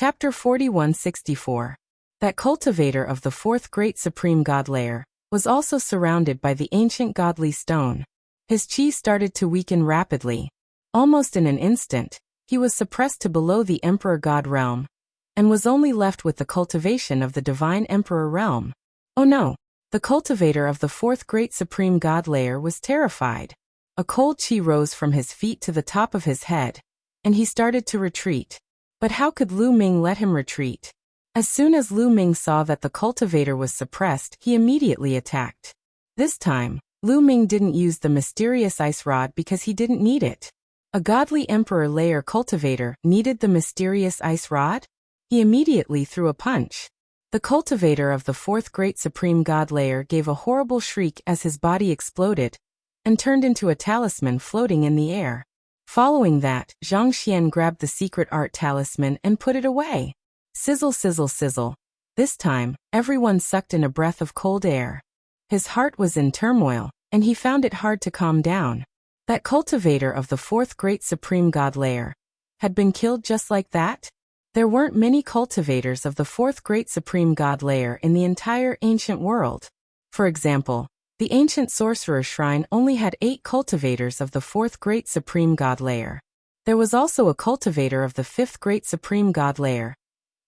Chapter 4164. That cultivator of the fourth great supreme god layer was also surrounded by the ancient godly stone. His chi started to weaken rapidly. Almost in an instant, he was suppressed to below the emperor god realm, and was only left with the cultivation of the divine emperor realm. Oh no! The cultivator of the fourth great supreme god layer was terrified. A cold chi rose from his feet to the top of his head, and he started to retreat. But how could Lu Ming let him retreat? As soon as Lu Ming saw that the cultivator was suppressed, he immediately attacked. This time, Lu Ming didn't use the mysterious ice rod because he didn't need it. A godly emperor layer cultivator needed the mysterious ice rod? He immediately threw a punch. The cultivator of the fourth great supreme god layer gave a horrible shriek as his body exploded and turned into a talisman floating in the air. Following that, Zhang Xian grabbed the secret art talisman and put it away. Sizzle, sizzle, sizzle. This time, everyone sucked in a breath of cold air. His heart was in turmoil, and he found it hard to calm down. That cultivator of the fourth great supreme god layer had been killed just like that? There weren't many cultivators of the fourth great supreme god layer in the entire ancient world. For example, the ancient sorcerer shrine only had 8 cultivators of the fourth great supreme god layer. There was also a cultivator of the fifth great supreme god layer,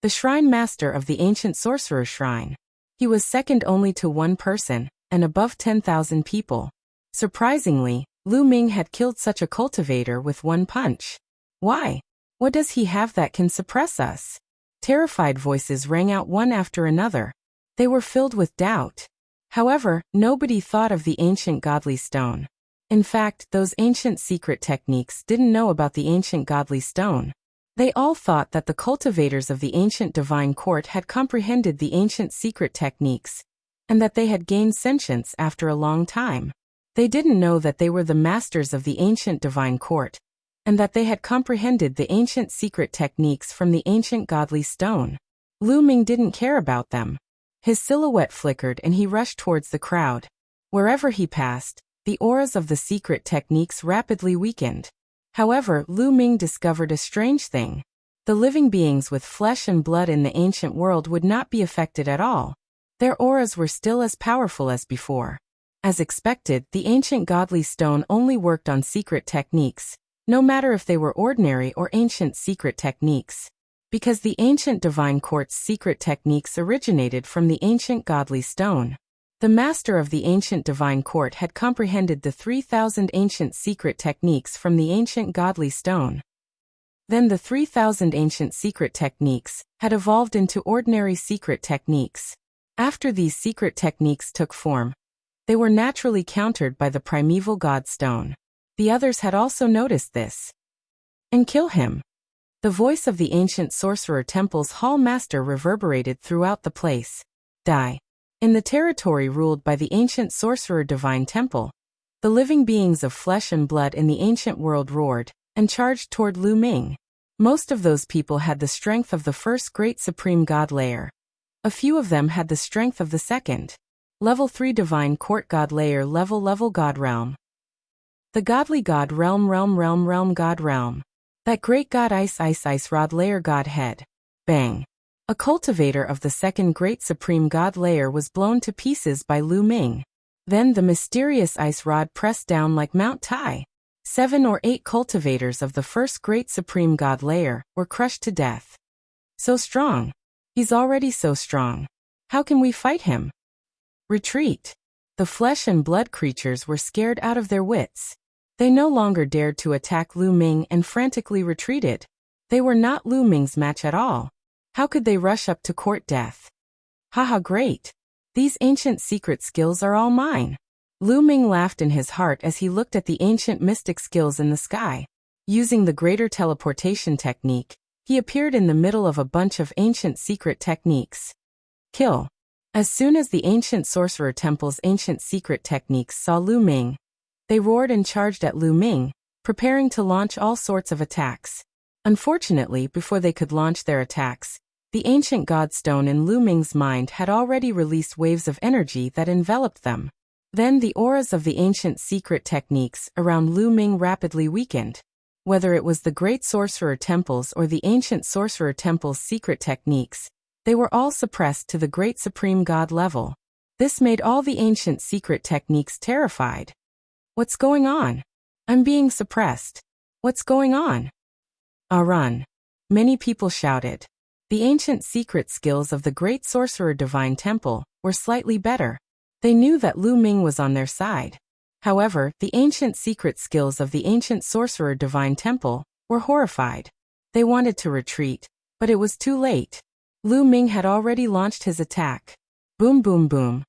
the shrine master of the ancient sorcerer shrine. He was second only to one person, and above 10,000 people. Surprisingly, Lu Ming had killed such a cultivator with one punch. Why? What does he have that can suppress us? Terrified voices rang out one after another. They were filled with doubt. However, nobody thought of the ancient godly stone. In fact, those ancient secret techniques didn't know about the ancient godly stone. They all thought that the cultivators of the ancient divine court had comprehended the ancient secret techniques, and that they had gained sentience after a long time. They didn't know that they were the masters of the ancient divine court, and that they had comprehended the ancient secret techniques from the ancient godly stone. Lu Ming didn't care about them. His silhouette flickered and he rushed towards the crowd. Wherever he passed, the auras of the secret techniques rapidly weakened. However, Lu Ming discovered a strange thing. The living beings with flesh and blood in the ancient world would not be affected at all. Their auras were still as powerful as before. As expected, the ancient godly stone only worked on secret techniques, no matter if they were ordinary or ancient secret techniques. Because the ancient divine court's secret techniques originated from the ancient godly stone. The master of the ancient divine court had comprehended the 3,000 ancient secret techniques from the ancient godly stone. Then the 3,000 ancient secret techniques had evolved into ordinary secret techniques. After these secret techniques took form, they were naturally countered by the primeval god stone. The others had also noticed this. And kill him. The voice of the ancient sorcerer temple's hall master reverberated throughout the place. Die. In the territory ruled by the ancient sorcerer divine temple, the living beings of flesh and blood in the ancient world roared and charged toward Lu Ming. Most of those people had the strength of the first great supreme god layer. A few of them had the strength of the second. Level 3 divine court god layer level god realm. The godly god realm god realm. That great god ice rod layer god head. Bang. A cultivator of the second great supreme god layer was blown to pieces by Lu Ming. Then the mysterious ice rod pressed down like Mount Tai. 7 or 8 cultivators of the first great supreme god layer were crushed to death. So strong. He's already so strong. How can we fight him? Retreat. The flesh and blood creatures were scared out of their wits. They no longer dared to attack Lu Ming and frantically retreated. They were not Lu Ming's match at all. How could they rush up to court death? Haha, great. These ancient secret skills are all mine. Lu Ming laughed in his heart as he looked at the ancient mystic skills in the sky. Using the greater teleportation technique, he appeared in the middle of a bunch of ancient secret techniques. Kill. As soon as the ancient sorcerer temple's ancient secret techniques saw Lu Ming, they roared and charged at Lu Ming, preparing to launch all sorts of attacks. Unfortunately, before they could launch their attacks, the ancient god stone in Lu Ming's mind had already released waves of energy that enveloped them. Then the auras of the ancient secret techniques around Lu Ming rapidly weakened. Whether it was the great sorcerer temples or the ancient sorcerer temple's secret techniques, they were all suppressed to the great supreme god level. This made all the ancient secret techniques terrified. What's going on? I'm being suppressed. What's going on? Run. Many people shouted. The ancient secret skills of the great sorcerer divine temple were slightly better. They knew that Lu Ming was on their side. However, the ancient secret skills of the ancient sorcerer divine temple were horrified. They wanted to retreat, but it was too late. Lu Ming had already launched his attack. Boom boom boom.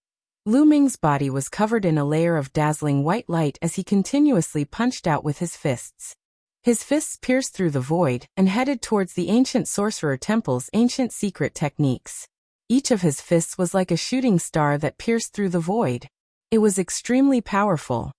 Lu Ming's body was covered in a layer of dazzling white light as he continuously punched out with his fists. His fists pierced through the void and headed towards the ancient sorcerer temple's ancient secret techniques. Each of his fists was like a shooting star that pierced through the void. It was extremely powerful.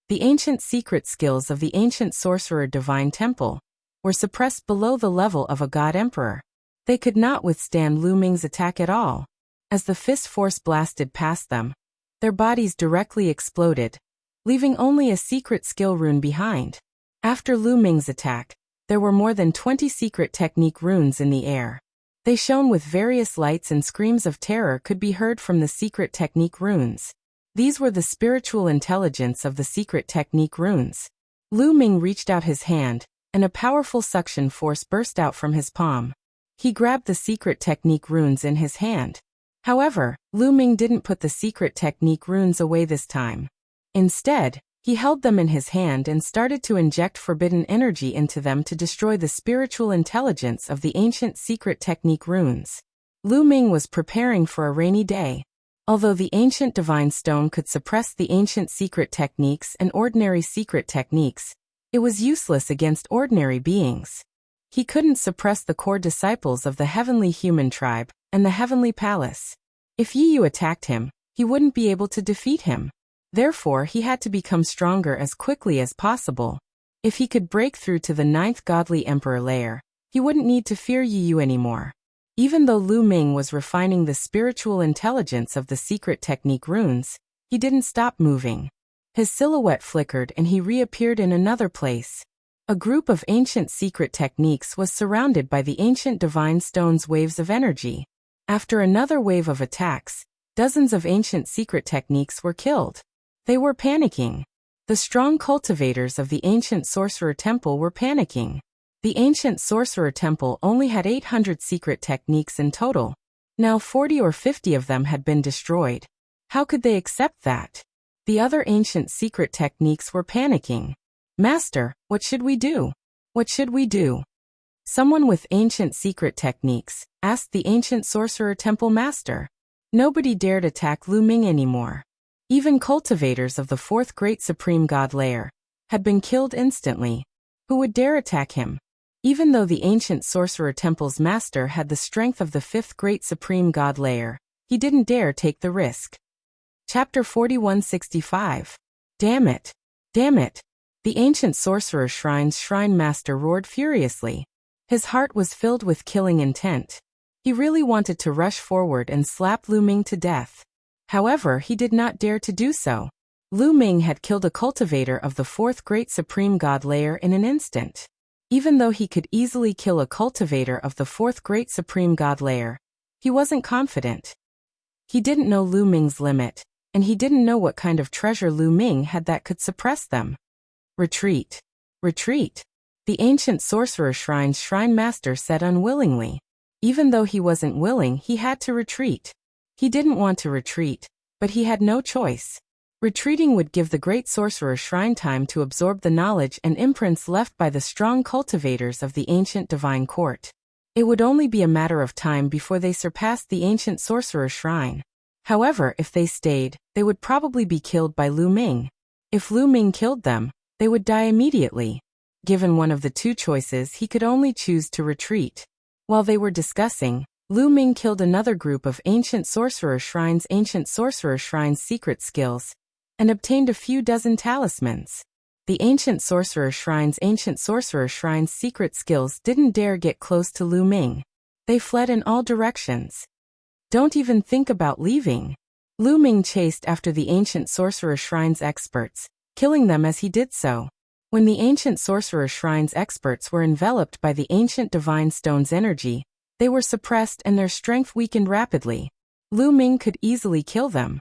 The ancient secret skills of the ancient sorcerer divine temple were suppressed below the level of a god emperor. They could not withstand Lu Ming's attack at all. As the fist force blasted past them, their bodies directly exploded, leaving only a secret skill rune behind. After Lu Ming's attack, there were more than 20 secret technique runes in the air. They shone with various lights and screams of terror could be heard from the secret technique runes. These were the spiritual intelligence of the secret technique runes. Lu Ming reached out his hand, and a powerful suction force burst out from his palm. He grabbed the secret technique runes in his hand. However, Lu Ming didn't put the secret technique runes away this time. Instead, he held them in his hand and started to inject forbidden energy into them to destroy the spiritual intelligence of the ancient secret technique runes. Lu Ming was preparing for a rainy day. Although the ancient divine stone could suppress the ancient secret techniques and ordinary secret techniques, it was useless against ordinary beings. He couldn't suppress the core disciples of the heavenly human tribe and the heavenly palace. If Yi Yu attacked him, he wouldn't be able to defeat him. Therefore, he had to become stronger as quickly as possible. If he could break through to the 9th godly emperor layer, he wouldn't need to fear Yi Yu anymore. Even though Lu Ming was refining the spiritual intelligence of the secret technique runes, he didn't stop moving. His silhouette flickered and he reappeared in another place. A group of ancient secret techniques was surrounded by the ancient divine stone's waves of energy. After another wave of attacks, dozens of ancient secret techniques were killed. They were panicking. The strong cultivators of the ancient sorcerer temple were panicking. The ancient sorcerer temple only had 800 secret techniques in total. Now 40 or 50 of them had been destroyed. How could they accept that? The other ancient secret techniques were panicking. Master, what should we do? What should we do? Someone with ancient secret techniques asked the ancient sorcerer temple master. Nobody dared attack Lu Ming anymore. Even cultivators of the 4th great supreme god layer had been killed instantly. Who would dare attack him? Even though the ancient sorcerer temple's master had the strength of the 5th great supreme god layer, he didn't dare take the risk. Chapter 4165. Damn it! Damn it! The ancient sorcerer shrine's shrine master roared furiously. His heart was filled with killing intent. He really wanted to rush forward and slap Lu Ming to death. However, he did not dare to do so. Lu Ming had killed a cultivator of the 4th great supreme god layer in an instant. Even though he could easily kill a cultivator of the 4th great supreme god layer, he wasn't confident. He didn't know Lu Ming's limit, and he didn't know what kind of treasure Lu Ming had that could suppress them. Retreat. Retreat. The ancient sorcerer shrine's shrine master said unwillingly. Even though he wasn't willing, he had to retreat. He didn't want to retreat, but he had no choice. Retreating would give the great sorcerer shrine time to absorb the knowledge and imprints left by the strong cultivators of the ancient divine court. It would only be a matter of time before they surpassed the ancient sorcerer shrine. However, if they stayed, they would probably be killed by Lu Ming. If Lu Ming killed them, they would die immediately. Given one of the two choices, he could only choose to retreat. While they were discussing, Lu Ming killed another group of ancient sorcerer shrine's secret skills, and obtained a few dozen talismans. The ancient sorcerer shrine's secret skills didn't dare get close to Lu Ming. They fled in all directions. Don't even think about leaving. Lu Ming chased after the ancient sorcerer shrine's experts, killing them as he did so. When the ancient sorcerer shrine's experts were enveloped by the ancient divine stone's energy, they were suppressed and their strength weakened rapidly. Lu Ming could easily kill them.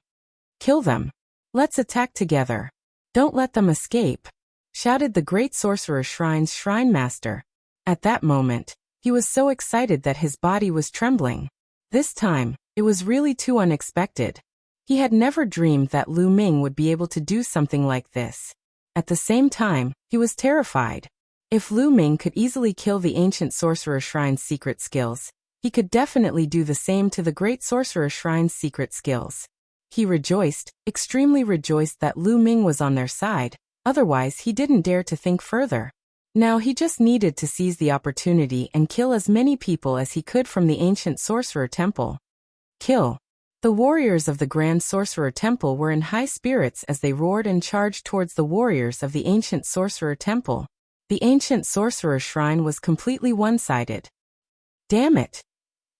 Kill them. Let's attack together. Don't let them escape, shouted the great sorcerer shrine's shrine master. At that moment, he was so excited that his body was trembling. This time, it was really too unexpected. He had never dreamed that Lu Ming would be able to do something like this. At the same time, he was terrified. If Lu Ming could easily kill the ancient sorcerer shrine's secret skills, he could definitely do the same to the great sorcerer shrine's secret skills. He rejoiced, extremely rejoiced that Lu Ming was on their side, otherwise he didn't dare to think further. Now he just needed to seize the opportunity and kill as many people as he could from the ancient sorcerer temple. Kill. The warriors of the Grand Sorcerer Temple were in high spirits as they roared and charged towards the warriors of the Ancient Sorcerer Temple. The Ancient Sorcerer Shrine was completely one-sided. Damn it!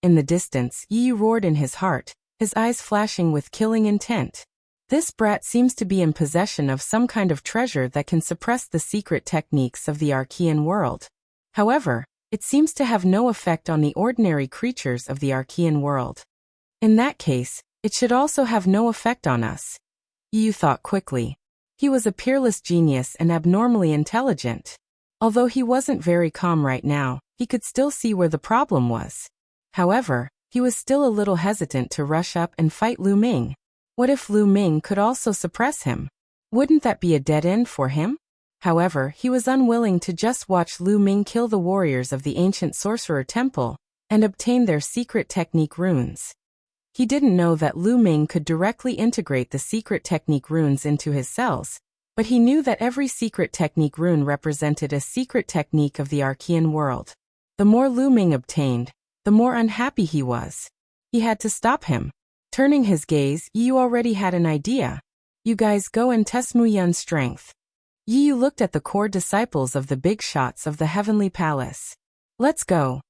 In the distance, Yi roared in his heart, his eyes flashing with killing intent. This brat seems to be in possession of some kind of treasure that can suppress the secret techniques of the Archean world. However, it seems to have no effect on the ordinary creatures of the Archean world. In that case, it should also have no effect on us. Yu thought quickly. He was a peerless genius and abnormally intelligent. Although he wasn't very calm right now, he could still see where the problem was. However, he was still a little hesitant to rush up and fight Lu Ming. What if Lu Ming could also suppress him? Wouldn't that be a dead end for him? However, he was unwilling to just watch Lu Ming kill the warriors of the Ancient Sorcerer Temple and obtain their secret technique runes. He didn't know that Lu Ming could directly integrate the secret technique runes into his cells, but he knew that every secret technique rune represented a secret technique of the Archean world. The more Lu Ming obtained, the more unhappy he was. He had to stop him. Turning his gaze, Yu already had an idea. You guys go and test Mu Yun's strength. Yu looked at the core disciples of the big shots of the Heavenly Palace. Let's go.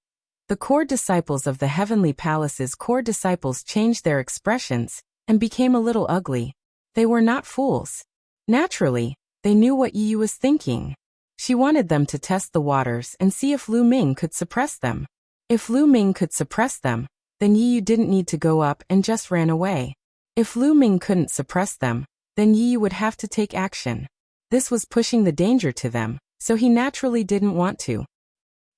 The core disciples of the Heavenly Palace's core disciples changed their expressions and became a little ugly. They were not fools. Naturally, they knew what Yu was thinking. She wanted them to test the waters and see if Lu Ming could suppress them. If Lu Ming could suppress them, then Yu didn't need to go up and just ran away. If Lu Ming couldn't suppress them, then Yu would have to take action. This was pushing the danger to them, so he naturally didn't want to.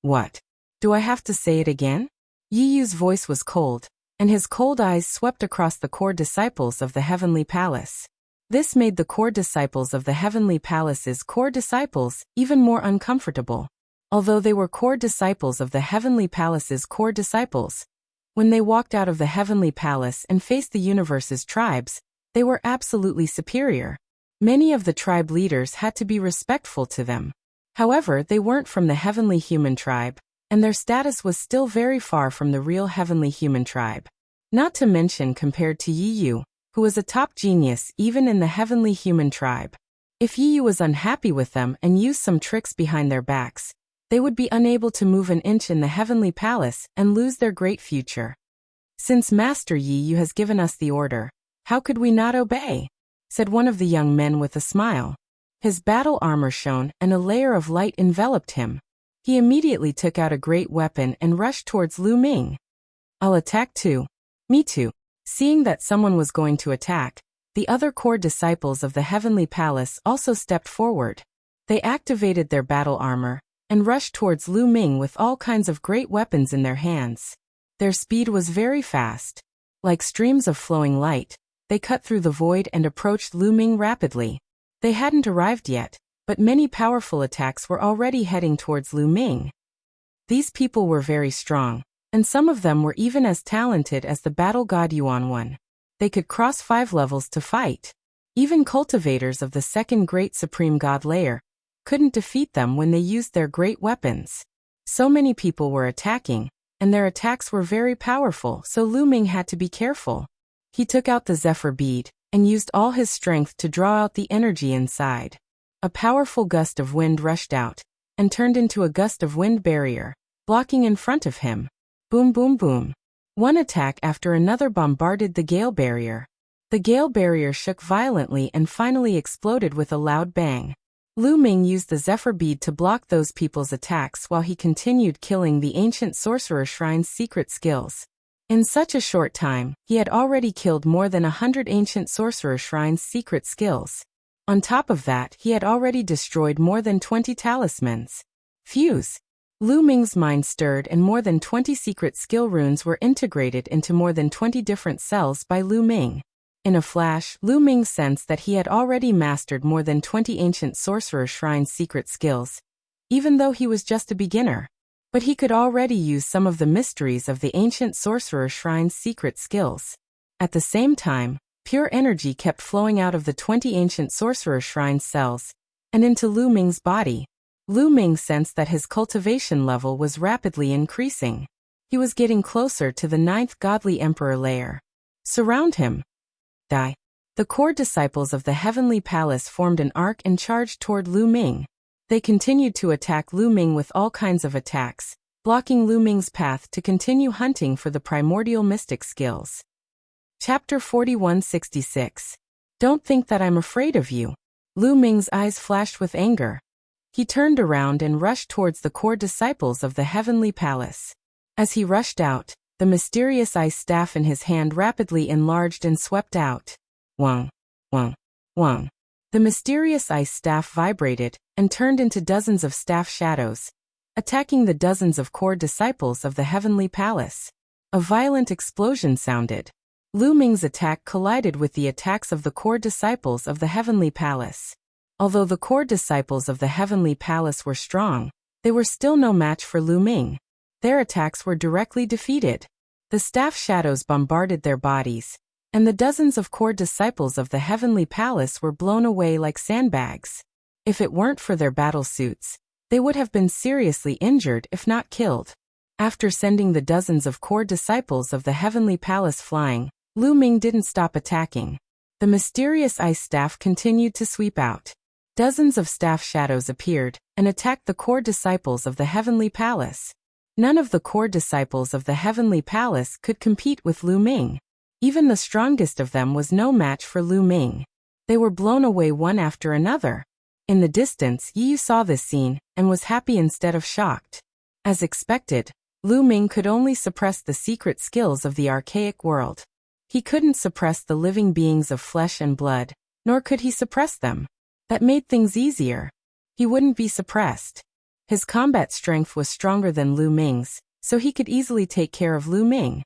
What? Do I have to say it again? Yiyu's voice was cold, and his cold eyes swept across the core disciples of the Heavenly Palace. This made the core disciples of the Heavenly Palace's core disciples even more uncomfortable. Although they were core disciples of the Heavenly Palace's core disciples, when they walked out of the Heavenly Palace and faced the universe's tribes, they were absolutely superior. Many of the tribe leaders had to be respectful to them. However, they weren't from the Heavenly Human tribe, and their status was still very far from the real Heavenly Human tribe. Not to mention compared to Yiyu, who was a top genius even in the Heavenly Human tribe. If Yiyu was unhappy with them and used some tricks behind their backs, they would be unable to move an inch in the Heavenly Palace and lose their great future. Since Master Yiyu has given us the order, how could we not obey? Said one of the young men with a smile. His battle armor shone and a layer of light enveloped him. He immediately took out a great weapon and rushed towards Lu Ming. I'll attack too. Me too. Seeing that someone was going to attack, the other core disciples of the Heavenly Palace also stepped forward. They activated their battle armor and rushed towards Lu Ming with all kinds of great weapons in their hands. Their speed was very fast. Like streams of flowing light, they cut through the void and approached Lu Ming rapidly. They hadn't arrived yet, but many powerful attacks were already heading towards Lu Ming. These people were very strong, and some of them were even as talented as the battle god Yuan one. They could cross 5 levels to fight. Even cultivators of the second great supreme god layer couldn't defeat them when they used their great weapons. So many people were attacking, and their attacks were very powerful, so Lu Ming had to be careful. He took out the Zephyr bead and used all his strength to draw out the energy inside. A powerful gust of wind rushed out and turned into a gust of wind barrier, blocking in front of him. Boom boom boom. One attack after another bombarded the gale barrier. The gale barrier shook violently and finally exploded with a loud bang. Lu Ming used the Zephyr Bead to block those people's attacks while he continued killing the ancient sorcerer shrine's secret skills. In such a short time, he had already killed more than 100 ancient sorcerer shrine's secret skills. On top of that, he had already destroyed more than 20 talismans. Fuse. Lu Ming's mind stirred and more than 20 secret skill runes were integrated into more than 20 different cells by Lu Ming. In a flash, Lu Ming sensed that he had already mastered more than 20 ancient sorcerer shrine's secret skills, even though he was just a beginner. But he could already use some of the mysteries of the ancient sorcerer shrine's secret skills. At the same time, pure energy kept flowing out of the 20 ancient sorcerer shrine cells and into Lu Ming's body. Lu Ming sensed that his cultivation level was rapidly increasing. He was getting closer to the 9th godly emperor layer. Surround him. Die. The core disciples of the heavenly palace formed an arc and charged toward Lu Ming. They continued to attack Lu Ming with all kinds of attacks, blocking Lu Ming's path to continue hunting for the primordial mystic skills. Chapter 4166. Don't think that I'm afraid of you. Lu Ming's eyes flashed with anger. He turned around and rushed towards the core disciples of the heavenly palace. As he rushed out, the mysterious ice staff in his hand rapidly enlarged and swept out. Wang, wang, wang. The mysterious ice staff vibrated and turned into dozens of staff shadows, attacking the dozens of core disciples of the heavenly palace. A violent explosion sounded. Lu Ming's attack collided with the attacks of the core disciples of the heavenly palace. Although the core disciples of the heavenly palace were strong, they were still no match for Lu Ming. Their attacks were directly defeated. The staff shadows bombarded their bodies, and the dozens of core disciples of the heavenly palace were blown away like sandbags. If it weren't for their battle suits, they would have been seriously injured if not killed. After sending the dozens of core disciples of the heavenly palace flying, Lu Ming didn't stop attacking. The mysterious ice staff continued to sweep out. Dozens of staff shadows appeared and attacked the core disciples of the heavenly palace. None of the core disciples of the heavenly palace could compete with Lu Ming. Even the strongest of them was no match for Lu Ming. They were blown away one after another. In the distance, Yi Yu saw this scene and was happy instead of shocked. As expected, Lu Ming could only suppress the secret skills of the archaic world. He couldn't suppress the living beings of flesh and blood, nor could he suppress them. That made things easier. He wouldn't be suppressed. His combat strength was stronger than Lu Ming's, so he could easily take care of Lu Ming.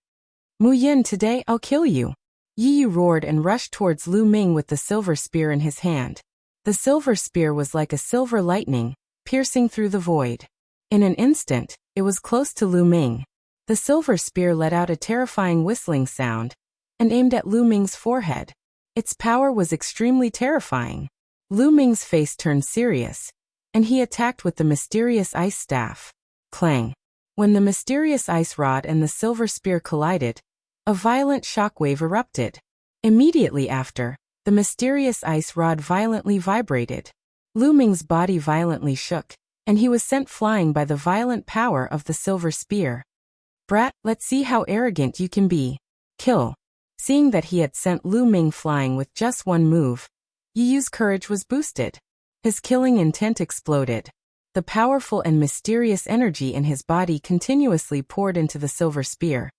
Mu Yin, today I'll kill you. Yi Yu roared and rushed towards Lu Ming with the silver spear in his hand. The silver spear was like a silver lightning, piercing through the void. In an instant, it was close to Lu Ming. The silver spear let out a terrifying whistling sound and aimed at Lu Ming's forehead. Its power was extremely terrifying. Lu Ming's face turned serious, and he attacked with the mysterious ice staff. Clang. When the mysterious ice rod and the silver spear collided, a violent shockwave erupted. Immediately after, the mysterious ice rod violently vibrated. Lu Ming's body violently shook, and he was sent flying by the violent power of the silver spear. Brat, let's see how arrogant you can be. Kill. Seeing that he had sent Lu Ming flying with just one move, Yi Yu's courage was boosted. His killing intent exploded. The powerful and mysterious energy in his body continuously poured into the silver spear,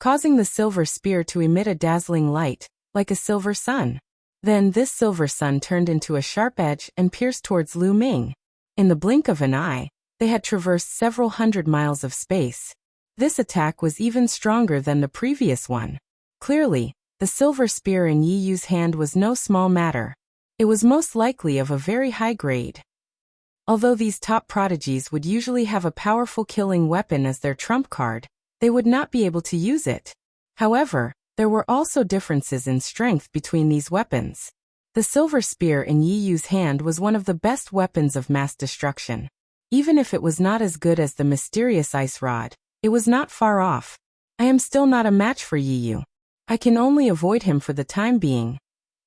causing the silver spear to emit a dazzling light, like a silver sun. Then this silver sun turned into a sharp edge and pierced towards Lu Ming. In the blink of an eye, they had traversed several hundred miles of space. This attack was even stronger than the previous one. Clearly, the silver spear in Yi Yu's hand was no small matter. It was most likely of a very high grade. Although these top prodigies would usually have a powerful killing weapon as their trump card, they would not be able to use it. However, there were also differences in strength between these weapons. The silver spear in Yi Yu's hand was one of the best weapons of mass destruction. Even if it was not as good as the mysterious ice rod, it was not far off. I am still not a match for Yi Yu. I can only avoid him for the time being.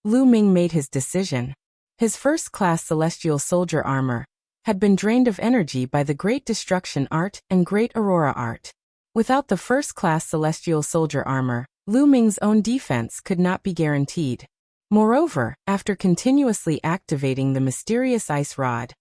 Lu Ming made his decision. His first-class celestial soldier armor had been drained of energy by the Great Destruction Art and Great Aurora Art. Without the first-class celestial soldier armor, Lu Ming's own defense could not be guaranteed. Moreover, after continuously activating the mysterious ice rod,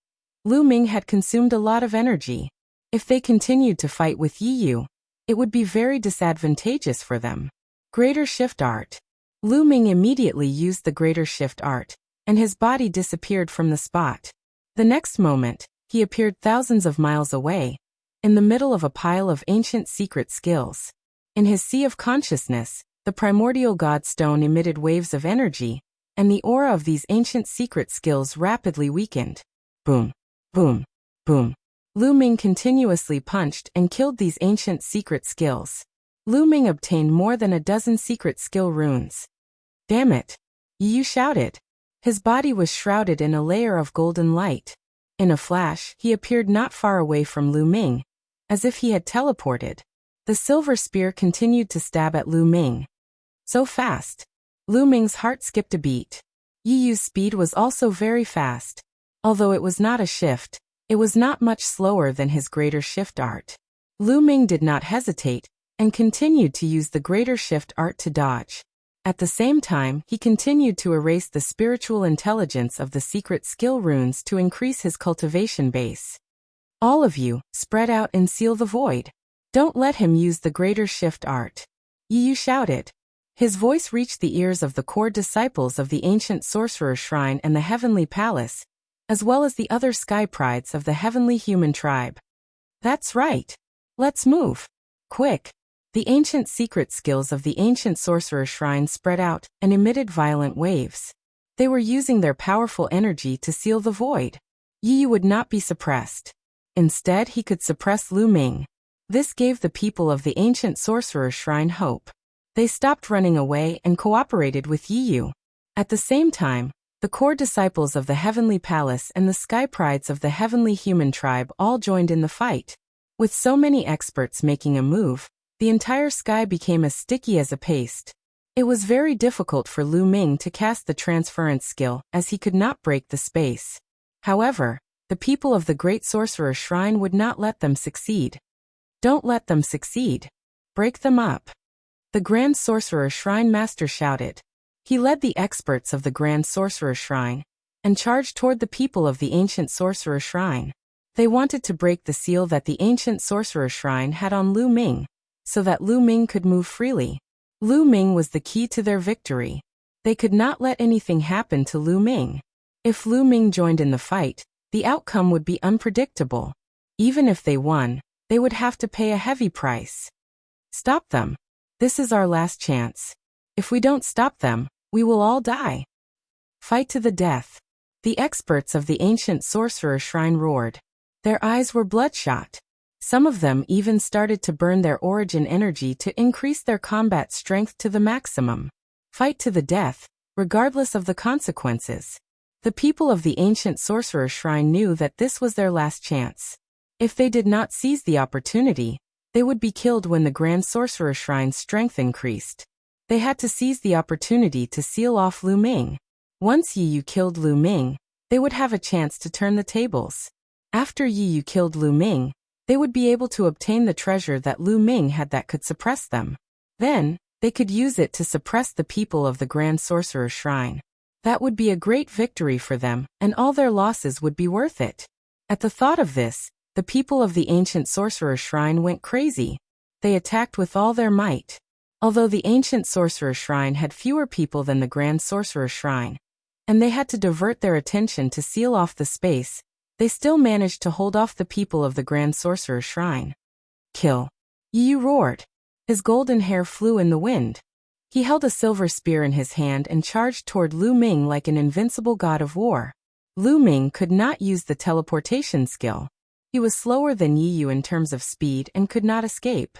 Lu Ming had consumed a lot of energy. If they continued to fight with Yi Yu, it would be very disadvantageous for them. Greater Shift Art. Lu Ming immediately used the Greater Shift Art, and his body disappeared from the spot. The next moment, he appeared thousands of miles away, in the middle of a pile of ancient secret skills. In his sea of consciousness, the primordial god stone emitted waves of energy, and the aura of these ancient secret skills rapidly weakened. Boom, boom, boom. Lu Ming continuously punched and killed these ancient secret skills. Lu Ming obtained more than a dozen secret skill runes. Damn it! Yi Yu shouted. His body was shrouded in a layer of golden light. In a flash, he appeared not far away from Lu Ming, as if he had teleported. The silver spear continued to stab at Lu Ming. So fast. Lu Ming's heart skipped a beat. Yi Yu's speed was also very fast. Although it was not a shift, it was not much slower than his Greater Shift Art. Lu Ming did not hesitate, and continued to use the Greater Shift Art to dodge. At the same time, he continued to erase the spiritual intelligence of the secret skill runes to increase his cultivation base. All of you, spread out and seal the void. Don't let him use the Greater Shift Art. Yi Yu shouted. His voice reached the ears of the core disciples of the ancient sorcerer shrine and the heavenly palace, as well as the other sky prides of the heavenly human tribe. That's right. Let's move. Quick. The ancient secret skills of the ancient sorcerer shrine spread out and emitted violent waves. They were using their powerful energy to seal the void. Yi Yu would not be suppressed. Instead, he could suppress Lu Ming. This gave the people of the ancient sorcerer shrine hope. They stopped running away and cooperated with Yi Yu. At the same time, the core disciples of the heavenly palace and the sky prides of the heavenly human tribe all joined in the fight. With so many experts making a move, the entire sky became as sticky as a paste. It was very difficult for Lu Ming to cast the transference skill, as he could not break the space. However, the people of the Great Sorcerer Shrine would not let them succeed. Don't let them succeed. Break them up. The Grand Sorcerer Shrine Master shouted. He led the experts of the Grand Sorcerer Shrine, and charged toward the people of the Ancient Sorcerer Shrine. They wanted to break the seal that the Ancient Sorcerer Shrine had on Lu Ming, so that Lu Ming could move freely. Lu Ming was the key to their victory. They could not let anything happen to Lu Ming. If Lu Ming joined in the fight, the outcome would be unpredictable. Even if they won, they would have to pay a heavy price. Stop them. This is our last chance. If we don't stop them, we will all die. Fight to the death. The experts of the ancient sorcerer shrine roared. Their eyes were bloodshot. Some of them even started to burn their origin energy to increase their combat strength to the maximum. Fight to the death, regardless of the consequences. The people of the ancient sorcerer shrine knew that this was their last chance. If they did not seize the opportunity, they would be killed when the Grand Sorcerer Shrine's strength increased. They had to seize the opportunity to seal off Lu Ming. Once Yi Yu killed Lu Ming, they would have a chance to turn the tables. After Yi Yu killed Lu Ming, they would be able to obtain the treasure that Lu Ming had that could suppress them. Then, they could use it to suppress the people of the Grand Sorcerer Shrine. That would be a great victory for them, and all their losses would be worth it. At the thought of this, the people of the ancient sorcerer shrine went crazy. They attacked with all their might. Although the ancient sorcerer shrine had fewer people than the Grand Sorcerer Shrine, and they had to divert their attention to seal off the space, they still managed to hold off the people of the Grand Sorcerer Shrine. Kill. Yi Yu roared. His golden hair flew in the wind. He held a silver spear in his hand and charged toward Lu Ming like an invincible god of war. Lu Ming could not use the teleportation skill. He was slower than Yi Yu in terms of speed and could not escape.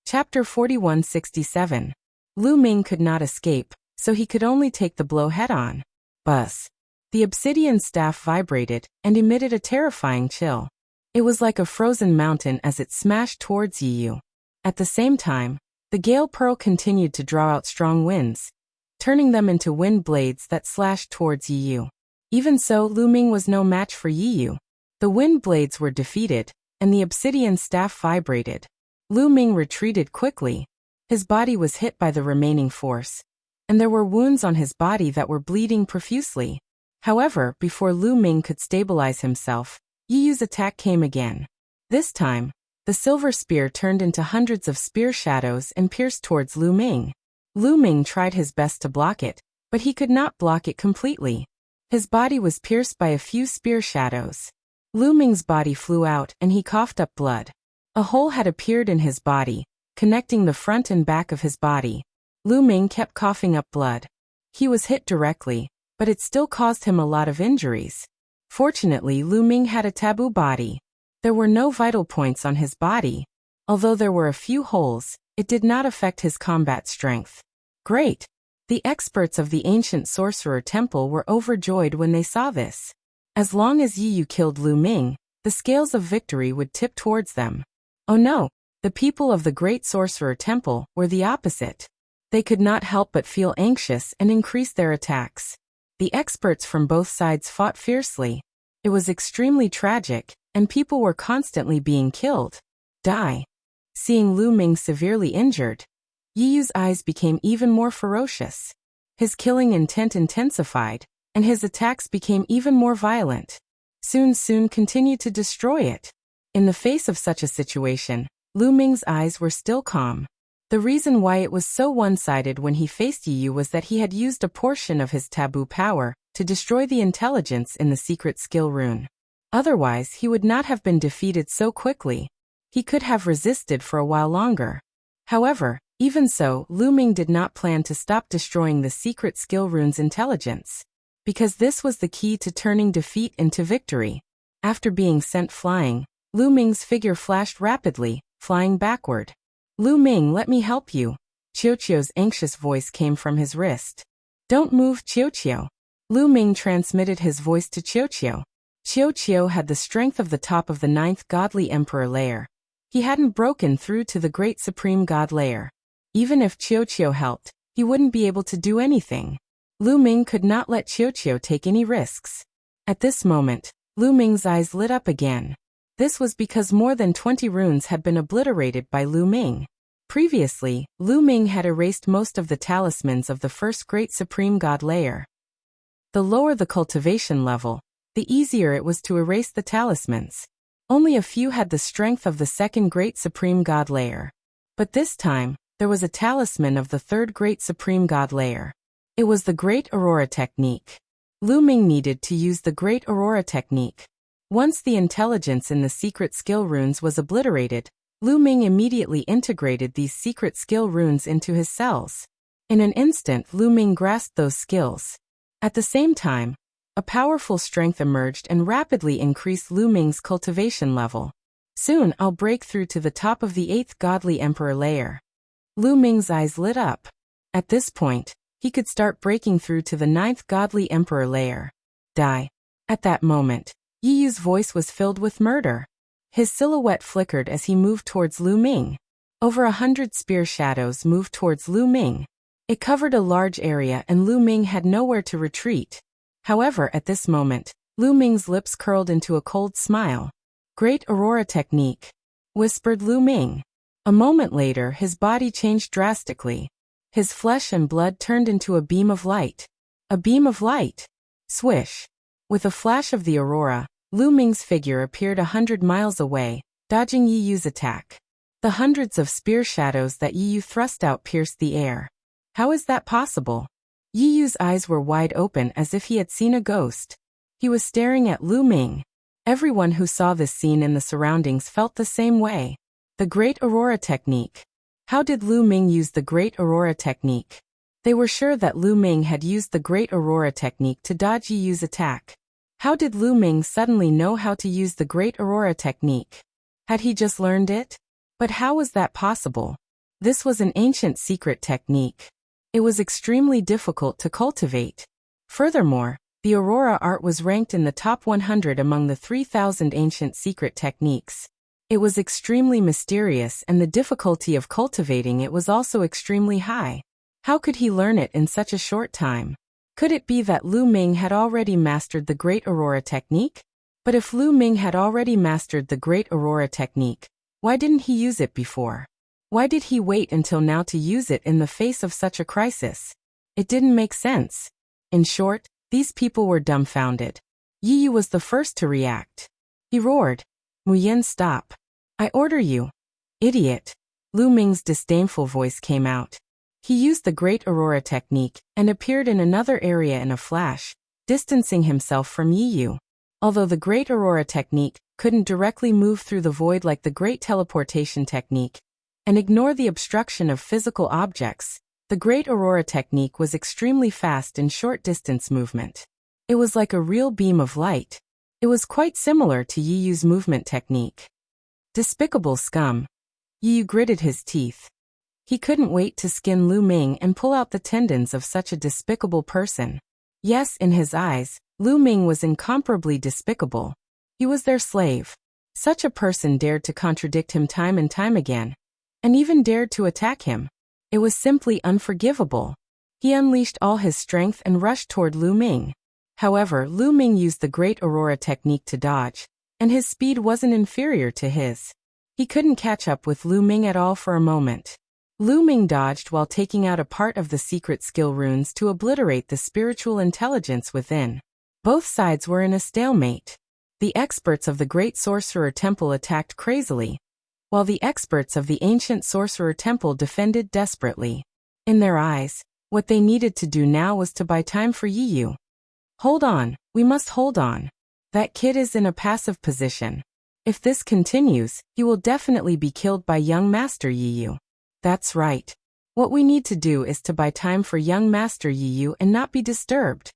Chapter 4167. Lu Ming could not escape, so he could only take the blow head-on. Buzz. The obsidian staff vibrated and emitted a terrifying chill. It was like a frozen mountain as it smashed towards Yi Yu. At the same time, the gale pearl continued to draw out strong winds, turning them into wind blades that slashed towards Yi Yu. Even so, Lu Ming was no match for Yi Yu. The wind blades were defeated, and the obsidian staff vibrated. Lu Ming retreated quickly. His body was hit by the remaining force, and there were wounds on his body that were bleeding profusely. However, before Lu Ming could stabilize himself, Yi Yu's attack came again. This time, the silver spear turned into hundreds of spear shadows and pierced towards Lu Ming. Lu Ming tried his best to block it, but he could not block it completely. His body was pierced by a few spear shadows. Lu Ming's body flew out and he coughed up blood. A hole had appeared in his body, connecting the front and back of his body. Lu Ming kept coughing up blood. He was hit directly, but it still caused him a lot of injuries. Fortunately, Lu Ming had a taboo body. There were no vital points on his body. Although there were a few holes, it did not affect his combat strength. Great! The experts of the ancient sorcerer temple were overjoyed when they saw this. As long as Yi Yu killed Lu Ming, the scales of victory would tip towards them. Oh no! The people of the great sorcerer temple were the opposite. They could not help but feel anxious and increase their attacks. The experts from both sides fought fiercely. It was extremely tragic, and people were constantly being killed. Die. Seeing Lu Ming severely injured, Yi Yu's eyes became even more ferocious. His killing intent intensified, and his attacks became even more violent. Soon continued to destroy it. In the face of such a situation, Lu Ming's eyes were still calm. The reason why it was so one-sided when he faced Yi Yu was that he had used a portion of his taboo power to destroy the intelligence in the secret skill rune. Otherwise, he would not have been defeated so quickly. He could have resisted for a while longer. However, even so, Lu Ming did not plan to stop destroying the secret skill rune's intelligence. Because this was the key to turning defeat into victory. After being sent flying, Lu Ming's figure flashed rapidly, flying backward. Lu Ming, let me help you. Qiuqiu's anxious voice came from his wrist. Don't move, Qiuqiu. Lu Ming transmitted his voice to Qiuqiu. Qiuqiu had the strength of the top of the 9th godly emperor layer. He hadn't broken through to the great supreme god layer. Even if Qiuqiu helped, he wouldn't be able to do anything. Lu Ming could not let Qiuqiu take any risks. At this moment, Lu Ming's eyes lit up again. This was because more than 20 runes had been obliterated by Lu Ming. Previously, Lu Ming had erased most of the talismans of the first great supreme god layer. The lower the cultivation level, the easier it was to erase the talismans. Only a few had the strength of the second great supreme god layer. But this time, there was a talisman of the third great supreme god layer. It was the Great Aurora Technique. Lu Ming needed to use the Great Aurora Technique. Once the intelligence in the secret skill runes was obliterated, Lu Ming immediately integrated these secret skill runes into his cells. In an instant, Lu Ming grasped those skills. At the same time, a powerful strength emerged and rapidly increased Lu Ming's cultivation level. Soon I'll break through to the top of the 8th godly emperor layer. Lu Ming's eyes lit up. At this point, he could start breaking through to the 9th godly emperor layer. Die. At that moment, Yi Yu's voice was filled with murder. His silhouette flickered as he moved towards Lu Ming. Over 100 spear shadows moved towards Lu Ming. It covered a large area and Lu Ming had nowhere to retreat. However, at this moment, Lu Ming's lips curled into a cold smile. Great Aurora Technique, whispered Lu Ming. A moment later, his body changed drastically. His flesh and blood turned into a beam of light. A beam of light. Swish. With a flash of the aurora, Lu Ming's figure appeared 100 miles away, dodging Yi Yu's attack. The hundreds of spear shadows that Yi Yu thrust out pierced the air. How is that possible? Yi Yu's eyes were wide open as if he had seen a ghost. He was staring at Lu Ming. Everyone who saw this scene in the surroundings felt the same way. The Great Aurora Technique. How did Lu Ming use the Great Aurora Technique? They were sure that Lu Ming had used the Great Aurora Technique to dodge Yi Yu's attack. How did Lu Ming suddenly know how to use the Great Aurora Technique? Had he just learned it? But how was that possible? This was an ancient secret technique. It was extremely difficult to cultivate. Furthermore, the Aurora art was ranked in the top 100 among the 3,000 ancient secret techniques. It was extremely mysterious and the difficulty of cultivating it was also extremely high. How could he learn it in such a short time? Could it be that Lu Ming had already mastered the Great Aurora Technique? But if Lu Ming had already mastered the Great Aurora Technique, why didn't he use it before? Why did he wait until now to use it in the face of such a crisis? It didn't make sense. In short, these people were dumbfounded. Yi Yu was the first to react. He roared, "Mu Yin, stop. I order you. Idiot." Lu Ming's disdainful voice came out. He used the Great Aurora technique and appeared in another area in a flash, distancing himself from Yi Yu. Although the Great Aurora technique couldn't directly move through the void like the Great Teleportation technique and ignore the obstruction of physical objects, the Great Aurora technique was extremely fast in short-distance movement. It was like a real beam of light. It was quite similar to Yi Yu's movement technique. Despicable scum. Yi Yu gritted his teeth. He couldn't wait to skin Lu Ming and pull out the tendons of such a despicable person. Yes, in his eyes, Lu Ming was incomparably despicable. He was their slave. Such a person dared to contradict him time and time again, and even dared to attack him. It was simply unforgivable. He unleashed all his strength and rushed toward Lu Ming. However, Lu Ming used the Great Aurora technique to dodge, and his speed wasn't inferior to his. He couldn't catch up with Lu Ming at all for a moment. Lu Ming dodged while taking out a part of the secret skill runes to obliterate the spiritual intelligence within. Both sides were in a stalemate. The experts of the Great Sorcerer Temple attacked crazily, while the experts of the Ancient Sorcerer Temple defended desperately. In their eyes, what they needed to do now was to buy time for Yi Yu. Hold on, we must hold on. That kid is in a passive position. If this continues, he will definitely be killed by young Master Yi Yu. That's right. What we need to do is to buy time for young Master Yi Yu and not be disturbed.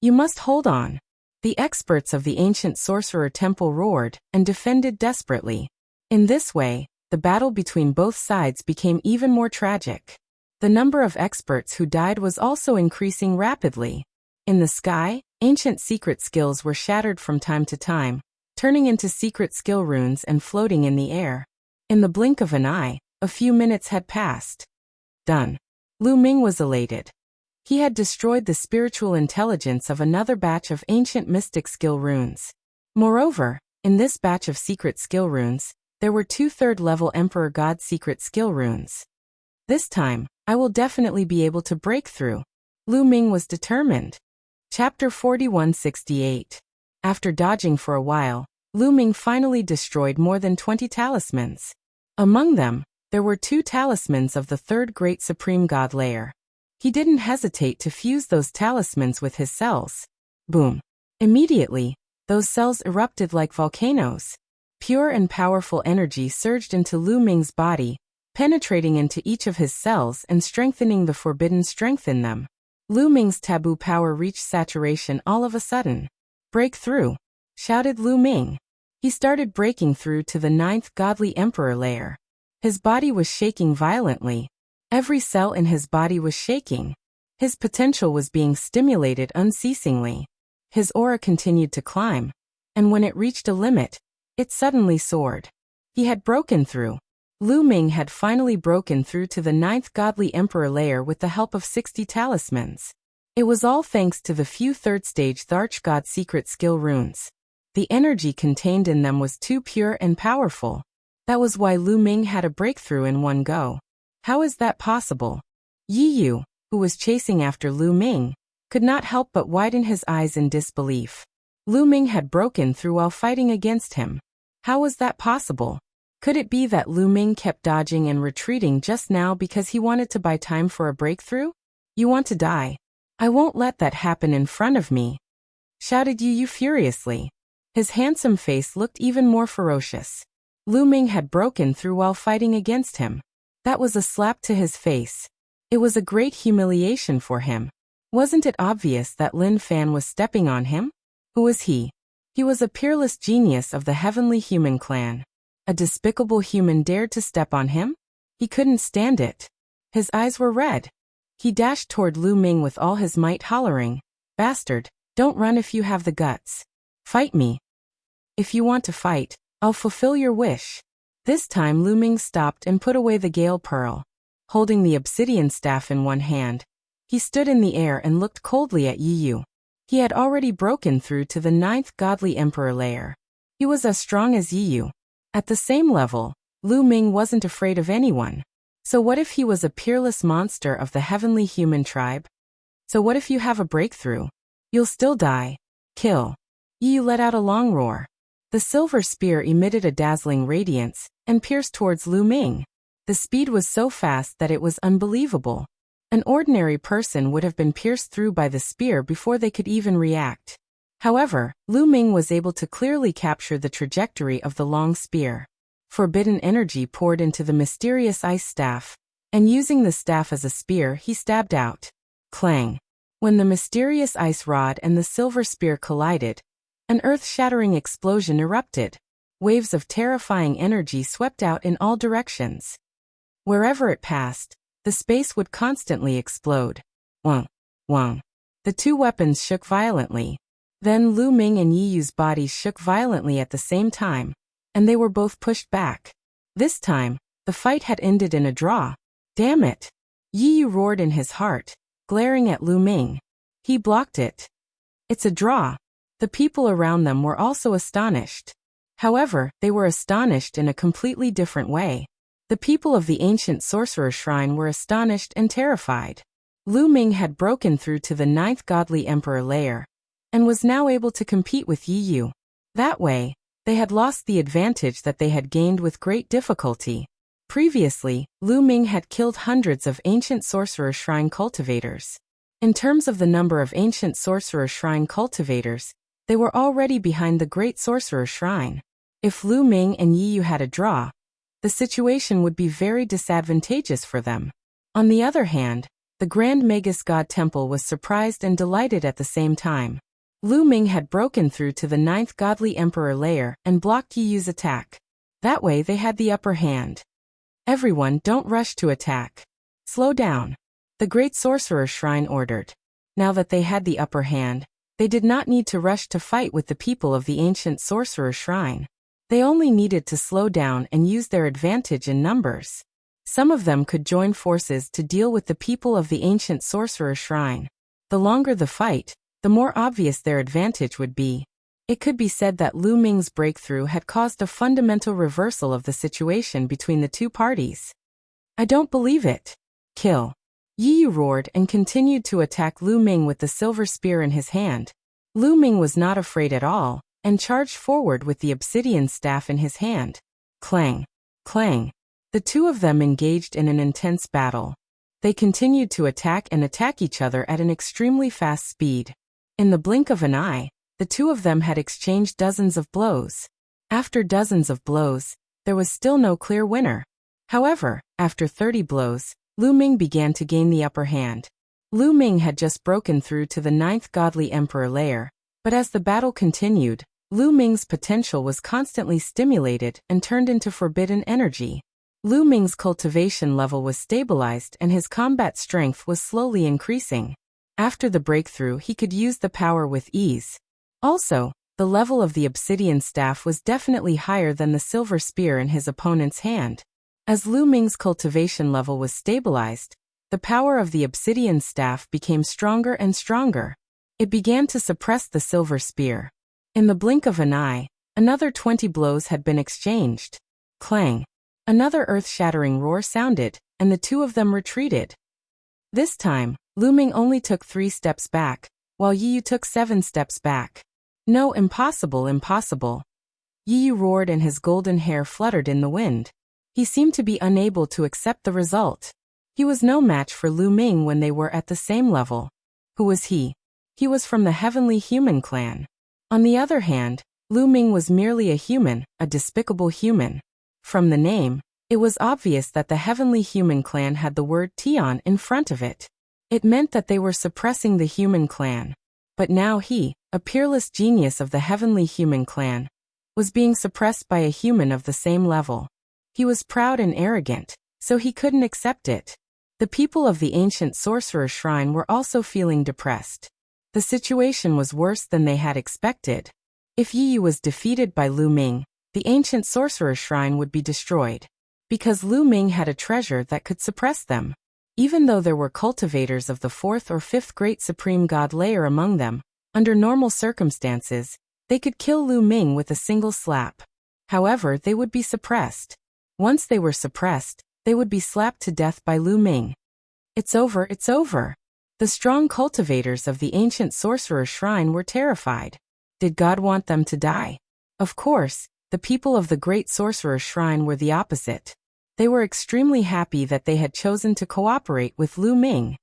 You must hold on. The experts of the Ancient Sorcerer Temple roared and defended desperately. In this way, the battle between both sides became even more tragic. The number of experts who died was also increasing rapidly. In the sky, ancient secret skills were shattered from time to time, turning into secret skill runes and floating in the air. In the blink of an eye, a few minutes had passed. Done. Lu Ming was elated. He had destroyed the spiritual intelligence of another batch of ancient mystic skill runes. Moreover, in this batch of secret skill runes, there were 2 third-level Emperor God secret skill runes. This time, I will definitely be able to break through. Lu Ming was determined. Chapter 4168. After dodging for a while, Lu Ming finally destroyed more than 20 talismans. Among them, there were 2 talismans of the 3rd Great Supreme God layer. He didn't hesitate to fuse those talismans with his cells. Boom. Immediately, those cells erupted like volcanoes. Pure and powerful energy surged into Lu Ming's body, penetrating into each of his cells and strengthening the forbidden strength in them. Lu Ming's taboo power reached saturation all of a sudden. "Break through!" shouted Lu Ming. He started breaking through to the 9th Godly Emperor layer. His body was shaking violently. Every cell in his body was shaking. His potential was being stimulated unceasingly. His aura continued to climb, and when it reached a limit, it suddenly soared. He had broken through. Lu Ming had finally broken through to the 9th Godly Emperor layer with the help of 60 talismans. It was all thanks to the few 3rd stage Tharch God secret skill runes. The energy contained in them was too pure and powerful. That was why Lu Ming had a breakthrough in one go. How is that possible? Yi Yu, who was chasing after Lu Ming, could not help but widen his eyes in disbelief. Lu Ming had broken through while fighting against him. How was that possible? Could it be that Lu Ming kept dodging and retreating just now because he wanted to buy time for a breakthrough? "You want to die? I won't let that happen in front of me," shouted Yi Yu furiously. His handsome face looked even more ferocious. Lu Ming had broken through while fighting against him. That was a slap to his face. It was a great humiliation for him. Wasn't it obvious that Lin Fan was stepping on him? Who was he? He was a peerless genius of the Heavenly Human clan. A despicable human dared to step on him? He couldn't stand it. His eyes were red. He dashed toward Lu Ming with all his might, hollering, "Bastard, don't run if you have the guts. Fight me. If you want to fight, I'll fulfill your wish." This time Lu Ming stopped and put away the Gale Pearl. Holding the obsidian staff in one hand, he stood in the air and looked coldly at Yi Yu. He had already broken through to the 9th Godly Emperor layer. He was as strong as Yi Yu. At the same level, Lu Ming wasn't afraid of anyone. So what if he was a peerless monster of the Heavenly Human tribe? So what if you have a breakthrough? You'll still die. Kill. Yi Yu let out a long roar. The silver spear emitted a dazzling radiance and pierced towards Lu Ming. The speed was so fast that it was unbelievable. An ordinary person would have been pierced through by the spear before they could even react. However, Lu Ming was able to clearly capture the trajectory of the long spear. Forbidden energy poured into the mysterious ice staff, and using the staff as a spear he stabbed out. Clang! When the mysterious ice rod and the silver spear collided, an earth-shattering explosion erupted. Waves of terrifying energy swept out in all directions. Wherever it passed, the space would constantly explode. Wang! Wang! The two weapons shook violently. Then Lu Ming and Yi Yu's bodies shook violently at the same time, and they were both pushed back. This time, the fight had ended in a draw. Damn it! Yi Yu roared in his heart, glaring at Lu Ming. He blocked it. It's a draw. The people around them were also astonished. However, they were astonished in a completely different way. The people of the ancient sorcerer shrine were astonished and terrified. Lu Ming had broken through to the 9th godly emperor layer, and was now able to compete with Yi Yu. That way, they had lost the advantage that they had gained with great difficulty. Previously, Lu Ming had killed hundreds of ancient sorcerer shrine cultivators. In terms of the number of ancient sorcerer shrine cultivators, they were already behind the great sorcerer shrine. If Lu Ming and Yi Yu had a draw, the situation would be very disadvantageous for them. On the other hand, the Grand Magus God Temple was surprised and delighted at the same time. Lu Ming had broken through to the 9th godly emperor layer and blocked Yi Yu's attack. That way they had the upper hand. Everyone, don't rush to attack. Slow down. The great sorcerer shrine ordered. Now that they had the upper hand, they did not need to rush to fight with the people of the ancient sorcerer shrine. They only needed to slow down and use their advantage in numbers. Some of them could join forces to deal with the people of the ancient sorcerer shrine. The longer the fight, the more obvious their advantage would be. It could be said that Lu Ming's breakthrough had caused a fundamental reversal of the situation between the two parties. I don't believe it. Kill. Yi Yu roared and continued to attack Lu Ming with the silver spear in his hand. Lu Ming was not afraid at all, and charged forward with the obsidian staff in his hand. Clang! Clang! The two of them engaged in an intense battle. They continued to attack each other at an extremely fast speed. In the blink of an eye, the two of them had exchanged dozens of blows. After dozens of blows, there was still no clear winner. However, after 30 blows, Lu Ming began to gain the upper hand. Lu Ming had just broken through to the 9th godly emperor layer, but as the battle continued, Lu Ming's potential was constantly stimulated and turned into forbidden energy. Lu Ming's cultivation level was stabilized and his combat strength was slowly increasing. After the breakthrough, he could use the power with ease. Also, the level of the obsidian staff was definitely higher than the silver spear in his opponent's hand. As Lu Ming's cultivation level was stabilized, the power of the obsidian staff became stronger and stronger. It began to suppress the silver spear. In the blink of an eye, another 20 blows had been exchanged. Clang! Another earth-shattering roar sounded, and the two of them retreated. This time, Lu Ming only took 3 steps back, while Yi Yu took 7 steps back. No, impossible, impossible. Yi Yu roared and his golden hair fluttered in the wind. He seemed to be unable to accept the result. He was no match for Lu Ming when they were at the same level. Who was he? He was from the Heavenly Human clan. On the other hand, Lu Ming was merely a human, a despicable human. From the name, it was obvious that the Heavenly Human clan had the word Tian in front of it. It meant that they were suppressing the human clan. But now he, a peerless genius of the Heavenly Human clan, was being suppressed by a human of the same level. He was proud and arrogant, so he couldn't accept it. The people of the ancient sorcerer shrine were also feeling depressed. The situation was worse than they had expected. If Yi Yu was defeated by Lu Ming, the ancient sorcerer shrine would be destroyed. Because Lu Ming had a treasure that could suppress them. Even though there were cultivators of the 4th or 5th great supreme god layer among them, under normal circumstances, they could kill Lu Ming with a single slap. However, they would be suppressed. Once they were suppressed, they would be slapped to death by Lu Ming. It's over, it's over. The strong cultivators of the ancient sorcerer's shrine were terrified. Did God want them to die? Of course, the people of the great sorcerer's shrine were the opposite. They were extremely happy that they had chosen to cooperate with Lu Ming.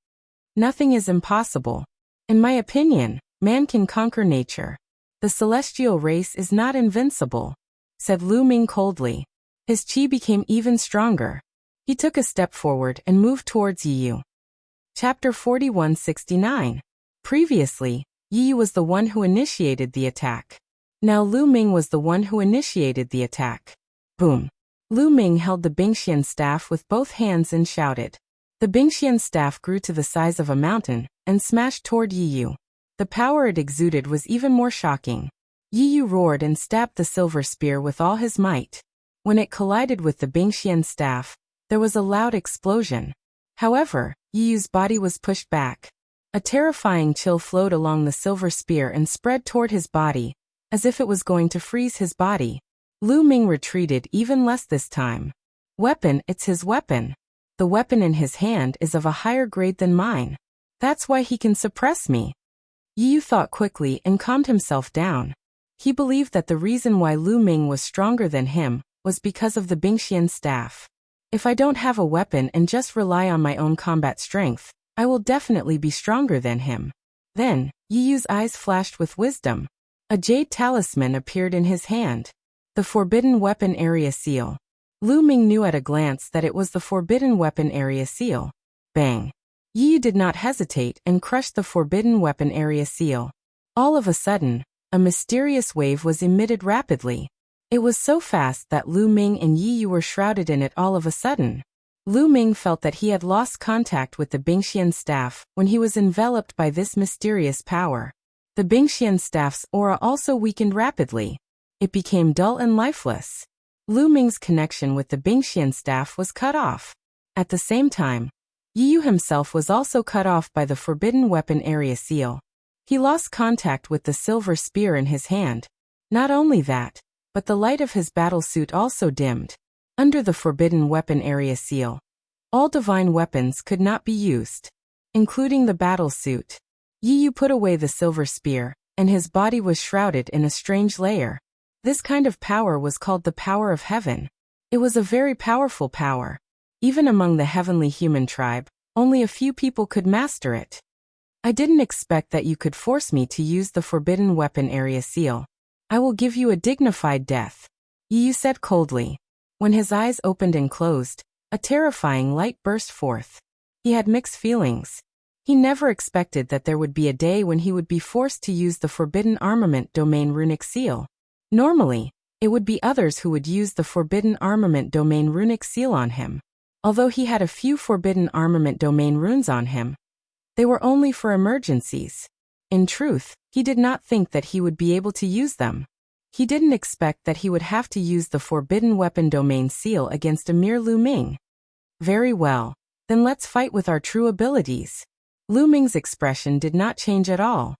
Nothing is impossible. In my opinion, man can conquer nature. The celestial race is not invincible, said Lu Ming coldly. His qi became even stronger. He took a step forward and moved towards Yu. Chapter 4169. Previously, Yu was the one who initiated the attack. Now Lu Ming was the one who initiated the attack. Boom. Lu Ming held the Bingxian staff with both hands and shouted. The Bingxian staff grew to the size of a mountain and smashed toward Yu. The power it exuded was even more shocking. Yu roared and stabbed the silver spear with all his might. When it collided with the Bingxian staff, there was a loud explosion. However, Yu's body was pushed back. A terrifying chill flowed along the silver spear and spread toward his body, as if it was going to freeze his body. Lu Ming retreated even less this time. Weapon, it's his weapon. The weapon in his hand is of a higher grade than mine. That's why he can suppress me. Yu thought quickly and calmed himself down. He believed that the reason why Lu Ming was stronger than him was because of the Bingxian staff. If I don't have a weapon and just rely on my own combat strength, I will definitely be stronger than him. Then, Yu's eyes flashed with wisdom. A jade talisman appeared in his hand. The Forbidden Weapon Area Seal. Lu Ming knew at a glance that it was the Forbidden Weapon Area Seal. Bang! Yu did not hesitate and crushed the Forbidden Weapon Area Seal. All of a sudden, a mysterious wave was emitted rapidly. It was so fast that Lu Ming and Yu were shrouded in it all of a sudden. Lu Ming felt that he had lost contact with the Bingxian staff when he was enveloped by this mysterious power. The Bingxian staff's aura also weakened rapidly. It became dull and lifeless. Lu Ming's connection with the Bingxian staff was cut off. At the same time, Yu himself was also cut off by the Forbidden Weapon Area Seal. He lost contact with the silver spear in his hand. Not only that, but the light of his battle suit also dimmed. Under the Forbidden Weapon Area Seal, all divine weapons could not be used, including the battle suit. Yu put away the silver spear, and his body was shrouded in a strange layer. This kind of power was called the power of heaven. It was a very powerful power. Even among the heavenly human tribe, only a few people could master it. I didn't expect that you could force me to use the Forbidden Weapon Area Seal. I will give you a dignified death, Yu said coldly. When his eyes opened and closed, a terrifying light burst forth. He had mixed feelings. He never expected that there would be a day when he would be forced to use the Forbidden Armament Domain Runic Seal. Normally, it would be others who would use the Forbidden Armament Domain Runic Seal on him. Although he had a few Forbidden Armament Domain runes on him, they were only for emergencies. In truth, he did not think that he would be able to use them. He didn't expect that he would have to use the Forbidden Weapon Domain Seal against a mere Lu Ming. Very well, then let's fight with our true abilities. Lu Ming's expression did not change at all.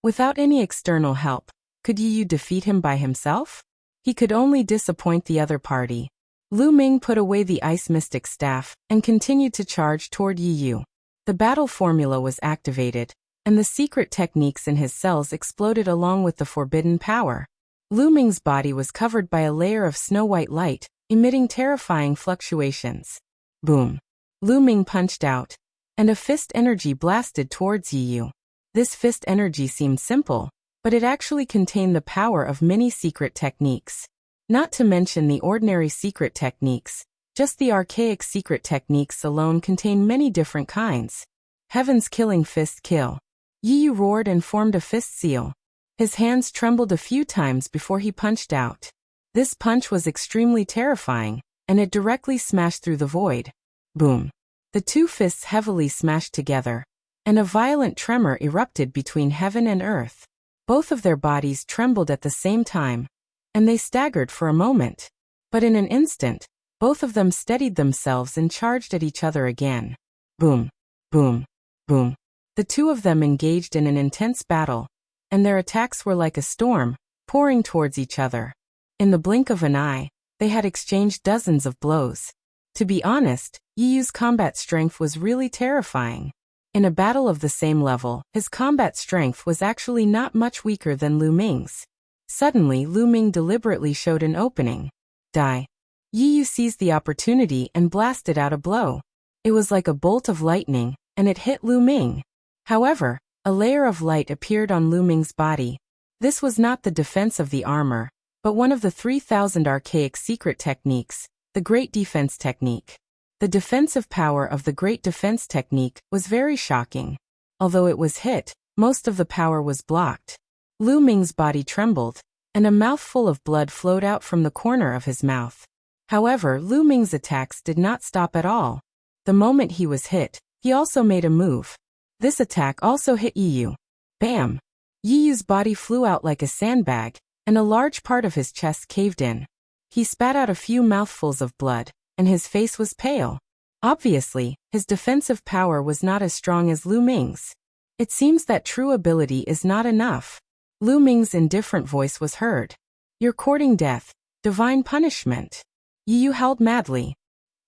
Without any external help, could Yu defeat him by himself? He could only disappoint the other party. Lu Ming put away the Ice Mystic Staff and continued to charge toward Yu. The battle formula was activated, and the secret techniques in his cells exploded along with the forbidden power. Lu Ming's body was covered by a layer of snow-white light, emitting terrifying fluctuations. Boom! Lu Ming punched out, and a fist energy blasted towards Yu. This fist energy seemed simple, but it actually contained the power of many secret techniques. Not to mention the ordinary secret techniques, just the archaic secret techniques alone contain many different kinds. Heaven's killing fist kill. Yu roared and formed a fist seal. His hands trembled a few times before he punched out. This punch was extremely terrifying, and it directly smashed through the void. Boom. The two fists heavily smashed together, and a violent tremor erupted between heaven and earth. Both of their bodies trembled at the same time, and they staggered for a moment. But in an instant, both of them steadied themselves and charged at each other again. Boom, boom, boom. The two of them engaged in an intense battle, and their attacks were like a storm, pouring towards each other. In the blink of an eye, they had exchanged dozens of blows. To be honest, Yu's combat strength was really terrifying. In a battle of the same level, his combat strength was actually not much weaker than Lu Ming's. Suddenly, Lu Ming deliberately showed an opening. Die. Yi Yu seized the opportunity and blasted out a blow. It was like a bolt of lightning, and it hit Lu Ming. However, a layer of light appeared on Lu Ming's body. This was not the defense of the armor, but one of the 3,000 archaic secret techniques, the Great Defense Technique. The defensive power of the Great Defense Technique was very shocking. Although it was hit, most of the power was blocked. Lu Ming's body trembled, and a mouthful of blood flowed out from the corner of his mouth. However, Lu Ming's attacks did not stop at all. The moment he was hit, he also made a move. This attack also hit Yi Yu. Bam! Yi Yu's body flew out like a sandbag, and a large part of his chest caved in. He spat out a few mouthfuls of blood, and his face was pale. Obviously, his defensive power was not as strong as Lu Ming's. It seems that true ability is not enough. Lu Ming's indifferent voice was heard. You're courting death, divine punishment. Yi Yu howled madly.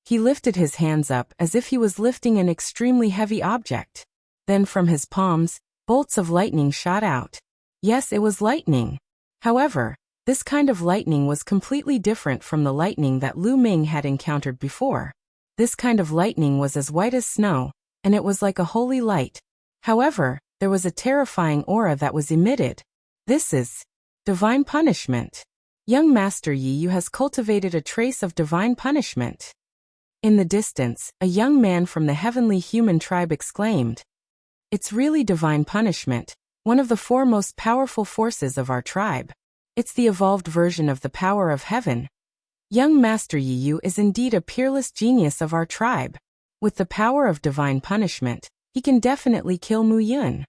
He lifted his hands up as if he was lifting an extremely heavy object. Then from his palms, bolts of lightning shot out. Yes, it was lightning. However, this kind of lightning was completely different from the lightning that Lu Ming had encountered before. This kind of lightning was as white as snow, and it was like a holy light. However, there was a terrifying aura that was emitted. This is divine punishment. Young Master Yi Yu has cultivated a trace of divine punishment. In the distance, a young man from the heavenly human tribe exclaimed, "It's really divine punishment, one of the 4 most powerful forces of our tribe. It's the evolved version of the power of heaven. Young Master Yi Yu is indeed a peerless genius of our tribe. With the power of divine punishment, he can definitely kill Mu Yun."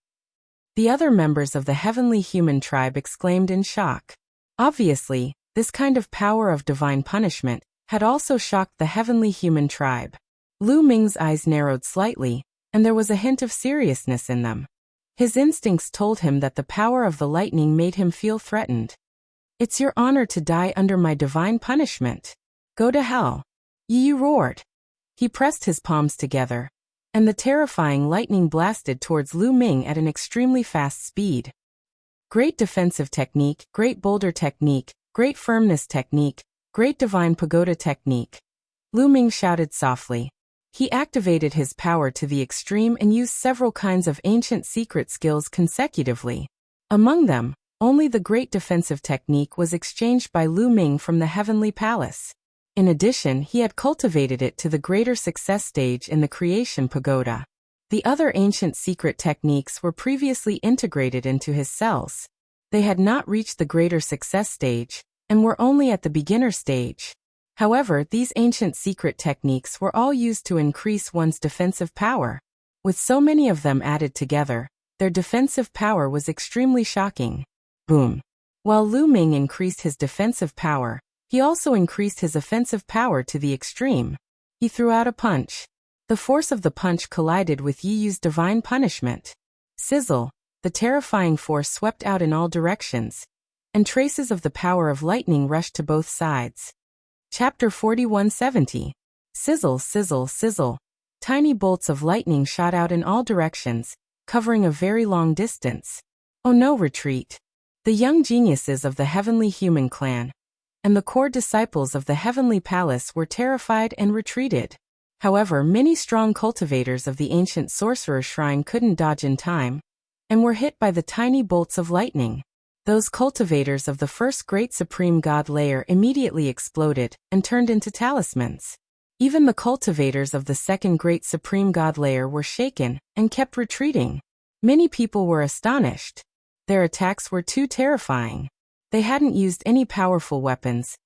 The other members of the heavenly human tribe exclaimed in shock. Obviously, this kind of power of divine punishment had also shocked the heavenly human tribe. Lu Ming's eyes narrowed slightly, and there was a hint of seriousness in them. His instincts told him that the power of the lightning made him feel threatened. "It's your honor to die under my divine punishment. Go to hell." Yi Yu roared. He pressed his palms together, and the terrifying lightning blasted towards Lu Ming at an extremely fast speed. Great defensive technique, great boulder technique, great firmness technique, great divine pagoda technique. Lu Ming shouted softly. He activated his power to the extreme and used several kinds of ancient secret skills consecutively. Among them, only the great defensive technique was exchanged by Lu Ming from the heavenly palace. In addition, he had cultivated it to the greater success stage in the creation pagoda. The other ancient secret techniques were previously integrated into his cells. They had not reached the greater success stage, and were only at the beginner stage. However, these ancient secret techniques were all used to increase one's defensive power. With so many of them added together, their defensive power was extremely shocking. Boom. While Lu Ming increased his defensive power, he also increased his offensive power to the extreme. He threw out a punch. The force of the punch collided with Yi Yu's divine punishment. Sizzle, the terrifying force swept out in all directions, and traces of the power of lightning rushed to both sides. Chapter 4170. Sizzle, sizzle, sizzle. Tiny bolts of lightning shot out in all directions, covering a very long distance. Oh no, retreat. The young geniuses of the heavenly human clan and the core disciples of the heavenly palace were terrified and retreated. However, many strong cultivators of the ancient sorcerer shrine couldn't dodge in time, and were hit by the tiny bolts of lightning. Those cultivators of the first great supreme god layer immediately exploded and turned into talismans. Even the cultivators of the second great supreme god layer were shaken and kept retreating. Many people were astonished. Their attacks were too terrifying. They hadn't used any powerful weapons.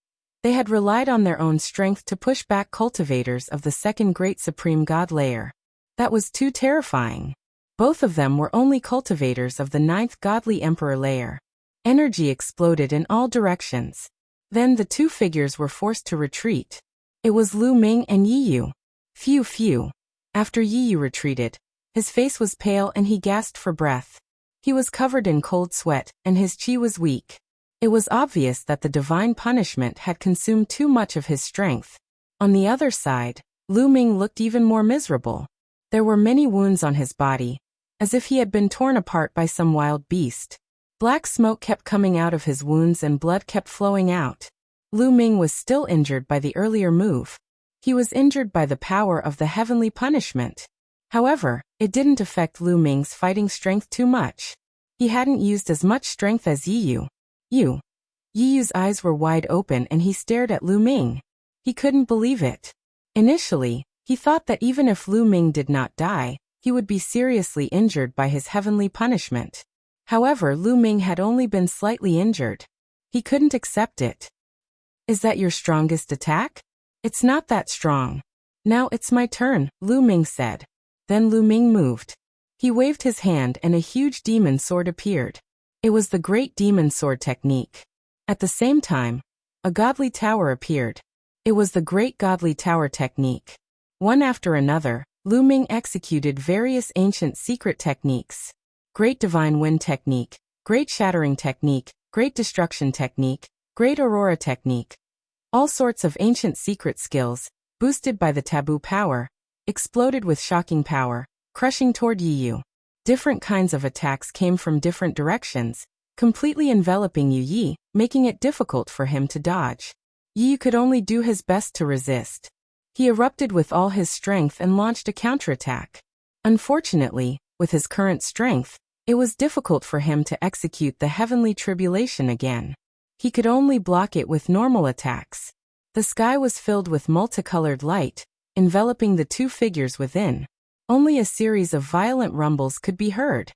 They had relied on their own strength to push back cultivators of the second great supreme god layer. That was too terrifying. Both of them were only cultivators of the 9th godly emperor layer. Energy exploded in all directions. Then the 2 figures were forced to retreat. It was Lu Ming and Yi Yu. Phew phew. After Yi Yu retreated, his face was pale and he gasped for breath. He was covered in cold sweat, and his chi was weak. It was obvious that the divine punishment had consumed too much of his strength. On the other side, Lu Ming looked even more miserable. There were many wounds on his body, as if he had been torn apart by some wild beast. Black smoke kept coming out of his wounds and blood kept flowing out. Lu Ming was still injured by the earlier move. He was injured by the power of the heavenly punishment. However, it didn't affect Lu Ming's fighting strength too much. He hadn't used as much strength as Yi Yu. Yi Yu's eyes were wide open and he stared at Lu Ming. He couldn't believe it. Initially, he thought that even if Lu Ming did not die, he would be seriously injured by his heavenly punishment. However, Lu Ming had only been slightly injured. He couldn't accept it. Is that your strongest attack? It's not that strong. Now it's my turn, Lu Ming said. Then Lu Ming moved. He waved his hand and a huge demon sword appeared. It was the Great Demon Sword technique. At the same time, a godly tower appeared. It was the Great Godly Tower technique. One after another, Lu Ming executed various ancient secret techniques. Great Divine Wind technique, Great Shattering technique, Great Destruction technique, Great Aurora technique. All sorts of ancient secret skills, boosted by the taboo power, exploded with shocking power, crushing toward Yi Yu. Different kinds of attacks came from different directions, completely enveloping Yu Yi, making it difficult for him to dodge. Yi Yu could only do his best to resist. He erupted with all his strength and launched a counterattack. Unfortunately, with his current strength, it was difficult for him to execute the heavenly tribulation again. He could only block it with normal attacks. The sky was filled with multicolored light, enveloping the two figures within. Only a series of violent rumbles could be heard.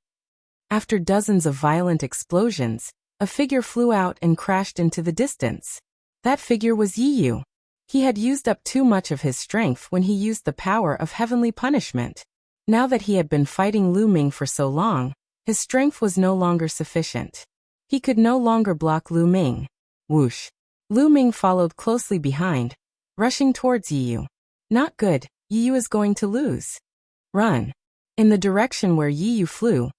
After dozens of violent explosions, a figure flew out and crashed into the distance. That figure was Yi Yu. He had used up too much of his strength when he used the power of heavenly punishment. Now that he had been fighting Lu Ming for so long, his strength was no longer sufficient. He could no longer block Lu Ming. Whoosh. Lu Ming followed closely behind, rushing towards Yi Yu. Not good, Yi Yu is going to lose. Run. In the direction where Yi Yu flew,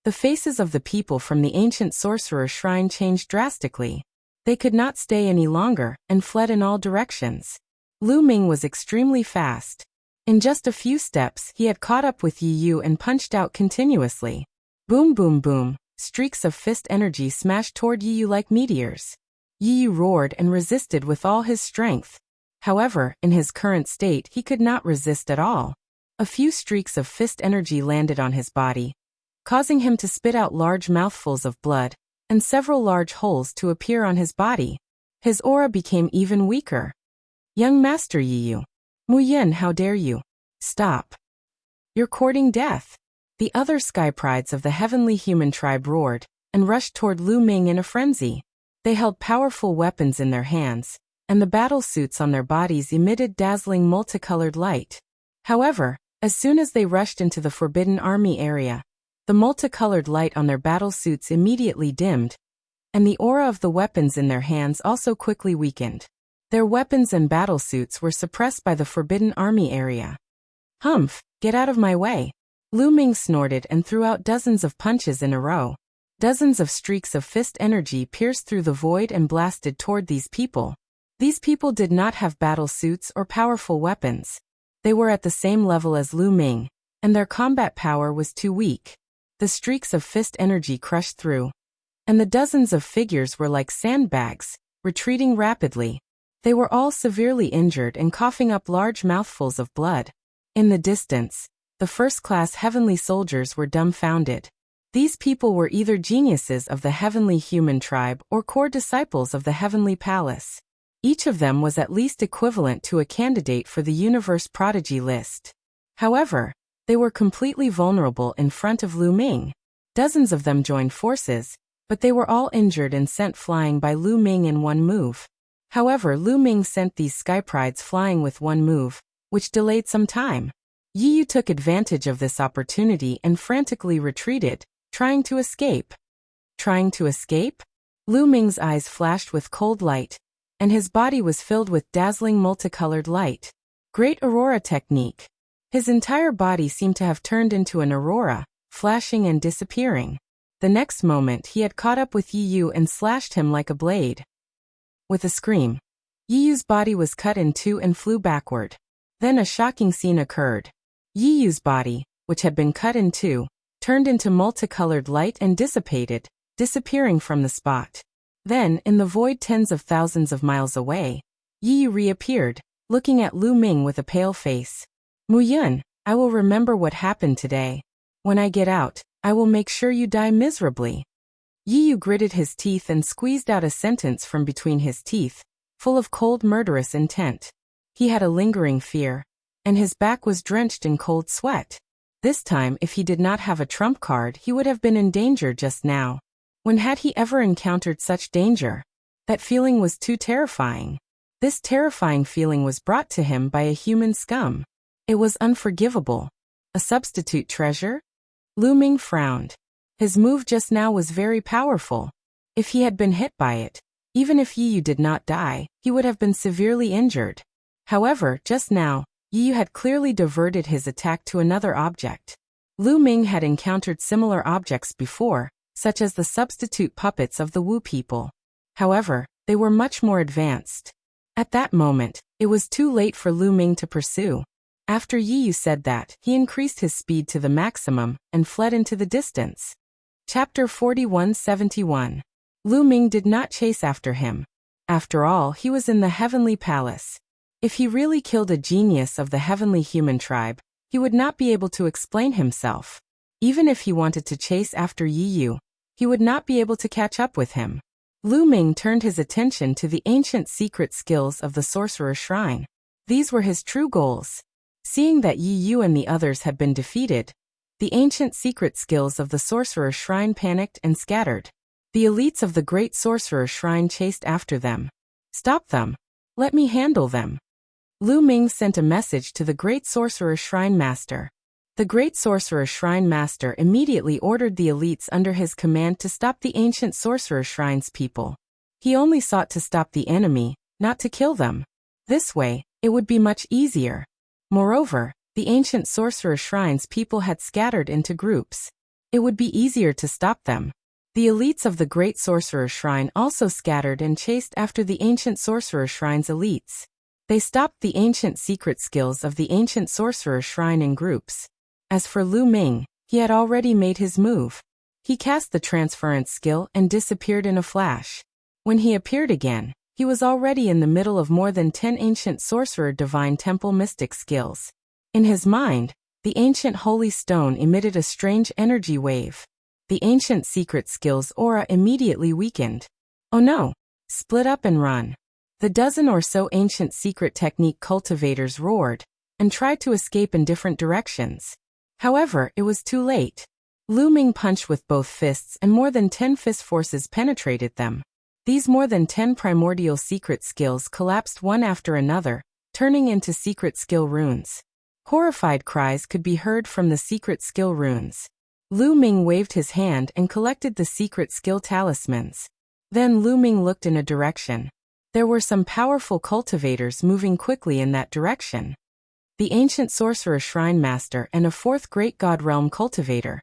the faces of the people from the ancient sorcerer shrine changed drastically. They could not stay any longer and fled in all directions. Lu Ming was extremely fast. In just a few steps, he had caught up with Yi Yu and punched out continuously. Boom boom boom, streaks of fist energy smashed toward Yi Yu like meteors. Yi Yu roared and resisted with all his strength. However, in his current state he could not resist at all. A few streaks of fist energy landed on his body, causing him to spit out large mouthfuls of blood, and several large holes to appear on his body. His aura became even weaker. Young Master Yi Yu. Mu Yin, how dare you? Stop. You're courting death. The other sky prides of the heavenly human tribe roared, and rushed toward Lu Ming in a frenzy. They held powerful weapons in their hands, and the battle suits on their bodies emitted dazzling multicolored light. However, as soon as they rushed into the Forbidden Army area, the multicolored light on their battle suits immediately dimmed, and the aura of the weapons in their hands also quickly weakened. Their weapons and battle suits were suppressed by the Forbidden Army area. Humph, get out of my way. Lu Ming snorted and threw out dozens of punches in a row. Dozens of streaks of fist energy pierced through the void and blasted toward these people. These people did not have battle suits or powerful weapons. They were at the same level as Lu Ming, and their combat power was too weak. The streaks of fist energy crushed through, and the dozens of figures were like sandbags, retreating rapidly. They were all severely injured and coughing up large mouthfuls of blood. In the distance, the first-class heavenly soldiers were dumbfounded. These people were either geniuses of the heavenly human tribe or core disciples of the heavenly palace. Each of them was at least equivalent to a candidate for the universe prodigy list. However, they were completely vulnerable in front of Lu Ming. Dozens of them joined forces, but they were all injured and sent flying by Lu Ming in one move. However, Lu Ming sent these sky prides flying with one move, which delayed some time. Yi Yu took advantage of this opportunity and frantically retreated, trying to escape. Trying to escape? Lu Ming's eyes flashed with cold light, and his body was filled with dazzling multicolored light. Great Aurora technique. His entire body seemed to have turned into an aurora, flashing and disappearing. The next moment he had caught up with Yi Yu and slashed him like a blade. With a scream, Yi Yu's body was cut in two and flew backward. Then a shocking scene occurred. Yi Yu's body, which had been cut in two, turned into multicolored light and dissipated, disappearing from the spot. Then, in the void tens of thousands of miles away, Yi Yu reappeared, looking at Lu Ming with a pale face. Mu Yun, I will remember what happened today. When I get out, I will make sure you die miserably. Yi Yu gritted his teeth and squeezed out a sentence from between his teeth, full of cold murderous intent. He had a lingering fear, and his back was drenched in cold sweat. This time, if he did not have a trump card, he would have been in danger just now. When had he ever encountered such danger? That feeling was too terrifying. This terrifying feeling was brought to him by a human scum. It was unforgivable. A substitute treasure? Lu Ming frowned. His move just now was very powerful. If he had been hit by it, even if Yi Yu did not die, he would have been severely injured. However, just now, Yi Yu had clearly diverted his attack to another object. Lu Ming had encountered similar objects before, such as the substitute puppets of the Wu people. However, they were much more advanced. At that moment, it was too late for Lu Ming to pursue. After Yi Yu said that, he increased his speed to the maximum and fled into the distance. Chapter 4171. Lu Ming did not chase after him. After all, he was in the heavenly palace. If he really killed a genius of the heavenly human tribe, he would not be able to explain himself. Even if he wanted to chase after Yi Yu, he would not be able to catch up with him. Lu Ming turned his attention to the ancient secret skills of the Sorcerer's Shrine. These were his true goals. Seeing that Yi Yu and the others had been defeated, the ancient secret skills of the Sorcerer's Shrine panicked and scattered. The elites of the Great Sorcerer's Shrine chased after them. Stop them. Let me handle them. Lu Ming sent a message to the Great Sorcerer's Shrine Master. The Great Sorcerer's Shrine Master immediately ordered the elites under his command to stop the ancient Sorcerer's Shrine's people. He only sought to stop the enemy, not to kill them. This way, it would be much easier. Moreover, the ancient Sorcerer's Shrine's people had scattered into groups. It would be easier to stop them. The elites of the Great Sorcerer's Shrine also scattered and chased after the ancient Sorcerer's Shrine's elites. They stopped the ancient secret skills of the ancient Sorcerer's Shrine in groups. As for Lu Ming, he had already made his move. He cast the transference skill and disappeared in a flash. When he appeared again, he was already in the middle of more than 10 ancient sorcerer divine temple mystic skills. In his mind, the ancient holy stone emitted a strange energy wave. The ancient secret skill's aura immediately weakened. Oh no! Split up and run. The dozen or so ancient secret technique cultivators roared and tried to escape in different directions. However, it was too late. Lu Ming punched with both fists and more than 10 fist forces penetrated them. These more than 10 primordial secret skills collapsed one after another, turning into secret skill runes. Horrified cries could be heard from the secret skill runes. Lu Ming waved his hand and collected the secret skill talismans. Then Lu Ming looked in a direction. There were some powerful cultivators moving quickly in that direction. The ancient sorcerer shrine master and a fourth great god realm cultivator.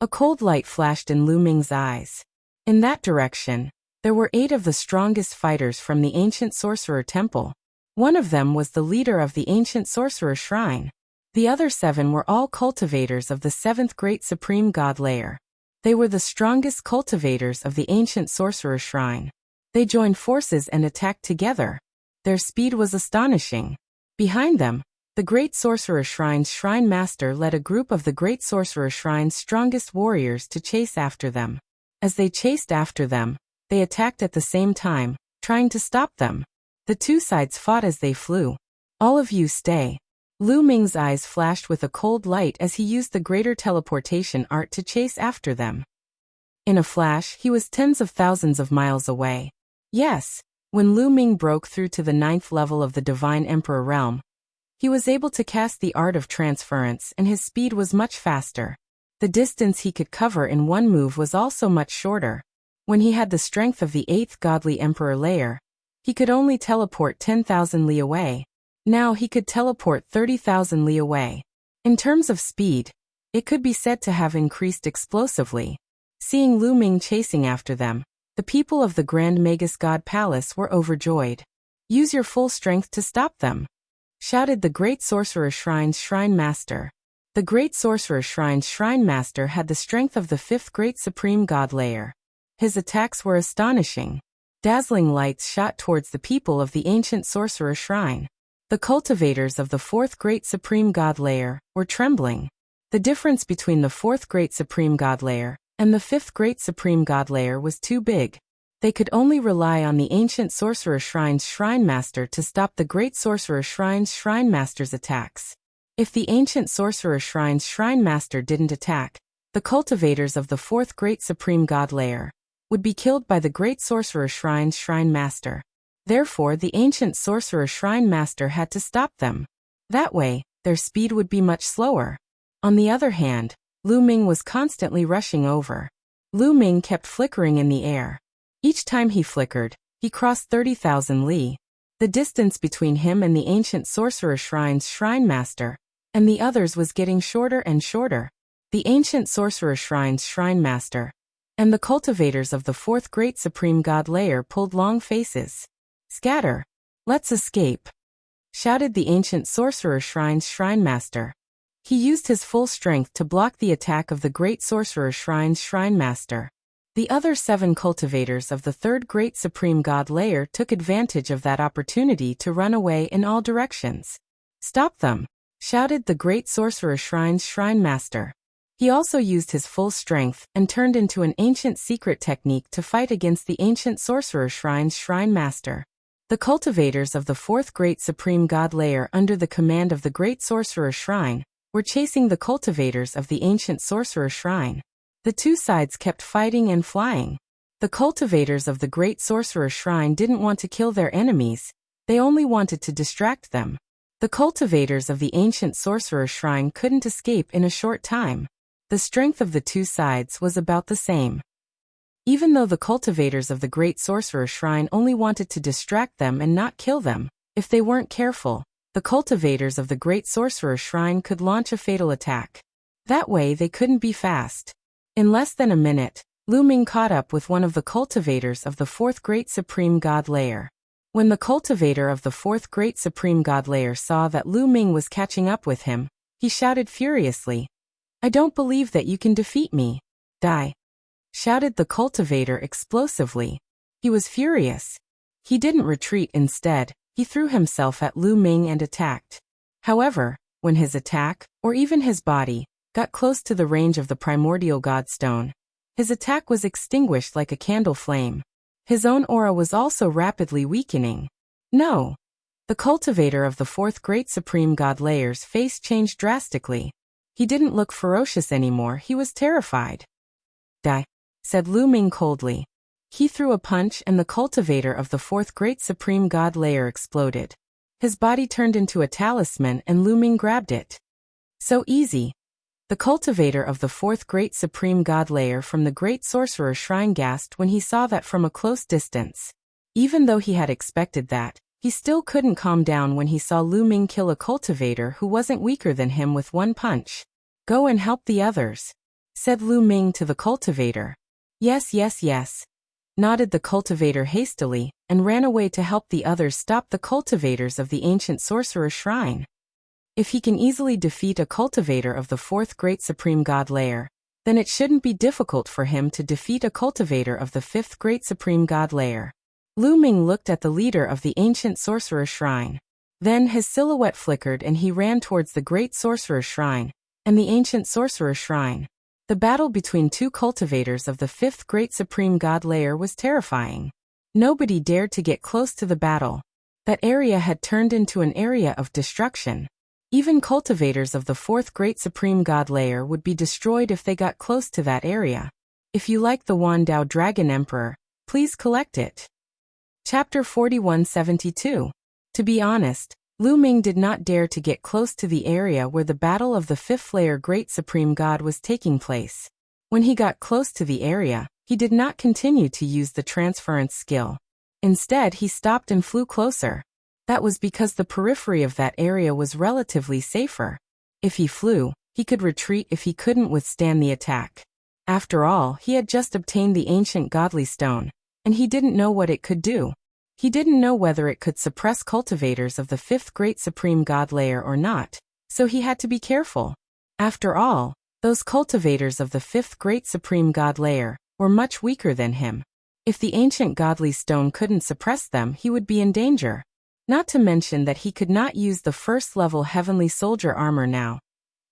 A cold light flashed in Lu Ming's eyes. In that direction, there were 8 of the strongest fighters from the ancient sorcerer temple. One of them was the leader of the ancient sorcerer shrine. The other 7 were all cultivators of the 7th great supreme god layer. They were the strongest cultivators of the ancient sorcerer shrine. They joined forces and attacked together. Their speed was astonishing. Behind them, the Great Sorcerer Shrine's Shrine Master led a group of the Great Sorcerer Shrine's strongest warriors to chase after them. As they chased after them, they attacked at the same time, trying to stop them. The two sides fought as they flew. All of you stay. Lu Ming's eyes flashed with a cold light as he used the greater teleportation art to chase after them. In a flash, he was tens of thousands of miles away. Yes, when Lu Ming broke through to the 9th level of the Divine Emperor realm, he was able to cast the art of transference and his speed was much faster. The distance he could cover in one move was also much shorter. When he had the strength of the 8th godly emperor layer, he could only teleport 10,000 li away. Now he could teleport 30,000 li away. In terms of speed, it could be said to have increased explosively. Seeing Lu Ming chasing after them, the people of the Grand Magus God Palace were overjoyed. Use your full strength to stop them, shouted the Great Sorcerer Shrine's Shrine Master. The Great Sorcerer Shrine's Shrine Master had the strength of the fifth Great Supreme God Layer. His attacks were astonishing. Dazzling lights shot towards the people of the ancient Sorcerer Shrine. The cultivators of the fourth Great Supreme God Layer were trembling. The difference between the fourth Great Supreme God Layer and the fifth Great Supreme God Layer was too big. They could only rely on the ancient Sorcerer Shrine's Shrine Master to stop the Great Sorcerer Shrine's Shrine Master's attacks. If the ancient Sorcerer Shrine's Shrine Master didn't attack, the cultivators of the fourth Great Supreme God Layer would be killed by the Great Sorcerer Shrine's Shrine Master. Therefore, the ancient Sorcerer Shrine Master had to stop them. That way, their speed would be much slower. On the other hand, Lu Ming was constantly rushing over. Lu Ming kept flickering in the air. Each time he flickered, he crossed 30,000 li. The distance between him and the ancient Sorcerer Shrine's Shrine Master and the others was getting shorter and shorter. The ancient Sorcerer Shrine's Shrine Master and the cultivators of the fourth Great Supreme God Layer pulled long faces. "Scatter! Let's escape!" shouted the ancient Sorcerer Shrine's Shrine Master. He used his full strength to block the attack of the Great Sorcerer Shrine's Shrine Master. The other 7 cultivators of the third Great Supreme God Layer took advantage of that opportunity to run away in all directions. "Stop them!" shouted the Great Sorcerer Shrine's Shrine Master. He also used his full strength and turned into an ancient secret technique to fight against the ancient Sorcerer Shrine's Shrine Master. The cultivators of the fourth Great Supreme God Layer under the command of the Great Sorcerer Shrine were chasing the cultivators of the ancient Sorcerer Shrine. The two sides kept fighting and flying. The cultivators of the Great Sorcerer Shrine didn't want to kill their enemies, they only wanted to distract them. The cultivators of the ancient Sorcerer Shrine couldn't escape in a short time. The strength of the two sides was about the same. Even though the cultivators of the Great Sorcerer Shrine only wanted to distract them and not kill them, if they weren't careful, the cultivators of the Great Sorcerer Shrine could launch a fatal attack. That way they couldn't be fast. In less than a minute, Lu Ming caught up with one of the cultivators of the fourth Great Supreme God Layer. When the cultivator of the fourth Great Supreme God Layer saw that Lu Ming was catching up with him, he shouted furiously, "I don't believe that you can defeat me. Die!" shouted the cultivator explosively. He was furious. He didn't retreat. Instead, he threw himself at Lu Ming and attacked. However, when his attack, or even his body, got close to the range of the primordial godstone, his attack was extinguished like a candle flame. His own aura was also rapidly weakening. No! The cultivator of the fourth Great Supreme God Layer's face changed drastically. He didn't look ferocious anymore, he was terrified. "Die," said Lu Ming coldly. He threw a punch and the cultivator of the fourth Great Supreme God Layer exploded. His body turned into a talisman and Lu Ming grabbed it. So easy. The cultivator of the fourth Great Supreme God Layer from the Great Sorcerer Shrine gasped when he saw that from a close distance. Even though he had expected that, he still couldn't calm down when he saw Lu Ming kill a cultivator who wasn't weaker than him with one punch. "Go and help the others," said Lu Ming to the cultivator. Yes, nodded the cultivator hastily, and ran away to help the others stop the cultivators of the ancient Sorcerer Shrine. If he can easily defeat a cultivator of the fourth Great Supreme God Layer, then it shouldn't be difficult for him to defeat a cultivator of the fifth Great Supreme God Layer. Lu Ming looked at the leader of the ancient Sorcerer Shrine. Then his silhouette flickered and he ran towards the Great Sorcerer Shrine and the ancient Sorcerer Shrine. The battle between two cultivators of the fifth Great Supreme God Layer was terrifying. Nobody dared to get close to the battle. That area had turned into an area of destruction. Even cultivators of the fourth Great Supreme God Layer would be destroyed if they got close to that area. If you like the Wandao Dragon Emperor, please collect it. Chapter 4172. To be honest, Lu Ming did not dare to get close to the area where the battle of the fifth layer Great Supreme God was taking place. When he got close to the area, he did not continue to use the transference skill. Instead, he stopped and flew closer. That was because the periphery of that area was relatively safer. If he flew, he could retreat if he couldn't withstand the attack. After all, he had just obtained the ancient godly stone, and he didn't know what it could do. He didn't know whether it could suppress cultivators of the fifth Great Supreme God Layer or not, so he had to be careful. After all, those cultivators of the fifth great supreme god layer were much weaker than him. If the ancient godly stone couldn't suppress them, he would be in danger. Not to mention that he could not use the first-level heavenly soldier armor now.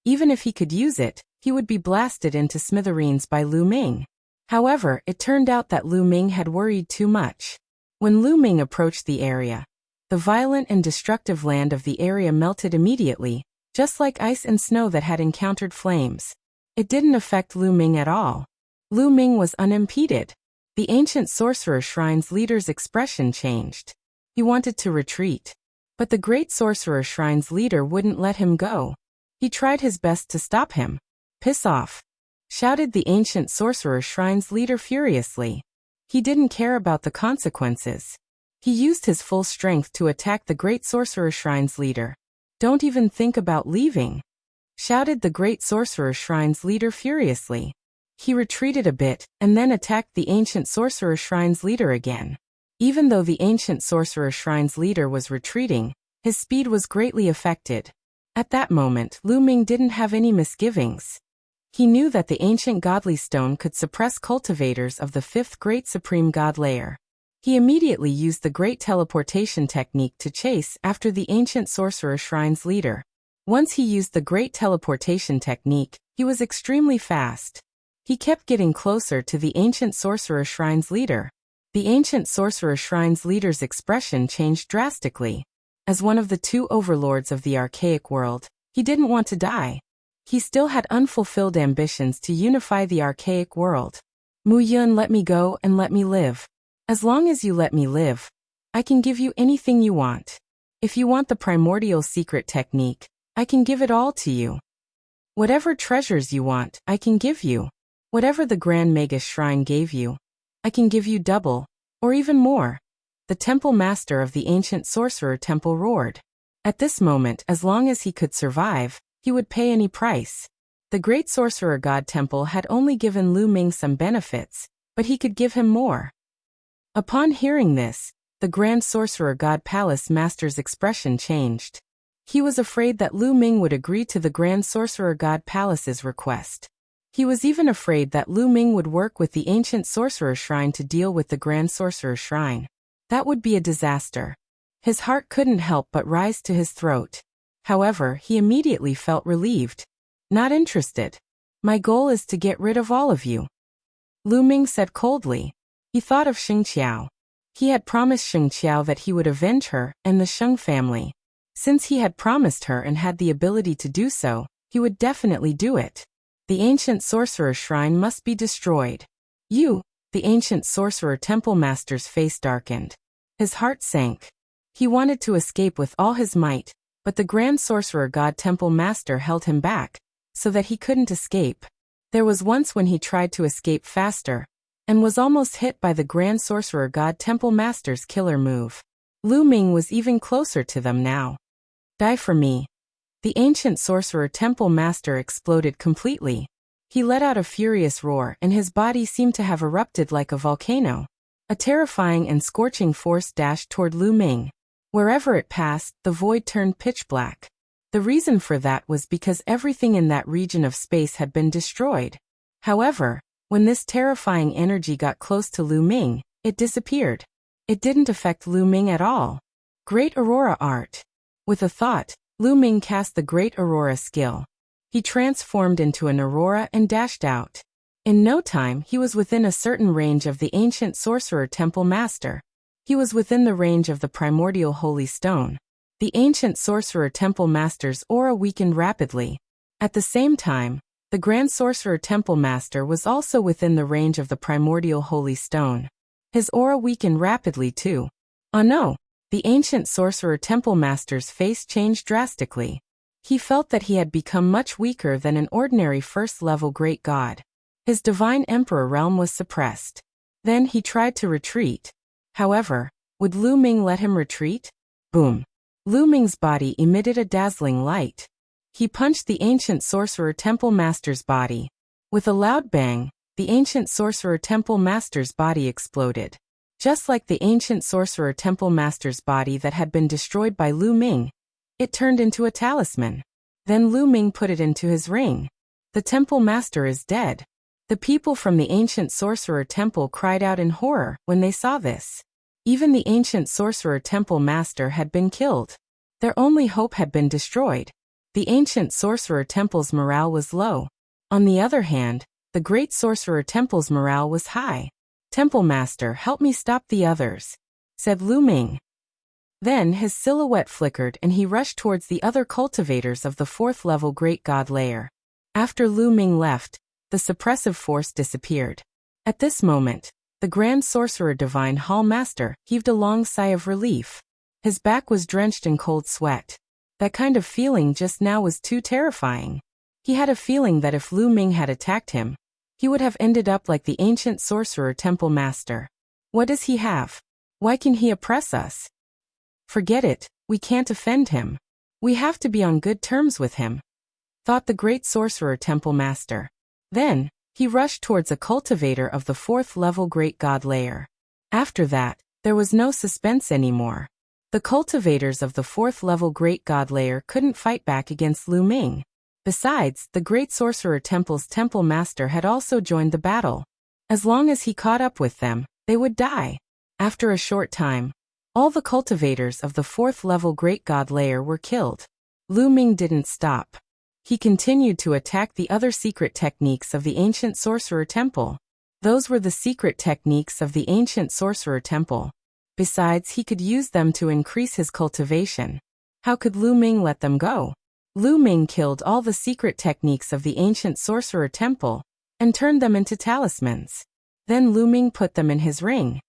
Even if he could use it, he would be blasted into smithereens by Lu Ming. However, it turned out that Lu Ming had worried too much. When Lu Ming approached the area, the violent and destructive land of the area melted immediately, just like ice and snow that had encountered flames. It didn't affect Lu Ming at all. Lu Ming was unimpeded. The ancient sorcerer shrine's leader's expression changed. He wanted to retreat. But the great sorcerer shrine's leader wouldn't let him go. He tried his best to stop him. "Piss off!" shouted the ancient sorcerer shrine's leader furiously. He didn't care about the consequences. He used his full strength to attack the great sorcerer shrine's leader. "Don't even think about leaving!" shouted the great sorcerer shrine's leader furiously. He retreated a bit, and then attacked the ancient sorcerer shrine's leader again. Even though the ancient sorcerer shrine's leader was retreating, his speed was greatly affected. At that moment, Lu Ming didn't have any misgivings. He knew that the ancient godly stone could suppress cultivators of the fifth great supreme god layer. He immediately used the great teleportation technique to chase after the ancient sorcerer shrine's leader. Once he used the great teleportation technique, he was extremely fast. He kept getting closer to the ancient sorcerer shrine's leader. The ancient sorcerer shrine's leader's expression changed drastically. As one of the two overlords of the archaic world, he didn't want to die. He still had unfulfilled ambitions to unify the archaic world. "Mu Yun, let me go and let me live. As long as you let me live, I can give you anything you want. If you want the primordial secret technique, I can give it all to you. Whatever treasures you want, I can give you. Whatever the Grand Magus Shrine gave you, I can give you double, or even more." The temple master of the ancient sorcerer temple roared. At this moment, as long as he could survive, he would pay any price. The great sorcerer god temple had only given Lu Ming some benefits, but he could give him more. Upon hearing this, the grand sorcerer god palace master's expression changed. He was afraid that Lu Ming would agree to the grand sorcerer god palace's request. He was even afraid that Lu Ming would work with the ancient sorcerer shrine to deal with the grand sorcerer shrine. That would be a disaster. His heart couldn't help but rise to his throat. However, he immediately felt relieved. "Not interested. My goal is to get rid of all of you," Lu Ming said coldly. He thought of Sheng Qiao. He had promised Sheng Qiao that he would avenge her and the Sheng family. Since he had promised her and had the ability to do so, he would definitely do it. The ancient sorcerer shrine must be destroyed. "You," the ancient sorcerer temple master's face darkened. His heart sank. He wanted to escape with all his might, but the grand sorcerer god temple master held him back, so that he couldn't escape. There was once when he tried to escape faster, and was almost hit by the grand sorcerer god temple master's killer move. Lu Ming was even closer to them now. "Die for me." The ancient sorcerer temple master exploded completely. He let out a furious roar and his body seemed to have erupted like a volcano. A terrifying and scorching force dashed toward Lu Ming. Wherever it passed, the void turned pitch black. The reason for that was because everything in that region of space had been destroyed. However, when this terrifying energy got close to Lu Ming, it disappeared. It didn't affect Lu Ming at all. Great Aurora Art. With a thought, Lu Ming cast the Great Aurora skill. He transformed into an aurora and dashed out. In no time, he was within a certain range of the ancient sorcerer temple master. He was within the range of the primordial holy stone. The ancient sorcerer temple master's aura weakened rapidly. At the same time, the grand sorcerer temple master was also within the range of the primordial holy stone. His aura weakened rapidly too. Oh no! The ancient sorcerer temple master's face changed drastically. He felt that he had become much weaker than an ordinary first-level great god. His divine emperor realm was suppressed. Then he tried to retreat. However, would Lu Ming let him retreat? Boom! Lu Ming's body emitted a dazzling light. He punched the ancient sorcerer temple master's body. With a loud bang, the ancient sorcerer temple master's body exploded. Just like the ancient sorcerer temple master's body that had been destroyed by Lu Ming, it turned into a talisman. Then Lu Ming put it into his ring. The temple master is dead. The people from the ancient sorcerer temple cried out in horror when they saw this. Even the ancient sorcerer temple master had been killed. Their only hope had been destroyed. The ancient sorcerer temple's morale was low. On the other hand, the great sorcerer temple's morale was high. "Temple master, help me stop the others," said Lu Ming. Then his silhouette flickered and he rushed towards the other cultivators of the 4th level Great God Layer. After Lu Ming left, the suppressive force disappeared. At this moment, the Grand Sorcerer Divine Hall Master heaved a long sigh of relief. His back was drenched in cold sweat. That kind of feeling just now was too terrifying. He had a feeling that if Lu Ming had attacked him, he would have ended up like the ancient sorcerer temple master. What does he have? Why can he oppress us? Forget it, we can't offend him. We have to be on good terms with him, thought the great sorcerer temple master. Then, he rushed towards a cultivator of the 4th level Great God Layer. After that, there was no suspense anymore. The cultivators of the 4th level Great God Layer couldn't fight back against Lu Ming. Besides, the Great Sorcerer Temple's temple master had also joined the battle. As long as he caught up with them, they would die. After a short time, all the cultivators of the 4th level Great God Layer were killed. Lu Ming didn't stop. He continued to attack the other secret techniques of the ancient sorcerer temple. Those were the secret techniques of the ancient sorcerer temple. Besides, he could use them to increase his cultivation. How could Lu Ming let them go? Lu Ming killed all the secret techniques of the ancient sorcerer temple and turned them into talismans. Then Lu Ming put them in his ring.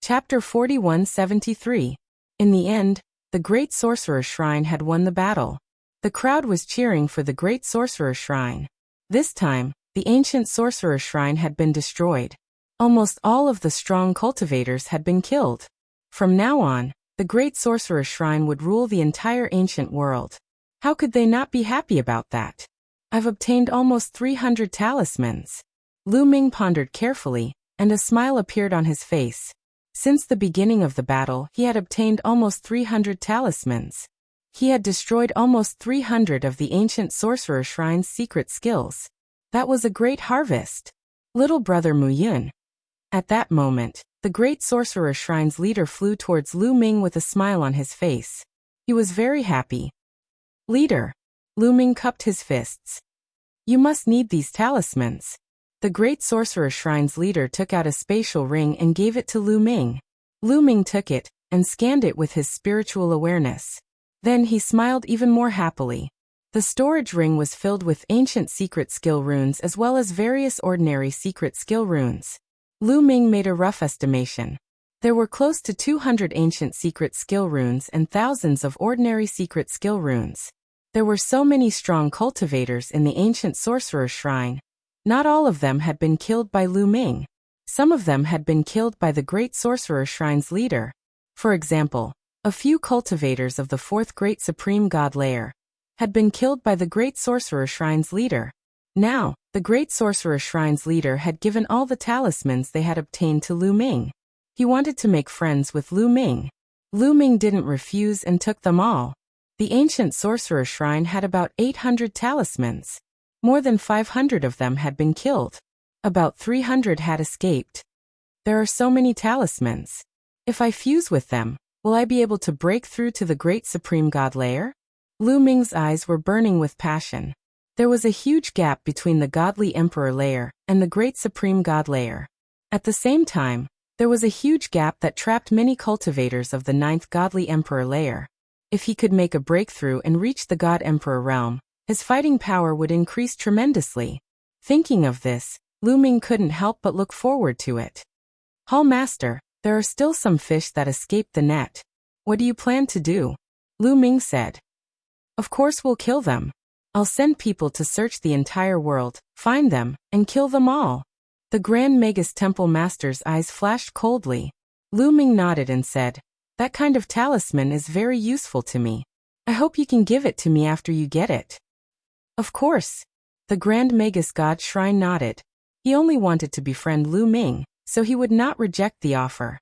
Chapter 4173. In the end, the Great Sorcerer Shrine had won the battle. The crowd was cheering for the Great Sorcerer Shrine. This time, the ancient Sorcerer Shrine had been destroyed. Almost all of the strong cultivators had been killed. From now on, the Great Sorcerer Shrine would rule the entire ancient world. How could they not be happy about that? I've obtained almost 300 talismans. Lu Ming pondered carefully, and a smile appeared on his face. Since the beginning of the battle, he had obtained almost 300 talismans. He had destroyed almost 300 of the ancient sorcerer shrine's secret skills. That was a great harvest. Little brother Mu Yun. At that moment, the great sorcerer shrine's leader flew towards Lu Ming with a smile on his face. He was very happy. "Leader." Lu Ming cupped his fists. "You must need these talismans." The great sorcerer shrine's leader took out a spatial ring and gave it to Lu Ming. Lu Ming took it and scanned it with his spiritual awareness. Then he smiled even more happily. The storage ring was filled with ancient secret skill runes as well as various ordinary secret skill runes. Lu Ming made a rough estimation. There were close to 200 ancient secret skill runes and thousands of ordinary secret skill runes. There were so many strong cultivators in the ancient sorcerer shrine. Not all of them had been killed by Lu Ming. Some of them had been killed by the great sorcerer shrine's leader. For example, a few cultivators of the fourth great supreme god layer had been killed by the great sorcerer shrine's leader. Now, the great sorcerer shrine's leader had given all the talismans they had obtained to Lu Ming. He wanted to make friends with Lu Ming. Lu Ming didn't refuse and took them all. The ancient sorcerer shrine had about 800 talismans. More than 500 of them had been killed. About 300 had escaped. There are so many talismans. If I fuse with them, will I be able to break through to the great supreme god layer? Lu Ming's eyes were burning with passion. There was a huge gap between the godly emperor layer and the great supreme god layer. At the same time, there was a huge gap that trapped many cultivators of the ninth godly emperor layer. If he could make a breakthrough and reach the god emperor realm, his fighting power would increase tremendously. Thinking of this, Lu Ming couldn't help but look forward to it. Hall Master, there are still some fish that escaped the net. What do you plan to do? Lu Ming said. Of course we'll kill them. I'll send people to search the entire world, find them, and kill them all. The Grand Magus Temple Master's eyes flashed coldly. Lu Ming nodded and said, that kind of talisman is very useful to me. I hope you can give it to me after you get it. Of course. The Grand Magus God Shrine nodded. He only wanted to befriend Lu Ming, so he would not reject the offer.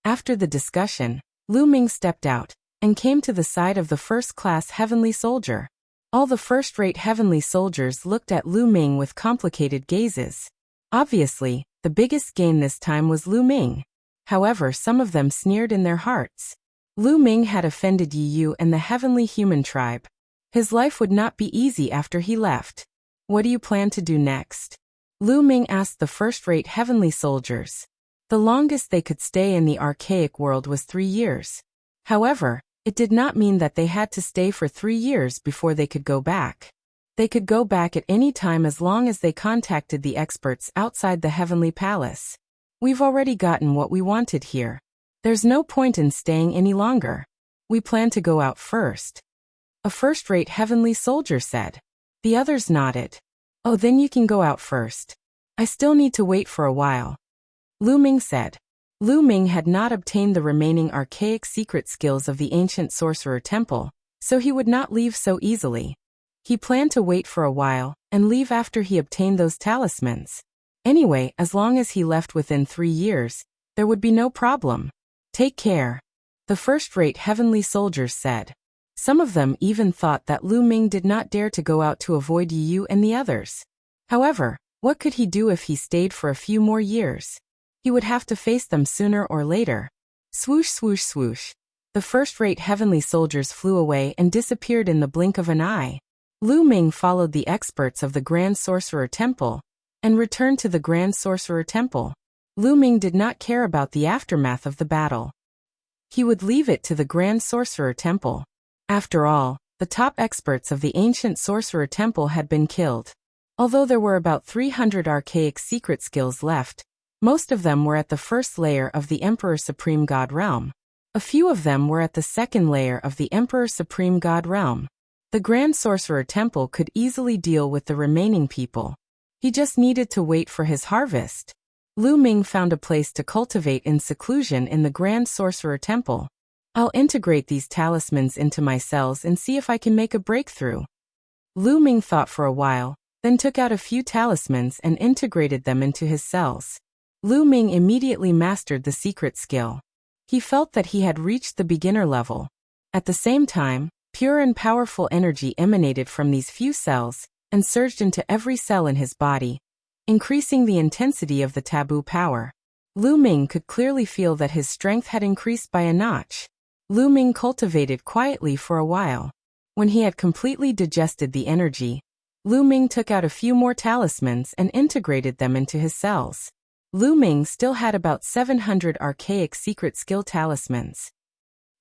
After the discussion, Lu Ming stepped out and came to the side of the first-class heavenly soldier. All the first-rate heavenly soldiers looked at Lu Ming with complicated gazes. Obviously, the biggest gain this time was Lu Ming. However, some of them sneered in their hearts. Lu Ming had offended Yi Yu and the heavenly human tribe. His life would not be easy after he left. What do you plan to do next? Lu Ming asked the first-rate heavenly soldiers. The longest they could stay in the archaic world was 3 years. However, it did not mean that they had to stay for 3 years before they could go back. They could go back at any time as long as they contacted the experts outside the heavenly palace. We've already gotten what we wanted here. There's no point in staying any longer. We plan to go out first. A first-rate heavenly soldier said. The others nodded. Oh, then you can go out first. I still need to wait for a while. Lu Ming said. Lu Ming had not obtained the remaining archaic secret skills of the ancient sorcerer temple, so he would not leave so easily. He planned to wait for a while and leave after he obtained those talismans. Anyway, as long as he left within 3 years, there would be no problem. Take care. The first-rate heavenly soldiers said. Some of them even thought that Lu Ming did not dare to go out to avoid Yi Yu and the others. However, what could he do if he stayed for a few more years? He would have to face them sooner or later. Swoosh, swoosh, swoosh. The first-rate heavenly soldiers flew away and disappeared in the blink of an eye. Lu Ming followed the experts of the Grand Sorcerer Temple and returned to the Grand Sorcerer Temple. Lu Ming did not care about the aftermath of the battle. He would leave it to the Grand Sorcerer Temple. After all, the top experts of the ancient Sorcerer Temple had been killed. Although there were about 300 archaic secret skills left, most of them were at the first layer of the Emperor Supreme God realm. A few of them were at the second layer of the Emperor Supreme God realm. The Grand Sorcerer Temple could easily deal with the remaining people. He just needed to wait for his harvest. Lu Ming found a place to cultivate in seclusion in the Grand Sorcerer Temple. I'll integrate these talismans into my cells and see if I can make a breakthrough. Lu Ming thought for a while, then took out a few talismans and integrated them into his cells. Lu Ming immediately mastered the secret skill. He felt that he had reached the beginner level. At the same time, pure and powerful energy emanated from these few cells and surged into every cell in his body, increasing the intensity of the taboo power. Lu Ming could clearly feel that his strength had increased by a notch. Lu Ming cultivated quietly for a while. When he had completely digested the energy, Lu Ming took out a few more talismans and integrated them into his cells. Lu Ming still had about 700 archaic secret skill talismans.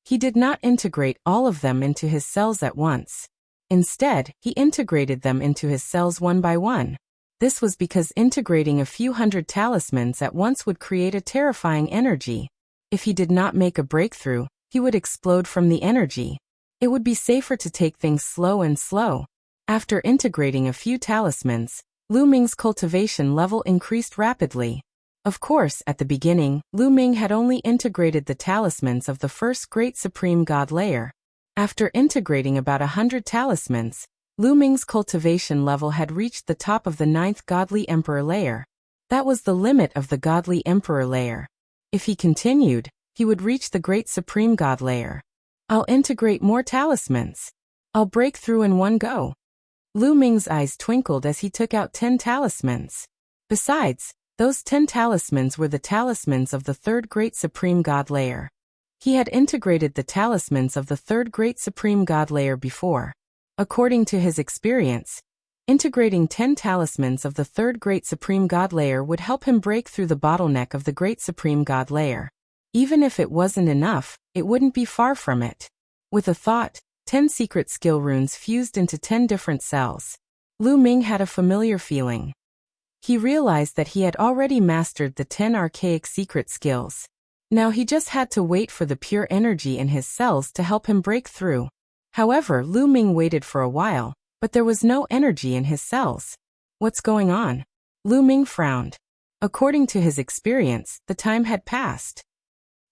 He did not integrate all of them into his cells at once. Instead, he integrated them into his cells one by one. This was because integrating a few hundred talismans at once would create a terrifying energy. If he did not make a breakthrough, he would explode from the energy. It would be safer to take things slow and slow. After integrating a few talismans, Lu Ming's cultivation level increased rapidly. Of course, at the beginning, Lu Ming had only integrated the talismans of the first great supreme god layer. After integrating about 100 talismans, Lu Ming's cultivation level had reached the top of the 9th godly emperor layer. That was the limit of the godly emperor layer. If he continued, he would reach the great supreme god layer. I'll integrate more talismans. I'll break through in one go. Lu Ming's eyes twinkled as he took out 10 talismans. Besides, those 10 talismans were the talismans of the 3rd great supreme god layer. He had integrated the talismans of the 3rd great supreme god layer before. According to his experience, integrating 10 talismans of the 3rd great supreme god layer would help him break through the bottleneck of the great supreme god layer. Even if it wasn't enough, it wouldn't be far from it. With a thought, 10 secret skill runes fused into 10 different cells. Lu Ming had a familiar feeling. He realized that he had already mastered the 10 archaic secret skills. Now he just had to wait for the pure energy in his cells to help him break through. However, Lu Ming waited for a while, but there was no energy in his cells. What's going on? Lu Ming frowned. According to his experience, the time had passed.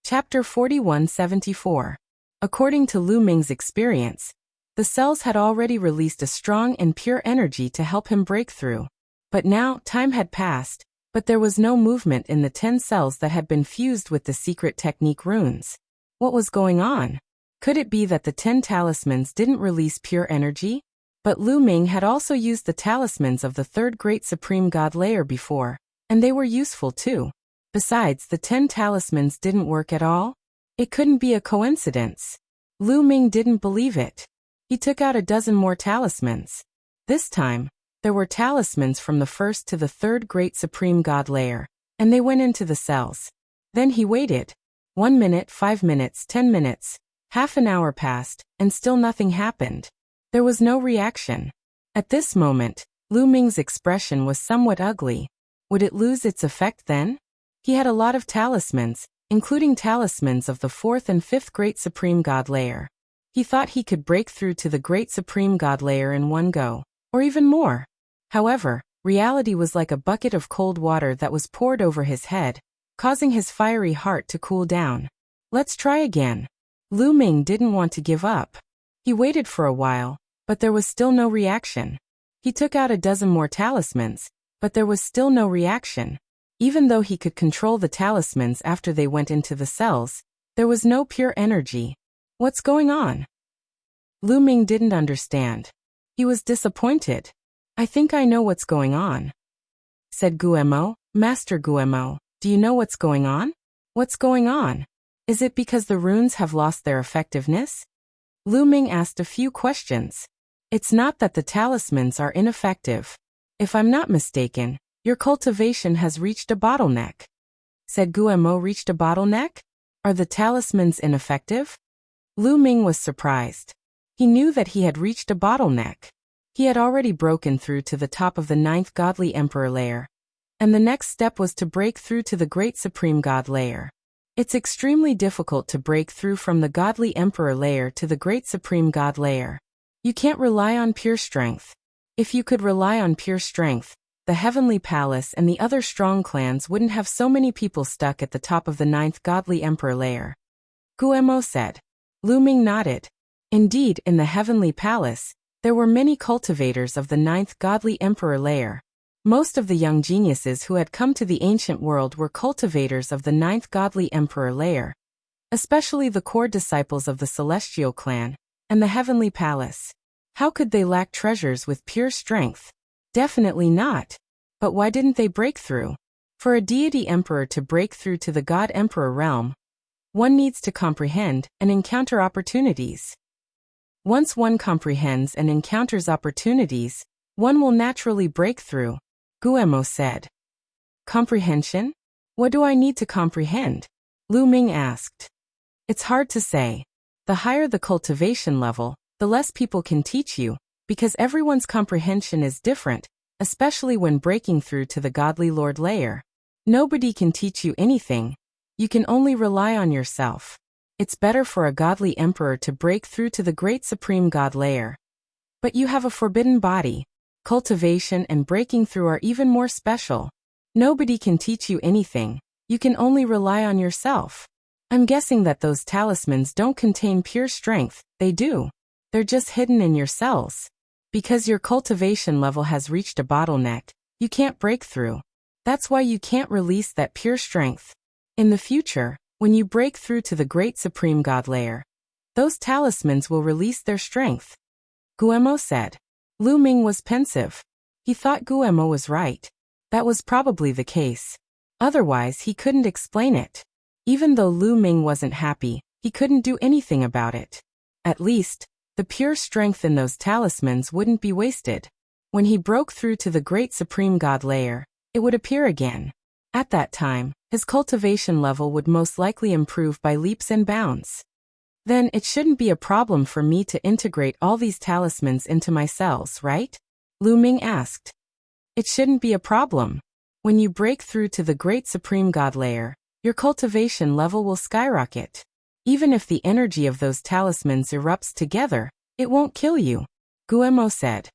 Chapter 4174. According to Lu Ming's experience, the cells had already released a strong and pure energy to help him break through. But now, time had passed, but there was no movement in the 10 cells that had been fused with the secret technique runes. What was going on? Could it be that the 10 talismans didn't release pure energy? But Lu Ming had also used the talismans of the third great supreme god layer before, and they were useful too. Besides, the 10 talismans didn't work at all. It couldn't be a coincidence. Lu Ming didn't believe it. He took out a dozen more talismans. This time, there were talismans from the first to the third great supreme god layer, and they went into the cells. Then he waited. 1 minute, 5 minutes, 10 minutes, half an hour passed, and still nothing happened. There was no reaction. At this moment, Lu Ming's expression was somewhat ugly. Would it lose its effect then? He had a lot of talismans, including talismans of the 4th and 5th great supreme god layer. He thought he could break through to the great supreme god layer in one go, or even more. However, reality was like a bucket of cold water that was poured over his head, causing his fiery heart to cool down. Let's try again. Lu Ming didn't want to give up. He waited for a while, but there was still no reaction. He took out a dozen more talismans, but there was still no reaction. Even though he could control the talismans after they went into the cells, there was no pure energy. What's going on? Lu Ming didn't understand. He was disappointed. I think I know what's going on, said Guemo. Master Guemo, do you know what's going on? What's going on? Is it because the runes have lost their effectiveness? Lu Ming asked a few questions. It's not that the talismans are ineffective. If I'm not mistaken, your cultivation has reached a bottleneck, said Guemo. Reached a bottleneck? Are the talismans ineffective? Lu Ming was surprised. He knew that he had reached a bottleneck. He had already broken through to the top of the 9th godly emperor layer, and the next step was to break through to the great supreme god layer. It's extremely difficult to break through from the godly emperor layer to the great supreme god layer. You can't rely on pure strength. If you could rely on pure strength, the Heavenly Palace and the other strong clans wouldn't have so many people stuck at the top of the 9th godly emperor layer, Guemo said. Lu Ming nodded. Indeed, in the Heavenly Palace, there were many cultivators of the 9th godly emperor layer. Most of the young geniuses who had come to the ancient world were cultivators of the 9th godly emperor layer, especially the core disciples of the celestial clan and the Heavenly Palace. How could they lack treasures with pure strength? Definitely not. But why didn't they break through? For a deity emperor to break through to the god emperor realm, one needs to comprehend and encounter opportunities. Once one comprehends and encounters opportunities, one will naturally break through, Guemo said. Comprehension? What do I need to comprehend? Lu Ming asked. It's hard to say. The higher the cultivation level, the less people can teach you, because everyone's comprehension is different, especially when breaking through to the godly lord layer. Nobody can teach you anything. You can only rely on yourself. It's better for a godly emperor to break through to the great supreme god layer. But you have a forbidden body. Cultivation and breaking through are even more special. Nobody can teach you anything. You can only rely on yourself. I'm guessing that those talismans don't contain pure strength. They do. They're just hidden in your cells. Because your cultivation level has reached a bottleneck, you can't break through. That's why you can't release that pure strength. In the future, when you break through to the great supreme god layer, those talismans will release their strength, Guemo said. Lu Ming was pensive. He thought Guemo was right. That was probably the case. Otherwise, he couldn't explain it. Even though Lu Ming wasn't happy, he couldn't do anything about it. At least, the pure strength in those talismans wouldn't be wasted. When he broke through to the great supreme god layer, it would appear again. At that time, his cultivation level would most likely improve by leaps and bounds. Then it shouldn't be a problem for me to integrate all these talismans into my cells, right? Lu Ming asked. It shouldn't be a problem. When you break through to the great supreme god layer, your cultivation level will skyrocket. Even if the energy of those talismans erupts together, it won't kill you, Guemo said.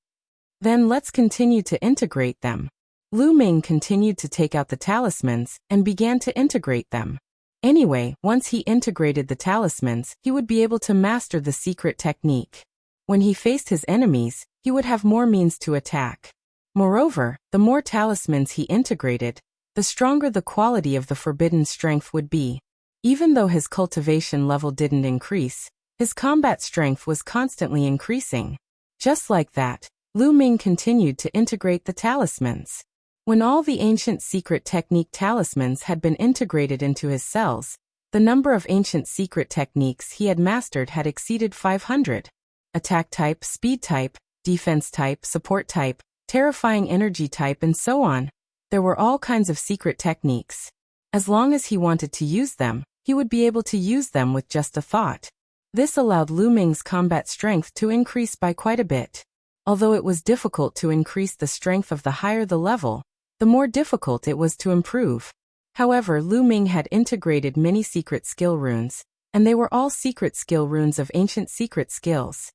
Then let's continue to integrate them. Lu Ming continued to take out the talismans and began to integrate them. Anyway, once he integrated the talismans, he would be able to master the secret technique. When he faced his enemies, he would have more means to attack. Moreover, the more talismans he integrated, the stronger the quality of the forbidden strength would be. Even though his cultivation level didn't increase, his combat strength was constantly increasing. Just like that, Lu Ming continued to integrate the talismans. When all the ancient secret technique talismans had been integrated into his cells, the number of ancient secret techniques he had mastered had exceeded 500. Attack type, speed type, defense type, support type, terrifying energy type, and so on. There were all kinds of secret techniques. As long as he wanted to use them, he would be able to use them with just a thought. This allowed Lu Ming's combat strength to increase by quite a bit. Although it was difficult to increase the strength of the higher the level, the more difficult it was to improve. However, Lu Ming had integrated many secret skill runes, and they were all secret skill runes of ancient secret skills.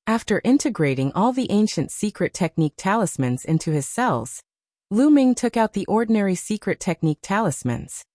After integrating all the ancient secret technique talismans into his cells, Lu Ming took out the ordinary secret technique talismans.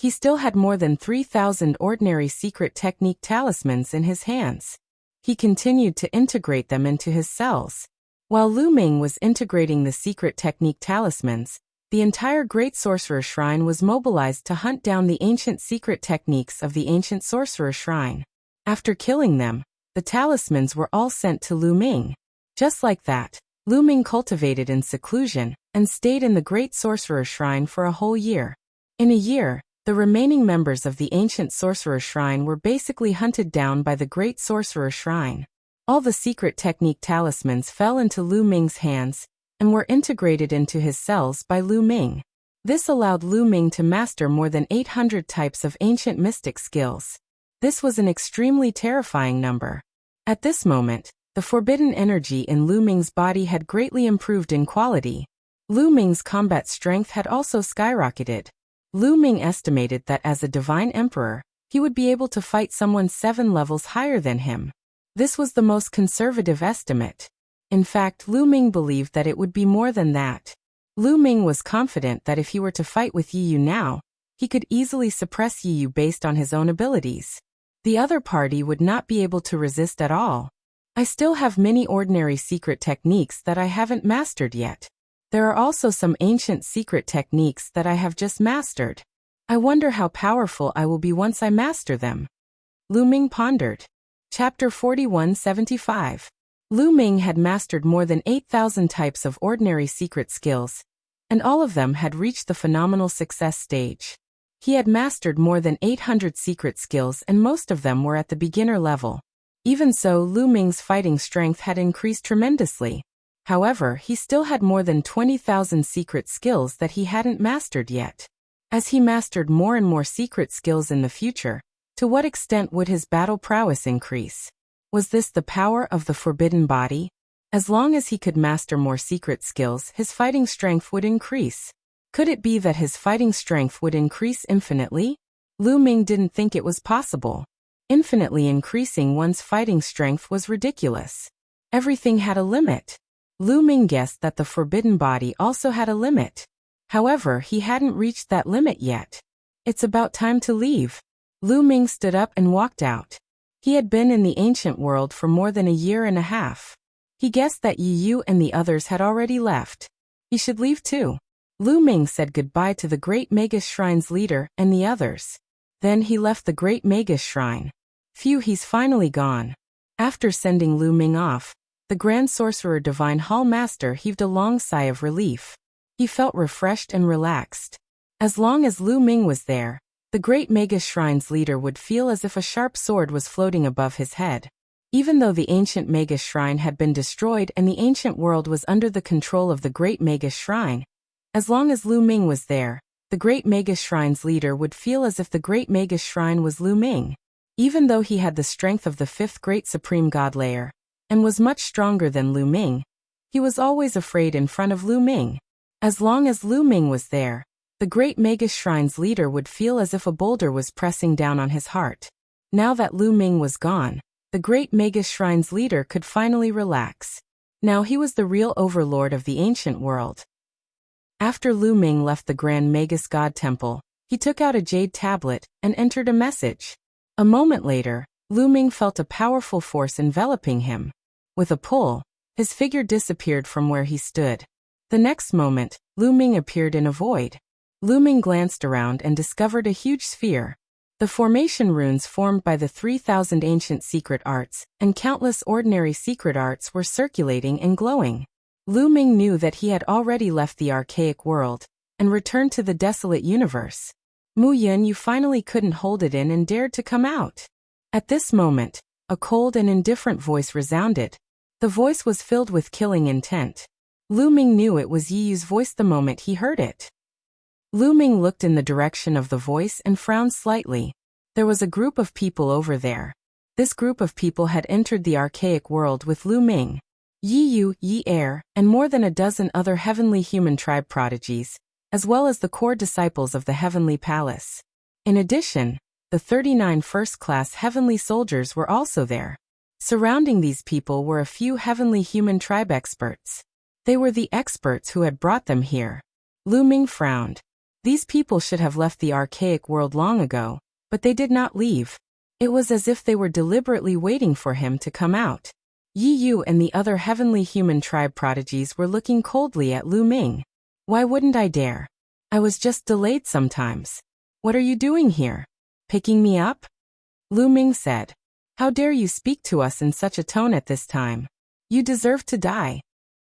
He still had more than 3,000 ordinary secret technique talismans in his hands. He continued to integrate them into his cells. While Lu Ming was integrating the secret technique talismans, the entire Great Sorcerer Shrine was mobilized to hunt down the ancient secret techniques of the ancient Sorcerer Shrine. After killing them, the talismans were all sent to Lu Ming. Just like that, Lu Ming cultivated in seclusion and stayed in the Great Sorcerer Shrine for a whole year. In a year, the remaining members of the ancient Sorcerer Shrine were basically hunted down by the Great Sorcerer Shrine. All the secret technique talismans fell into Lu Ming's hands and were integrated into his cells by Lu Ming. This allowed Lu Ming to master more than 800 types of ancient mystic skills. This was an extremely terrifying number. At this moment, the forbidden energy in Lu Ming's body had greatly improved in quality. Lu Ming's combat strength had also skyrocketed. Lu Ming estimated that as a divine emperor, he would be able to fight someone 7 levels higher than him. This was the most conservative estimate. In fact, Lu Ming believed that it would be more than that. Lu Ming was confident that if he were to fight with Yi Yu now, he could easily suppress Yi Yu based on his own abilities. The other party would not be able to resist at all. I still have many ordinary secret techniques that I haven't mastered yet. There are also some ancient secret techniques that I have just mastered. I wonder how powerful I will be once I master them. Lu Ming pondered. Chapter 4175. Lu Ming had mastered more than 8,000 types of ordinary secret skills, and all of them had reached the phenomenal success stage. He had mastered more than 800 secret skills and most of them were at the beginner level. Even so, Lu Ming's fighting strength had increased tremendously. However, he still had more than 20,000 secret skills that he hadn't mastered yet. As he mastered more and more secret skills in the future, to what extent would his battle prowess increase? Was this the power of the forbidden body? As long as he could master more secret skills, his fighting strength would increase. Could it be that his fighting strength would increase infinitely? Lu Ming didn't think it was possible. Infinitely increasing one's fighting strength was ridiculous. Everything had a limit. Lu Ming guessed that the forbidden body also had a limit. However, he hadn't reached that limit yet. It's about time to leave. Lu Ming stood up and walked out. He had been in the ancient world for more than a year and a half. He guessed that Yi Yu and the others had already left. He should leave too. Lu Ming said goodbye to the Great Magus Shrine's leader and the others. Then he left the Great Magus Shrine. Phew, he's finally gone. After sending Lu Ming off, the Grand Sorcerer Divine Hall Master heaved a long sigh of relief. He felt refreshed and relaxed. As long as Lu Ming was there, the Great Magus Shrine's leader would feel as if a sharp sword was floating above his head. Even though the ancient Magus Shrine had been destroyed and the ancient world was under the control of the Great Magus Shrine, as long as Lu Ming was there, the Great Magus Shrine's leader would feel as if the Great Magus Shrine was Lu Ming. Even though he had the strength of the 5th Great Supreme God Layer, and was much stronger than Lu Ming, he was always afraid in front of Lu Ming. As long as Lu Ming was there, the Great Magus Shrine's leader would feel as if a boulder was pressing down on his heart. Now that Lu Ming was gone, the Great Magus Shrine's leader could finally relax. Now he was the real overlord of the ancient world. After Lu Ming left the Grand Magus God Temple, he took out a jade tablet and entered a message. A moment later, Lu Ming felt a powerful force enveloping him. With a pull, his figure disappeared from where he stood. The next moment, Lu Ming appeared in a void. Lu Ming glanced around and discovered a huge sphere. The formation runes formed by the 3,000 ancient secret arts and countless ordinary secret arts were circulating and glowing. Lu Ming knew that he had already left the archaic world and returned to the desolate universe. Mu Yun, you finally couldn't hold it in and dared to come out. At this moment, a cold and indifferent voice resounded. The voice was filled with killing intent. Lu Ming knew it was Yi Yu's voice the moment he heard it. Lu Ming looked in the direction of the voice and frowned slightly. There was a group of people over there. This group of people had entered the archaic world with Lu Ming, Yi Yu, Yi Er, and more than a dozen other heavenly human tribe prodigies, as well as the core disciples of the heavenly palace. In addition, the 39 first-class heavenly soldiers were also there. Surrounding these people were a few heavenly human tribe experts. They were the experts who had brought them here. Lu Ming frowned. These people should have left the archaic world long ago, but they did not leave. It was as if they were deliberately waiting for him to come out. Yi Yu and the other heavenly human tribe prodigies were looking coldly at Lu Ming. Why wouldn't I dare? I was just delayed sometimes. What are you doing here? Picking me up? Lu Ming said. How dare you speak to us in such a tone at this time? You deserve to die.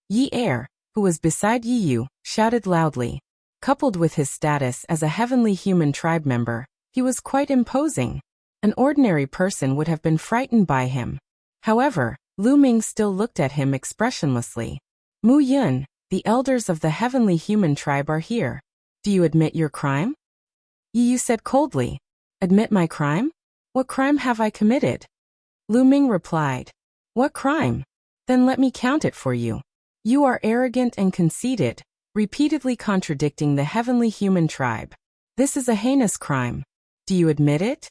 Yi Er, who was beside Yi Yu, shouted loudly. Coupled with his status as a heavenly human tribe member, he was quite imposing. An ordinary person would have been frightened by him. However, Lu Ming still looked at him expressionlessly. Mu Yun, the elders of the heavenly human tribe are here. Do you admit your crime? Yi Yu said coldly. Admit my crime? What crime have I committed? Lu Ming replied. What crime? Then let me count it for you. You are arrogant and conceited, repeatedly contradicting the heavenly human tribe. This is a heinous crime. Do you admit it?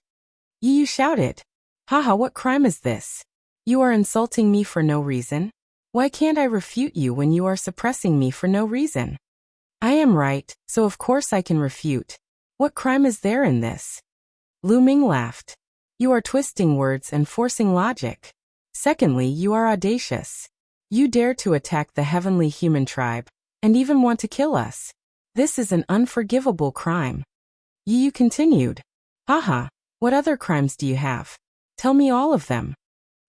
Yi Yu shouted. Haha, what crime is this? You are insulting me for no reason. Why can't I refute you when you are suppressing me for no reason? I am right, so of course I can refute. What crime is there in this? Lu Ming laughed. You are twisting words and forcing logic. Secondly, you are audacious. You dare to attack the heavenly human tribe, and even want to kill us. This is an unforgivable crime. Yi Yu continued. Haha, what other crimes do you have? Tell me all of them.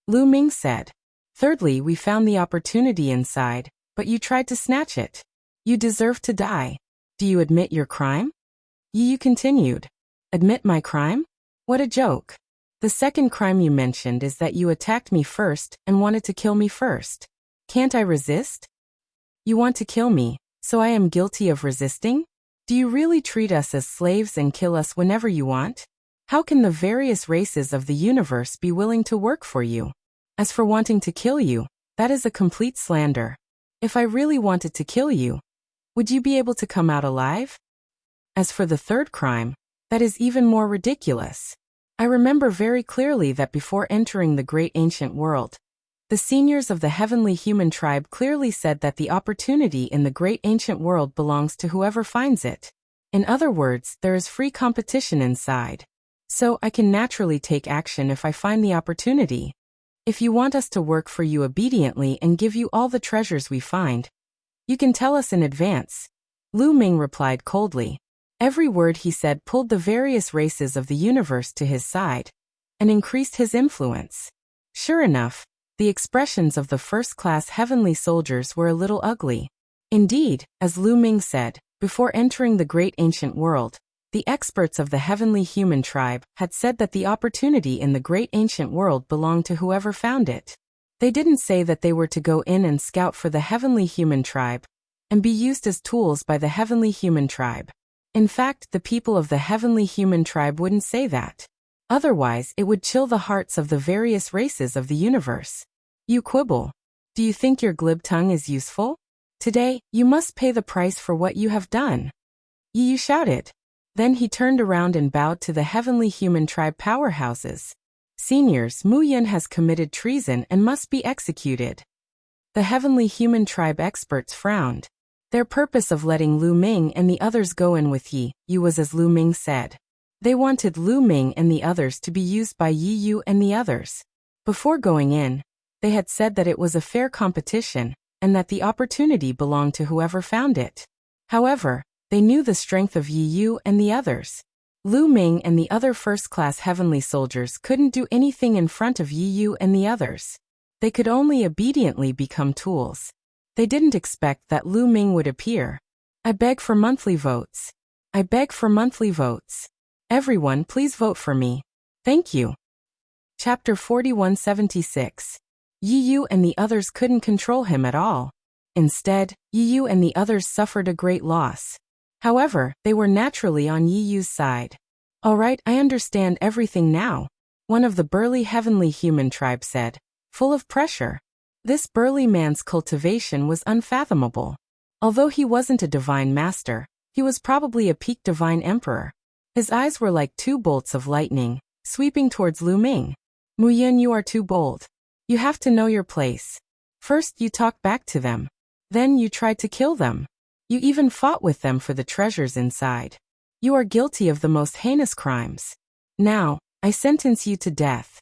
Lu Ming said. Thirdly, we found the opportunity inside, but you tried to snatch it. You deserve to die. Do you admit your crime? Yi Yu continued. Admit my crime? What a joke. The second crime you mentioned is that you attacked me first and wanted to kill me first. Can't I resist? You want to kill me, so I am guilty of resisting? Do you really treat us as slaves and kill us whenever you want? How can the various races of the universe be willing to work for you? As for wanting to kill you, that is a complete slander. If I really wanted to kill you, would you be able to come out alive? As for the third crime, that is even more ridiculous. I remember very clearly that before entering the great ancient world, the seniors of the heavenly human tribe clearly said that the opportunity in the great ancient world belongs to whoever finds it. In other words, there is free competition inside. So I can naturally take action if I find the opportunity. If you want us to work for you obediently and give you all the treasures we find, you can tell us in advance. Lu Ming replied coldly. Every word he said pulled the various races of the universe to his side and increased his influence. Sure enough, the expressions of the first-class heavenly soldiers were a little ugly. Indeed, as Lu Ming said, before entering the great ancient world, the experts of the heavenly human tribe had said that the opportunity in the great ancient world belonged to whoever found it. They didn't say that they were to go in and scout for the heavenly human tribe and be used as tools by the heavenly human tribe. In fact, the people of the heavenly human tribe wouldn't say that. Otherwise, it would chill the hearts of the various races of the universe. You quibble. Do you think your glib tongue is useful? Today, you must pay the price for what you have done. Yi Yu shouted. Then he turned around and bowed to the heavenly human tribe powerhouses. Seniors, Mu Yun has committed treason and must be executed. The heavenly human tribe experts frowned. Their purpose of letting Lu Ming and the others go in with Yi Yu was as Lu Ming said. They wanted Lu Ming and the others to be used by Yi Yu and the others. Before going in, they had said that it was a fair competition and that the opportunity belonged to whoever found it. However, they knew the strength of Yi Yu and the others. Lu Ming and the other first-class heavenly soldiers couldn't do anything in front of Yi Yu and the others. They could only obediently become tools. They didn't expect that Lu Ming would appear. I beg for monthly votes. I beg for monthly votes. Everyone please vote for me. Thank you. Chapter 4176. Yi Yu and the others couldn't control him at all. Instead, Yi Yu and the others suffered a great loss. However, they were naturally on Yi Yu's side. All right, I understand everything now, one of the burly heavenly human tribe said, full of pressure. This burly man's cultivation was unfathomable. Although he wasn't a divine master, he was probably a peak divine emperor. His eyes were like two bolts of lightning, sweeping towards Lu Ming. Mu Yun, you are too bold. You have to know your place. First you talked back to them. Then you tried to kill them. You even fought with them for the treasures inside. You are guilty of the most heinous crimes. Now, I sentence you to death.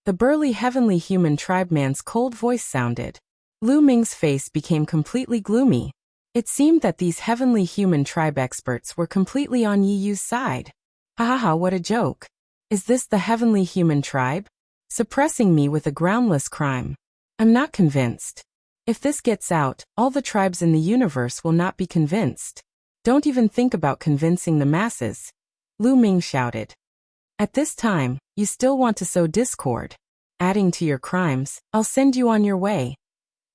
The burly heavenly human tribe man's cold voice sounded. Lu Ming's face became completely gloomy. It seemed that these heavenly human tribe experts were completely on Yi Yu's side. Ha ha ha, what a joke. Is this the heavenly human tribe? Suppressing me with a groundless crime. I'm not convinced. If this gets out, all the tribes in the universe will not be convinced. Don't even think about convincing the masses. Lu Ming shouted. At this time, you still want to sow discord. Adding to your crimes, I'll send you on your way.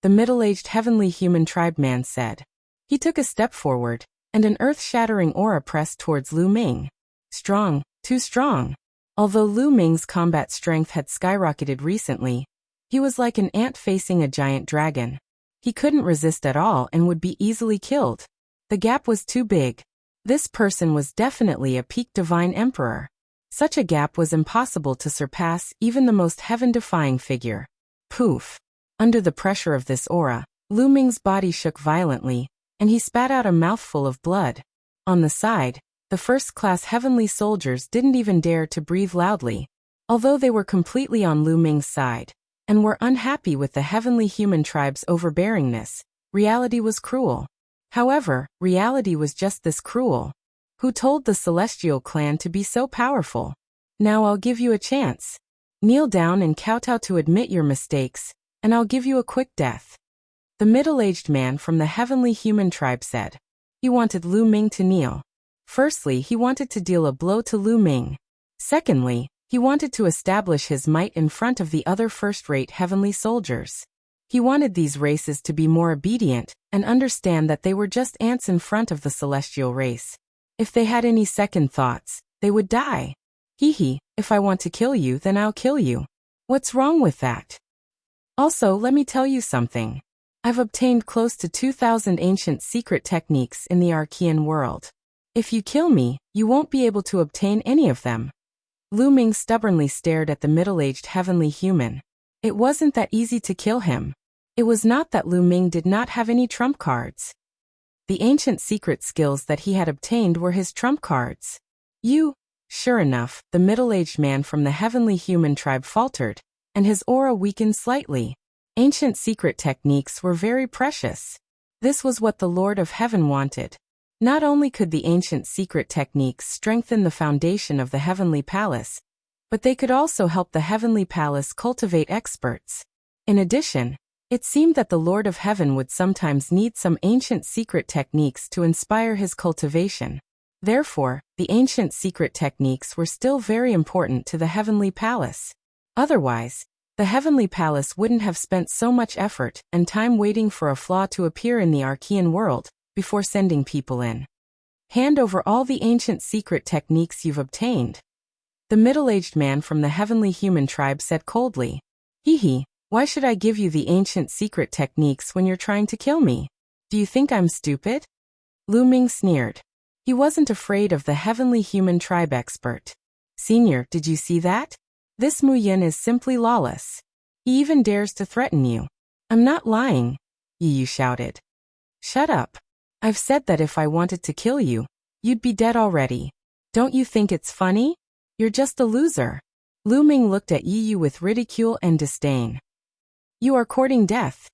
The middle-aged heavenly human tribe man said. He took a step forward, and an earth-shattering aura pressed towards Lu Ming. Strong, too strong. Although Lu Ming's combat strength had skyrocketed recently, he was like an ant facing a giant dragon. He couldn't resist at all and would be easily killed. The gap was too big. This person was definitely a peak divine emperor. Such a gap was impossible to surpass even the most heaven-defying figure. Poof! Under the pressure of this aura, Lu Ming's body shook violently, and he spat out a mouthful of blood. On the side, the first-class heavenly soldiers didn't even dare to breathe loudly. Although they were completely on Lu Ming's side, and were unhappy with the heavenly human tribe's overbearingness, reality was cruel. However, reality was just this cruel. Who told the celestial clan to be so powerful? Now I'll give you a chance. Kneel down and kowtow to admit your mistakes, and I'll give you a quick death. The middle-aged man from the heavenly human tribe said. He wanted Lu Ming to kneel. Firstly, he wanted to deal a blow to Lu Ming. Secondly, he wanted to establish his might in front of the other first-rate heavenly soldiers. He wanted these races to be more obedient and understand that they were just ants in front of the celestial race. If they had any second thoughts, they would die. Hee, if I want to kill you, then I'll kill you. What's wrong with that? Also, let me tell you something. I've obtained close to 2,000 ancient secret techniques in the Archean world. If you kill me, you won't be able to obtain any of them. Lu Ming stubbornly stared at the middle-aged heavenly human. It wasn't that easy to kill him. It was not that Lu Ming did not have any trump cards. The ancient secret skills that he had obtained were his trump cards. Sure enough, the middle-aged man from the heavenly human tribe faltered, and his aura weakened slightly. Ancient secret techniques were very precious. This was what the Lord of Heaven wanted. Not only could the ancient secret techniques strengthen the foundation of the heavenly palace, but they could also help the heavenly palace cultivate experts. In addition, it seemed that the Lord of Heaven would sometimes need some ancient secret techniques to inspire his cultivation. Therefore, the ancient secret techniques were still very important to the heavenly palace. Otherwise, the heavenly palace wouldn't have spent so much effort and time waiting for a flaw to appear in the Archean world before sending people in. Hand over all the ancient secret techniques you've obtained. The middle-aged man from the heavenly human tribe said coldly. Why should I give you the ancient secret techniques when you're trying to kill me? Do you think I'm stupid? Lu Ming sneered. He wasn't afraid of the heavenly human tribe expert. Senior, did you see that? This Mu Yin is simply lawless. He even dares to threaten you. I'm not lying, Yi Yu shouted. Shut up. I've said that if I wanted to kill you, you'd be dead already. Don't you think it's funny? You're just a loser. Lu Ming looked at Yi Yu with ridicule and disdain. You are courting death.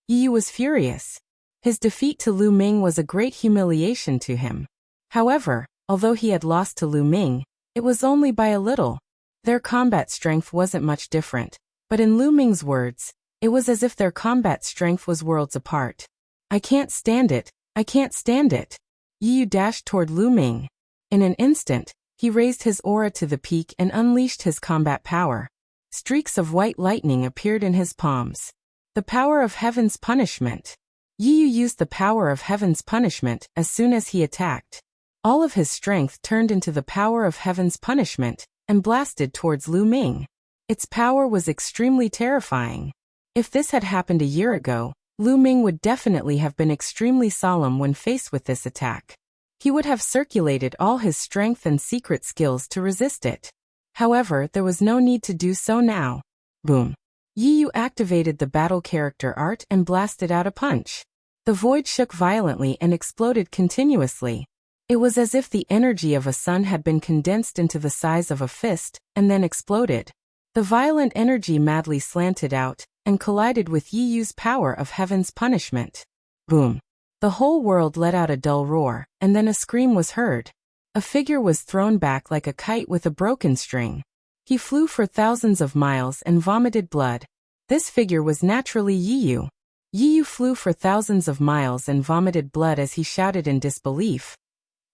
Yi Yu was furious. His defeat to Lu Ming was a great humiliation to him. However, Although he had lost to Lu Ming, it was only by a little. Their combat strength wasn't much different, but in Lu Ming's words, it was as if their combat strength was worlds apart. I can't stand it, I can't stand it. Yi Yu dashed toward Lu Ming. In an instant, he raised his aura to the peak and unleashed his combat power. Streaks of white lightning appeared in his palms. The power of heaven's punishment. Yi Yu used the power of heaven's punishment as soon as he attacked. All of his strength turned into the power of heaven's punishment and blasted towards Lu Ming. Its power was extremely terrifying. If this had happened a year ago, Lu Ming would definitely have been extremely solemn when faced with this attack. He would have circulated all his strength and secret skills to resist it. However, there was no need to do so now. Boom. Yi Yu activated the battle character art and blasted out a punch. The void shook violently and exploded continuously. It was as if the energy of a sun had been condensed into the size of a fist and then exploded. The violent energy madly slanted out and collided with Yi Yu's power of heaven's punishment. Boom. The whole world let out a dull roar, and then a scream was heard. A figure was thrown back like a kite with a broken string. He flew for thousands of miles and vomited blood. This figure was naturally Yi Yu. Yi Yu flew for thousands of miles and vomited blood as he shouted in disbelief.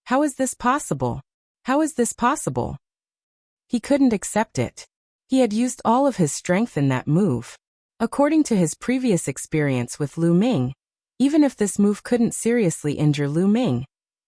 How is this possible? How is this possible? He couldn't accept it. He had used all of his strength in that move. According to his previous experience with Lu Ming, even if this move couldn't seriously injure Lu Ming,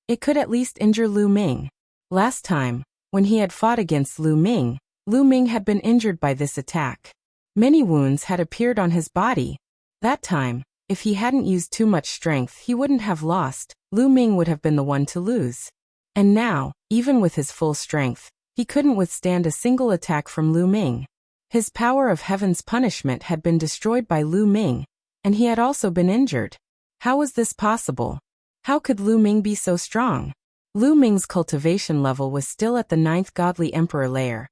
it could at least injure Lu Ming. Last time, when he had fought against Lu Ming had been injured by this attack. Many wounds had appeared on his body. That time, if he hadn't used too much strength, he wouldn't have lost. Lu Ming would have been the one to lose. And now, even with his full strength, he couldn't withstand a single attack from Lu Ming. His power of heaven's punishment had been destroyed by Lu Ming, and he had also been injured. How was this possible? How could Lu Ming be so strong? Lu Ming's cultivation level was still at the 9th godly emperor layer.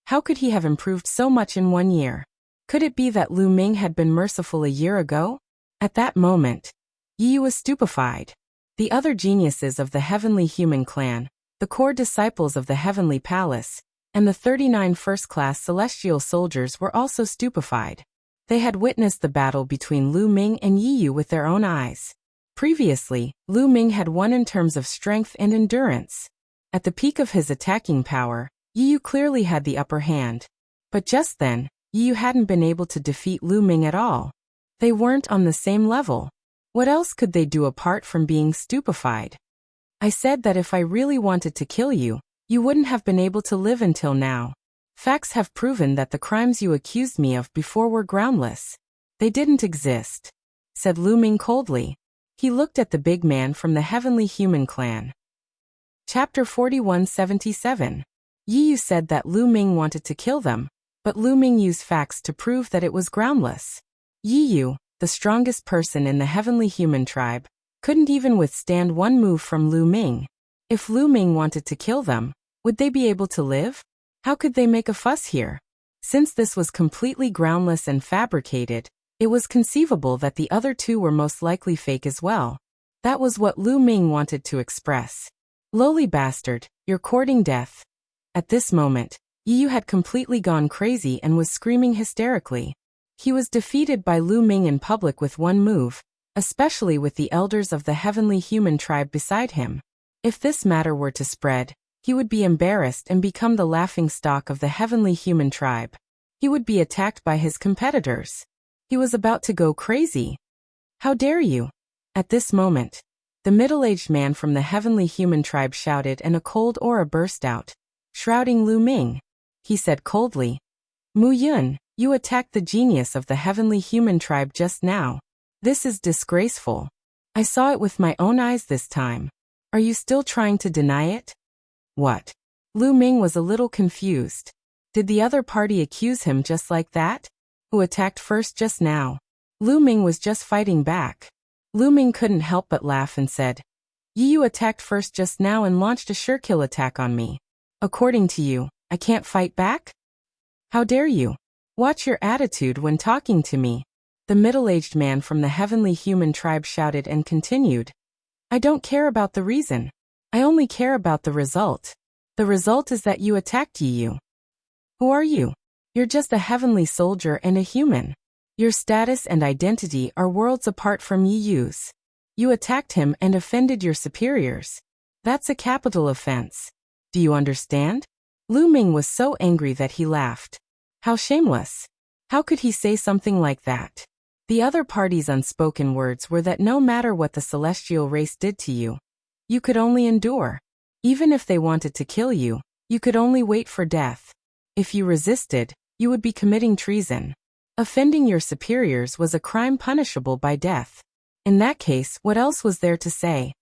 How could he have improved so much in 1 year? Could it be that Lu Ming had been merciful a year ago? At that moment, Yi Yu was stupefied. The other geniuses of the heavenly human clan, the core disciples of the heavenly palace, and the 39 first-class celestial soldiers were also stupefied. They had witnessed the battle between Lu Ming and Yi Yu with their own eyes. Previously, Lu Ming had won in terms of strength and endurance. At the peak of his attacking power, Yi Yu clearly had the upper hand. But just then, Yi Yu hadn't been able to defeat Lu Ming at all. They weren't on the same level. What else could they do apart from being stupefied? I said that if I really wanted to kill you, you wouldn't have been able to live until now. Facts have proven that the crimes you accused me of before were groundless. They didn't exist, said Lu Ming coldly. He looked at the big man from the heavenly human clan. Chapter 4177. Yi Yu said that Lu Ming wanted to kill them, but Lu Ming used facts to prove that it was groundless. Yi Yu, the strongest person in the heavenly human tribe, couldn't even withstand one move from Lu Ming. If Lu Ming wanted to kill them, would they be able to live? How could they make a fuss here? Since this was completely groundless and fabricated, it was conceivable that the other two were most likely fake as well. That was what Lu Ming wanted to express. Lowly bastard, you're courting death. At this moment, Yi Yu had completely gone crazy and was screaming hysterically. He was defeated by Lu Ming in public with one move, especially with the elders of the heavenly human tribe beside him. If this matter were to spread, he would be embarrassed and become the laughingstock of the heavenly human tribe. He would be attacked by his competitors. He was about to go crazy. How dare you? At this moment, the middle-aged man from the heavenly human tribe shouted and a cold aura burst out, shrouding Lu Ming. He said coldly, Mu Yun, you attacked the genius of the heavenly human tribe just now. This is disgraceful. I saw it with my own eyes this time. Are you still trying to deny it? What? Lu Ming was a little confused. Did the other party accuse him just like that? Who attacked first just now? Lu Ming was just fighting back. Lu Ming couldn't help but laugh and said, Yi Yu attacked first just now and launched a sure-kill attack on me. According to you, I can't fight back? How dare you? Watch your attitude when talking to me. The middle-aged man from the heavenly human tribe shouted and continued. I don't care about the reason. I only care about the result. The result is that you attacked Yu. Who are you? You're just a heavenly soldier and a human. Your status and identity are worlds apart from Yu's. You attacked him and offended your superiors. That's a capital offense. Do you understand? Lu Ming was so angry that he laughed. How shameless. How could he say something like that? The other party's unspoken words were that no matter what the celestial race did to you, you could only endure. Even if they wanted to kill you, you could only wait for death. If you resisted, you would be committing treason. Offending your superiors was a crime punishable by death. In that case, what else was there to say?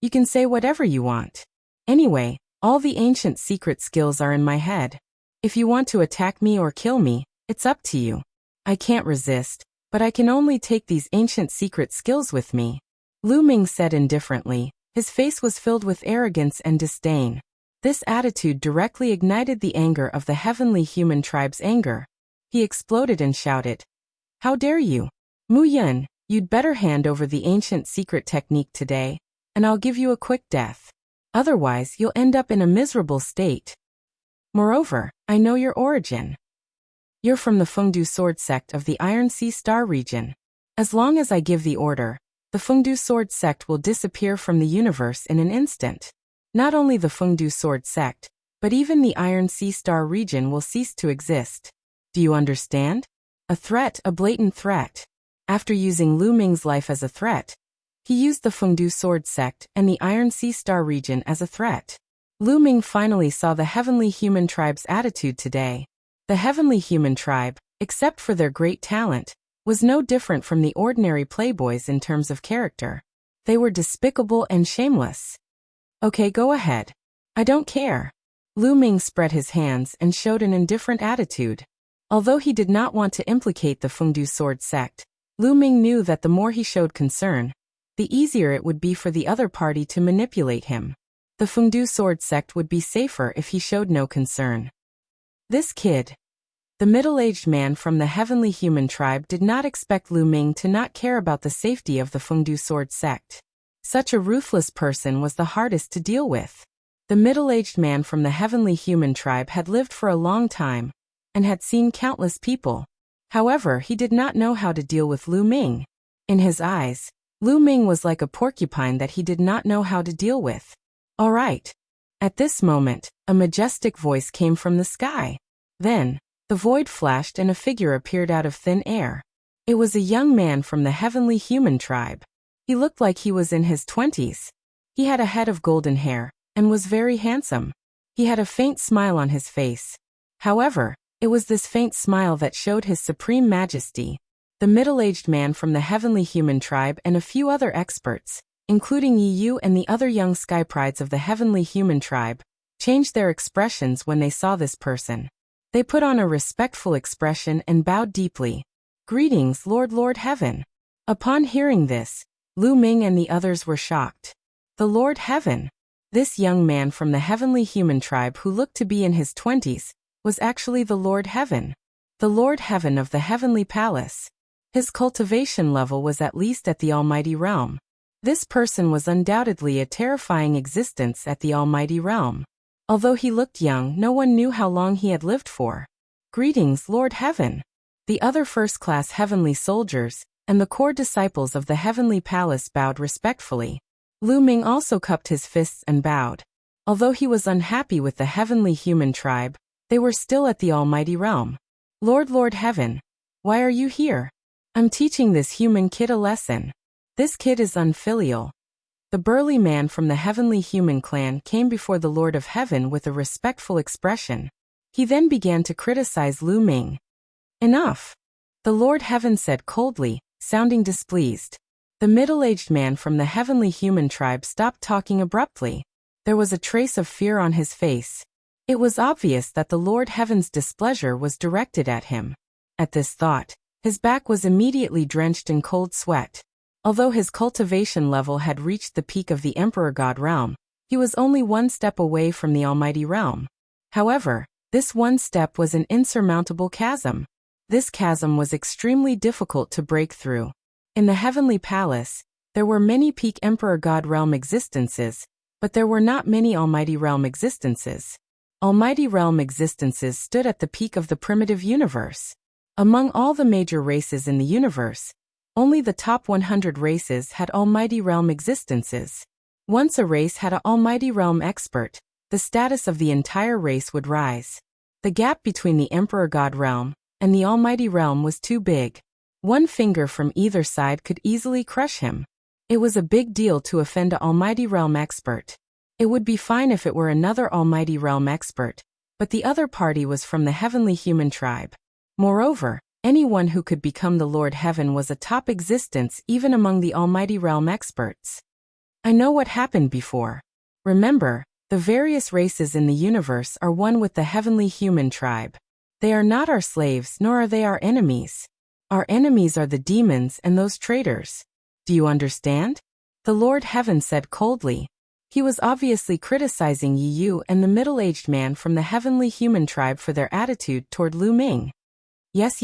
You can say whatever you want. Anyway, all the ancient secret skills are in my head. If you want to attack me or kill me, it's up to you. I can't resist, but I can only take these ancient secret skills with me. Lu Ming said indifferently. His face was filled with arrogance and disdain. This attitude directly ignited the anger of the heavenly human tribe's anger. He exploded and shouted, "How dare you? Mu Yun, you'd better hand over the ancient secret technique today, and I'll give you a quick death. Otherwise, you'll end up in a miserable state. Moreover, I know your origin. You're from the Fengdu Sword Sect of the Iron Sea Star region. As long as I give the order, the Fengdu Sword Sect will disappear from the universe in an instant. Not only the Fengdu Sword Sect, but even the Iron Sea Star region will cease to exist. Do you understand? A threat, a blatant threat. After using Lu Ming's life as a threat, he used the Fengdu Sword Sect and the Iron Sea Star region as a threat. Lu Ming finally saw the heavenly human tribe's attitude today. The heavenly human tribe, except for their great talent, was no different from the ordinary playboys in terms of character. They were despicable and shameless. Okay, go ahead. I don't care. Lu Ming spread his hands and showed an indifferent attitude. Although he did not want to implicate the Fengdu Sword Sect, Lu Ming knew that the more he showed concern, the easier it would be for the other party to manipulate him. The Fengdu Sword Sect would be safer if he showed no concern. This kid. The middle-aged man from the heavenly human tribe did not expect Lu Ming to not care about the safety of the Fengdu Sword Sect. Such a ruthless person was the hardest to deal with. The middle-aged man from the heavenly human tribe had lived for a long time and had seen countless people. However, he did not know how to deal with Lu Ming. In his eyes, Lu Ming was like a porcupine that he did not know how to deal with. All right. At this moment, a majestic voice came from the sky. Then, the void flashed and a figure appeared out of thin air. It was a young man from the heavenly human tribe. He looked like he was in his 20s. He had a head of golden hair and was very handsome. He had a faint smile on his face. However, it was this faint smile that showed his supreme majesty. The middle-aged man from the heavenly human tribe and a few other experts, including Yu and the other young sky prides of the heavenly human tribe, changed their expressions when they saw this person. They put on a respectful expression and bowed deeply. Greetings, Lord Heaven. Upon hearing this, Lu Ming and the others were shocked. The Lord Heaven. This young man from the heavenly human tribe who looked to be in his 20s, was actually the Lord Heaven. The Lord Heaven of the heavenly palace. His cultivation level was at least at the almighty realm. This person was undoubtedly a terrifying existence at the almighty realm. Although he looked young, no one knew how long he had lived for. Greetings, Lord Heaven. The other first-class heavenly soldiers and the core disciples of the heavenly palace bowed respectfully. Lu Ming also cupped his fists and bowed. Although he was unhappy with the heavenly human tribe, they were still at the almighty realm. Lord Heaven, why are you here? I'm teaching this human kid a lesson. This kid is unfilial. The burly man from the heavenly human clan came before the Lord of Heaven with a respectful expression. He then began to criticize Lu Ming. Enough. The Lord Heaven said coldly, sounding displeased. The middle-aged man from the heavenly human tribe stopped talking abruptly. There was a trace of fear on his face. It was obvious that the Lord Heaven's displeasure was directed at him. At this thought, his back was immediately drenched in cold sweat. Although his cultivation level had reached the peak of the Emperor God realm, he was only one step away from the almighty realm. However, this one step was an insurmountable chasm. This chasm was extremely difficult to break through. In the heavenly palace, there were many peak Emperor God realm existences, But there were not many Almighty Realm existences. Almighty Realm existences stood at the peak of the primitive universe. Among all the major races in the universe, only the top 100 races had Almighty Realm existences. Once a race had an Almighty Realm expert, the status of the entire race would rise. The gap between the Emperor God Realm and the Almighty Realm was too big. One finger from either side could easily crush him. It was a big deal to offend an Almighty Realm expert. It would be fine if it were another Almighty Realm expert, but the other party was from the heavenly human tribe. Moreover, anyone who could become the Lord Heaven was a top existence even among the Almighty Realm experts. I know what happened before. Remember, the various races in the universe are one with the heavenly human tribe. They are not our slaves, nor are they our enemies. Our enemies are the demons and those traitors. Do you understand? The Lord Heaven said coldly. He was obviously criticizing Yi Yu and the middle-aged man from the heavenly human tribe for their attitude toward Lu Ming. Yes.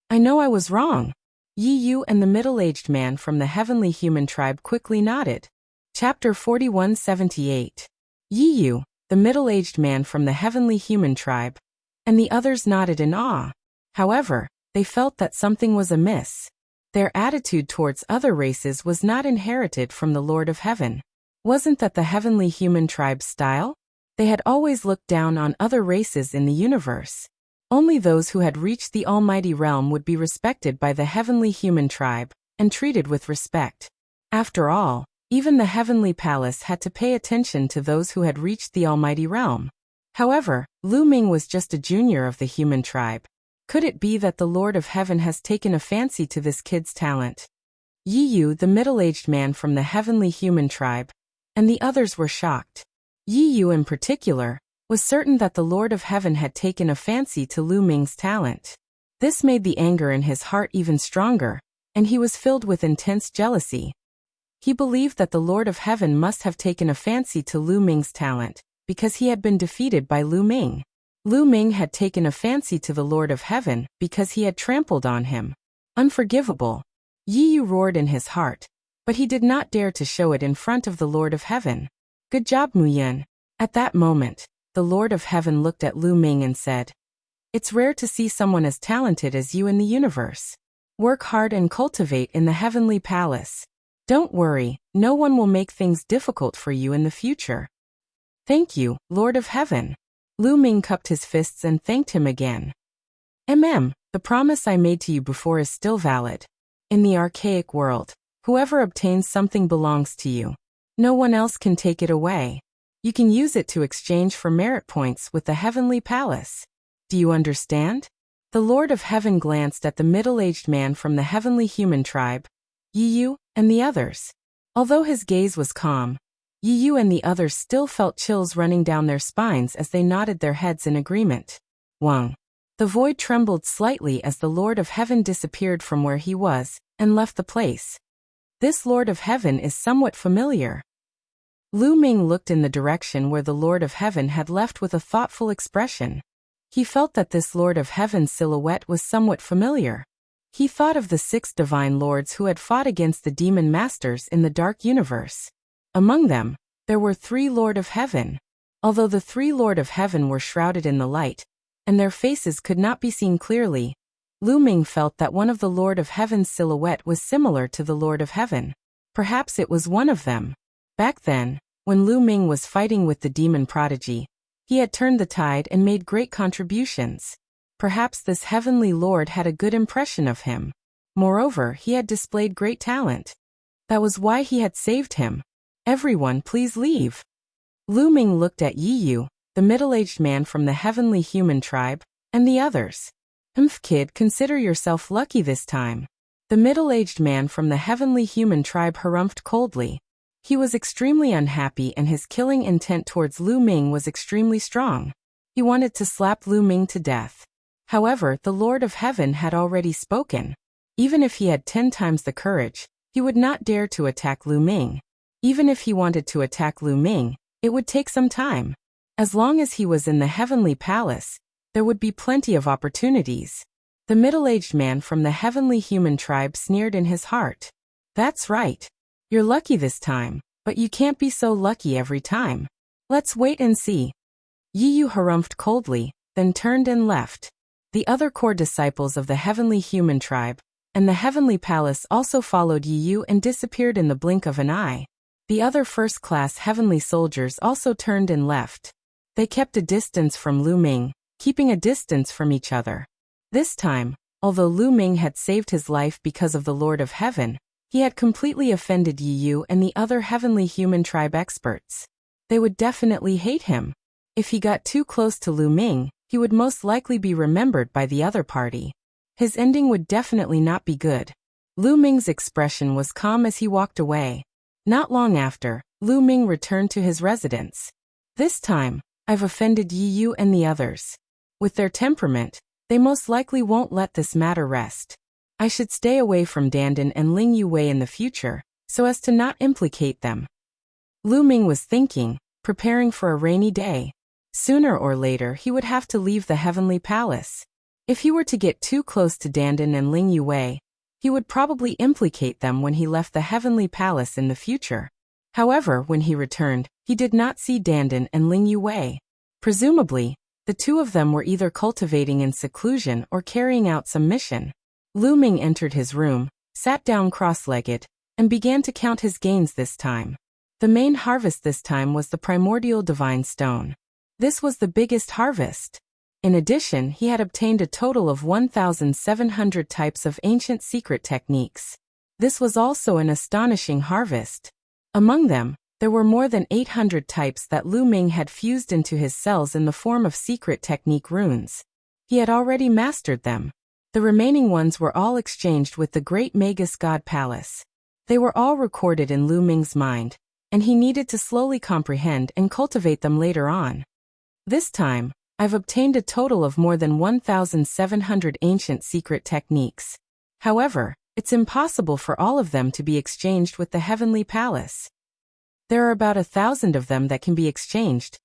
I know I was wrong. Yi Yu and the middle-aged man from the heavenly human tribe quickly nodded. Chapter 4178. Yi Yu, the middle-aged man from the heavenly human tribe, and the others nodded in awe. However, they felt that something was amiss. Their attitude towards other races was not inherited from the Lord of Heaven. Wasn't that the heavenly human tribe's style? They had always looked down on other races in the universe. Only those who had reached the Almighty Realm would be respected by the heavenly human tribe, and treated with respect. After all, even the heavenly palace had to pay attention to those who had reached the Almighty Realm. However, Lu Ming was just a junior of the human tribe. Could it be that the Lord of Heaven has taken a fancy to this kid's talent? Yi Yu, the middle-aged man from the heavenly human tribe, and the others were shocked. Yi Yu in particular was certain that the Lord of Heaven had taken a fancy to Lu Ming's talent. This made the anger in his heart even stronger, and he was filled with intense jealousy. He believed that the Lord of Heaven must have taken a fancy to Lu Ming's talent, because he had been defeated by Lu Ming. Lu Ming had taken a fancy to the Lord of Heaven because he had trampled on him. Unforgivable. Yi Yu roared in his heart, but he did not dare to show it in front of the Lord of Heaven. Good job, Mu Yin. At that moment, the Lord of Heaven looked at Lu Ming and said, "It's rare to see someone as talented as you in the universe. Work hard and cultivate in the heavenly palace. Don't worry, no one will make things difficult for you in the future." Thank you, Lord of Heaven. Lu Ming cupped his fists and thanked him again. The promise I made to you before is still valid. In the archaic world, whoever obtains something belongs to you. No one else can take it away. You can use it to exchange for merit points with the heavenly palace. Do you understand? The Lord of Heaven glanced at the middle-aged man from the heavenly human tribe, Yi Yu, and the others. Although his gaze was calm, Yi Yu and the others still felt chills running down their spines as they nodded their heads in agreement. Wang. The void trembled slightly as the Lord of Heaven disappeared from where he was and left the place. This Lord of Heaven is somewhat familiar. Lu Ming looked in the direction where the Lord of Heaven had left with a thoughtful expression. He felt that this Lord of Heaven's silhouette was somewhat familiar. He thought of the 6 divine lords who had fought against the demon masters in the dark universe. Among them, there were 3 Lord of Heaven. Although the 3 Lord of Heaven were shrouded in the light, and their faces could not be seen clearly, Lu Ming felt that one of the Lord of Heaven's silhouette was similar to the Lord of Heaven. Perhaps it was one of them. Back then, when Lu Ming was fighting with the demon prodigy, he had turned the tide and made great contributions. Perhaps this heavenly lord had a good impression of him. Moreover, he had displayed great talent. That was why he had saved him. Everyone, please leave. Lu Ming looked at Yi Yu, the middle-aged man from the heavenly human tribe, and the others. Kid, consider yourself lucky this time. The middle-aged man from the heavenly human tribe harumphed coldly. He was extremely unhappy and his killing intent towards Lu Ming was extremely strong. He wanted to slap Lu Ming to death. However, the Lord of Heaven had already spoken. Even if he had 10 times the courage, he would not dare to attack Lu Ming. Even if he wanted to attack Lu Ming, it would take some time. As long as he was in the heavenly palace, there would be plenty of opportunities. The middle-aged man from the heavenly human tribe sneered in his heart. That's right. You're lucky this time. But you can't be so lucky every time. Let's wait and see. Yu harumphed coldly, then turned and left. The other core disciples of the heavenly human tribe and the heavenly palace also followed Yu and disappeared in the blink of an eye. The other first-class heavenly soldiers also turned and left. They kept a distance from Lu Ming, keeping a distance from each other. This time, although Lu Ming had saved his life because of the Lord of Heaven, he had completely offended Yu and the other heavenly human tribe experts. They would definitely hate him. If he got too close to Lu Ming, he would most likely be remembered by the other party. His ending would definitely not be good. Lu Ming's expression was calm as he walked away. Not long after, Lu Ming returned to his residence. This time, I've offended Yu and the others. With their temperament, they most likely won't let this matter rest. I should stay away from Dandan and Ling Yuwei in the future, so as to not implicate them. Lu Ming was thinking, preparing for a rainy day. Sooner or later he would have to leave the heavenly palace. If he were to get too close to Dandan and Ling Yuwei, he would probably implicate them when he left the heavenly palace in the future. However, when he returned, he did not see Dandan and Ling Yuwei. Presumably, the two of them were either cultivating in seclusion or carrying out some mission. Lu Ming entered his room, sat down cross-legged, and began to count his gains this time. The main harvest this time was the primordial divine stone. This was the biggest harvest. In addition, he had obtained a total of 1,700 types of ancient secret techniques. This was also an astonishing harvest. Among them, there were more than 800 types that Lu Ming had fused into his cells in the form of secret technique runes. He had already mastered them. The remaining ones were all exchanged with the great Magus God Palace. They were all recorded in Lu Ming's mind, and he needed to slowly comprehend and cultivate them later on. This time, I've obtained a total of more than 1,700 ancient secret techniques. However, it's impossible for all of them to be exchanged with the heavenly palace. There are about 1,000 of them that can be exchanged.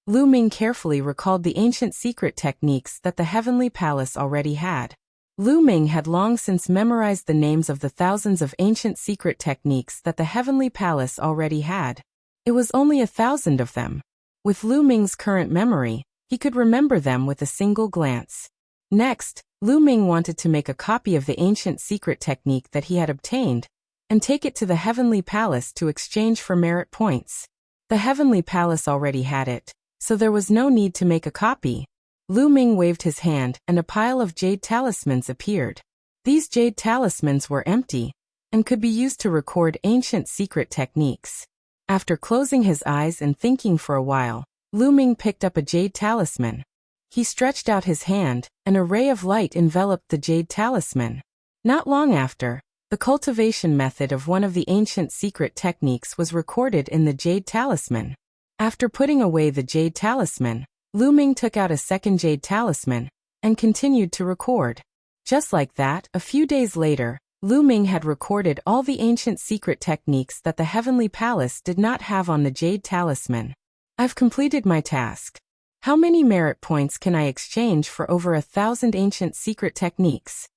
Lu Ming carefully recalled the ancient secret techniques that the heavenly palace already had. Lu Ming had long since memorized the names of the thousands of ancient secret techniques that the heavenly palace already had. It was only 1,000 of them. With Lu Ming's current memory, he could remember them with a single glance. Next, Lu Ming wanted to make a copy of the ancient secret technique that he had obtained, and take it to the heavenly palace to exchange for merit points. The heavenly palace already had it, so there was no need to make a copy. Lu Ming waved his hand and a pile of jade talismans appeared. These jade talismans were empty, and could be used to record ancient secret techniques. After closing his eyes and thinking for a while, Lu Ming picked up a jade talisman. He stretched out his hand, and a ray of light enveloped the jade talisman. Not long after, the cultivation method of one of the ancient secret techniques was recorded in the jade talisman. After putting away the jade talisman, Lu Ming took out a second jade talisman, and continued to record. Just like that, a few days later, Lu Ming had recorded all the ancient secret techniques that the heavenly palace did not have on the jade talisman. I've completed my task. How many merit points can I exchange for over 1,000 ancient secret techniques?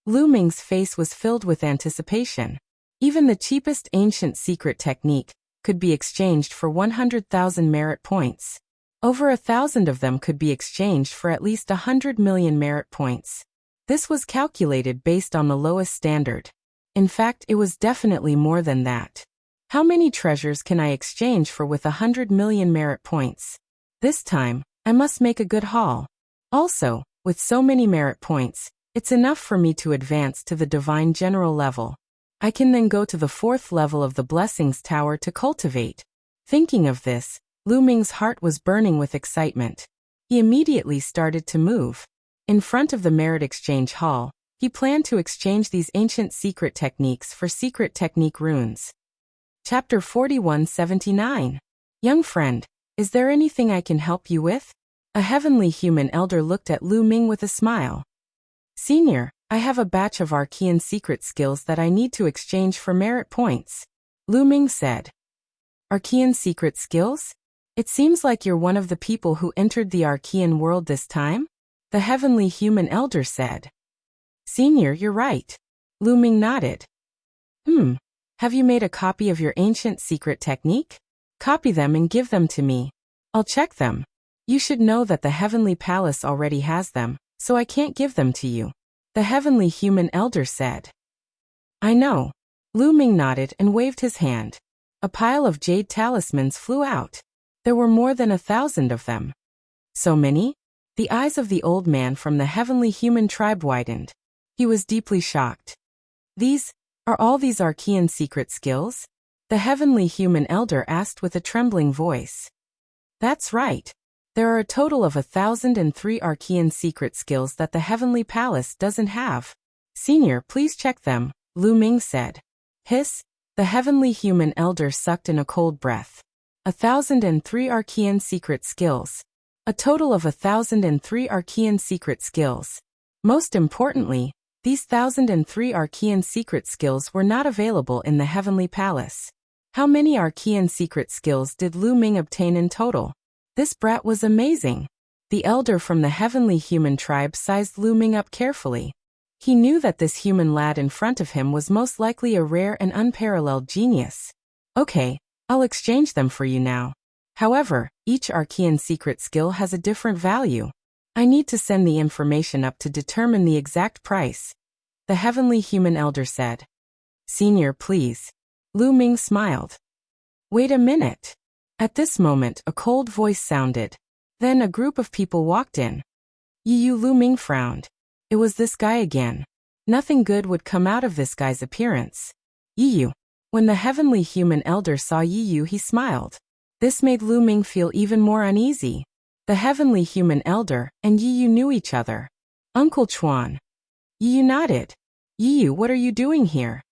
Lu Ming's face was filled with anticipation. Even the cheapest ancient secret technique could be exchanged for 100,000 merit points. Over 1,000 of them could be exchanged for at least 100 million merit points. This was calculated based on the lowest standard. In fact, it was definitely more than that. How many treasures can I exchange for with 100 million merit points? This time, I must make a good haul. Also, with so many merit points, it's enough for me to advance to the divine general level. I can then go to the 4th level of the Blessings Tower to cultivate. Thinking of this, Lu Ming's heart was burning with excitement. He immediately started to move. In front of the Merit Exchange Hall, he planned to exchange these ancient secret techniques for secret technique runes. Chapter 4179. Young friend, is there anything I can help you with? A heavenly human elder looked at Lu Ming with a smile. Senior, I have a batch of Archean secret skills that I need to exchange for merit points. Lu Ming said. Archean secret skills? It seems like you're one of the people who entered the Archean world this time? The heavenly human elder said. Senior, you're right. Lu Ming nodded. Have you made a copy of your ancient secret technique? Copy them and give them to me. I'll check them. You should know that the Heavenly Palace already has them, so I can't give them to you. The Heavenly Human Elder said. I know. Lu Ming nodded and waved his hand. A pile of jade talismans flew out. There were more than 1,000 of them. So many? The eyes of the old man from the Heavenly Human tribe widened. He was deeply shocked. Are all these Archean secret skills? The Heavenly Human Elder asked with a trembling voice. That's right. There are a total of 1,003 Archean secret skills that the Heavenly Palace doesn't have. Senior, please check them, Lu Ming said. Hiss, the Heavenly Human Elder sucked in a cold breath. 1,003 Archean secret skills. A total of 1,003 Archean secret skills. Most importantly, these 1,003 Archean secret skills were not available in the Heavenly Palace. How many Archean secret skills did Lu Ming obtain in total? This brat was amazing. The elder from the Heavenly Human tribe sized Lu Ming up carefully. He knew that this human lad in front of him was most likely a rare and unparalleled genius. Okay, I'll exchange them for you now. However, each Archean secret skill has a different value. I need to send the information up to determine the exact price. The Heavenly Human Elder said. Senior, please. Lu Ming smiled. Wait a minute. At this moment, a cold voice sounded. Then a group of people walked in. Lu Ming frowned. It was this guy again. Nothing good would come out of this guy's appearance. When the Heavenly Human Elder saw he smiled. This made Lu Ming feel even more uneasy. The Heavenly Human Elder and knew each other. Uncle Chuan. Nodded. What are you doing here?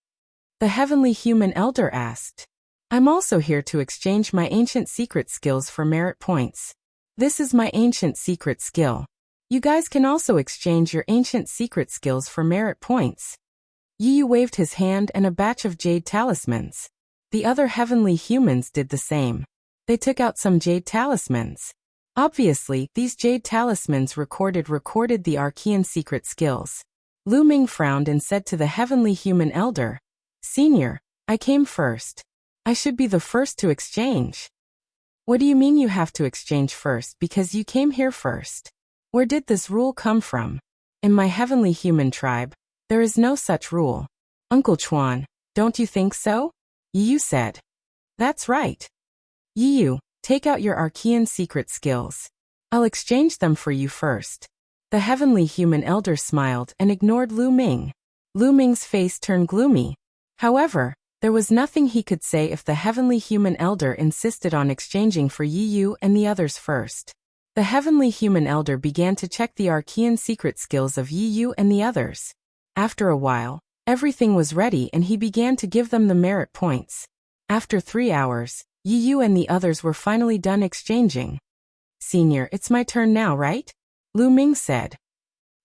The Heavenly Human Elder asked. I'm also here to exchange my ancient secret skills for merit points. This is my ancient secret skill. You guys can also exchange your ancient secret skills for merit points. Waved his hand and a batch of jade talismans. The other heavenly humans did the same. They took out some jade talismans. Obviously, these jade talismans recorded the Archean secret skills. Lu Ming frowned and said to the Heavenly Human Elder, Senior, I came first. I should be the first to exchange. What do you mean you have to exchange first because you came here first? Where did this rule come from? In my Heavenly Human tribe, there is no such rule. Uncle Chuan, don't you think so? Yu said. That's right. Yu, take out your Archean secret skills. I'll exchange them for you first. The Heavenly Human Elder smiled and ignored Lu Ming. Lu Ming's face turned gloomy. However, there was nothing he could say if the Heavenly Human Elder insisted on exchanging for Yu and the others first. The Heavenly Human Elder began to check the Archean secret skills of Yu and the others. After a while, everything was ready and he began to give them the merit points. After 3 hours, Yu and the others were finally done exchanging. Senior, it's my turn now, right? Lu Ming said.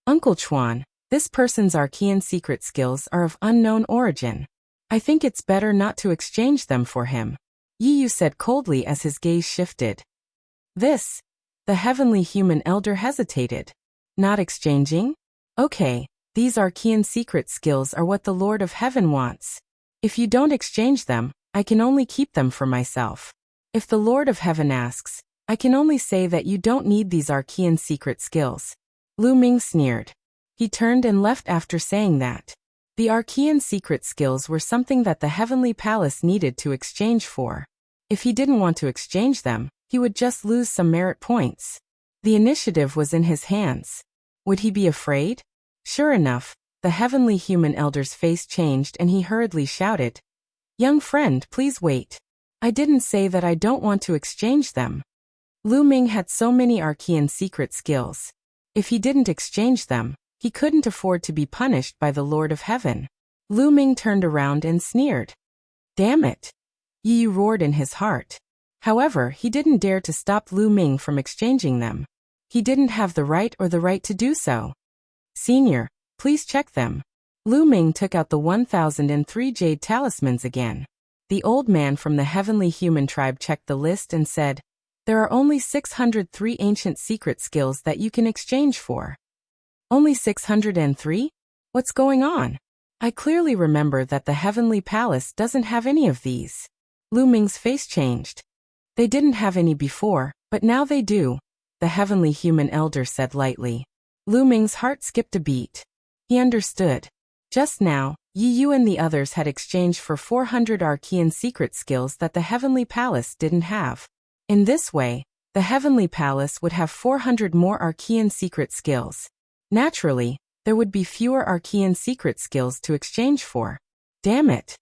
Uncle Chuan, this person's Archean secret skills are of unknown origin. I think it's better not to exchange them for him. Yu said coldly as his gaze shifted. The Heavenly Human Elder hesitated. Not exchanging? Okay, these Archean secret skills are what the Lord of Heaven wants. If you don't exchange them, I can only keep them for myself. If the Lord of Heaven asks, I can only say that you don't need these Archean secret skills. Lu Ming sneered. He turned and left after saying that. The Archean secret skills were something that the Heavenly Palace needed to exchange for. If he didn't want to exchange them, he would just lose some merit points. The initiative was in his hands. Would he be afraid? Sure enough, the Heavenly Human Elder's face changed and he hurriedly shouted, Young friend, please wait. I didn't say that I don't want to exchange them. Lu Ming had so many Archean secret skills. If he didn't exchange them, he couldn't afford to be punished by the Lord of Heaven. Lu Ming turned around and sneered. Damn it! Yi roared in his heart. However, he didn't dare to stop Lu Ming from exchanging them. He didn't have the right to do so. Senior, please check them. Lu Ming took out the 1,003 jade talismans again. The old man from the Heavenly Human tribe checked the list and said, There are only 603 ancient secret skills that you can exchange for. Only 603? What's going on? I clearly remember that the Heavenly Palace doesn't have any of these. Lu Ming's face changed. They didn't have any before, but now they do, the Heavenly Human Elder said lightly. Lu Ming's heart skipped a beat. He understood. Just now, Yi Yu and the others had exchanged for 400 Archean secret skills that the Heavenly Palace didn't have. In this way, the Heavenly Palace would have 400 more Archean secret skills. Naturally, there would be fewer Archean secret skills to exchange for. Damn it!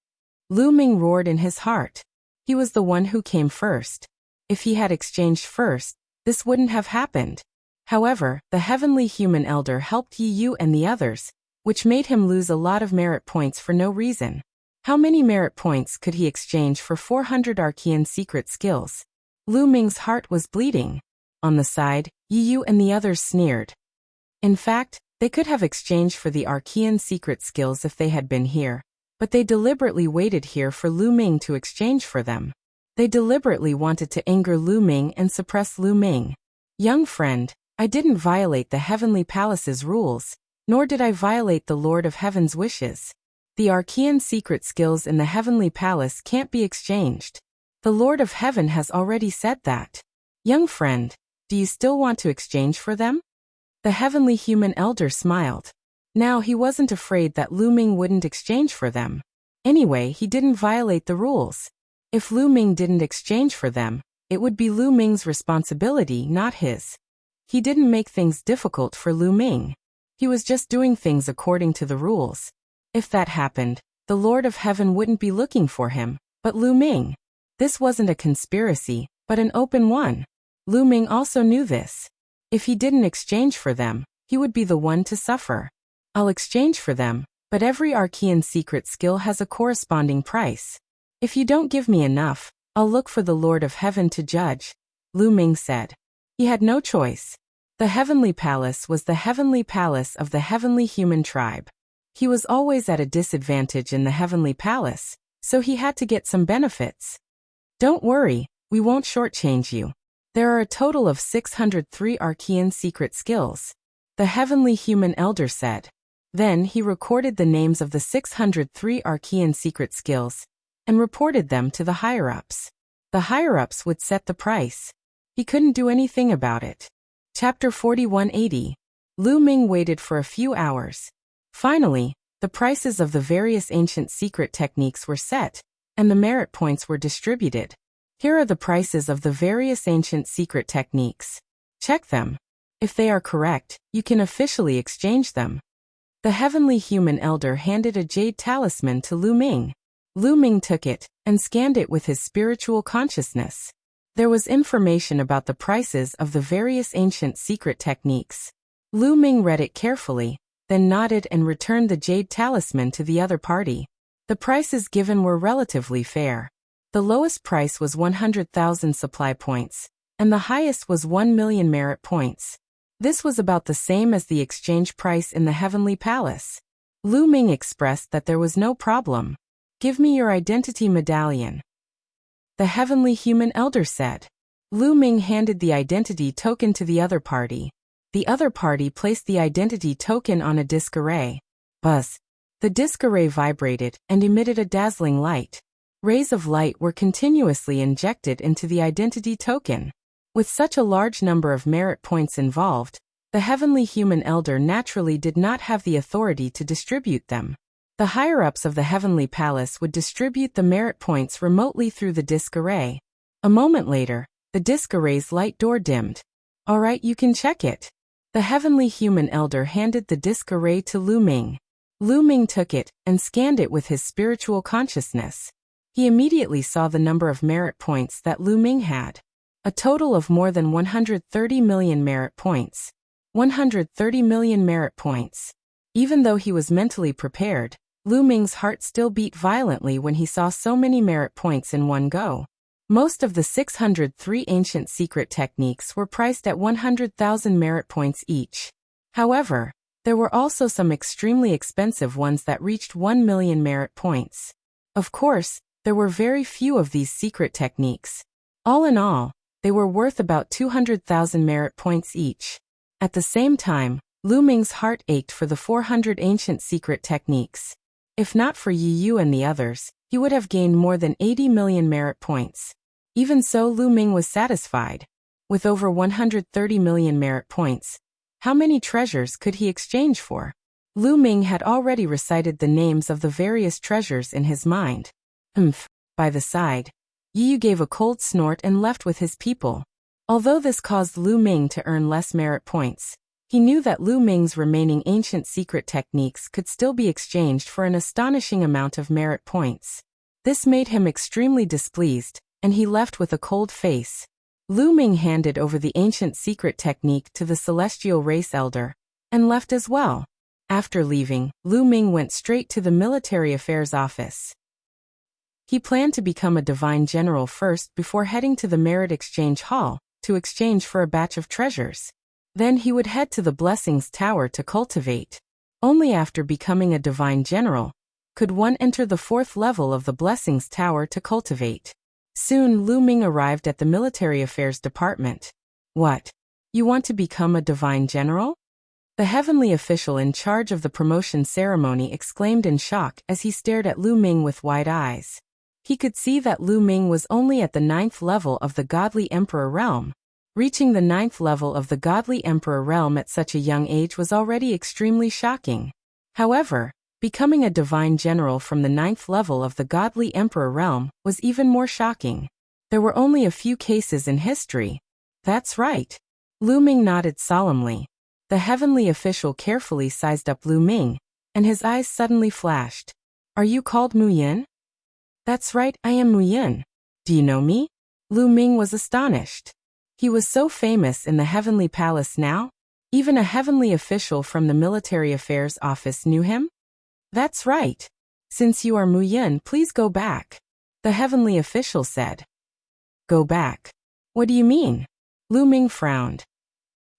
Lu Ming roared in his heart. He was the one who came first. If he had exchanged first, this wouldn't have happened. However, the Heavenly Human Elder helped Yi Yu and the others, which made him lose a lot of merit points for no reason. How many merit points could he exchange for 400 Archean secret skills? Lu Ming's heart was bleeding. On the side, Yi Yu and the others sneered. In fact, they could have exchanged for the Archean secret skills if they had been here, but they deliberately waited here for Lu Ming to exchange for them. They deliberately wanted to anger Lu Ming and suppress Lu Ming. Young friend, I didn't violate the Heavenly Palace's rules, nor did I violate the Lord of Heaven's wishes. The Archean secret skills in the Heavenly Palace can't be exchanged. The Lord of Heaven has already said that. Young friend, do you still want to exchange for them? The Heavenly Human Elder smiled. Now he wasn't afraid that Lu Ming wouldn't exchange for them. Anyway, he didn't violate the rules. If Lu Ming didn't exchange for them, it would be Lu Ming's responsibility, not his. He didn't make things difficult for Lu Ming. He was just doing things according to the rules. If that happened, the Lord of Heaven wouldn't be looking for him, but Lu Ming. This wasn't a conspiracy, but an open one. Lu Ming also knew this. If he didn't exchange for them, he would be the one to suffer. I'll exchange for them, but every Archean secret skill has a corresponding price. If you don't give me enough, I'll look for the Lord of Heaven to judge, Lu Ming said. He had no choice. The Heavenly Palace was the Heavenly Palace of the Heavenly Human Tribe. He was always at a disadvantage in the Heavenly Palace, so he had to get some benefits. Don't worry, we won't shortchange you. There are a total of 603 Archean secret skills, the Heavenly Human Elder said. Then he recorded the names of the 603 Archean secret skills and reported them to the higher-ups. The higher-ups would set the price. He couldn't do anything about it. Chapter 4180. Lu Ming waited for a few hours. Finally, the prices of the various ancient secret techniques were set, and the merit points were distributed. Here are the prices of the various ancient secret techniques. Check them. If they are correct, you can officially exchange them. The Heavenly Human Elder handed a jade talisman to Lu Ming. Lu Ming took it and scanned it with his spiritual consciousness. There was information about the prices of the various ancient secret techniques. Lu Ming read it carefully, then nodded and returned the jade talisman to the other party. The prices given were relatively fair. The lowest price was 100,000 supply points, and the highest was 1 million merit points. This was about the same as the exchange price in the Heavenly Palace. Lu Ming expressed that there was no problem. Give me your identity medallion, the Heavenly Human Elder said. Lu Ming handed the identity token to the other party. The other party placed the identity token on a disc array. Buzz. The disc array vibrated and emitted a dazzling light. Rays of light were continuously injected into the identity token. With such a large number of merit points involved, the Heavenly Human Elder naturally did not have the authority to distribute them. The higher-ups of the Heavenly Palace would distribute the merit points remotely through the disc array. A moment later, the disc array's light door dimmed. All right, you can check it. The Heavenly Human Elder handed the disc array to Lu Ming. Lu Ming took it and scanned it with his spiritual consciousness. He immediately saw the number of merit points that Lu Ming had. A total of more than 130 million merit points. 130 million merit points. Even though he was mentally prepared, Lu Ming's heart still beat violently when he saw so many merit points in one go. Most of the 603 ancient secret techniques were priced at 100,000 merit points each. However, there were also some extremely expensive ones that reached 1 million merit points. Of course, there were very few of these secret techniques. All in all, they were worth about 200,000 merit points each. At the same time, Lu Ming's heart ached for the 400 ancient secret techniques. If not for Yi Yu and the others, he would have gained more than 80 million merit points. Even so, Lu Ming was satisfied. With over 130 million merit points, how many treasures could he exchange for? Lu Ming had already recited the names of the various treasures in his mind. By the side, Yi Yu gave a cold snort and left with his people. Although this caused Lu Ming to earn less merit points, he knew that Lu Ming's remaining ancient secret techniques could still be exchanged for an astonishing amount of merit points. This made him extremely displeased, and he left with a cold face. Lu Ming handed over the ancient secret technique to the celestial race elder, and left as well. After leaving, Lu Ming went straight to the military affairs office. He planned to become a divine general first before heading to the merit exchange hall to exchange for a batch of treasures. Then he would head to the Blessings Tower to cultivate. Only after becoming a divine general could one enter the 4th level of the Blessings Tower to cultivate. Soon Lu Ming arrived at the military affairs department. What? You want to become a divine general? The heavenly official in charge of the promotion ceremony exclaimed in shock as he stared at Lu Ming with wide eyes. He could see that Lu Ming was only at the 9th level of the Godly Emperor realm. Reaching the 9th level of the Godly Emperor realm at such a young age was already extremely shocking. However, becoming a divine general from the 9th level of the Godly Emperor realm was even more shocking. There were only a few cases in history. That's right. Lu Ming nodded solemnly. The heavenly official carefully sized up Lu Ming, and his eyes suddenly flashed. Are you called Mu Yin? That's right, I am Mu Yin. Do you know me? Lu Ming was astonished. He was so famous in the heavenly palace now? Even a heavenly official from the military affairs office knew him? That's right. Since you are Mu Yin, please go back. The heavenly official said. Go back. What do you mean? Lu Ming frowned.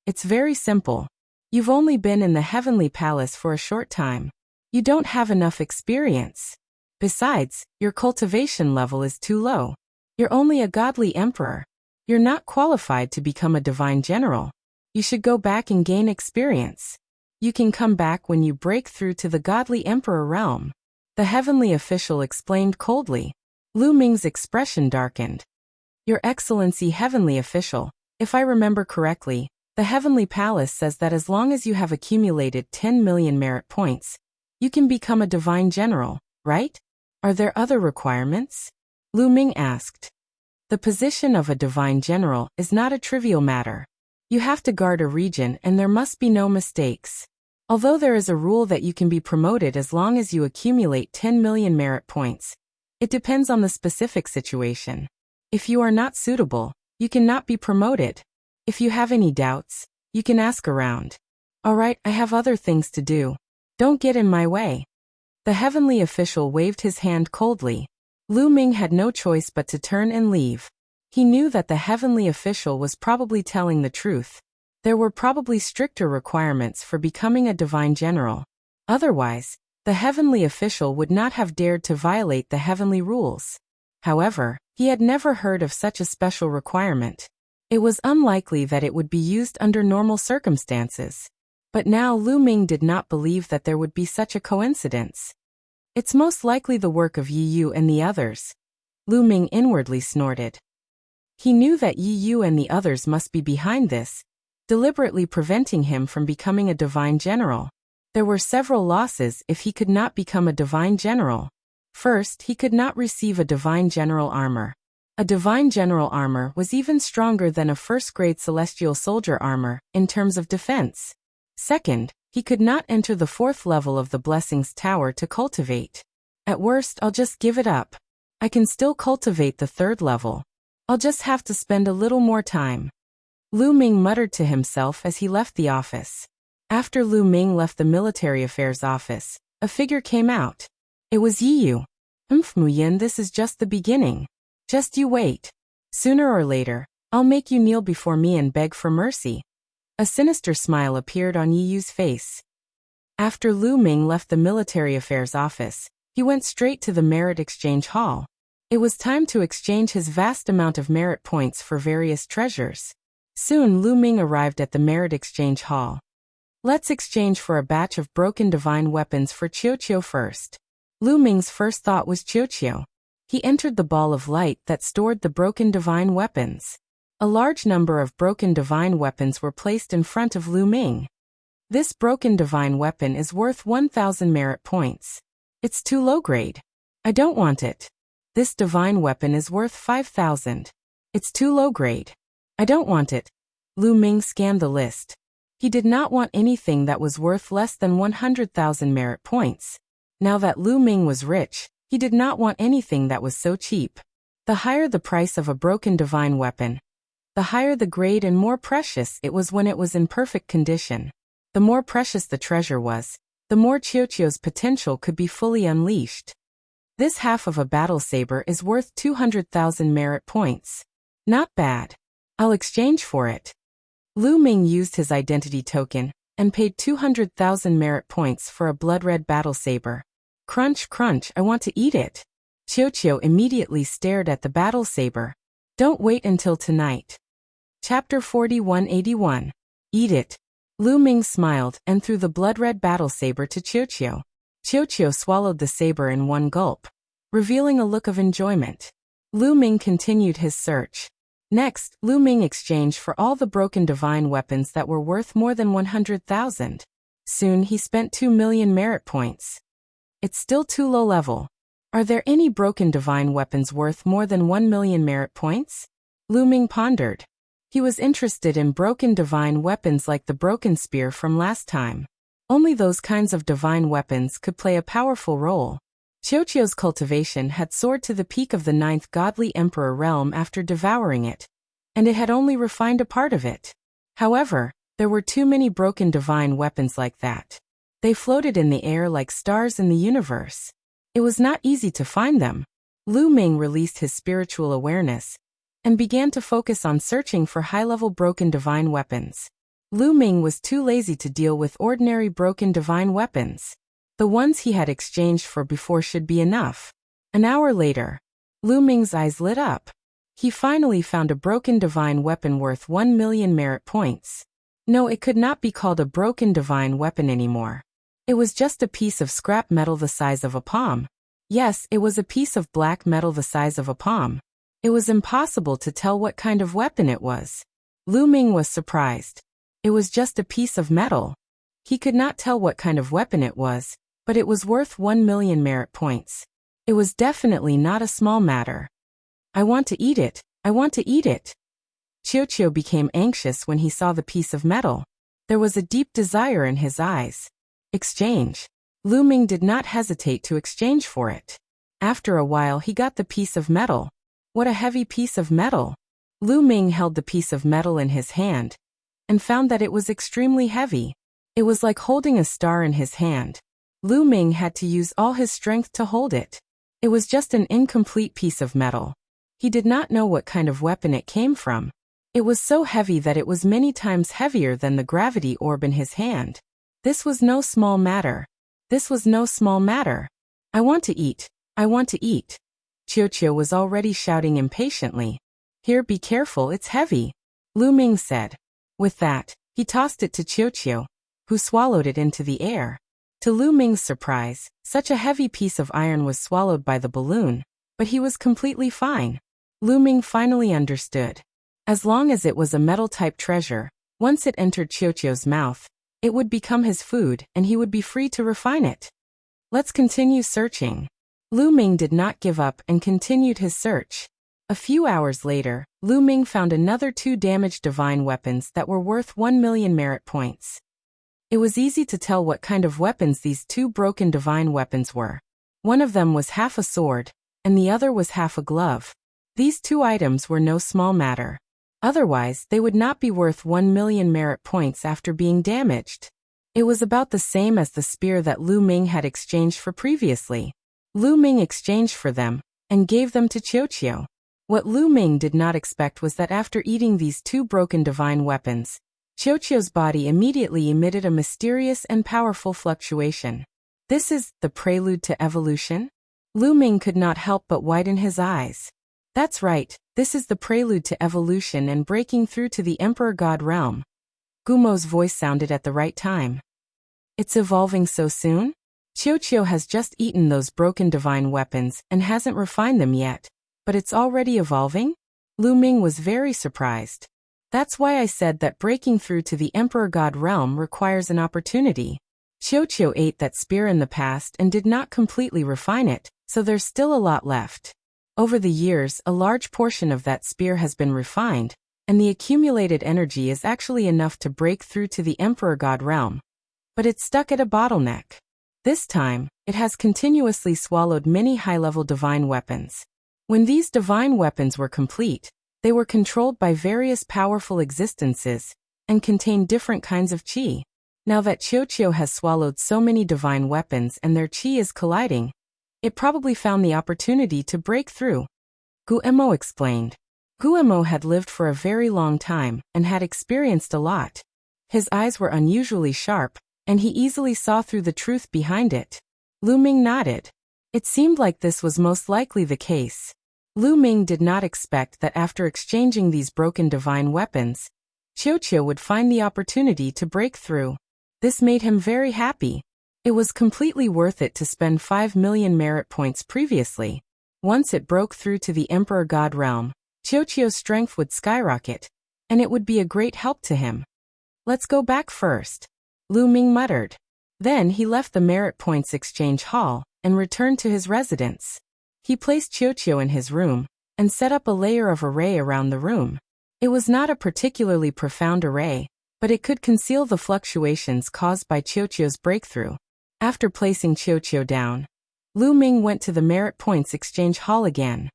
It's very simple. You've only been in the heavenly palace for a short time. You don't have enough experience. Besides, your cultivation level is too low. You're only a godly emperor. You're not qualified to become a divine general. You should go back and gain experience. You can come back when you break through to the godly emperor realm. The heavenly official explained coldly. Lu Ming's expression darkened. Your Excellency, heavenly official, if I remember correctly, the heavenly palace says that as long as you have accumulated 10 million merit points, you can become a divine general, right? Are there other requirements? Lu Ming asked. The position of a divine general is not a trivial matter. You have to guard a region and there must be no mistakes. Although there is a rule that you can be promoted as long as you accumulate 10 million merit points, it depends on the specific situation. If you are not suitable, you cannot be promoted. If you have any doubts, you can ask around. Alright, I have other things to do. Don't get in my way. The heavenly official waved his hand coldly. Lu Ming had no choice but to turn and leave. He knew that the heavenly official was probably telling the truth. There were probably stricter requirements for becoming a divine general. Otherwise, the heavenly official would not have dared to violate the heavenly rules. However, he had never heard of such a special requirement. It was unlikely that it would be used under normal circumstances. But now Lu Ming did not believe that there would be such a coincidence. It's most likely the work of Yi Yu and the others. Lu Ming inwardly snorted. He knew that Yi Yu and the others must be behind this, deliberately preventing him from becoming a divine general. There were several losses if he could not become a divine general. First, he could not receive a divine general armor. A divine general armor was even stronger than a first-grade celestial soldier armor in terms of defense. Second, he could not enter the 4th level of the Blessings Tower to cultivate. At worst, I'll just give it up. I can still cultivate the 3rd level. I'll just have to spend a little more time. Lu Ming muttered to himself as he left the office. After Lu Ming left the military affairs office, a figure came out. It was Yi Yu. Mu Yin, this is just the beginning. Just you wait. Sooner or later, I'll make you kneel before me and beg for mercy. A sinister smile appeared on Yi Yu's face. After Lu Ming left the military affairs office, he went straight to the merit exchange hall. It was time to exchange his vast amount of merit points for various treasures. Soon Lu Ming arrived at the merit exchange hall. Let's exchange for a batch of broken divine weapons for Qiu Qiu first. Lu Ming's first thought was Qiuqiu. He entered the ball of light that stored the broken divine weapons. A large number of broken divine weapons were placed in front of Lu Ming. This broken divine weapon is worth 1,000 merit points. It's too low grade. I don't want it. This divine weapon is worth 5,000. It's too low grade. I don't want it. Lu Ming scanned the list. He did not want anything that was worth less than 100,000 merit points. Now that Lu Ming was rich, he did not want anything that was so cheap. The higher the price of a broken divine weapon, the higher the grade and more precious it was when it was in perfect condition. The more precious the treasure was, the more Qiuqiu's potential could be fully unleashed. This half of a battle saber is worth 200,000 merit points. Not bad. I'll exchange for it. Lu Ming used his identity token and paid 200,000 merit points for a blood-red battle saber. Crunch, crunch, I want to eat it. Qiuqiu immediately stared at the battle saber. Don't wait until tonight. Chapter 4181. Eat it. Lu Ming smiled and threw the blood-red battle saber to Qiuqiu. Qiuqiu swallowed the saber in one gulp, revealing a look of enjoyment. Lu Ming continued his search. Next, Lu Ming exchanged for all the broken divine weapons that were worth more than 100,000. Soon he spent 2 million merit points. It's still too low level. Are there any broken divine weapons worth more than 1 million merit points? Lu Ming pondered. He was interested in broken divine weapons like the broken spear from last time. Only those kinds of divine weapons could play a powerful role. Qiuqiu's cultivation had soared to the peak of the 9th godly emperor realm after devouring it, and it had only refined a part of it. However, there were too many broken divine weapons like that. They floated in the air like stars in the universe. It was not easy to find them. Lu Ming released his spiritual awareness and began to focus on searching for high-level broken divine weapons. Lu Ming was too lazy to deal with ordinary broken divine weapons. The ones he had exchanged for before should be enough. An hour later, Lu Ming's eyes lit up. He finally found a broken divine weapon worth 1 million merit points. No, it could not be called a broken divine weapon anymore. It was just a piece of scrap metal the size of a palm. Yes, it was a piece of black metal the size of a palm. It was impossible to tell what kind of weapon it was. Lu Ming was surprised. It was just a piece of metal. He could not tell what kind of weapon it was, but it was worth 1 million merit points. It was definitely not a small matter. I want to eat it. I want to eat it. Qiuqiu became anxious when he saw the piece of metal. There was a deep desire in his eyes. Exchange. Lu Ming did not hesitate to exchange for it. After a while he got the piece of metal. What a heavy piece of metal. Lu Ming held the piece of metal in his hand and found that it was extremely heavy. It was like holding a star in his hand. Lu Ming had to use all his strength to hold it. It was just an incomplete piece of metal. He did not know what kind of weapon it came from. It was so heavy that it was many times heavier than the gravity orb in his hand. This was no small matter. This was no small matter. I want to eat. I want to eat. Qiuqiu was already shouting impatiently. Here, be careful, it's heavy, Lu Ming said. With that, he tossed it to Qiuqiu, who swallowed it into the air. To Lu Ming's surprise, such a heavy piece of iron was swallowed by the balloon, but he was completely fine. Lu Ming finally understood. As long as it was a metal-type treasure, once it entered Qiuqiu's mouth, it would become his food and he would be free to refine it. Let's continue searching. Lu Ming did not give up and continued his search. A few hours later, Lu Ming found another 2 damaged divine weapons that were worth 1 million merit points. It was easy to tell what kind of weapons these 2 broken divine weapons were. One of them was half a sword, and the other was half a glove. These 2 items were no small matter. Otherwise, they would not be worth 1 million merit points after being damaged. It was about the same as the spear that Lu Ming had exchanged for previously. Lu Ming exchanged for them and gave them to Qiuqiu. What Lu Ming did not expect was that after eating these 2 broken divine weapons, Qiuqiu's body immediately emitted a mysterious and powerful fluctuation. This is the prelude to evolution? Lu Ming could not help but widen his eyes. That's right, this is the prelude to evolution and breaking through to the Emperor God realm. Gumo's voice sounded at the right time. It's evolving so soon? Qiuqiu has just eaten those broken divine weapons and hasn't refined them yet, but it's already evolving? Lu Ming was very surprised. That's why I said that breaking through to the Emperor God realm requires an opportunity. Qiuqiu ate that spear in the past and did not completely refine it, so there's still a lot left. Over the years, a large portion of that spear has been refined, and the accumulated energy is actually enough to break through to the Emperor God realm. But it's stuck at a bottleneck. This time, it has continuously swallowed many high-level divine weapons. When these divine weapons were complete, they were controlled by various powerful existences and contained different kinds of qi. Now that Qiuqiu has swallowed so many divine weapons and their qi is colliding, it probably found the opportunity to break through. Guemo explained. Guemo had lived for a very long time and had experienced a lot. His eyes were unusually sharp, and he easily saw through the truth behind it. Lu Ming nodded. It seemed like this was most likely the case. Lu Ming did not expect that after exchanging these broken divine weapons, Qiuqiu would find the opportunity to break through. This made him very happy. It was completely worth it to spend 5 million merit points previously. Once it broke through to the Emperor God realm, Qiuqiu's strength would skyrocket, and it would be a great help to him. Let's go back first, Lu Ming muttered. Then he left the merit points exchange hall and returned to his residence. He placed Qiuqiu in his room and set up a layer of array around the room. It was not a particularly profound array, but it could conceal the fluctuations caused by Qiuqiu's breakthrough. After placing Qiuqiu down, Lu Ming went to the merit points exchange hall again.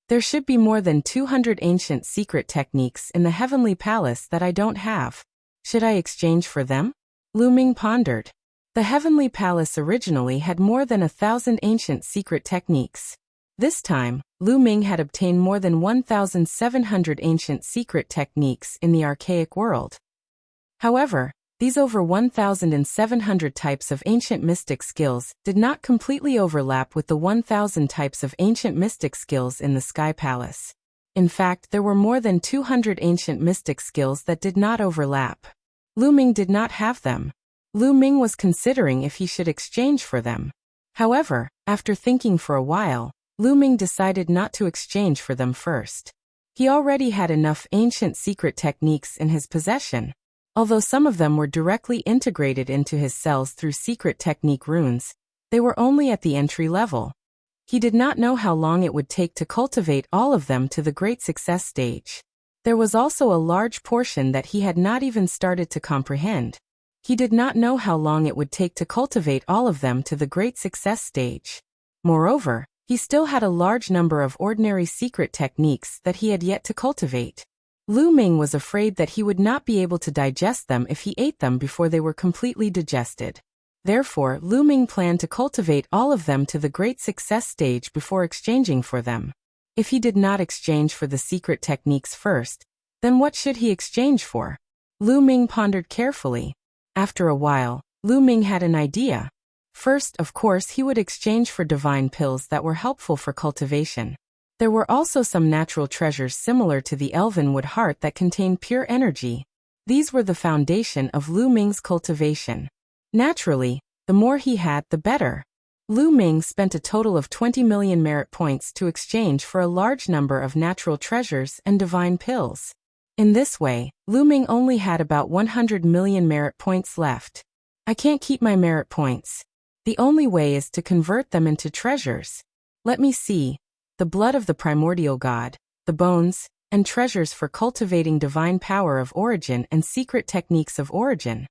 There should be more than 200 ancient secret techniques in the Heavenly Palace that I don't have. Should I exchange for them? Lu Ming pondered. The Heavenly Palace originally had more than 1,000 ancient secret techniques. This time, Lu Ming had obtained more than 1,700 ancient secret techniques in the archaic world. However, these over 1,700 types of ancient mystic skills did not completely overlap with the 1,000 types of ancient mystic skills in the Sky Palace. In fact, there were more than 200 ancient mystic skills that did not overlap. Lu Ming did not have them. Lu Ming was considering if he should exchange for them. However, after thinking for a while, Lu Ming decided not to exchange for them first. He already had enough ancient secret techniques in his possession. Although some of them were directly integrated into his cells through secret technique runes, they were only at the entry level. He did not know how long it would take to cultivate all of them to the great success stage. There was also a large portion that he had not even started to comprehend. He did not know how long it would take to cultivate all of them to the great success stage. Moreover, he still had a large number of ordinary secret techniques that he had yet to cultivate. Lu Ming was afraid that he would not be able to digest them if he ate them before they were completely digested. Therefore, Lu Ming planned to cultivate all of them to the great success stage before exchanging for them. If he did not exchange for the secret techniques first, then what should he exchange for? Lu Ming pondered carefully. After a while, Lu Ming had an idea. First, of course, he would exchange for divine pills that were helpful for cultivation. There were also some natural treasures similar to the Elvenwood heart that contained pure energy. These were the foundation of Lu Ming's cultivation. Naturally, the more he had, the better. Lu Ming spent a total of 20 million merit points to exchange for a large number of natural treasures and divine pills. In this way, Lu Ming only had about 100 million merit points left. I can't keep my merit points. The only way is to convert them into treasures. Let me see. The blood of the primordial god, the bones, and treasures for cultivating divine power of origin and secret techniques of origin.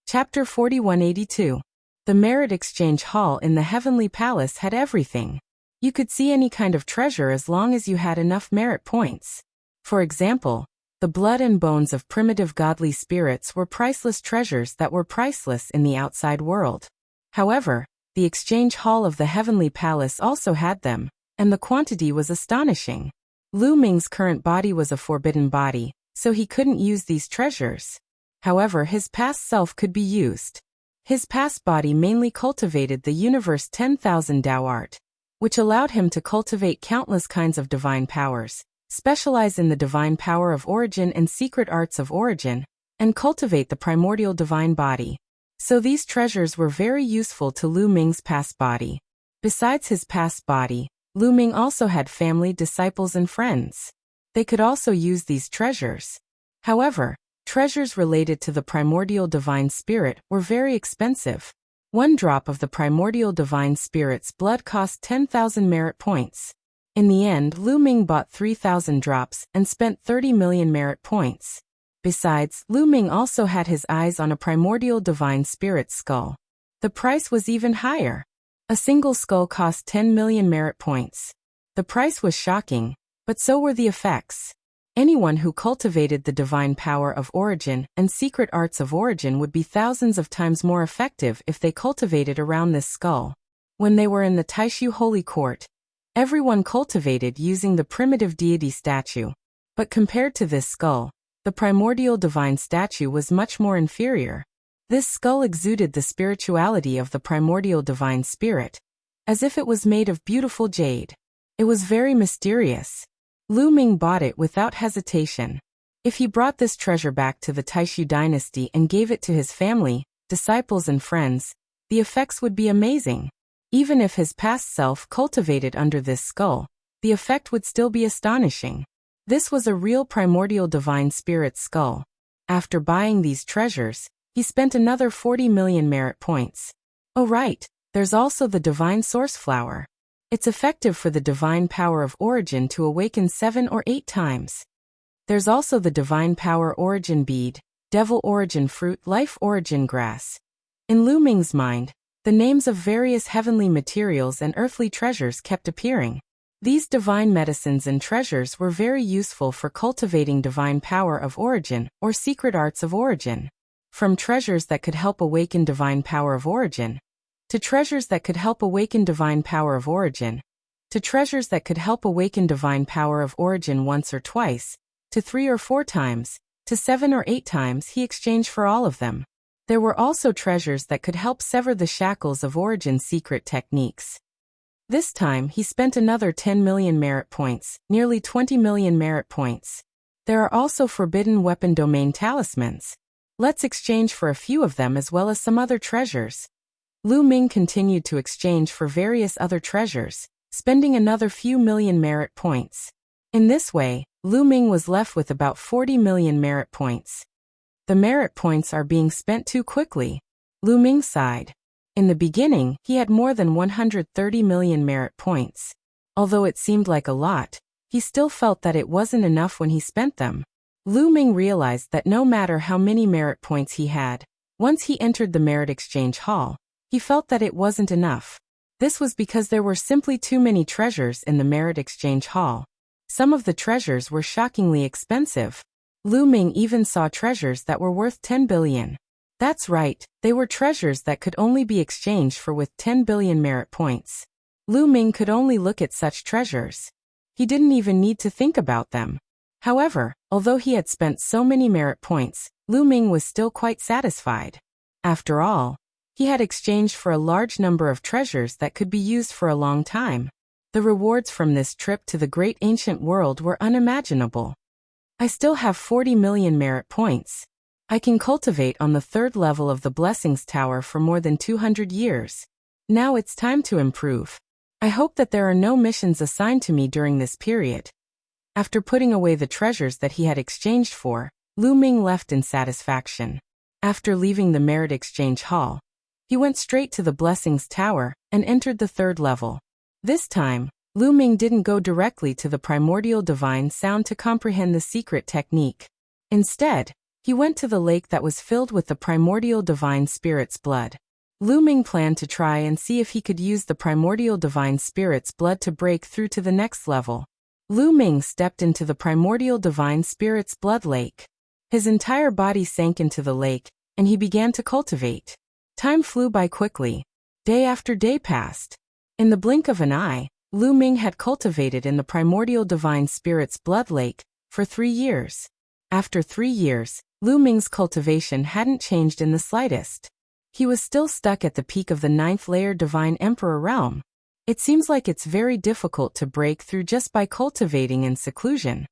Chapter 4182. The Merit Exchange Hall in the Heavenly Palace had everything. You could see any kind of treasure as long as you had enough merit points. For example, the blood and bones of primitive godly spirits were priceless treasures that were priceless in the outside world. However, the Exchange Hall of the Heavenly Palace also had them, and the quantity was astonishing. Lu Ming's current body was a forbidden body, so he couldn't use these treasures. However, his past self could be used. His past body mainly cultivated the universe 10,000 Tao art, which allowed him to cultivate countless kinds of divine powers, specialize in the divine power of origin and secret arts of origin, and cultivate the primordial divine body. So these treasures were very useful to Lu Ming's past body. Besides his past body, Lu Ming also had family, disciples, and friends. They could also use these treasures. However, treasures related to the primordial divine spirit were very expensive. One drop of the primordial divine spirit's blood cost 10,000 merit points. In the end, Lu Ming bought 3,000 drops and spent 30 million merit points. Besides, Lu Ming also had his eyes on a primordial divine spirit skull. The price was even higher. A single skull cost 10 million merit points. The price was shocking, but so were the effects. Anyone who cultivated the divine power of origin and secret arts of origin would be thousands of times more effective if they cultivated around this skull. When they were in the Taishu Holy Court, everyone cultivated using the primitive deity statue. But compared to this skull, the primordial divine statue was much more inferior. This skull exuded the spirituality of the primordial divine spirit, as if it was made of beautiful jade. It was very mysterious. Lu Ming bought it without hesitation. If he brought this treasure back to the Taishu dynasty and gave it to his family, disciples, and friends, the effects would be amazing. Even if his past self cultivated under this skull, the effect would still be astonishing. This was a real primordial divine spirit skull. After buying these treasures, he spent another 40 million merit points. Oh right, there's also the divine source flower. It's effective for the divine power of origin to awaken 7 or 8 times. There's also the divine power origin bead, devil origin fruit, life origin grass. In Lu Ming's mind, the names of various heavenly materials and earthly treasures kept appearing. These divine medicines and treasures were very useful for cultivating divine power of origin or secret arts of origin. From treasures that could help awaken divine power of origin, to treasures that could help awaken divine power of origin, to treasures that could help awaken divine power of origin once or twice, to 3 or 4 times, to 7 or 8 times, he exchanged for all of them. There were also treasures that could help sever the shackles of origin secret techniques. This time he spent another 10 million merit points, nearly 20 million merit points. There are also forbidden weapon domain talismans. Let's exchange for a few of them as well as some other treasures. Lu Ming continued to exchange for various other treasures, spending another few million merit points. In this way, Lu Ming was left with about 40 million merit points. The merit points are being spent too quickly. Lu Ming sighed. In the beginning, he had more than 130 million merit points. Although it seemed like a lot, he still felt that it wasn't enough when he spent them. Lu Ming realized that no matter how many merit points he had, once he entered the merit exchange hall, he felt that it wasn't enough. This was because there were simply too many treasures in the merit exchange hall. Some of the treasures were shockingly expensive. Lu Ming even saw treasures that were worth 10 billion. That's right, they were treasures that could only be exchanged for with 10 billion merit points. Lu Ming could only look at such treasures. He didn't even need to think about them. However, although he had spent so many merit points, Lu Ming was still quite satisfied. After all, he had exchanged for a large number of treasures that could be used for a long time. The rewards from this trip to the great ancient world were unimaginable. I still have 40 million merit points. I can cultivate on the 3rd level of the Blessings Tower for more than 200 years. Now it's time to improve. I hope that there are no missions assigned to me during this period. After putting away the treasures that he had exchanged for, Lu Ming left in satisfaction. After leaving the merit exchange hall, he went straight to the Blessings Tower and entered the 3rd level. This time, Lu Ming didn't go directly to the primordial divine sound to comprehend the secret technique. Instead, he went to the lake that was filled with the primordial divine spirit's blood. Lu Ming planned to try and see if he could use the primordial divine spirit's blood to break through to the next level. Lu Ming stepped into the primordial divine spirit's blood lake. His entire body sank into the lake, and he began to cultivate. Time flew by quickly. Day after day passed. In the blink of an eye, Lu Ming had cultivated in the primordial divine spirit's blood lake for 3 years. After 3 years, Lu Ming's cultivation hadn't changed in the slightest. He was still stuck at the peak of the 9th layer divine emperor realm. It seems like it's very difficult to break through just by cultivating in seclusion.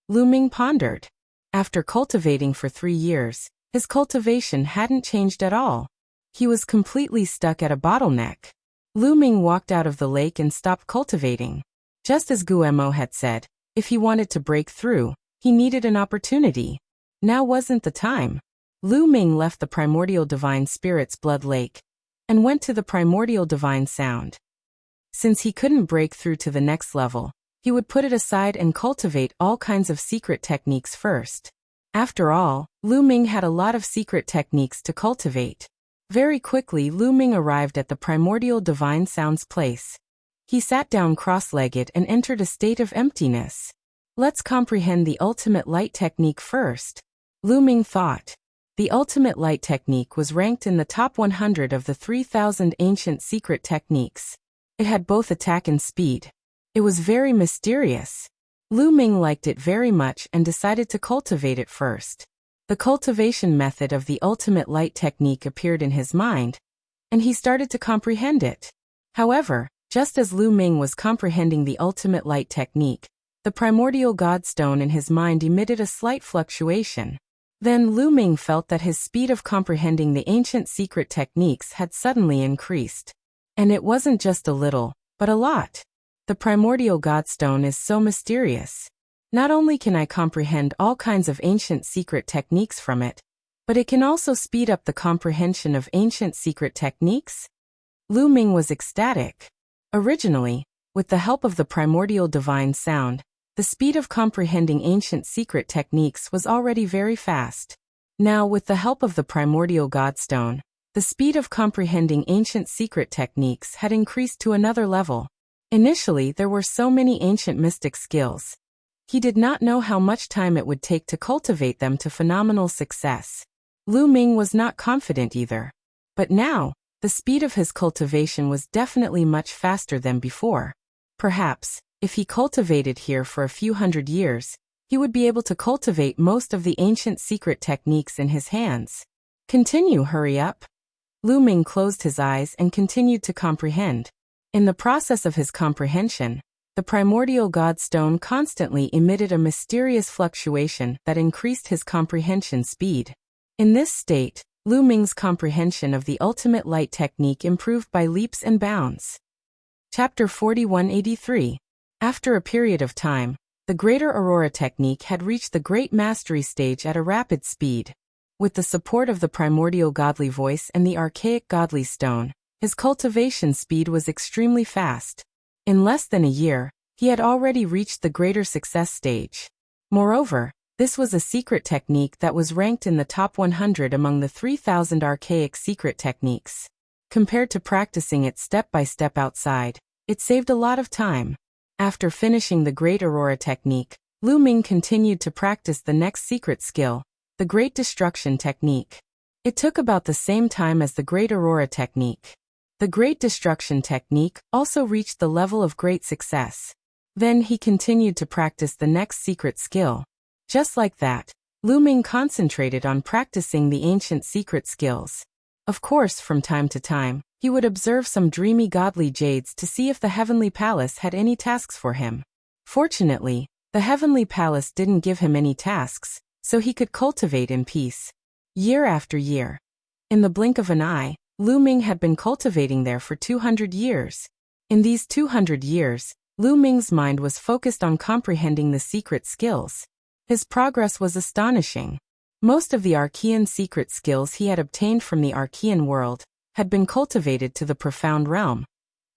Lu Ming pondered. After cultivating for 3 years, His cultivation hadn't changed at all. He was completely stuck at a bottleneck. Lu Ming walked out of the lake and stopped cultivating. Just as Guemo had said, if he wanted to break through, he needed an opportunity. Now wasn't the time. Lu Ming left the primordial divine spirit's blood lake and went to the primordial divine sound. Since he couldn't break through to the next level, he would put it aside and cultivate all kinds of secret techniques first. After all, Lu Ming had a lot of secret techniques to cultivate. Very quickly Lu Ming arrived at the primordial divine sound's place. He sat down cross-legged and entered a state of emptiness. Let's comprehend the ultimate light technique first, Lu Ming thought. The ultimate light technique was ranked in the top 100 of the 3,000 ancient secret techniques. It had both attack and speed. It was very mysterious. Lu Ming liked it very much and decided to cultivate it first. The cultivation method of the ultimate light technique appeared in his mind, and he started to comprehend it. However, just as Lu Ming was comprehending the ultimate light technique, the primordial godstone in his mind emitted a slight fluctuation. Then Lu Ming felt that his speed of comprehending the ancient secret techniques had suddenly increased. And it wasn't just a little, but a lot. The primordial godstone is so mysterious. Not only can I comprehend all kinds of ancient secret techniques from it, but it can also speed up the comprehension of ancient secret techniques? Lu Ming was ecstatic. Originally, with the help of the primordial divine sound, the speed of comprehending ancient secret techniques was already very fast. Now, with the help of the primordial godstone, the speed of comprehending ancient secret techniques had increased to another level. Initially, there were so many ancient mystic skills. He did not know how much time it would take to cultivate them to phenomenal success. Lu Ming was not confident either. But now, the speed of his cultivation was definitely much faster than before. Perhaps, if he cultivated here for a few hundred years, he would be able to cultivate most of the ancient secret techniques in his hands. Continue, hurry up. Lu Ming closed his eyes and continued to comprehend. In the process of his comprehension, the primordial godstone constantly emitted a mysterious fluctuation that increased his comprehension speed. In this state, Lu Ming's comprehension of the ultimate light technique improved by leaps and bounds. Chapter 4183. After a period of time, the Greater Aurora technique had reached the Great Mastery stage at a rapid speed. With the support of the primordial godly voice and the archaic godly stone, his cultivation speed was extremely fast. In less than a year, he had already reached the greater success stage. Moreover, this was a secret technique that was ranked in the top 100 among the 3,000 archaic secret techniques. Compared to practicing it step by step outside, it saved a lot of time. After finishing the Great Aurora technique, Lu Ming continued to practice the next secret skill, the Great Destruction technique. It took about the same time as the Great Aurora technique. The Great Destruction technique also reached the level of great success. Then he continued to practice the next secret skill. Just like that, Lu Ming concentrated on practicing the ancient secret skills. Of course, from time to time, he would observe some dreamy godly jades to see if the Heavenly Palace had any tasks for him. Fortunately, the Heavenly Palace didn't give him any tasks, so he could cultivate in peace. Year after year. In the blink of an eye, Lu Ming had been cultivating there for 200 years. In these 200 years, Lu Ming's mind was focused on comprehending the secret skills. His progress was astonishing. Most of the Archean secret skills he had obtained from the Archean world had been cultivated to the profound realm,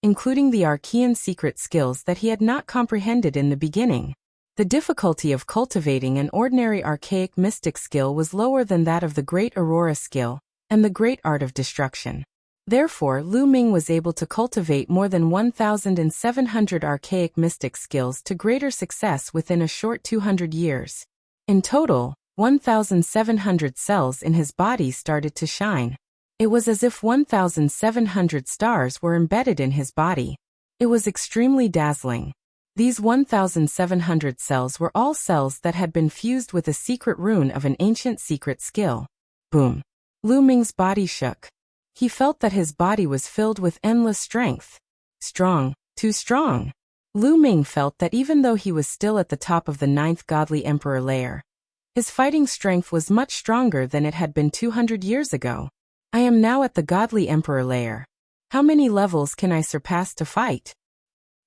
including the Archean secret skills that he had not comprehended in the beginning. The difficulty of cultivating an ordinary archaic mystic skill was lower than that of the Great Aurora skill and the Great Art of Destruction. Therefore, Lu Ming was able to cultivate more than 1,700 archaic mystic skills to greater success within a short 200 years. In total, 1,700 cells in his body started to shine. It was as if 1,700 stars were embedded in his body. It was extremely dazzling. These 1,700 cells were all cells that had been fused with a secret rune of an ancient secret skill. Boom. Lu Ming's body shook. He felt that his body was filled with endless strength. Strong, too strong. Lu Ming felt that even though he was still at the top of the 9th godly emperor layer, His fighting strength was much stronger than it had been 200 years ago. I am now at the godly emperor layer. How many levels can I surpass to fight?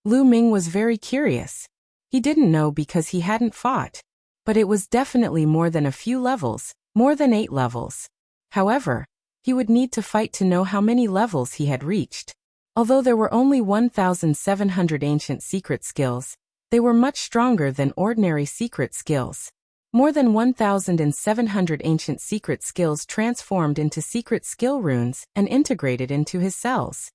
Lu Ming was very curious. He didn't know because he hadn't fought. But it was definitely more than a few levels, more than 8 levels. However, he would need to fight to know how many levels he had reached. Although there were only 1,700 ancient secret skills, they were much stronger than ordinary secret skills. More than 1,700 ancient secret skills transformed into secret skill runes and integrated into his cells.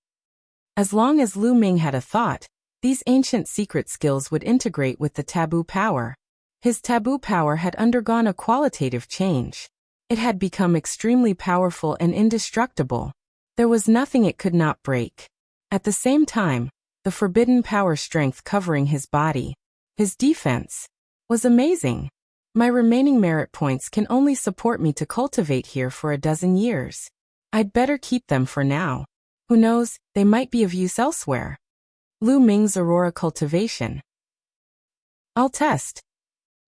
As long as Lu Ming had a thought, these ancient secret skills would integrate with the taboo power. His taboo power had undergone a qualitative change. It had become extremely powerful and indestructible. There was nothing it could not break. At the same time, the forbidden power strength covering his body, his defense, was amazing. My remaining merit points can only support me to cultivate here for a dozen years. I'd better keep them for now. Who knows, they might be of use elsewhere. Lu Ming's Aurora cultivation. I'll test.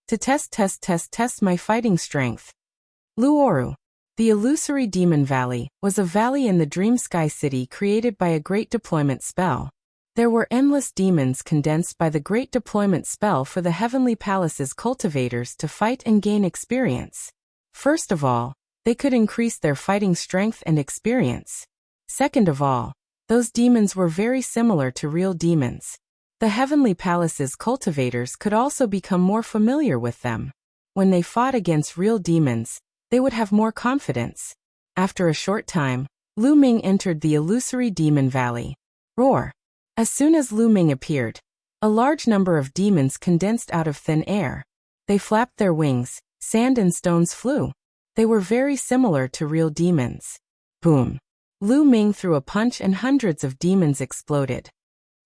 To test my fighting strength. Luoru. The illusory demon valley was a valley in the dream sky city created by a great deployment spell. There were endless demons condensed by the great deployment spell for the heavenly palace's cultivators to fight and gain experience. First of all, they could increase their fighting strength and experience. Second of all, those demons were very similar to real demons. The heavenly palace's cultivators could also become more familiar with them. When they fought against real demons, they would have more confidence. After a short time, Lu Ming entered the illusory demon valley. Roar. As soon as Lu Ming appeared, a large number of demons condensed out of thin air. They flapped their wings, sand and stones flew. They were very similar to real demons. Boom. Lu Ming threw a punch and hundreds of demons exploded.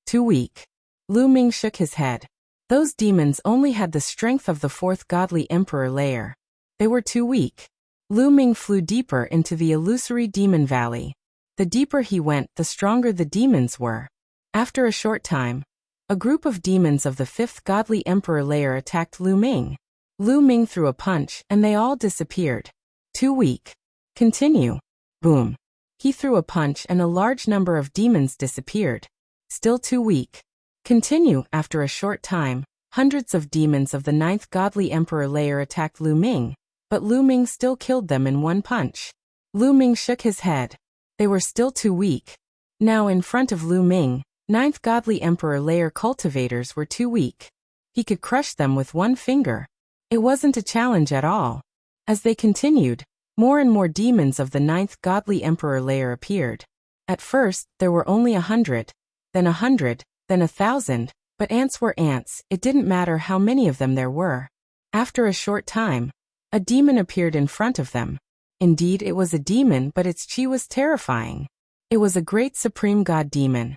Too weak. Lu Ming shook his head. Those demons only had the strength of the 4th godly emperor layer. They were too weak. Lu Ming flew deeper into the illusory demon valley. The deeper he went, the stronger the demons were. After a short time, a group of demons of the 5th godly emperor layer attacked Lu Ming. Lu Ming threw a punch and they all disappeared. Too weak. Continue. Boom. He threw a punch and a large number of demons disappeared. Still too weak. Continue. After a short time, hundreds of demons of the 9th godly emperor layer attacked Lu Ming, but Lu Ming still killed them in one punch. Lu Ming shook his head. They were still too weak. Now in front of Lu Ming, 9th godly emperor layer cultivators were too weak. He could crush them with one finger. It wasn't a challenge at all. As they continued, more and more demons of the 9th godly emperor layer appeared. At first, there were only 100, then 100, then 1,000, but ants were ants, it didn't matter how many of them there were. After a short time, a demon appeared in front of them. Indeed, it was a demon, but its chi was terrifying. It was a great supreme god demon.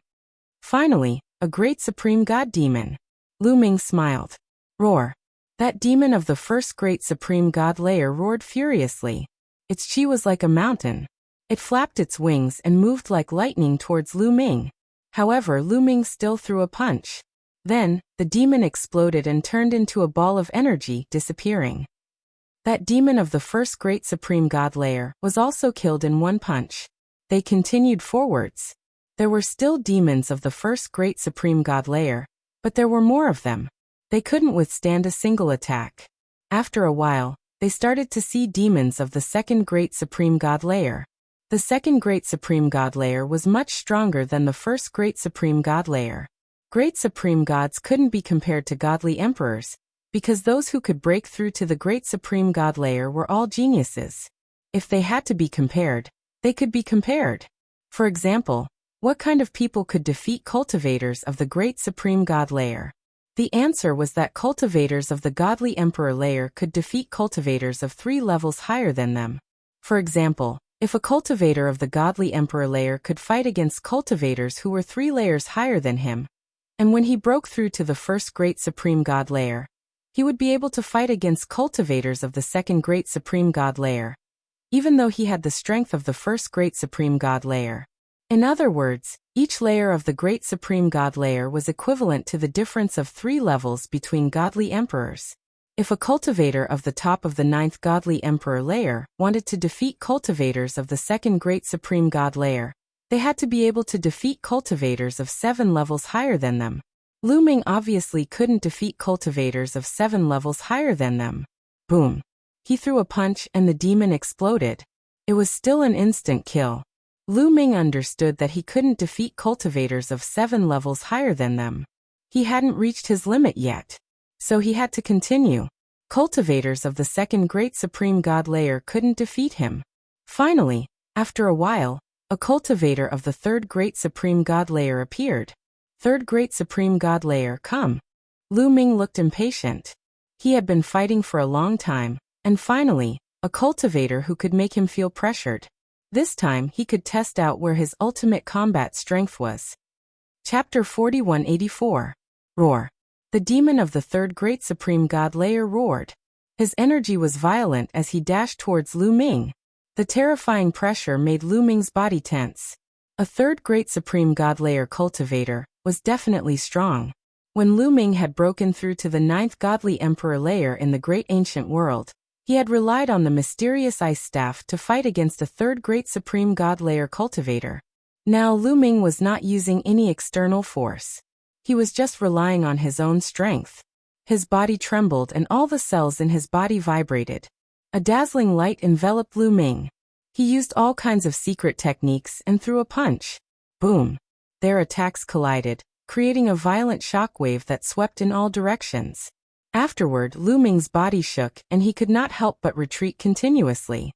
Finally, a great supreme god demon. Lu Ming smiled. Roar. That demon of the 1st great supreme god layer roared furiously. Its chi was like a mountain. It flapped its wings and moved like lightning towards Lu Ming. However, Lu Ming still threw a punch. Then, the demon exploded and turned into a ball of energy, disappearing. That demon of the 1st great supreme god layer was also killed in one punch. They continued forwards. There were still demons of the 1st great supreme god layer, but there were more of them. They couldn't withstand a single attack. After a while, they started to see demons of the 2nd great supreme god layer. The 2nd great supreme god layer was much stronger than the 1st great supreme god layer. Great supreme gods couldn't be compared to godly emperors, because those who could break through to the great supreme god layer were all geniuses. If they had to be compared, they could be compared. For example, what kind of people could defeat cultivators of the great supreme god layer? The answer was that cultivators of the godly emperor layer could defeat cultivators of 3 levels higher than them. For example, if a cultivator of the godly emperor layer could fight against cultivators who were 3 layers higher than him, and when he broke through to the 1st great supreme god layer, he would be able to fight against cultivators of the 2nd great supreme god layer, even though he had the strength of the 1st great supreme god layer. In other words, each layer of the great supreme god layer was equivalent to the difference of 3 levels between godly emperors. If a cultivator of the top of the 9th godly emperor layer wanted to defeat cultivators of the 2nd great supreme god layer, they had to be able to defeat cultivators of 7 levels higher than them. Lu Ming obviously couldn't defeat cultivators of 7 levels higher than them. Boom. He threw a punch and the demon exploded. It was still an instant kill. Lu Ming understood that he couldn't defeat cultivators of 7 levels higher than them. He hadn't reached his limit yet. So he had to continue. Cultivators of the 2nd great supreme god layer couldn't defeat him. Finally, after a while, a cultivator of the 3rd great supreme god layer appeared. 3rd great supreme god layer, come. Lu Ming looked impatient. He had been fighting for a long time, and finally, a cultivator who could make him feel pressured. This time he could test out where his ultimate combat strength was. Chapter 4184. Roar. The demon of the 3rd great supreme god layer roared. His energy was violent as he dashed towards Lu Ming. The terrifying pressure made Lu Ming's body tense. A 3rd great supreme god layer cultivator was definitely strong. When Lu Ming had broken through to the 9th godly emperor layer in the great ancient world, he had relied on the mysterious ice staff to fight against a 3rd great supreme god layer cultivator. Now Lu Ming was not using any external force. He was just relying on his own strength. His body trembled and all the cells in his body vibrated. A dazzling light enveloped Lu Ming. He used all kinds of secret techniques and threw a punch. Boom. Their attacks collided, creating a violent shockwave that swept in all directions. Afterward, Lu Ming's body shook and he could not help but retreat continuously.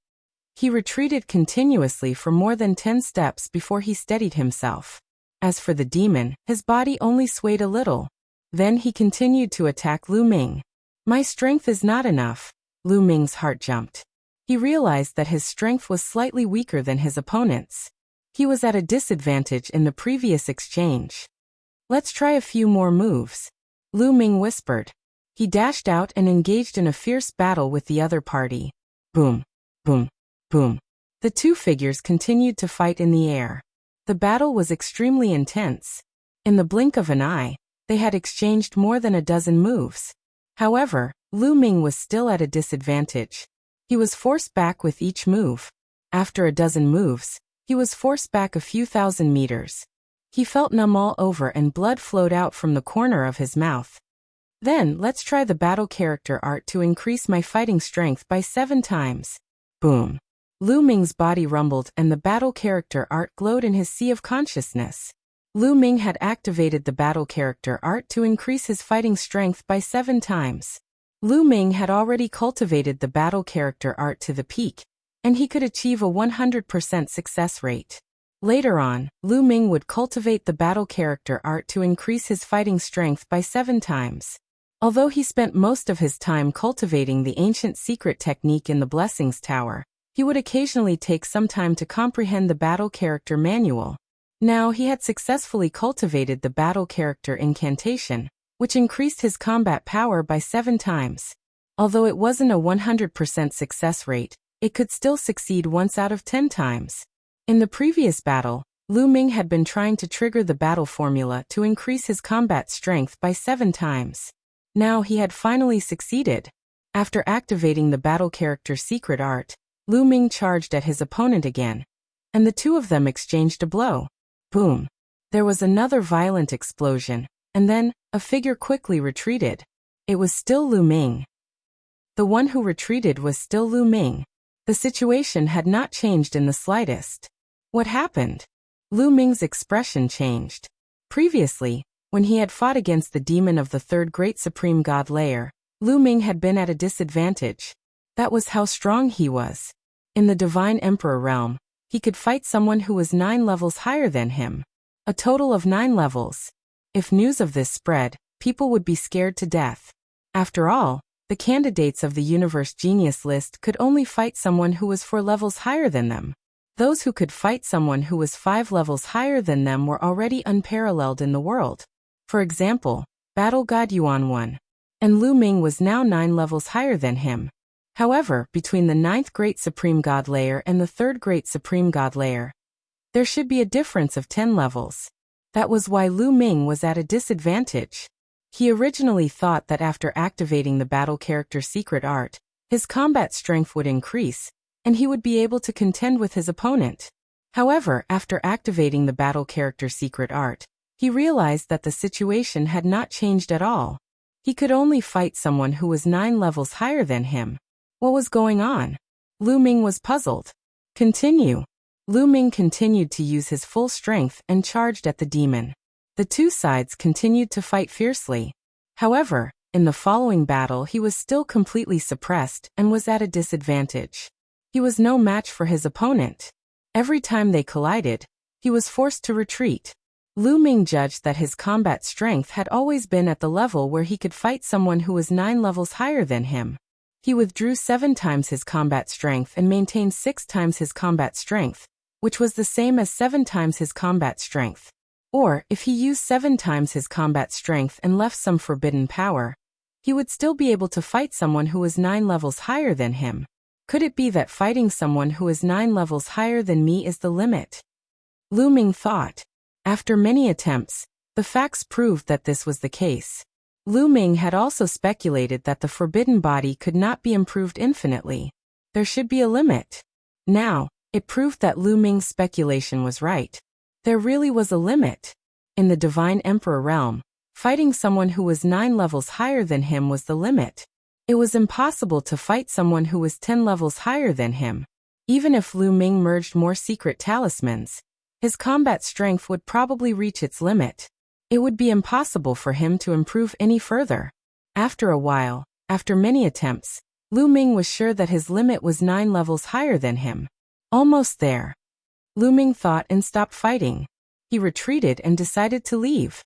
He retreated continuously for more than 10 steps before he steadied himself. As for the demon, his body only swayed a little. Then he continued to attack Lu Ming. My strength is not enough. Lu Ming's heart jumped. He realized that his strength was slightly weaker than his opponent's. He was at a disadvantage in the previous exchange. Let's try a few more moves. Lu Ming whispered. He dashed out and engaged in a fierce battle with the other party. Boom, boom, boom. The two figures continued to fight in the air. The battle was extremely intense. In the blink of an eye, they had exchanged more than a dozen moves. However, Lu Ming was still at a disadvantage. He was forced back with each move. After a dozen moves, he was forced back a few thousand meters. He felt numb all over and blood flowed out from the corner of his mouth. Then, let's try the battle character art to increase my fighting strength by 7 times. Boom. Lu Ming's body rumbled and the battle character art glowed in his sea of consciousness. Lu Ming had activated the battle character art to increase his fighting strength by 7 times. Lu Ming had already cultivated the battle character art to the peak, and he could achieve a 100% success rate. Later on, Lu Ming would cultivate the battle character art to increase his fighting strength by 7 times. Although he spent most of his time cultivating the ancient secret technique in the Blessings Tower, he would occasionally take some time to comprehend the battle character manual. Now he had successfully cultivated the battle character incantation, which increased his combat power by 7 times. Although it wasn't a 100% success rate, it could still succeed once out of 10 times. In the previous battle, Lu Ming had been trying to trigger the battle formula to increase his combat strength by 7 times. Now he had finally succeeded. After activating the battle character secret art, Lu Ming charged at his opponent again, and the two of them exchanged a blow. Boom. There was another violent explosion, and then, a figure quickly retreated. It was still Lu Ming. The one who retreated was still Lu Ming. The situation had not changed in the slightest. What happened? Lu Ming's expression changed. Previously, when he had fought against the demon of the 3rd great supreme god layer, Lu Ming had been at a disadvantage. That was how strong he was. In the Divine Emperor realm, he could fight someone who was 9 levels higher than him. A total of 9 levels. If news of this spread, people would be scared to death. After all, the candidates of the Universe Genius list could only fight someone who was 4 levels higher than them. Those who could fight someone who was 5 levels higher than them were already unparalleled in the world. For example, Battle God Yuan won, and Lu Ming was now 9 levels higher than him. However, between the 9th Great Supreme God Layer and the 3rd Great Supreme God Layer, there should be a difference of 10 levels. That was why Lu Ming was at a disadvantage. He originally thought that after activating the battle character secret art, his combat strength would increase, and he would be able to contend with his opponent. However, after activating the battle character secret art, he realized that the situation had not changed at all. He could only fight someone who was 9 levels higher than him. What was going on? Lu Ming was puzzled. Continue. Lu Ming continued to use his full strength and charged at the demon. The two sides continued to fight fiercely. However, in the following battle he was still completely suppressed and was at a disadvantage. He was no match for his opponent. Every time they collided, he was forced to retreat. Lu Ming judged that his combat strength had always been at the level where he could fight someone who was 9 levels higher than him. He withdrew 7 times his combat strength and maintained 6 times his combat strength, which was the same as 7 times his combat strength. Or, if he used 7 times his combat strength and left some forbidden power, he would still be able to fight someone who was 9 levels higher than him. Could it be that fighting someone who is 9 levels higher than me is the limit? Lu Ming thought. After many attempts, the facts proved that this was the case. Lu Ming had also speculated that the forbidden body could not be improved infinitely. There should be a limit. Now, it proved that Lu Ming's speculation was right. There really was a limit. In the Divine Emperor realm, fighting someone who was 9 levels higher than him was the limit. It was impossible to fight someone who was 10 levels higher than him. Even if Lu Ming merged more secret talismans, his combat strength would probably reach its limit. It would be impossible for him to improve any further. After a while, after many attempts, Lu Ming was sure that his limit was 9 levels higher than him. Almost there. Lu Ming thought and stopped fighting. He retreated and decided to leave.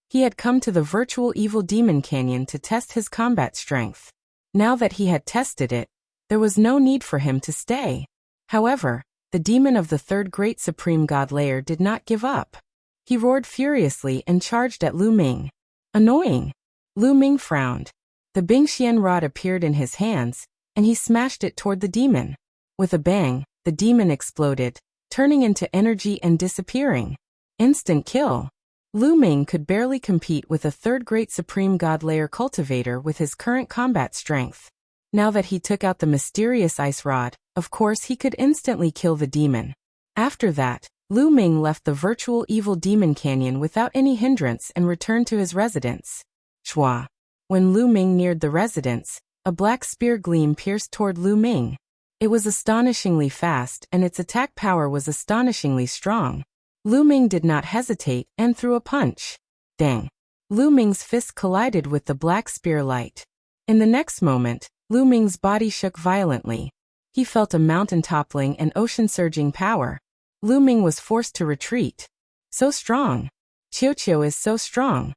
He had come to the virtual evil demon canyon to test his combat strength. Now that he had tested it, there was no need for him to stay. However, the demon of the third great supreme god layer did not give up. He roared furiously and charged at Lu Ming. Annoying. Lu Ming frowned. The Bingxian rod appeared in his hands, and he smashed it toward the demon. With a bang, the demon exploded, turning into energy and disappearing. Instant kill. Lu Ming could barely compete with a third great supreme god layer cultivator with his current combat strength. Now that he took out the mysterious ice rod, of course he could instantly kill the demon. After that, Lu Ming left the virtual evil demon canyon without any hindrance and returned to his residence. Chua. When Lu Ming neared the residence, a black spear gleam pierced toward Lu Ming. It was astonishingly fast and its attack power was astonishingly strong. Lu Ming did not hesitate and threw a punch. Dang. Lu Ming's fist collided with the black spear light. In the next moment, Lu Ming's body shook violently. He felt a mountain toppling and ocean surging power. Lu Ming was forced to retreat. So strong. Qiuqiu is so strong.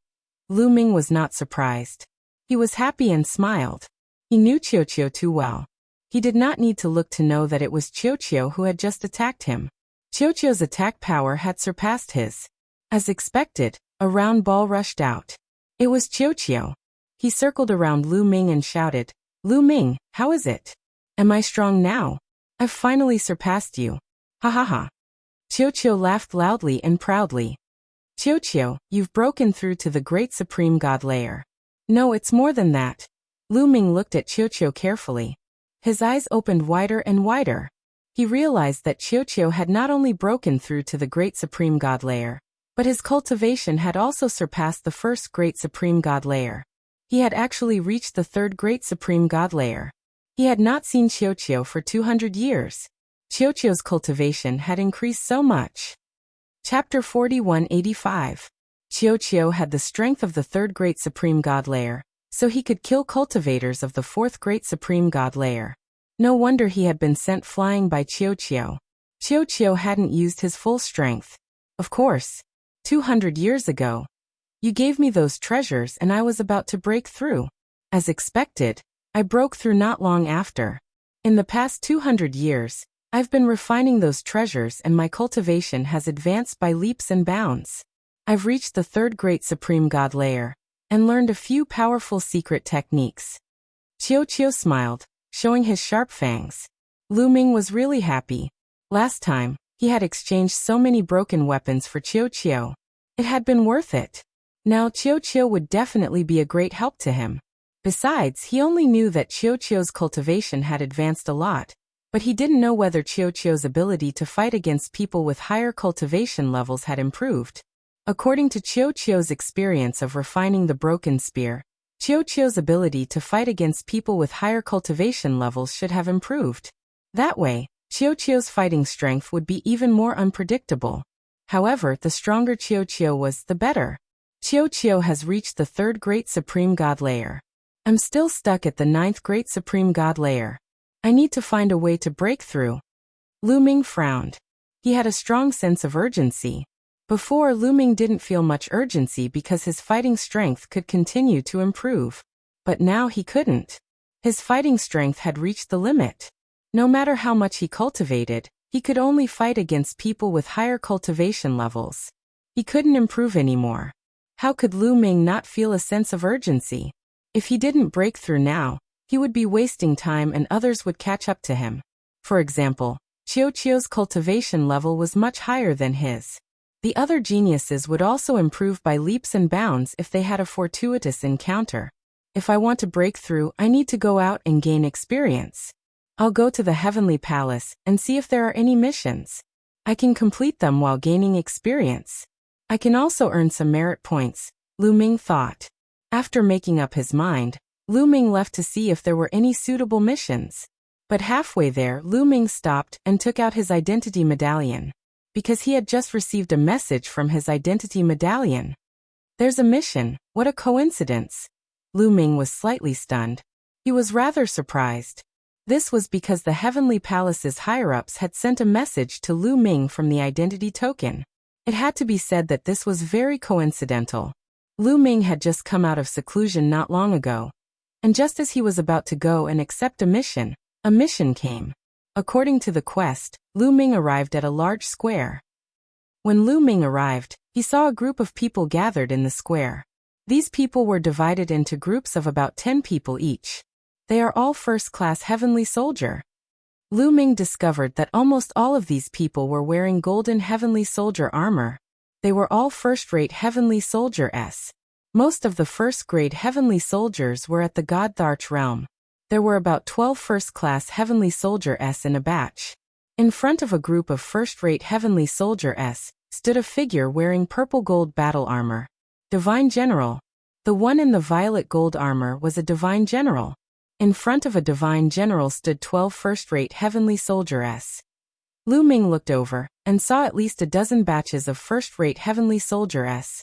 Lu Ming was not surprised. He was happy and smiled. He knew Qiuqiu too well. He did not need to look to know that it was Qiuqiu who had just attacked him. Qiuqiu's attack power had surpassed his. As expected, a round ball rushed out. It was Qiuqiu. He circled around Lu Ming and shouted, Lu Ming, how is it? Am I strong now? I've finally surpassed you. Ha ha ha. Qiuqiu laughed loudly and proudly. Qiuqiu, you've broken through to the great supreme god layer. No, it's more than that. Lu Ming looked at Qiuqiu carefully. His eyes opened wider and wider. He realized that Qiuqiu had not only broken through to the great supreme god layer, but his cultivation had also surpassed the first great supreme god layer. He had actually reached the third great supreme god layer. He had not seen Qiuqiu for 200 years. Qiuqiu's cultivation had increased so much. Chapter 4185. Qiuqiu had the strength of the third great supreme god layer, so he could kill cultivators of the fourth great supreme god layer. No wonder he had been sent flying by Qiuqiu. Qiuqiu hadn't used his full strength. Of course. 200 years ago. You gave me those treasures and I was about to break through. As expected, I broke through not long after. In the past 200 years, I've been refining those treasures and my cultivation has advanced by leaps and bounds. I've reached the third great supreme god layer, and learned a few powerful secret techniques. Qiuqiu smiled, showing his sharp fangs. Lu Ming was really happy. Last time, he had exchanged so many broken weapons for Qiuqiu. It had been worth it. Now Chiu would definitely be a great help to him. Besides, he only knew that Chiu's cultivation had advanced a lot, but he didn't know whether Chiu's ability to fight against people with higher cultivation levels had improved. According to Chiu's experience of refining the broken spear, Chiu's ability to fight against people with higher cultivation levels should have improved. That way, Chiu's fighting strength would be even more unpredictable. However, the stronger Chiu was, the better. Chiu has reached the 3rd Great Supreme God layer. I'm still stuck at the 9th Great Supreme God layer. I need to find a way to break through. Lu Ming frowned. He had a strong sense of urgency. Before, Lu Ming didn't feel much urgency because his fighting strength could continue to improve. But now he couldn't. His fighting strength had reached the limit. No matter how much he cultivated, he could only fight against people with higher cultivation levels. He couldn't improve anymore. How could Lu Ming not feel a sense of urgency? If he didn't break through now, he would be wasting time and others would catch up to him. For example, Chiu's cultivation level was much higher than his. The other geniuses would also improve by leaps and bounds if they had a fortuitous encounter. If I want to break through, I need to go out and gain experience. I'll go to the Heavenly Palace and see if there are any missions. I can complete them while gaining experience. I can also earn some merit points, Lu Ming thought. After making up his mind, Lu Ming left to see if there were any suitable missions. But halfway there, Lu Ming stopped and took out his identity medallion. Because he had just received a message from his identity medallion. There's a mission, what a coincidence. Lu Ming was slightly stunned. He was rather surprised. This was because the Heavenly Palace's higher-ups had sent a message to Lu Ming from the identity token. It had to be said that this was very coincidental. Lu Ming had just come out of seclusion not long ago. And just as he was about to go and accept a mission came. According to the quest, Lu Ming arrived at a large square. When Lu Ming arrived, he saw a group of people gathered in the square. These people were divided into groups of about 10 people each. They are all first-class heavenly soldier. Lu Ming discovered that almost all of these people were wearing golden heavenly soldier armor. They were all first-rate heavenly soldiers. Most of the first-grade heavenly soldiers were at the Godtharch realm. There were about 12 first-class heavenly soldiers in a batch. In front of a group of first-rate heavenly soldiers stood a figure wearing purple gold battle armor. Divine General. The one in the violet gold armor was a Divine General. In front of a Divine General stood 12 first-rate heavenly soldiers. Lu Ming looked over and saw at least a dozen batches of first-rate heavenly soldiers.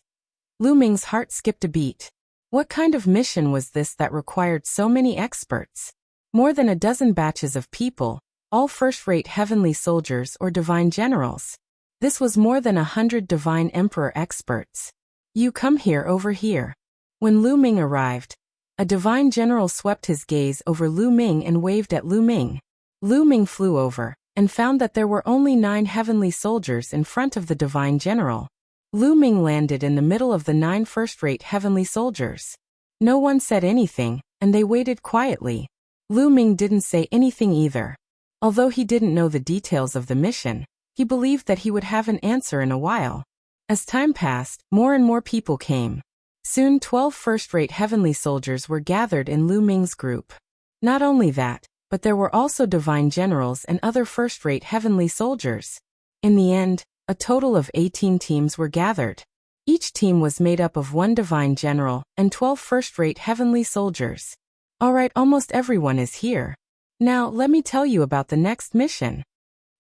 Lu Ming's heart skipped a beat. What kind of mission was this that required so many experts? More than a dozen batches of people, all first-rate heavenly soldiers or Divine Generals. This was more than 100 Divine Emperor experts. You come here over here. When Lu Ming arrived, a Divine General swept his gaze over Lu Ming and waved at Lu Ming. Lu Ming flew over and found that there were only 9 heavenly soldiers in front of the Divine General. Lu Ming landed in the middle of the 9 first-rate heavenly soldiers. No one said anything, and they waited quietly. Lu Ming didn't say anything either. Although he didn't know the details of the mission, he believed that he would have an answer in a while. As time passed, more and more people came. Soon 12 first-rate heavenly soldiers were gathered in Lu Ming's group. Not only that, but there were also Divine Generals and other first-rate heavenly soldiers. In the end, a total of 18 teams were gathered. Each team was made up of 1 Divine General and 12 first-rate heavenly soldiers. Alright, almost everyone is here. Now, let me tell you about the next mission.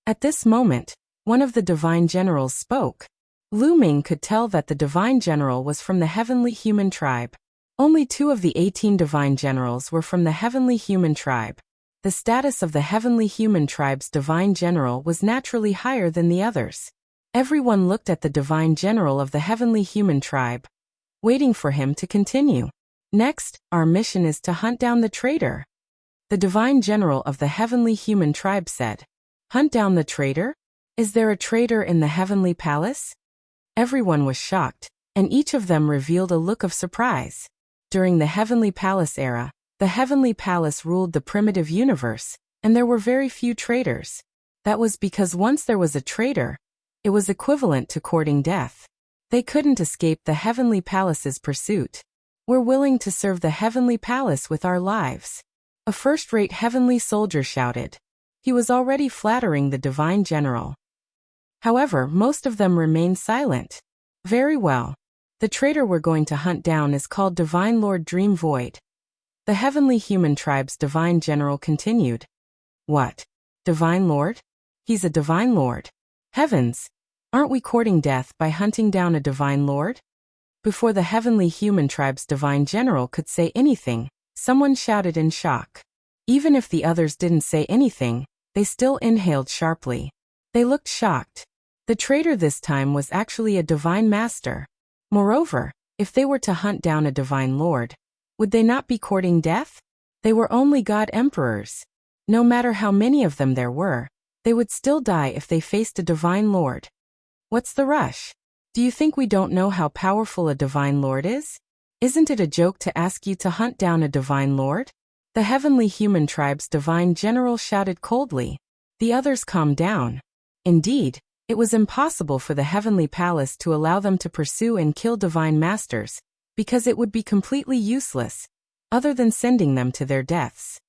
At this moment, one of the Divine Generals spoke. Lu Ming could tell that the Divine General was from the Heavenly Human Tribe. Only 2 of the 18 Divine Generals were from the Heavenly Human Tribe. The status of the Heavenly Human Tribe's Divine General was naturally higher than the others. Everyone looked at the Divine General of the Heavenly Human Tribe, waiting for him to continue. Next, our mission is to hunt down the traitor. The Divine General of the Heavenly Human Tribe said. Hunt down the traitor? Is there a traitor in the Heavenly Palace? Everyone was shocked, and each of them revealed a look of surprise. During the Heavenly Palace era, the Heavenly Palace ruled the primitive universe, and there were very few traitors. That was because once there was a traitor, it was equivalent to courting death. They couldn't escape the heavenly palace's pursuit. We're willing to serve the heavenly palace with our lives. A first-rate heavenly soldier shouted. He was already flattering the divine general. However, most of them remained silent. Very well. The traitor we're going to hunt down is called Divine Lord Dream Void. The heavenly human tribe's divine general continued. What? Divine Lord? He's a divine lord. Heavens! Aren't we courting death by hunting down a divine lord? Before the heavenly human tribe's divine general could say anything, someone shouted in shock. Even if the others didn't say anything, they still inhaled sharply. They looked shocked. The traitor this time was actually a divine master. Moreover, if they were to hunt down a divine lord, would they not be courting death? They were only god emperors. No matter how many of them there were, they would still die if they faced a divine lord. What's the rush? Do you think we don't know how powerful a divine lord is? Isn't it a joke to ask you to hunt down a divine lord? The heavenly human tribe's divine general shouted coldly. The others calmed down. Indeed, it was impossible for the heavenly palace to allow them to pursue and kill divine masters, because it would be completely useless, other than sending them to their deaths.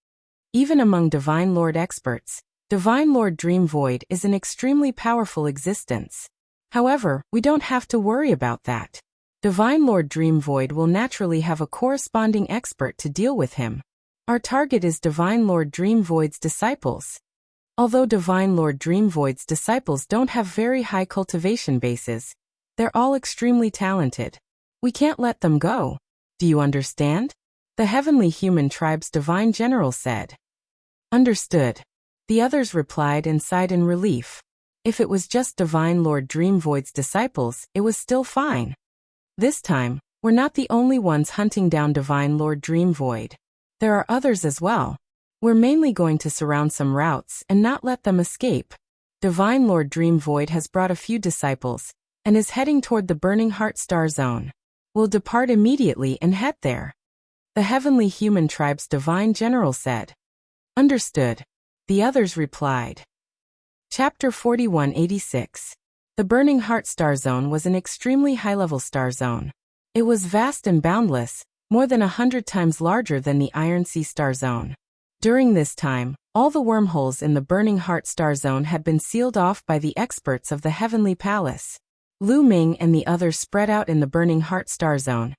Even among Divine Lord experts, Divine Lord Dream Void is an extremely powerful existence. However, we don't have to worry about that. Divine Lord Dream Void will naturally have a corresponding expert to deal with him. Our target is Divine Lord Dream Void's disciples. Although Divine Lord Dream Void's disciples don't have very high cultivation bases, they're all extremely talented. We can't let them go. Do you understand? The heavenly human tribe's divine general said. Understood. The others replied and sighed in relief. If it was just Divine Lord Dream Void's disciples, it was still fine. This time, we're not the only ones hunting down Divine Lord Dream Void. There are others as well. We're mainly going to surround some routes and not let them escape. Divine Lord Dream Void has brought a few disciples, and is heading toward the Burning Heart Star Zone. We'll depart immediately and head there. The heavenly human tribe's divine general said. Understood. The others replied. Chapter 4186. The Burning Heart Star Zone was an extremely high-level star zone. It was vast and boundless, more than 100 times larger than the Iron Sea Star Zone. During this time, all the wormholes in the Burning Heart Star Zone had been sealed off by the experts of the Heavenly Palace. Lu Ming and the others spread out in the Burning Heart Star Zone,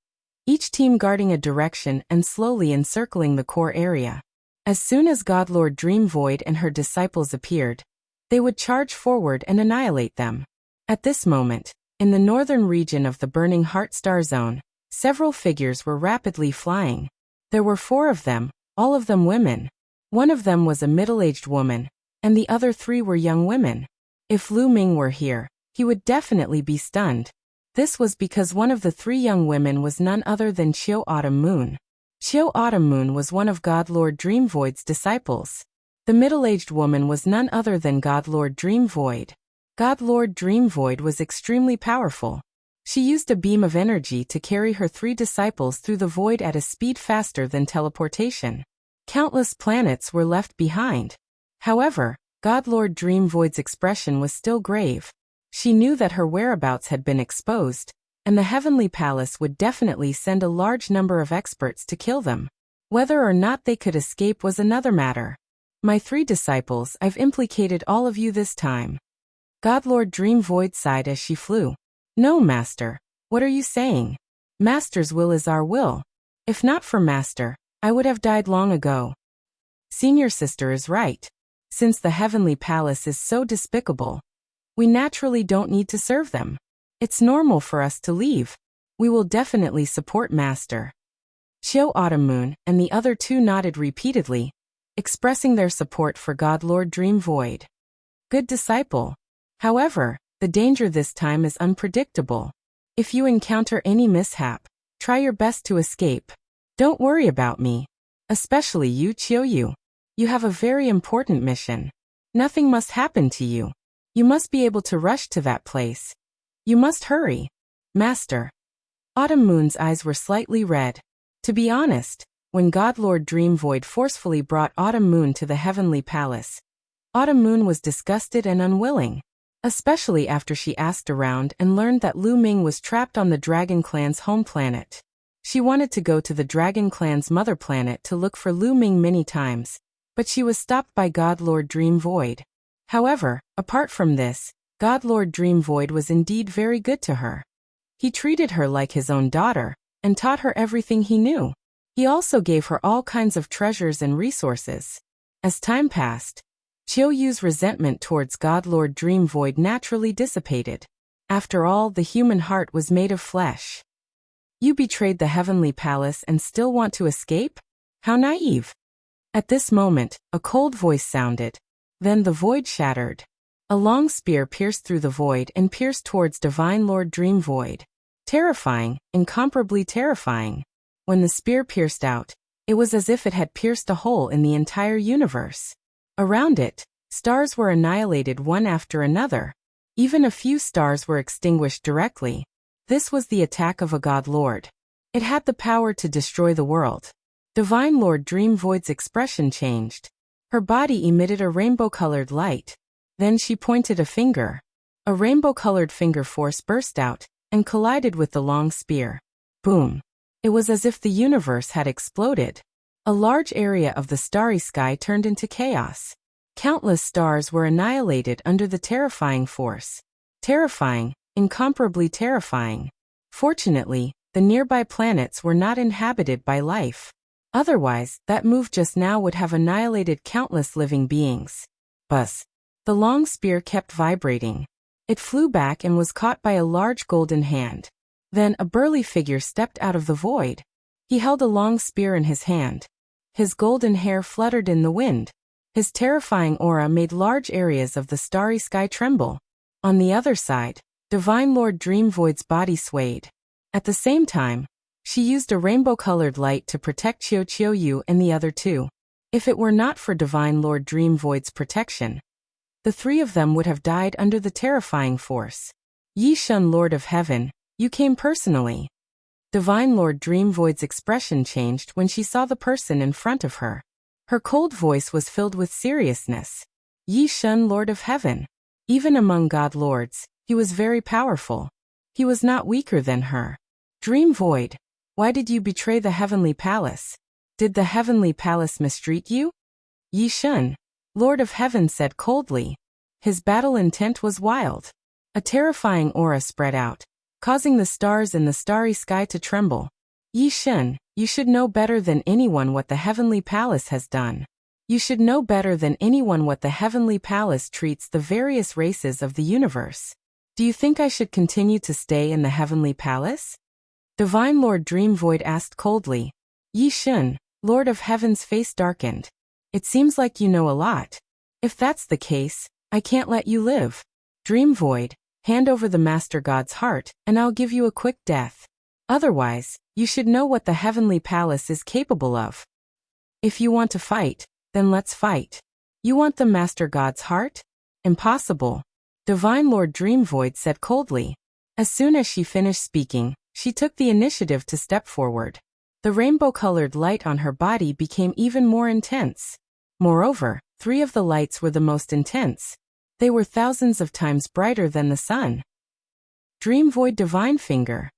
each team guarding a direction and slowly encircling the core area. As soon as God Lord Dream Void and her disciples appeared, they would charge forward and annihilate them. At this moment, in the northern region of the Burning Heart Star Zone, several figures were rapidly flying. There were 4 of them, all of them women. One of them was a middle-aged woman, and the other 3 were young women. If Lu Ming were here, he would definitely be stunned. This was because one of the 3 young women was none other than Qiu Autumn Moon. Qiu Autumn Moon was one of God Lord Dream Void's disciples. The middle-aged woman was none other than God Lord Dream Void. God Lord Dream Void was extremely powerful. She used a beam of energy to carry her 3 disciples through the void at a speed faster than teleportation. Countless planets were left behind. However, God Lord Dream Void's expression was still grave. She knew that her whereabouts had been exposed, and the Heavenly Palace would definitely send a large number of experts to kill them. Whether or not they could escape was another matter. My 3 disciples, I've implicated all of you this time. God Lord Dream Void sighed as she flew. No, Master. What are you saying? Master's will is our will. If not for Master, I would have died long ago. Senior Sister is right. Since the Heavenly Palace is so despicable, we naturally don't need to serve them. It's normal for us to leave. We will definitely support Master. Qiu Autumn Moon and the other 2 nodded repeatedly, expressing their support for God Lord Dream Void. Good disciple. However, the danger this time is unpredictable. If you encounter any mishap, try your best to escape. Don't worry about me. Especially you, Qiu. You have a very important mission. Nothing must happen to you. You must be able to rush to that place. You must hurry. Master. Autumn Moon's eyes were slightly red. To be honest, when God Lord Dream Void forcefully brought Autumn Moon to the Heavenly Palace, Autumn Moon was disgusted and unwilling. especially after she asked around and learned that Lu Ming was trapped on the Dragon Clan's home planet. She wanted to go to the Dragon Clan's mother planet to look for Lu Ming many times, but she was stopped by God Lord Dream Void. However, apart from this, God Lord Dream Void was indeed very good to her. He treated her like his own daughter, and taught her everything he knew. He also gave her all kinds of treasures and resources. As time passed, Chiu Yu's resentment towards God Lord Dream Void naturally dissipated. After all, the human heart was made of flesh. You betrayed the heavenly palace and still want to escape? How naive! At this moment, a cold voice sounded. Then the void shattered. A long spear pierced through the void and pierced towards Divine Lord Dream Void. Terrifying, incomparably terrifying. When the spear pierced out, it was as if it had pierced a hole in the entire universe. Around it, stars were annihilated one after another. Even a few stars were extinguished directly. This was the attack of a God Lord. It had the power to destroy the world. Divine Lord Dream Void's expression changed. Her body emitted a rainbow-colored light. Then she pointed a finger. A rainbow-colored finger force burst out and collided with the long spear. Boom! It was as if the universe had exploded. A large area of the starry sky turned into chaos. Countless stars were annihilated under the terrifying force. Terrifying, incomparably terrifying. Fortunately, the nearby planets were not inhabited by life. Otherwise, that move just now would have annihilated countless living beings. Buzz. The long spear kept vibrating. It flew back and was caught by a large golden hand. Then a burly figure stepped out of the void. He held a long spear in his hand. His golden hair fluttered in the wind. His terrifying aura made large areas of the starry sky tremble. On the other side, Divine Lord Dream Void's body swayed. At the same time, she used a rainbow-colored light to protect Chiu Yu and the other two. If it were not for Divine Lord Dream Void's protection, the three of them would have died under the terrifying force. Yi Shun, Lord of Heaven, you came personally. Divine Lord Dream Void's expression changed when she saw the person in front of her. Her cold voice was filled with seriousness. Yi Shun, Lord of Heaven. Even among God Lords, he was very powerful. He was not weaker than her. Dream Void, why did you betray the Heavenly Palace? Did the Heavenly Palace mistreat you? Yi Shun, Lord of Heaven, said coldly. His battle intent was wild. A terrifying aura spread out, causing the stars in the starry sky to tremble. Yi Shun, you should know better than anyone what the Heavenly Palace has done. You should know better than anyone what the Heavenly Palace treats the various races of the universe. Do you think I should continue to stay in the Heavenly Palace? Divine Lord Dream Void asked coldly. Yi Shun, Lord of Heaven's face darkened. It seems like you know a lot. If that's the case, I can't let you live. Dream Void, hand over the Master God's heart, and I'll give you a quick death. Otherwise, you should know what the Heavenly Palace is capable of. If you want to fight, then let's fight. You want the Master God's heart? Impossible. Divine Lord Dream Void said coldly. As soon as she finished speaking, she took the initiative to step forward. The rainbow-colored light on her body became even more intense. Moreover, 3 of the lights were the most intense. They were thousands of times brighter than the sun. Dream Void, Divine Finger.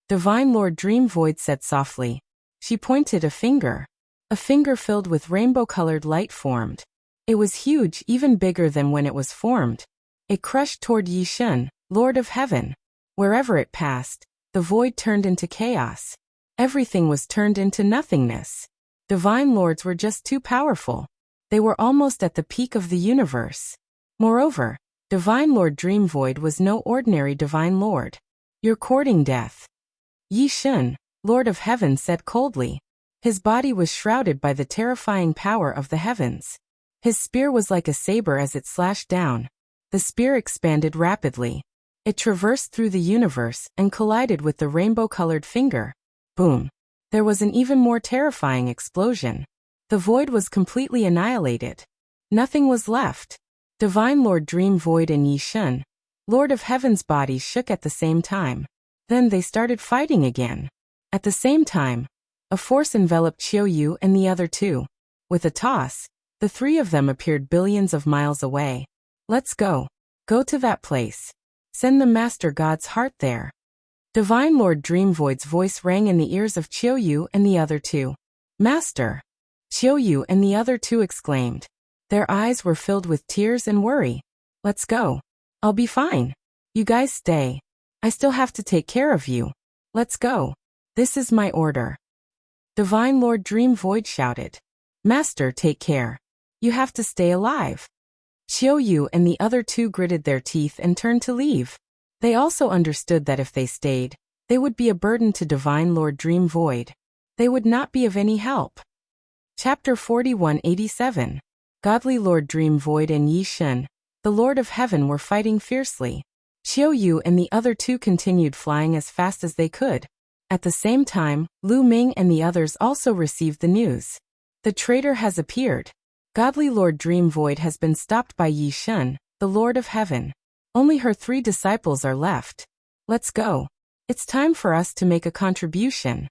Divine Lord Dream Void said softly. She pointed a finger. A finger filled with rainbow-colored light formed. It was huge, even bigger than when it was formed. It crushed toward Yi Shun, Lord of Heaven. Wherever it passed, the void turned into chaos. Everything was turned into nothingness. Divine Lords were just too powerful. They were almost at the peak of the universe. Moreover, Divine Lord Dream Void was no ordinary Divine Lord. You're courting death. Yi Shun, Lord of Heaven, said coldly. His body was shrouded by the terrifying power of the heavens. His spear was like a saber as it slashed down. The spear expanded rapidly. It traversed through the universe and collided with the rainbow-colored finger. Boom! There was an even more terrifying explosion. The void was completely annihilated. Nothing was left. Divine Lord Dream Void and Yi Shun, Lord of Heaven's bodies shook at the same time. Then they started fighting again. At the same time, a force enveloped Chiu Yu and the other two. With a toss, the 3 of them appeared billions of miles away. Let's go. Go to that place. Send the Master God's heart there. Divine Lord Dreamvoid's voice rang in the ears of Qiuyu and the other two. Master! Qiuyu and the other two exclaimed. Their eyes were filled with tears and worry. Let's go. I'll be fine. You guys stay. I still have to take care of you. Let's go. This is my order. Divine Lord Dreamvoid shouted. Master, take care. You have to stay alive. Qiuyu and the other two gritted their teeth and turned to leave. They also understood that if they stayed, they would be a burden to Divine Lord Dreamvoid. They would not be of any help. Chapter 4187. Godly Lord Dreamvoid and Yi Shen, the Lord of Heaven, were fighting fiercely. Qiuyu and the other two continued flying as fast as they could. At the same time, Lu Ming and the others also received the news. The traitor has appeared. Godly Lord Dreamvoid has been stopped by Yi Shen, the Lord of Heaven. Only her 3 disciples are left. Let's go. It's time for us to make a contribution,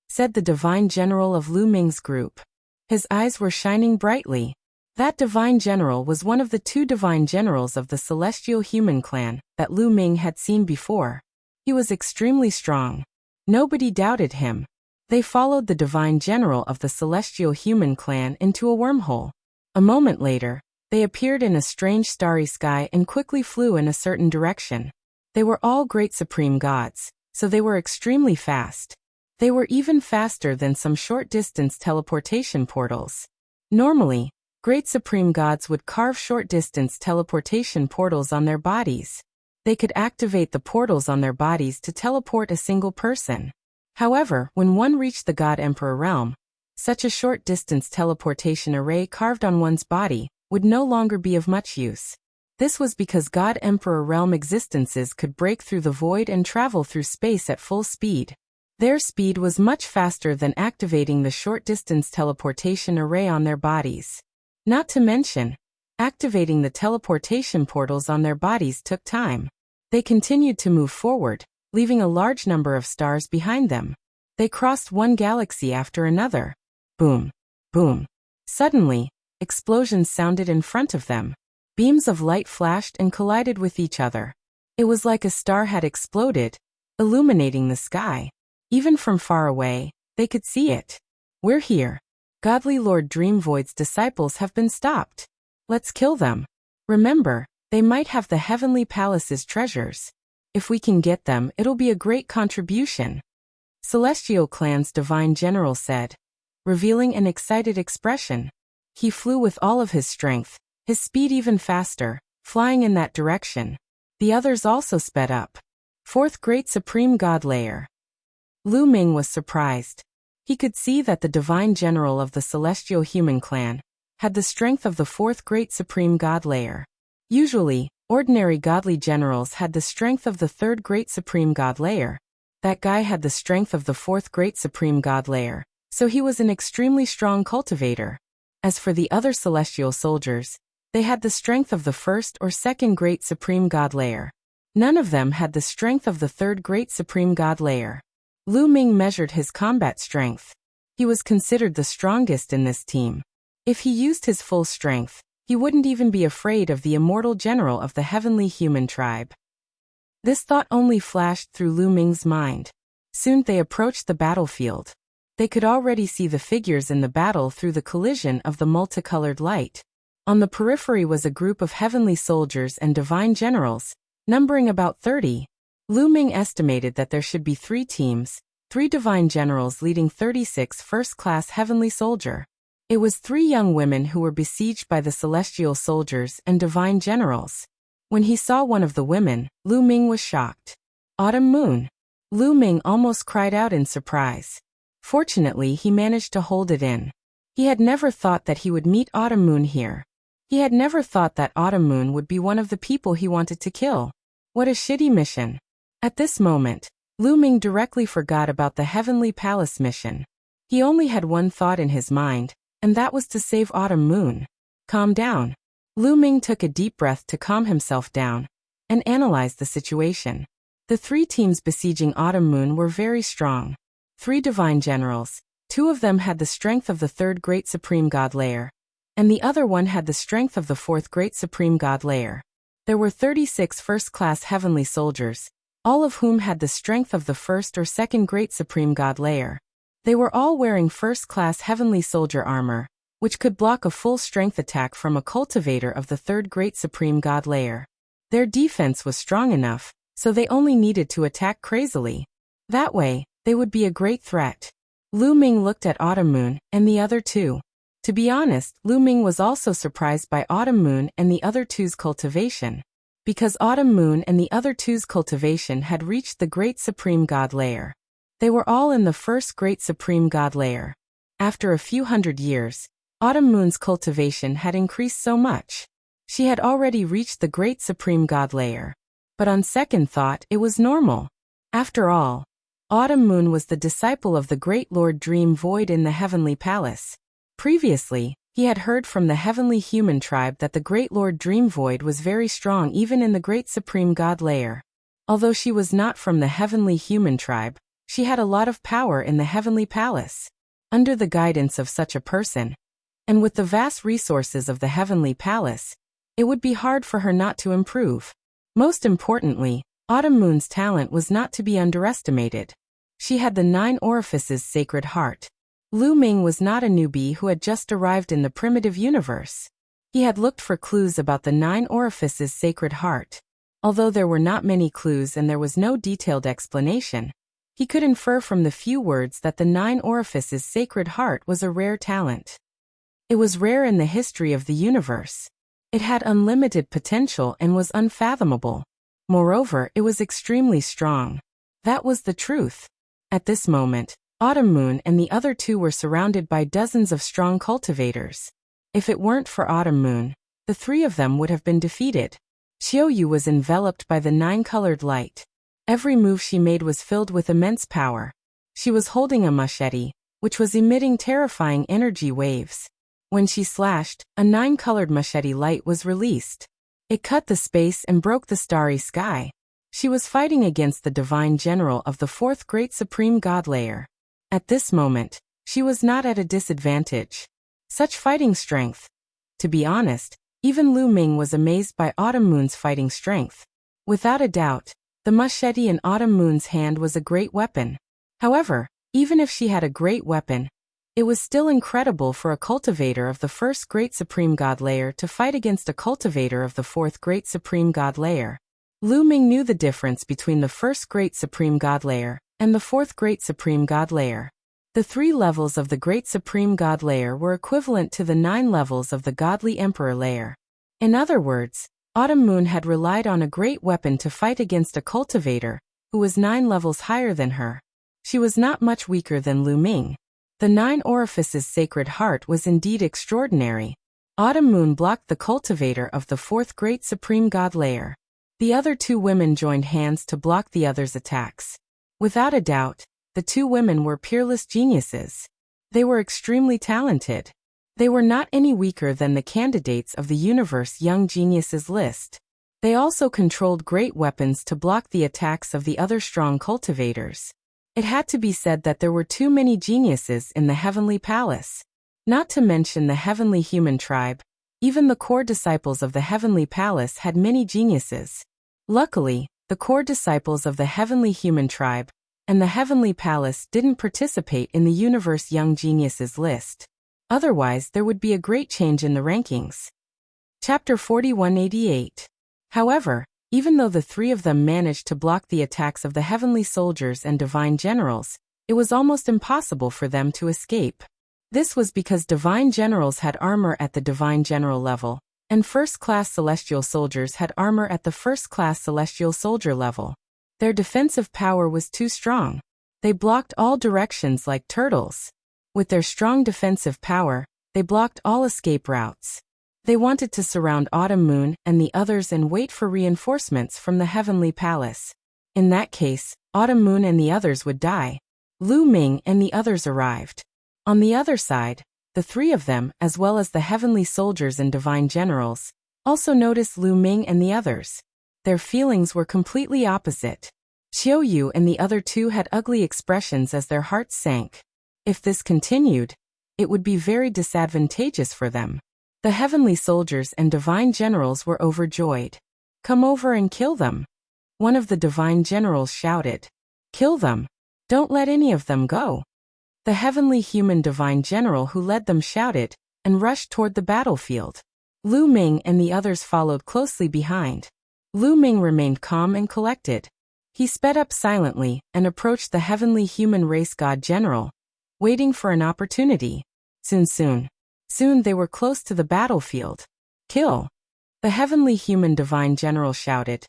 said the Divine General of Lu Ming's group. His eyes were shining brightly. That Divine General was one of the 2 Divine Generals of the Celestial Human clan that Lu Ming had seen before. He was extremely strong. Nobody doubted him. They followed the Divine General of the Celestial Human clan into a wormhole. A moment later, they appeared in a strange starry sky and quickly flew in a certain direction. They were all great supreme gods, so they were extremely fast. They were even faster than some short-distance teleportation portals. Normally, great supreme gods would carve short-distance teleportation portals on their bodies. They could activate the portals on their bodies to teleport a single person. However, when one reached the God Emperor realm, such a short-distance teleportation array carved on one's body would no longer be of much use. This was because God Emperor realm existences could break through the void and travel through space at full speed. Their speed was much faster than activating the short-distance teleportation array on their bodies. Not to mention, activating the teleportation portals on their bodies took time. They continued to move forward, leaving a large number of stars behind them. They crossed one galaxy after another. Boom! Boom! Suddenly, explosions sounded in front of them. Beams of light flashed and collided with each other. It was like a star had exploded, illuminating the sky. Even from far away, they could see it. We're here. Godly Lord Dreamvoid's disciples have been stopped. Let's kill them. Remember, they might have the Heavenly Palace's treasures. If we can get them, it'll be a great contribution. Celestial Clan's Divine General said, revealing an excited expression. He flew with all of his strength, his speed even faster, flying in that direction. The others also sped up. 4th Great Supreme God Layer. Lu Ming was surprised. He could see that the Divine General of the Celestial Human clan had the strength of the 4th Great Supreme God Layer. Usually, ordinary godly generals had the strength of the 3rd Great Supreme God Layer. That guy had the strength of the 4th Great Supreme God Layer, so he was an extremely strong cultivator. As for the other celestial soldiers, they had the strength of the 1st or 2nd Great Supreme God Layer. None of them had the strength of the 3rd Great Supreme God Layer. Lu Ming measured his combat strength. He was considered the strongest in this team. If he used his full strength, he wouldn't even be afraid of the immortal general of the heavenly human tribe. This thought only flashed through Lu Ming's mind. Soon they approached the battlefield. They could already see the figures in the battle through the collision of the multicolored light. On the periphery was a group of heavenly soldiers and divine generals, numbering about 30. Lu Ming estimated that there should be 3 teams, 3 divine generals leading 36 first-class heavenly soldier. It was 3 young women who were besieged by the celestial soldiers and divine generals. When he saw one of the women, Lu Ming was shocked. Autumn Moon. Lu Ming almost cried out in surprise. Fortunately, he managed to hold it in. He had never thought that he would meet Autumn Moon here. He had never thought that Autumn Moon would be one of the people he wanted to kill. What a shitty mission. At this moment, Lu Ming directly forgot about the Heavenly Palace mission. He only had one thought in his mind, and that was to save Autumn Moon. Calm down. Lu Ming took a deep breath to calm himself down and analyzed the situation. The 3 teams besieging Autumn Moon were very strong. 3 divine generals, 2 of them had the strength of the 3rd Great Supreme God Layer, and the other one had the strength of the 4th Great Supreme God Layer. There were 36 first-class heavenly soldiers, all of whom had the strength of the first or second great supreme god layer. They were all wearing first-class heavenly soldier armor, which could block a full-strength attack from a cultivator of the third great supreme god layer. Their defense was strong enough, so they only needed to attack crazily. That way, they would be a great threat. Lu Ming looked at Autumn Moon and the other two. To be honest, Lu Ming was also surprised by Autumn Moon and the other two's cultivation. Because Autumn Moon and the other two's cultivation had reached the Great Supreme God layer. They were all in the first Great Supreme God layer. After a few hundred years, Autumn Moon's cultivation had increased so much. She had already reached the Great Supreme God layer. But on second thought, it was normal. After all, Autumn Moon was the disciple of the Great Lord Dream Void in the Heavenly Palace. Previously, he had heard from the Heavenly Human Tribe that the Great Lord Dream Void was very strong even in the Great Supreme God layer. Although she was not from the Heavenly Human Tribe, she had a lot of power in the Heavenly Palace. Under the guidance of such a person, and with the vast resources of the Heavenly Palace, it would be hard for her not to improve. Most importantly, Autumn Moon's talent was not to be underestimated. She had the 9 orifices sacred heart. Lu Ming was not a newbie who had just arrived in the primitive universe. He had looked for clues about the 9 orifices sacred heart. Although there were not many clues and there was no detailed explanation, he could infer from the few words that the 9 orifices sacred heart was a rare talent. It was rare in the history of the universe. It had unlimited potential and was unfathomable. Moreover, it was extremely strong. That was the truth. At this moment, Autumn Moon and the other two were surrounded by dozens of strong cultivators. If it weren't for Autumn Moon, the 3 of them would have been defeated. Xiaoyu was enveloped by the 9-colored light. Every move she made was filled with immense power. She was holding a machete, which was emitting terrifying energy waves. When she slashed, a 9-colored machete light was released. It cut the space and broke the starry sky. She was fighting against the divine general of the 4th Great Supreme God layer. At this moment, she was not at a disadvantage. Such fighting strength. To be honest, even Lu Ming was amazed by Autumn Moon's fighting strength. Without a doubt, the machete in Autumn Moon's hand was a great weapon. However, even if she had a great weapon, it was still incredible for a cultivator of the 1st Great Supreme God layer to fight against a cultivator of the 4th Great Supreme God layer. Lu Ming knew the difference between the 1st Great Supreme God layer and the 4th Great Supreme God layer. The 3 levels of the Great Supreme God layer were equivalent to the 9 levels of the Godly Emperor layer. In other words, Autumn Moon had relied on a great weapon to fight against a cultivator who was 9 levels higher than her. She was not much weaker than Lu Ming. The 9 orifices sacred heart was indeed extraordinary. Autumn Moon blocked the cultivator of the 4th Great Supreme God layer. The other 2 women joined hands to block the others' attacks. Without a doubt, the 2 women were peerless geniuses. They were extremely talented. They were not any weaker than the candidates of the Universe Young Geniuses list. They also controlled great weapons to block the attacks of the other strong cultivators. It had to be said that there were too many geniuses in the Heavenly Palace. Not to mention the Heavenly Human Tribe, even the core disciples of the Heavenly Palace had many geniuses. Luckily, the core disciples of the Heavenly Human Tribe and the Heavenly Palace didn't participate in the Universe Young Geniuses list. Otherwise, there would be a great change in the rankings. Chapter 4188. However, even though the 3 of them managed to block the attacks of the heavenly soldiers and divine generals, it was almost impossible for them to escape. This was because divine generals had armor at the divine general level, and first-class celestial soldiers had armor at the first-class celestial soldier level. Their defensive power was too strong. They blocked all directions like turtles. With their strong defensive power, they blocked all escape routes. They wanted to surround Autumn Moon and the others and wait for reinforcements from the Heavenly Palace. In that case, Autumn Moon and the others would die. Lu Ming and the others arrived. On the other side, the 3 of them, as well as the heavenly soldiers and divine generals, also noticed Lu Ming and the others. Their feelings were completely opposite. Xiaoyu and the other 2 had ugly expressions as their hearts sank. If this continued, it would be very disadvantageous for them. The heavenly soldiers and divine generals were overjoyed. Come over and kill them. One of the divine generals shouted. Kill them. Don't let any of them go. The heavenly human divine general who led them shouted, and rushed toward the battlefield. Lu Ming and the others followed closely behind. Lu Ming remained calm and collected. He sped up silently and approached the heavenly human race god general, waiting for an opportunity. Soon they were close to the battlefield. Kill! The heavenly human divine general shouted,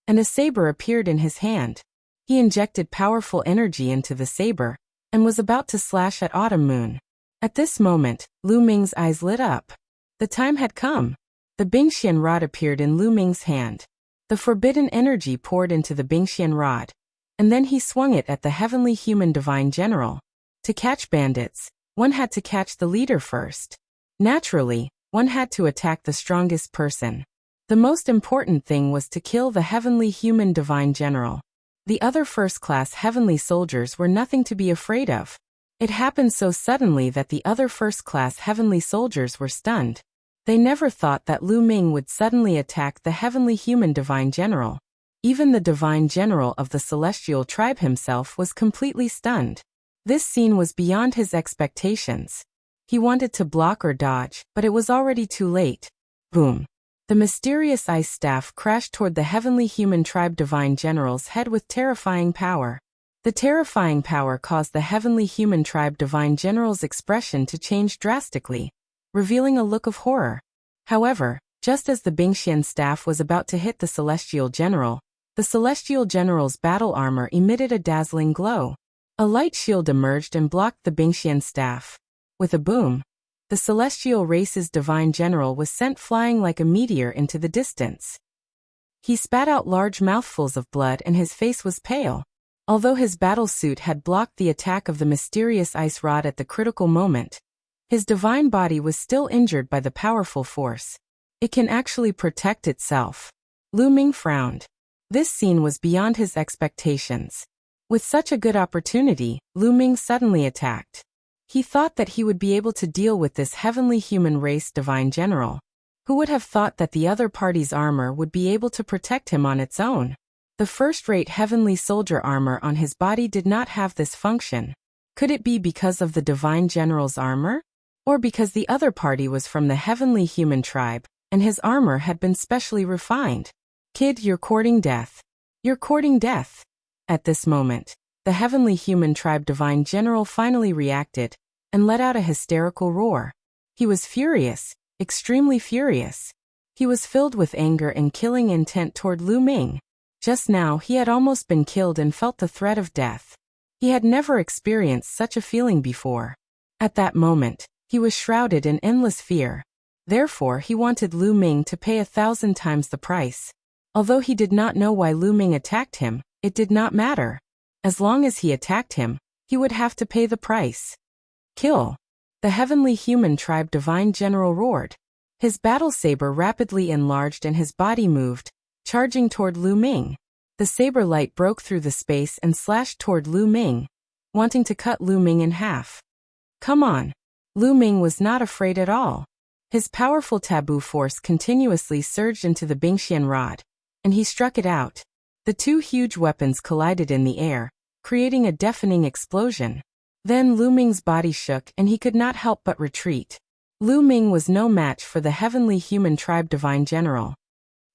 and a saber appeared in his hand. He injected powerful energy into the saber, and was about to slash at Autumn Moon. At this moment, Lu Ming's eyes lit up. The time had come. The Bingxian rod appeared in Lu Ming's hand. The forbidden energy poured into the Bingxian rod, and then he swung it at the heavenly human divine general. To catch bandits, one had to catch the leader first. Naturally, one had to attack the strongest person. The most important thing was to kill the heavenly human divine general. The other first-class heavenly soldiers were nothing to be afraid of. It happened so suddenly that the other first-class heavenly soldiers were stunned. They never thought that Lu Ming would suddenly attack the heavenly human divine general. Even the divine general of the celestial tribe himself was completely stunned. This scene was beyond his expectations. He wanted to block or dodge, but it was already too late. Boom! The mysterious ice staff crashed toward the heavenly human tribe divine general's head with terrifying power. The terrifying power caused the heavenly human tribe divine general's expression to change drastically, revealing a look of horror. However, just as the Bingxian staff was about to hit the celestial general, the celestial general's battle armor emitted a dazzling glow. A light shield emerged and blocked the Bingxian staff. With a boom, the celestial race's divine general was sent flying like a meteor into the distance. He spat out large mouthfuls of blood and his face was pale. Although his battle suit had blocked the attack of the mysterious ice rod at the critical moment, his divine body was still injured by the powerful force. It can actually protect itself. Lu Ming frowned. This scene was beyond his expectations. With such a good opportunity, Lu Ming suddenly attacked. He thought that he would be able to deal with this heavenly human race divine general. Who would have thought that the other party's armor would be able to protect him on its own? The first-rate heavenly soldier armor on his body did not have this function. Could it be because of the divine general's armor? Or because the other party was from the heavenly human tribe, and his armor had been specially refined? Kid, you're courting death. You're courting death. At this moment, the heavenly human tribe divine general finally reacted, and let out a hysterical roar. He was furious, extremely furious. He was filled with anger and killing intent toward Lu Ming. Just now he had almost been killed and felt the threat of death. He had never experienced such a feeling before. At that moment, he was shrouded in endless fear. Therefore he wanted Lu Ming to pay 1,000 times the price. Although he did not know why Lu Ming attacked him, it did not matter. As long as he attacked him, he would have to pay the price. Kill! The heavenly human tribe divine general roared. His battle saber rapidly enlarged and his body moved, charging toward Lu Ming. The saber light broke through the space and slashed toward Lu Ming, wanting to cut Lu Ming in half. Come on! Lu Ming was not afraid at all. His powerful taboo force continuously surged into the Bingxian rod, and he struck it out. The two huge weapons collided in the air, creating a deafening explosion. Then Lu Ming's body shook and he could not help but retreat. Lu Ming was no match for the heavenly human tribe divine general.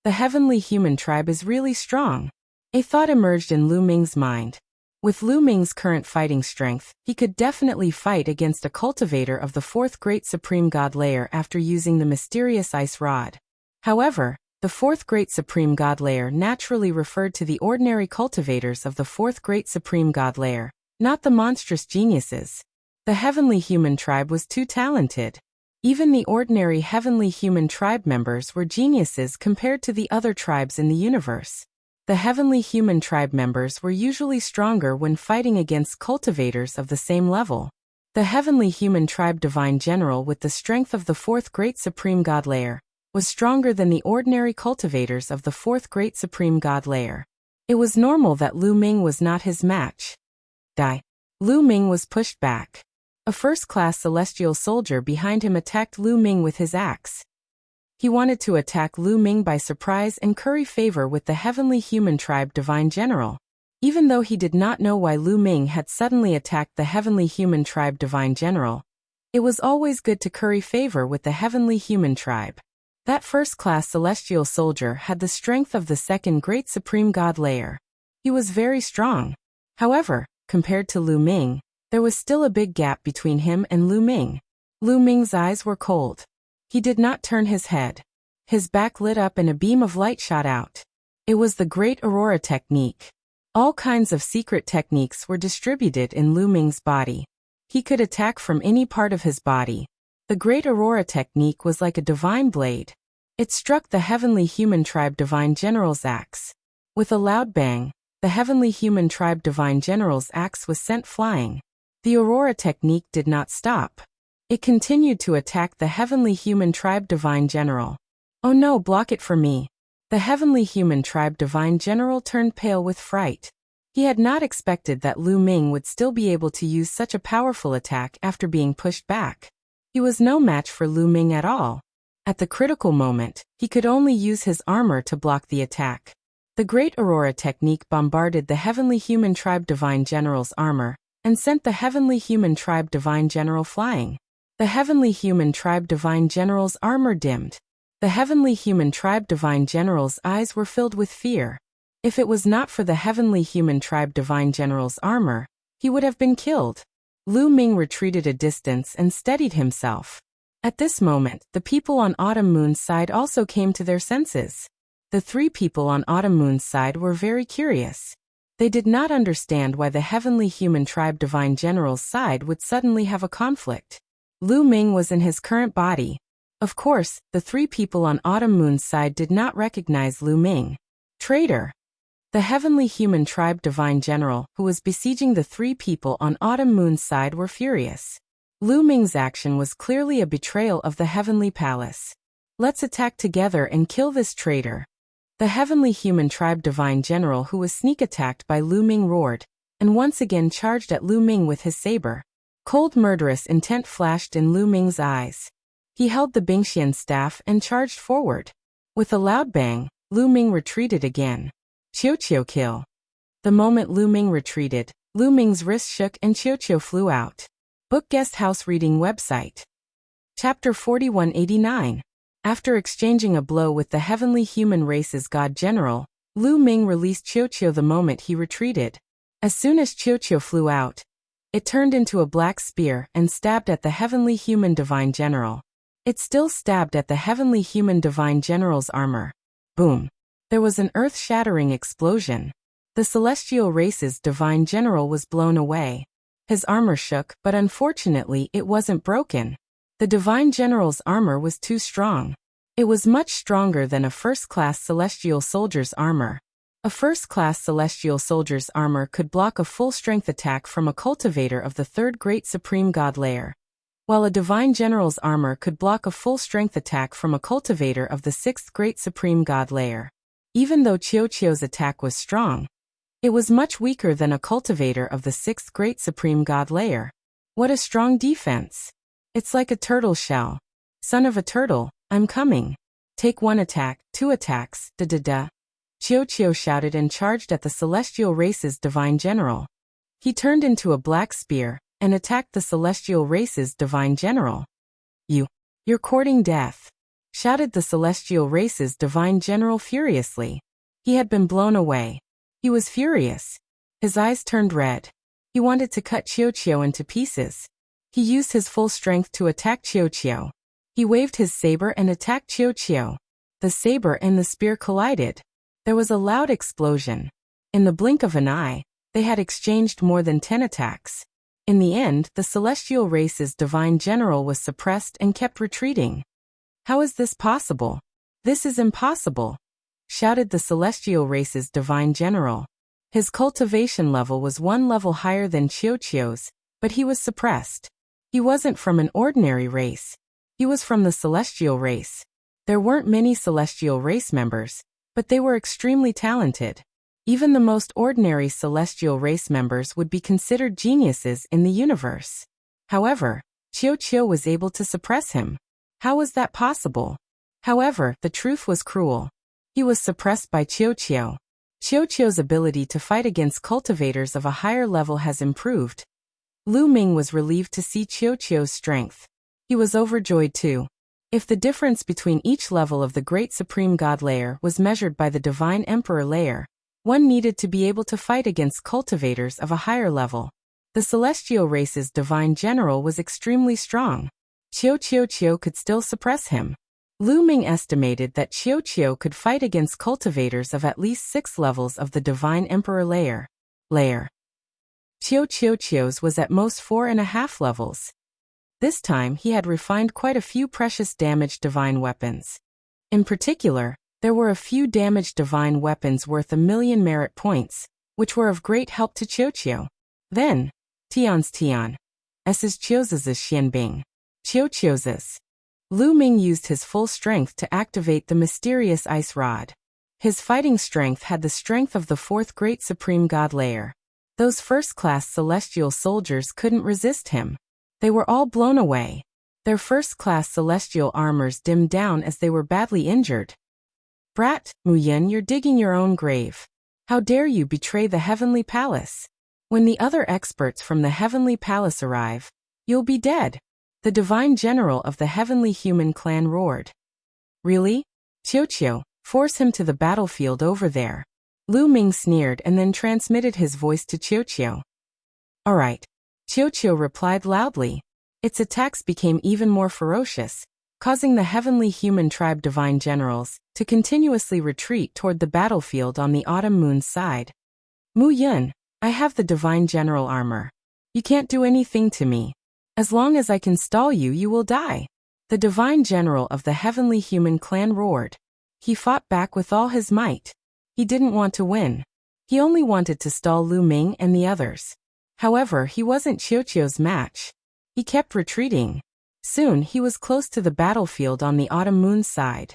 The heavenly human tribe is really strong. A thought emerged in Lu Ming's mind. With Lu Ming's current fighting strength, he could definitely fight against a cultivator of the fourth great supreme god layer after using the mysterious ice rod. However, the fourth great supreme god layer naturally referred to the ordinary cultivators of the fourth great supreme god layer, not the monstrous geniuses. The heavenly human tribe was too talented. Even the ordinary heavenly human tribe members were geniuses compared to the other tribes in the universe. The heavenly human tribe members were usually stronger when fighting against cultivators of the same level. The heavenly human tribe divine general with the strength of the fourth great supreme god layer was stronger than the ordinary cultivators of the fourth great supreme god layer. It was normal that Lu Ming was not his match. Die. Lu Ming was pushed back. A first-class celestial soldier behind him attacked Lu Ming with his axe. He wanted to attack Lu Ming by surprise and curry favor with the Heavenly Human Tribe Divine General. Even though he did not know why Lu Ming had suddenly attacked the Heavenly Human Tribe Divine General, it was always good to curry favor with the Heavenly Human Tribe. That first-class celestial soldier had the strength of the second great supreme god layer. He was very strong. However, compared to Lu Ming, there was still a big gap between him and Lu Ming. Lu Ming's eyes were cold. He did not turn his head. His back lit up and a beam of light shot out. It was the Great Aurora Technique. All kinds of secret techniques were distributed in Lu Ming's body. He could attack from any part of his body. The Great Aurora Technique was like a divine blade. It struck the Heavenly Human Tribe Divine General's axe. With a loud bang, the Heavenly Human Tribe Divine General's axe was sent flying. The Aurora Technique did not stop. It continued to attack the Heavenly Human Tribe Divine General. "Oh no, block it for me." The Heavenly Human Tribe Divine General turned pale with fright. He had not expected that Lu Ming would still be able to use such a powerful attack after being pushed back. He was no match for Lu Ming at all. At the critical moment, he could only use his armor to block the attack. The Great Aurora Technique bombarded the Heavenly Human Tribe Divine General's armor and sent the Heavenly Human Tribe Divine General flying. The Heavenly Human Tribe Divine General's armor dimmed. The Heavenly Human Tribe Divine General's eyes were filled with fear. If it was not for the Heavenly Human Tribe Divine General's armor, he would have been killed. Lu Ming retreated a distance and steadied himself. At this moment, the people on Autumn Moon's side also came to their senses. The three people on Autumn Moon's side were very curious. They did not understand why the Heavenly Human Tribe Divine General's side would suddenly have a conflict. Lu Ming was in his current body. Of course, the three people on Autumn Moon's side did not recognize Lu Ming. Traitor! The Heavenly Human Tribe Divine General, who was besieging the three people on Autumn Moon's side, were furious. Lu Ming's action was clearly a betrayal of the Heavenly Palace. "Let's attack together and kill this traitor." The Heavenly Human Tribe Divine General, who was sneak attacked by Lu Ming, roared, and once again charged at Lu Ming with his saber. Cold murderous intent flashed in Lu Ming's eyes. He held the Bingxian staff and charged forward. With a loud bang, Lu Ming retreated again. Qiu kill. The moment Lu Ming retreated, Lu Ming's wrist shook and Qiu flew out. Book Guest House Reading Website. Chapter 4189. After exchanging a blow with the Heavenly Human Race's God General, Lu Ming released Qiu the moment he retreated. As soon as Qiu flew out, it turned into a black spear and stabbed at the Heavenly Human Divine General. It still stabbed at the Heavenly Human Divine General's armor. Boom! There was an earth-shattering explosion. The Celestial Race's Divine General was blown away. His armor shook, but unfortunately it wasn't broken. The Divine General's armor was too strong. It was much stronger than a first-class Celestial Soldier's armor. A first-class Celestial Soldier's armor could block a full-strength attack from a cultivator of the third great supreme god layer, while a Divine General's armor could block a full-strength attack from a cultivator of the sixth great supreme god layer. Even though Qiu's attack was strong, it was much weaker than a cultivator of the sixth great supreme god layer. What a strong defense! It's like a turtle shell. Son of a turtle, I'm coming. Take one attack, two attacks, da. Qiu shouted and charged at the Celestial Race's Divine General. He turned into a black spear and attacked the Celestial Race's Divine General. You're courting death, shouted the Celestial Race's Divine General furiously. He had been blown away. He was furious. His eyes turned red. He wanted to cut Qiu into pieces. He used his full strength to attack Qiu. He waved his saber and attacked Qiu. The saber and the spear collided. There was a loud explosion. In the blink of an eye, they had exchanged more than 10 attacks. In the end, the Celestial Race's Divine General was suppressed and kept retreating. How is this possible? This is impossible, shouted the Celestial Race's Divine General. His cultivation level was one level higher than Qiu's, but he was suppressed. He wasn't from an ordinary race. He was from the Celestial Race. There weren't many Celestial Race members, but they were extremely talented. Even the most ordinary Celestial Race members would be considered geniuses in the universe. However, Qiu was able to suppress him. How was that possible? However, the truth was cruel. He was suppressed by Qiuqiu. Qiuqiu's ability to fight against cultivators of a higher level has improved. Lu Ming was relieved to see Qiuqiu's strength. He was overjoyed too. If the difference between each level of the Great Supreme God layer was measured by the Divine Emperor layer, one needed to be able to fight against cultivators of a higher level. The celestial race's divine general was extremely strong. Qiuqiu could still suppress him. Lu Ming estimated that Qiuqiu could fight against cultivators of at least 6 levels of the Divine Emperor layer. Qiuqiu's was at most 4.5 levels. This time he had refined quite a few precious damaged divine weapons. In particular, there were a few damaged divine weapons worth 1,000,000 merit points, which were of great help to Qiuqiu. Then, Tian's S's Qiu's Xianbing. Qiuqiu's. Lu Ming used his full strength to activate the mysterious ice rod. His fighting strength had the strength of the 4th Great Supreme God layer. Those first-class celestial soldiers couldn't resist him. They were all blown away. Their first-class celestial armors dimmed down as they were badly injured. Brat, Mu Yin, you're digging your own grave. How dare you betray the Heavenly Palace? When the other experts from the Heavenly Palace arrive, you'll be dead. The divine general of the Heavenly Human clan roared. Really? Qiuqiu, force him to the battlefield over there. Lu Ming sneered and then transmitted his voice to Qiuqiu. All right. Qiuqiu replied loudly. Its attacks became even more ferocious, causing the Heavenly Human tribe divine generals to continuously retreat toward the battlefield on the autumn moon's side. Mu Yun, I have the divine general armor. You can't do anything to me. As long as I can stall you, you will die. The divine general of the Heavenly Human clan roared. He fought back with all his might. He didn't want to win. He only wanted to stall Lu Ming and the others. However, he wasn't Qiuqiu's match. He kept retreating. Soon he was close to the battlefield on the autumn moon's side.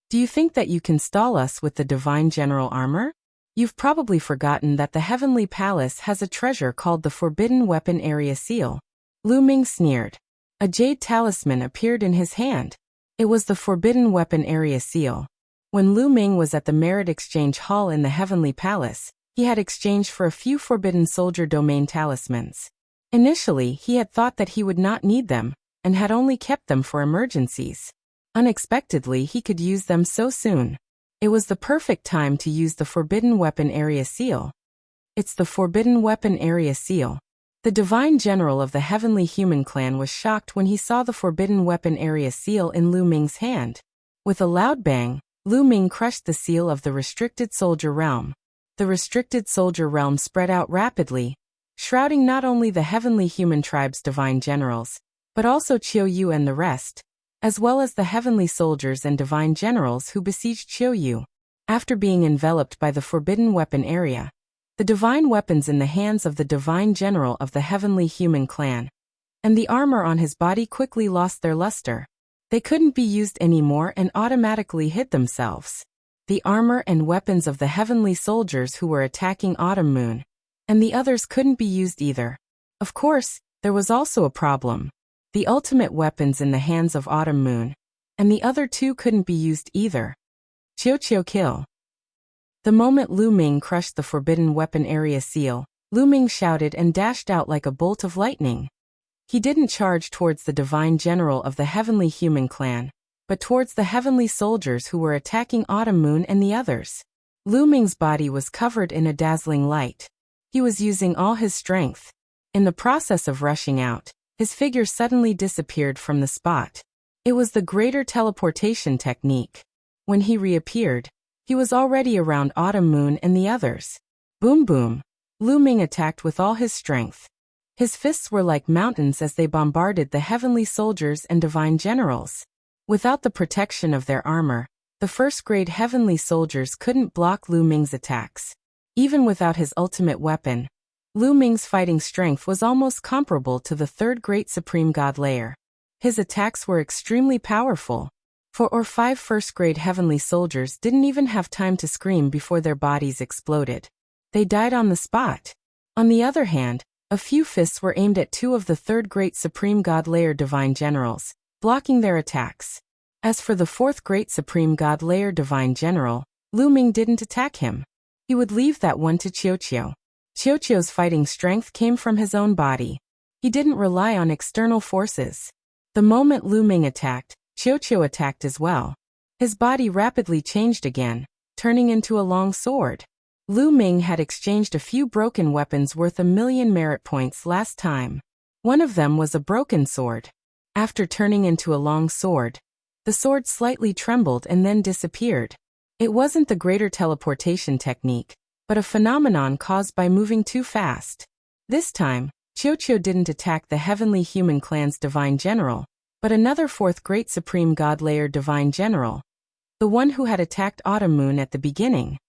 Do you think that you can stall us with the divine general armor? You've probably forgotten that the Heavenly Palace has a treasure called the Forbidden Weapon Area Seal. Lu Ming sneered. A jade talisman appeared in his hand. It was the Forbidden Weapon Area Seal. When Lu Ming was at the Merit Exchange Hall in the Heavenly Palace, he had exchanged for a few Forbidden Soldier Domain talismans. Initially, he had thought that he would not need them, and had only kept them for emergencies. Unexpectedly, he could use them so soon. It was the perfect time to use the Forbidden Weapon Area Seal. It's the Forbidden Weapon Area Seal. The divine general of the Heavenly Human clan was shocked when he saw the Forbidden Weapon Area Seal in Lu Ming's hand. With a loud bang, Lu Ming crushed the seal of the Restricted Soldier Realm. The Restricted Soldier Realm spread out rapidly, shrouding not only the Heavenly Human tribe's divine generals, but also Qiuyu and the rest, as well as the heavenly soldiers and divine generals who besieged Qiuyu. After being enveloped by the Forbidden Weapon Area, the divine weapons in the hands of the divine general of the Heavenly Human clan, and the armor on his body quickly lost their luster. They couldn't be used anymore and automatically hid themselves. The armor and weapons of the heavenly soldiers who were attacking Autumn Moon, and the others couldn't be used either. Of course, there was also a problem. The ultimate weapons in the hands of Autumn Moon, and the other 2 couldn't be used either. Qiuqiu kill. The moment Lu Ming crushed the Forbidden Weapon Area Seal, Lu Ming shouted and dashed out like a bolt of lightning. He didn't charge towards the divine general of the Heavenly Human clan, but towards the heavenly soldiers who were attacking Autumn Moon and the others. Lu Ming's body was covered in a dazzling light. He was using all his strength. In the process of rushing out, his figure suddenly disappeared from the spot. It was the greater teleportation technique. When he reappeared, he was already around Autumn Moon and the others. Boom boom. Lu Ming attacked with all his strength. His fists were like mountains as they bombarded the heavenly soldiers and divine generals. Without the protection of their armor, the first-grade heavenly soldiers couldn't block Lu Ming's attacks. Even without his ultimate weapon, Lu Ming's fighting strength was almost comparable to the 3rd Great Supreme God layer. His attacks were extremely powerful. 4 or 5 first-grade heavenly soldiers didn't even have time to scream before their bodies exploded. They died on the spot. On the other hand, a few fists were aimed at 2 of the 3rd Great Supreme God layer divine generals, blocking their attacks. As for the fourth great supreme god layer divine general, Lu Ming didn't attack him. He would leave that one to Qiuqiu. Qiuqiu's fighting strength came from his own body. He didn't rely on external forces. The moment Lu Ming attacked, Qiuqiu attacked as well. His body rapidly changed again, turning into a long sword. Lu Ming had exchanged a few broken weapons worth 1,000,000 merit points last time. One of them was a broken sword. After turning into a long sword, the sword slightly trembled and then disappeared. It wasn't the greater teleportation technique, but a phenomenon caused by moving too fast. This time, Qiuqiu didn't attack the Heavenly Human Clan's divine general, but another fourth great supreme god layer divine general, the one who had attacked Autumn Moon at the beginning.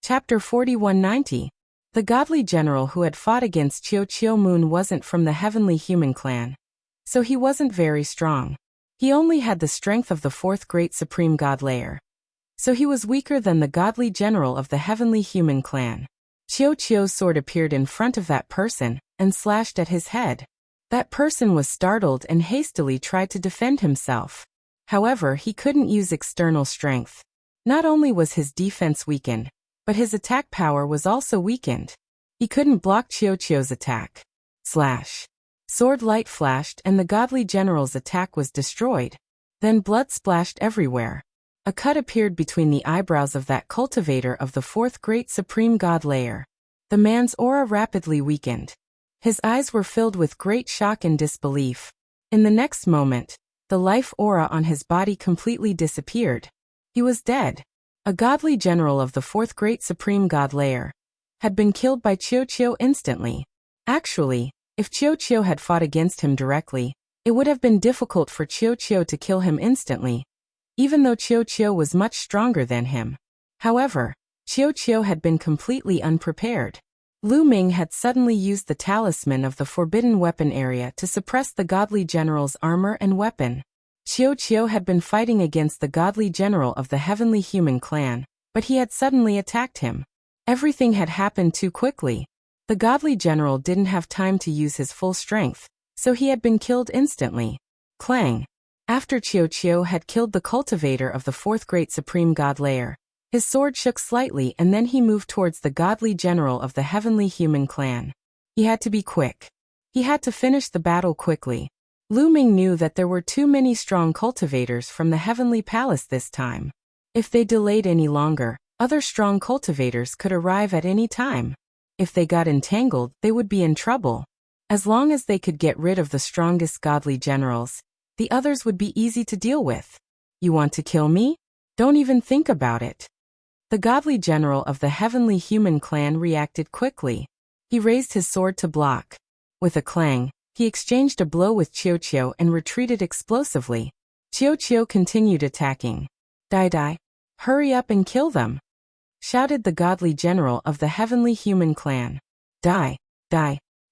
Chapter 4190. The godly general who had fought against Qiuqiu Moon wasn't from the Heavenly Human Clan, so he wasn't very strong. He only had the strength of the fourth great supreme god layer. So he was weaker than the godly general of the Heavenly Human Clan. Qiuqiu's sword appeared in front of that person and slashed at his head. That person was startled and hastily tried to defend himself. However, he couldn't use external strength. Not only was his defense weakened, but his attack power was also weakened. He couldn't block Qiuqiu's attack. Slash. Sword light flashed and the godly general's attack was destroyed. Then blood splashed everywhere. A cut appeared between the eyebrows of that cultivator of the fourth great supreme god layer. The man's aura rapidly weakened. His eyes were filled with great shock and disbelief. In the next moment, the life aura on his body completely disappeared. He was dead. A godly general of the fourth great supreme god layer had been killed by Qiuqiu instantly. Actually, if Qiuqiu had fought against him directly, it would have been difficult for Qiuqiu to kill him instantly, even though Qiuqiu was much stronger than him. However, Qiuqiu had been completely unprepared. Lu Ming had suddenly used the talisman of the forbidden weapon area to suppress the godly general's armor and weapon. Qiuqiu had been fighting against the godly general of the Heavenly Human Clan, but he had suddenly attacked him. Everything had happened too quickly. The godly general didn't have time to use his full strength, so he had been killed instantly. Clang. After Qiuqiu had killed the cultivator of the fourth great supreme god layer, his sword shook slightly and then he moved towards the godly general of the Heavenly Human Clan. He had to be quick. He had to finish the battle quickly. Lu Ming knew that there were too many strong cultivators from the Heavenly Palace this time. If they delayed any longer, other strong cultivators could arrive at any time. If they got entangled, they would be in trouble. As long as they could get rid of the strongest godly generals, the others would be easy to deal with. You want to kill me? Don't even think about it. The godly general of the Heavenly Human Clan reacted quickly. He raised his sword to block. With a clang, he exchanged a blow with Qiuqiu and retreated explosively. Qiuqiu continued attacking. Die. Hurry up and kill them, shouted the godly general of the Heavenly Human Clan. Die.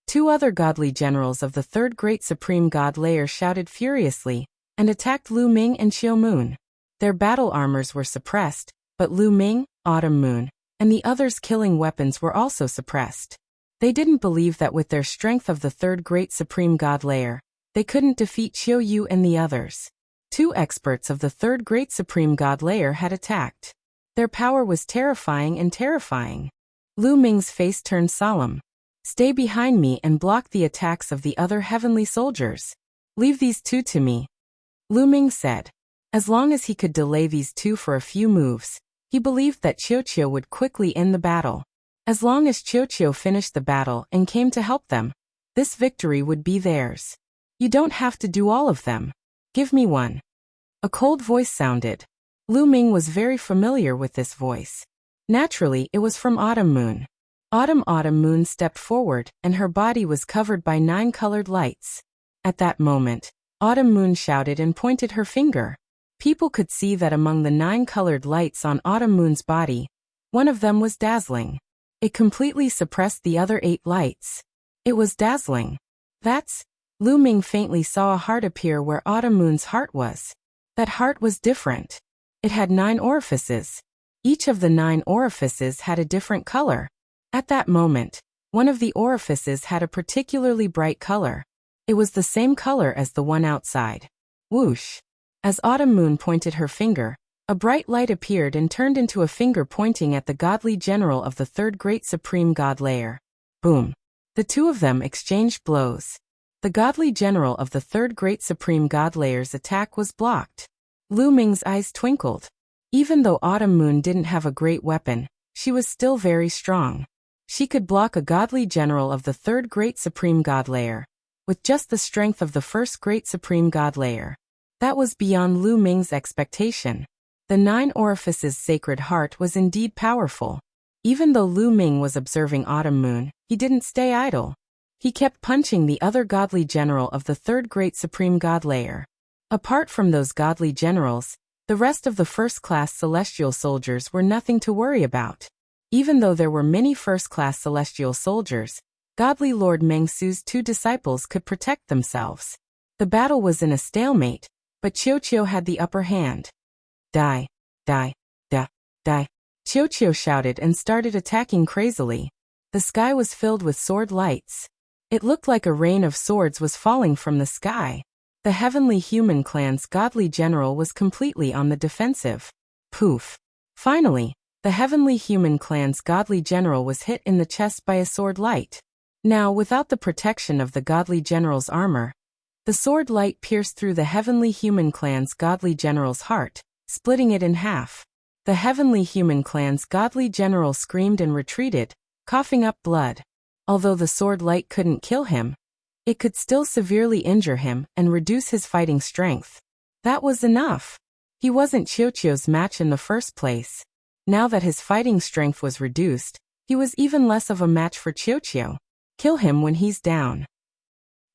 Two other godly generals of the third great supreme god layer shouted furiously and attacked Lu Ming and Qiu Moon. Their battle armors were suppressed, but Lu Ming, Autumn Moon, and the others' killing weapons were also suppressed. They didn't believe that with their strength of the third great supreme god layer, they couldn't defeat Qiu Yu and the others. Two experts of the third great supreme god layer had attacked. Their power was terrifying and terrifying. Lu Ming's face turned solemn. Stay behind me and block the attacks of the other heavenly soldiers. Leave these two to me, Lu Ming said. As long as he could delay these two for a few moves, he believed that Qiuqiu would quickly end the battle. As long as Qiuqiu finished the battle and came to help them, this victory would be theirs. You don't have to do all of them. Give me one. A cold voice sounded. Lu Ming was very familiar with this voice. Naturally, it was from Autumn Moon. Autumn Moon stepped forward, and her body was covered by 9 colored lights. At that moment, Autumn Moon shouted and pointed her finger. People could see that among the 9 colored lights on Autumn Moon's body, one of them was dazzling. It completely suppressed the other 8 lights. It was dazzling. Lu Ming faintly saw a heart appear where Autumn Moon's heart was. That heart was different. It had 9 orifices. Each of the 9 orifices had a different color. At that moment, one of the orifices had a particularly bright color. It was the same color as the one outside. Whoosh! As Autumn Moon pointed her finger, a bright light appeared and turned into a finger pointing at the godly general of the third great supreme god layer. Boom. The two of them exchanged blows. The godly general of the third great supreme god layer's attack was blocked. Lu Ming's eyes twinkled. Even though Autumn Moon didn't have a great weapon, she was still very strong. She could block a godly general of the third great supreme god layer with just the strength of the first great supreme god layer. That was beyond Lu Ming's expectation. The Nine Orifices Sacred Heart was indeed powerful. Even though Lu Ming was observing Autumn Moon, he didn't stay idle. He kept punching the other godly general of the third great supreme god layer. Apart from those godly generals, the rest of the first-class celestial soldiers were nothing to worry about. Even though there were many first-class celestial soldiers, godly Lord Meng Su's two disciples could protect themselves. The battle was in a stalemate, but Qiu had the upper hand. Die, die, da, die. Qiu shouted and started attacking crazily. The sky was filled with sword lights. It looked like a rain of swords was falling from the sky. The Heavenly Human Clan's godly general was completely on the defensive. Poof. Finally, the Heavenly Human Clan's godly general was hit in the chest by a sword light. Now, without the protection of the godly general's armor, the sword light pierced through the Heavenly Human Clan's godly general's heart, splitting it in half. The Heavenly Human Clan's godly general screamed and retreated, coughing up blood. Although the sword light couldn't kill him, it could still severely injure him and reduce his fighting strength. That was enough. He wasn't Qiu's match in the first place. Now that his fighting strength was reduced, he was even less of a match for Qiu. Kill him when he's down.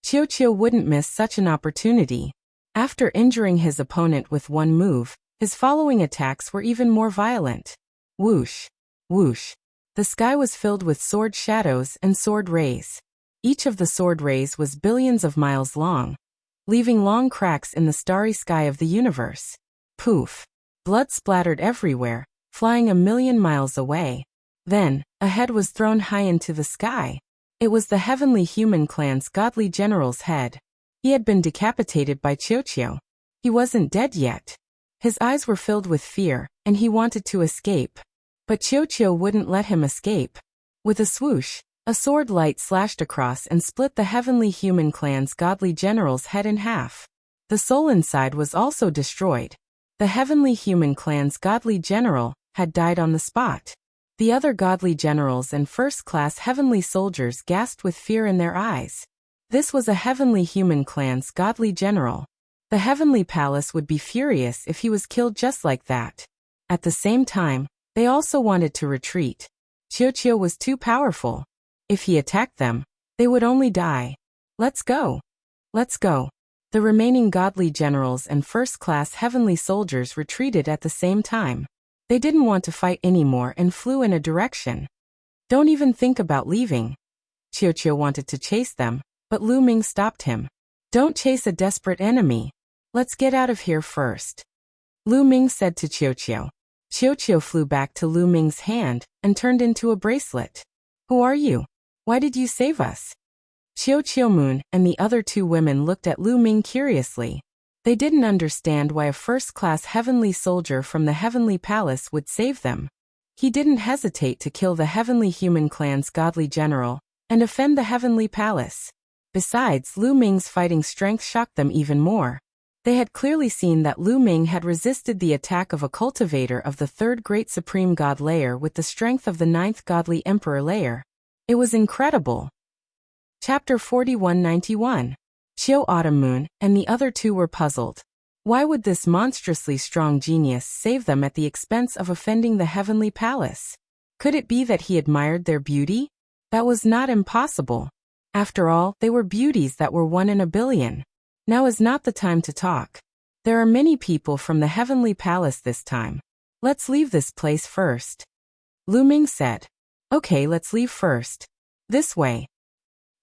Qiu wouldn't miss such an opportunity. After injuring his opponent with one move, his following attacks were even more violent. Whoosh, whoosh. The sky was filled with sword shadows and sword rays. Each of the sword rays was billions of miles long, leaving long cracks in the starry sky of the universe. Poof. Blood splattered everywhere, flying a million miles away. Then, a head was thrown high into the sky. It was the Heavenly Human Clan's godly general's head. He had been decapitated by Qiu. He wasn't dead yet. His eyes were filled with fear, and he wanted to escape. But Qiu wouldn't let him escape. With a swoosh, a sword light slashed across and split the Heavenly Human Clan's godly general's head in half. The soul inside was also destroyed. The Heavenly Human Clan's godly general had died on the spot. The other godly generals and first-class heavenly soldiers gasped with fear in their eyes. This was a Heavenly Human Clan's godly general. The Heavenly Palace would be furious if he was killed just like that. At the same time, they also wanted to retreat. Qiu was too powerful. If he attacked them, they would only die. Let's go. Let's go. The remaining godly generals and first-class heavenly soldiers retreated at the same time. They didn't want to fight anymore and flew in a direction. Don't even think about leaving. Qiu wanted to chase them, but Lu Ming stopped him. Don't chase a desperate enemy. Let's get out of here first. Lu Ming said to Qiu. Qiu flew back to Lu Ming's hand and turned into a bracelet. Who are you? Why did you save us? Qiu Moon and the other two women looked at Lu Ming curiously. They didn't understand why a first-class heavenly soldier from the Heavenly Palace would save them. He didn't hesitate to kill the Heavenly Human Clan's godly general and offend the Heavenly Palace. Besides, Lu Ming's fighting strength shocked them even more. They had clearly seen that Lu Ming had resisted the attack of a cultivator of the third great supreme god layer with the strength of the ninth godly emperor layer. It was incredible. Chapter 4191. Qiu Autumn Moon and the other two were puzzled. Why would this monstrously strong genius save them at the expense of offending the Heavenly Palace? Could it be that he admired their beauty? That was not impossible. After all, they were beauties that were 1 in a billion. Now is not the time to talk. There are many people from the Heavenly Palace this time. Let's leave this place first. Lu Ming said. Okay, let's leave first. This way.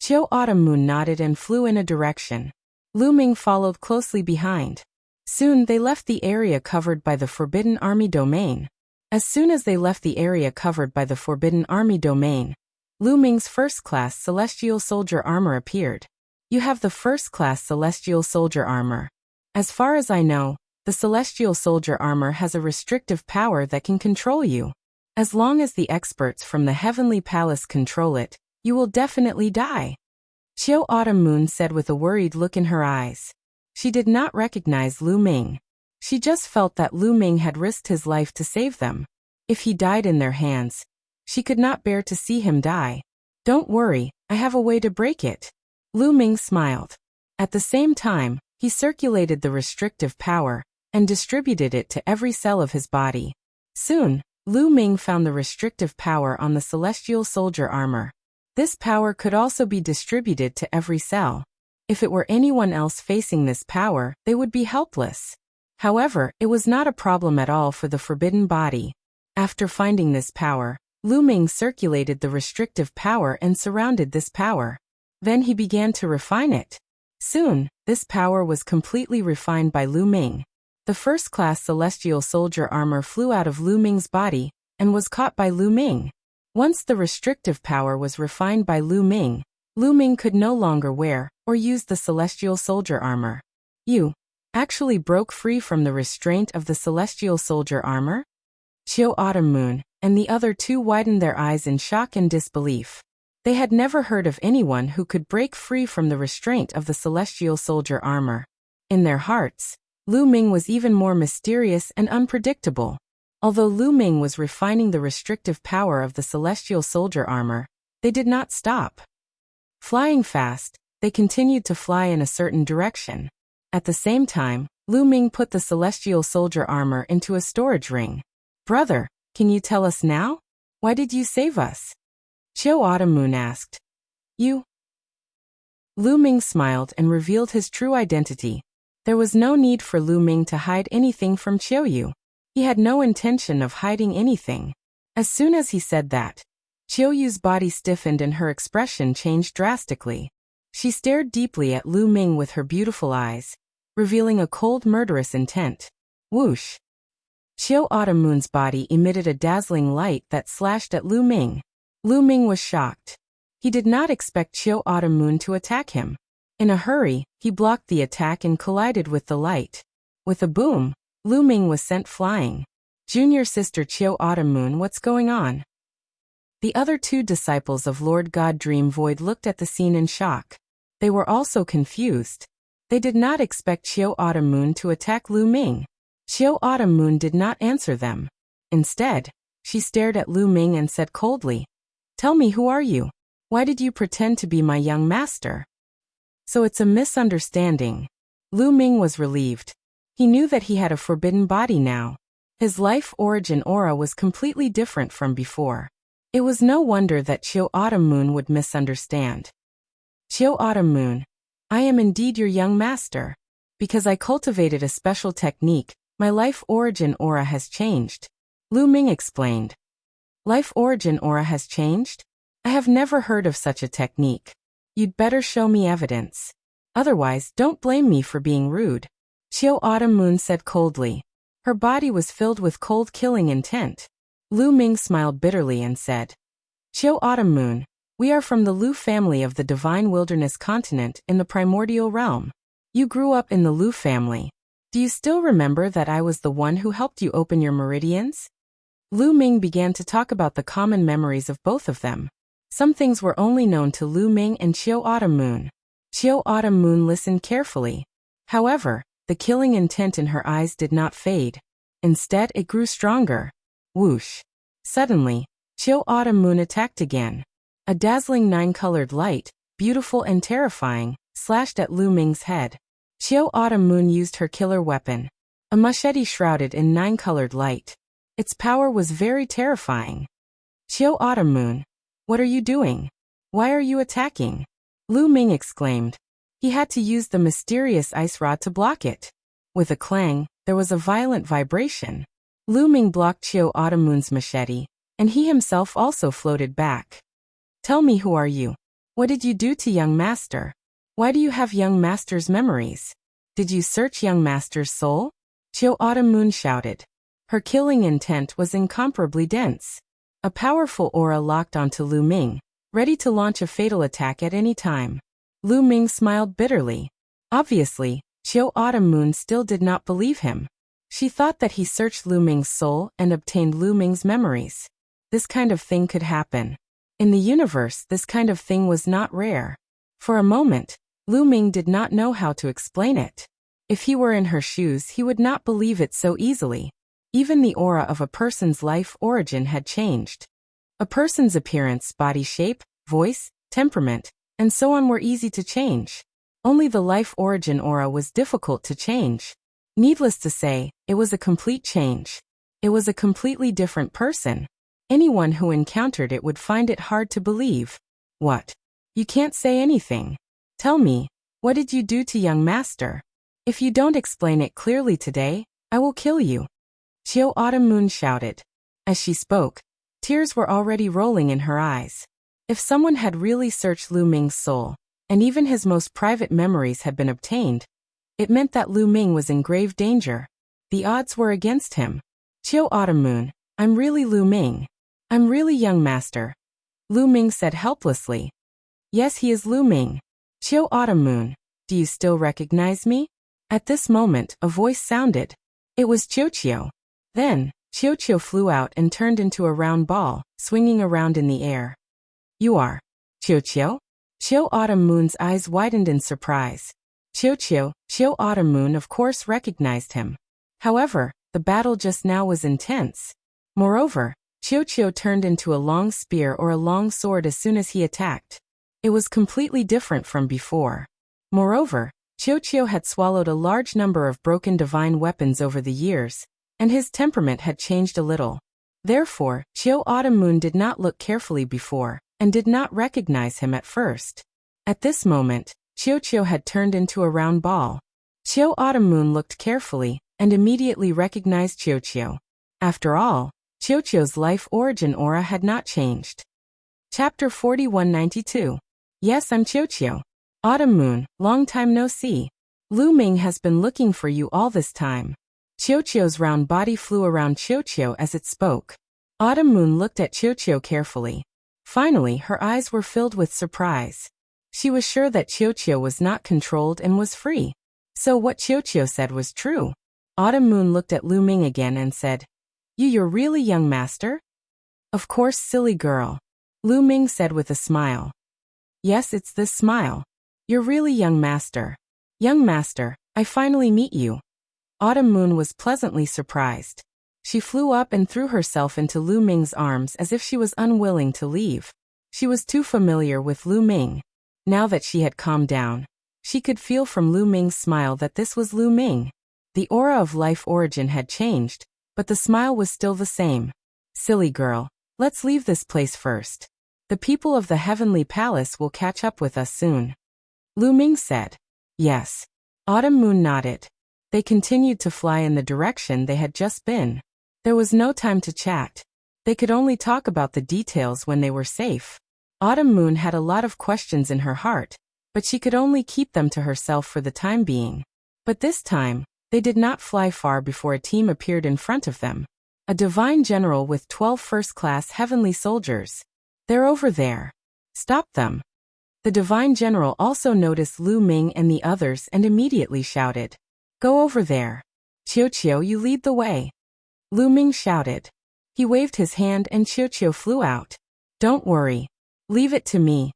Qiu Autumn Moon nodded and flew in a direction. Lu Ming followed closely behind. Soon they left the area covered by the Forbidden Army domain. As soon as they left the area covered by the Forbidden Army domain, Lu Ming's first-class celestial soldier armor appeared. You have the first-class celestial soldier armor. As far as I know, The celestial soldier armor has a restrictive power that can control you. As long as the experts from the heavenly palace control it, you will definitely die. Qiu Autumn Moon said with a worried look in her eyes. She did not recognize Lu Ming. She just felt that Lu Ming had risked his life to save them. If he died in their hands, she could not bear to see him die. Don't worry, I have a way to break it. Lu Ming smiled. At the same time, he circulated the restrictive power and distributed it to every cell of his body. Soon, Lu Ming found the restrictive power on the celestial soldier armor. This power could also be distributed to every cell. If it were anyone else facing this power, they would be helpless. However, it was not a problem at all for the forbidden body. After finding this power, Lu Ming circulated the restrictive power and surrounded this power. Then he began to refine it. Soon, this power was completely refined by Lu Ming. The first-class celestial soldier armor flew out of Lu Ming's body and was caught by Lu Ming. Once the restrictive power was refined by Lu Ming could no longer wear or use the celestial soldier armor. You actually broke free from the restraint of the celestial soldier armor? Qiu Autumn Moon and the other two widened their eyes in shock and disbelief. They had never heard of anyone who could break free from the restraint of the celestial soldier armor. In their hearts, Lu Ming was even more mysterious and unpredictable. Although Lu Ming was refining the restrictive power of the celestial soldier armor, they did not stop. Flying fast, they continued to fly in a certain direction. At the same time, Lu Ming put the celestial soldier armor into a storage ring. Brother, can you tell us now? Why did you save us? Qiu Autumn Moon asked. You? Lu Ming smiled and revealed his true identity. There was no need for Lu Ming to hide anything from Qiu Yu. He had no intention of hiding anything. As soon as he said that, Qiu Yu's body stiffened and her expression changed drastically. She stared deeply at Lu Ming with her beautiful eyes, revealing a cold murderous intent. Whoosh! Qiu Autumn Moon's body emitted a dazzling light that slashed at Lu Ming. Lu Ming was shocked. He did not expect Qiu Autumn Moon to attack him. In a hurry, he blocked the attack and collided with the light. With a boom, Lu Ming was sent flying. Junior sister Qiu Autumn Moon, what's going on? The other two disciples of Lord God Dream Void looked at the scene in shock. They were also confused. They did not expect Qiu Autumn Moon to attack Lu Ming. Qiu Autumn Moon did not answer them. Instead, she stared at Lu Ming and said coldly, "Tell me, who are you? Why did you pretend to be my young master?" So it's a misunderstanding. Lu Ming was relieved. He knew that he had a forbidden body now. His life origin aura was completely different from before. It was no wonder that Qiu Autumn Moon would misunderstand. Qiu Autumn Moon, I am indeed your young master. Because I cultivated a special technique, my life origin aura has changed. Lu Ming explained. Life origin aura has changed? I have never heard of such a technique. You'd better show me evidence. Otherwise, don't blame me for being rude. Qiu Autumn Moon said coldly. Her body was filled with cold killing intent. Lu Ming smiled bitterly and said, Qiu Autumn Moon, we are from the Lu family of the Divine Wilderness continent in the primordial realm. You grew up in the Lu family. Do you still remember that I was the one who helped you open your meridians? Lu Ming began to talk about the common memories of both of them. Some things were only known to Lu Ming and Qiu Autumn Moon. Qiu Autumn Moon listened carefully. However, the killing intent in her eyes did not fade. Instead, it grew stronger. Whoosh! Suddenly, Qiu Autumn Moon attacked again. A dazzling 9-colored light, beautiful and terrifying, slashed at Lu Ming's head. Qiu Autumn Moon used her killer weapon, a machete shrouded in 9-colored light. Its power was very terrifying. Qiu Autumn Moon, what are you doing? Why are you attacking? Lu Ming exclaimed. He had to use the mysterious ice rod to block it. With a clang, there was a violent vibration. Lu Ming blocked Qiu Autumn Moon's machete, and he himself also floated back. Tell me, who are you? What did you do to young master? Why do you have young master's memories? Did you search young master's soul? Qiu Autumn Moon shouted. Her killing intent was incomparably dense. A powerful aura locked onto Lu Ming, ready to launch a fatal attack at any time. Lu Ming smiled bitterly. Obviously, Qiu Autumn Moon still did not believe him. She thought that he searched Lu Ming's soul and obtained Lu Ming's memories. This kind of thing could happen. In the universe, this kind of thing was not rare. For a moment, Lu Ming did not know how to explain it. If he were in her shoes, he would not believe it so easily. Even the aura of a person's life origin had changed. A person's appearance, body shape, voice, temperament, and so on were easy to change. Only the life origin aura was difficult to change. Needless to say, it was a complete change. It was a completely different person. Anyone who encountered it would find it hard to believe. What? You can't say anything. Tell me, what did you do to young master? If you don't explain it clearly today, I will kill you. Chiao Autumn Moon shouted. As she spoke, tears were already rolling in her eyes. If someone had really searched Lu Ming's soul, and even his most private memories had been obtained, it meant that Lu Ming was in grave danger. The odds were against him. Chiao Autumn Moon, I'm really Lu Ming. I'm really young master. Lu Ming said helplessly. Yes, he is Lu Ming. Chiao Autumn Moon, do you still recognize me? At this moment, a voice sounded. It was Chiao. Then, Chiao flew out and turned into a round ball, swinging around in the air. You are Chiao? Chiao Autumn Moon's eyes widened in surprise. Chiao Autumn Moon of course recognized him. However, the battle just now was intense. Moreover, Chiao turned into a long spear or a long sword as soon as he attacked. It was completely different from before. Moreover, Chiao had swallowed a large number of broken divine weapons over the years, and his temperament had changed a little. Therefore, Chiao Autumn Moon did not look carefully before, and did not recognize him at first. At this moment, Chiao had turned into a round ball. Chiao Autumn Moon looked carefully, and immediately recognized Chiao. After all, Chiao's life origin aura had not changed. Chapter 4192. Yes, I'm Chiao. Autumn Moon, long time no see. Lu Ming has been looking for you all this time. Chiao's round body flew around Chiao as it spoke. Autumn Moon looked at Chiao carefully. Finally, her eyes were filled with surprise. She was sure that Chiao was not controlled and was free. So what Chiao said was true. Autumn Moon looked at Lu Ming again and said, You're really young master? Of course, silly girl. Lu Ming said with a smile. Yes, it's this smile. You're really young master. Young master, I finally meet you. Autumn Moon was pleasantly surprised. She flew up and threw herself into Lu Ming's arms as if she was unwilling to leave. She was too familiar with Lu Ming. Now that she had calmed down, she could feel from Lu Ming's smile that this was Lu Ming. The aura of life origin had changed, but the smile was still the same. Silly girl, let's leave this place first. The people of the Heavenly Palace will catch up with us soon. Lu Ming said. Yes. Autumn Moon nodded. They continued to fly in the direction they had just been. There was no time to chat. They could only talk about the details when they were safe. Autumn Moon had a lot of questions in her heart, but she could only keep them to herself for the time being. But this time, they did not fly far before a team appeared in front of them. A divine general with 12 first-class heavenly soldiers. They're over there. Stop them. The divine general also noticed Lu Ming and the others and immediately shouted. Go over there. Chiao, you lead the way. Lu Ming shouted. He waved his hand and Chiao flew out. Don't worry. Leave it to me.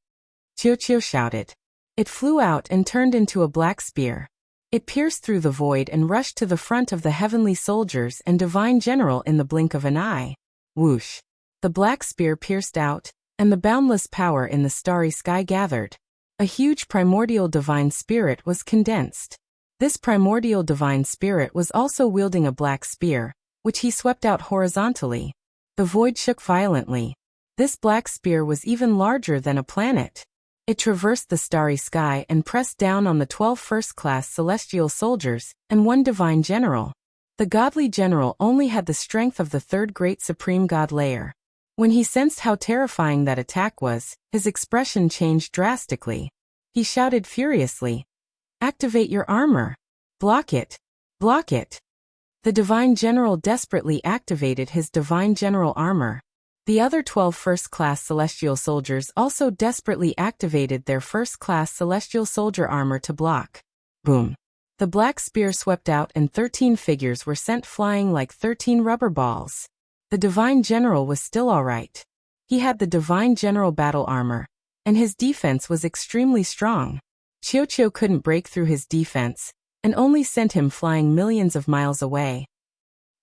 Chiao shouted. It flew out and turned into a black spear. It pierced through the void and rushed to the front of the heavenly soldiers and divine general in the blink of an eye. Whoosh. The black spear pierced out, and the boundless power in the starry sky gathered. A huge primordial divine spirit was condensed. This primordial divine spirit was also wielding a black spear, which he swept out horizontally. The void shook violently. This black spear was even larger than a planet. It traversed the starry sky and pressed down on the 12 first-class celestial soldiers and one divine general. The godly general only had the strength of the third great supreme god layer. When he sensed how terrifying that attack was, his expression changed drastically. He shouted furiously, Activate your armor. Block it. Block it. The divine general desperately activated his divine general armor. The other 12 first-class celestial soldiers also desperately activated their first-class celestial soldier armor to block. Boom. The black spear swept out and 13 figures were sent flying like 13 rubber balls. The divine general was still all right. He had the divine general battle armor, and his defense was extremely strong. Qiuqiu couldn't break through his defense, and only sent him flying millions of miles away.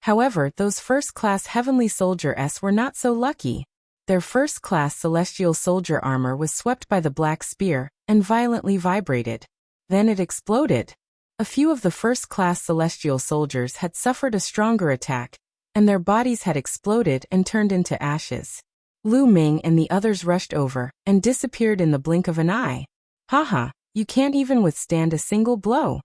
However, those first-class heavenly soldiers were not so lucky. Their first-class celestial soldier armor was swept by the black spear, and violently vibrated. Then it exploded. A few of the first-class celestial soldiers had suffered a stronger attack, and their bodies had exploded and turned into ashes. Lu Ming and the others rushed over, and disappeared in the blink of an eye. Haha, you can't even withstand a single blow.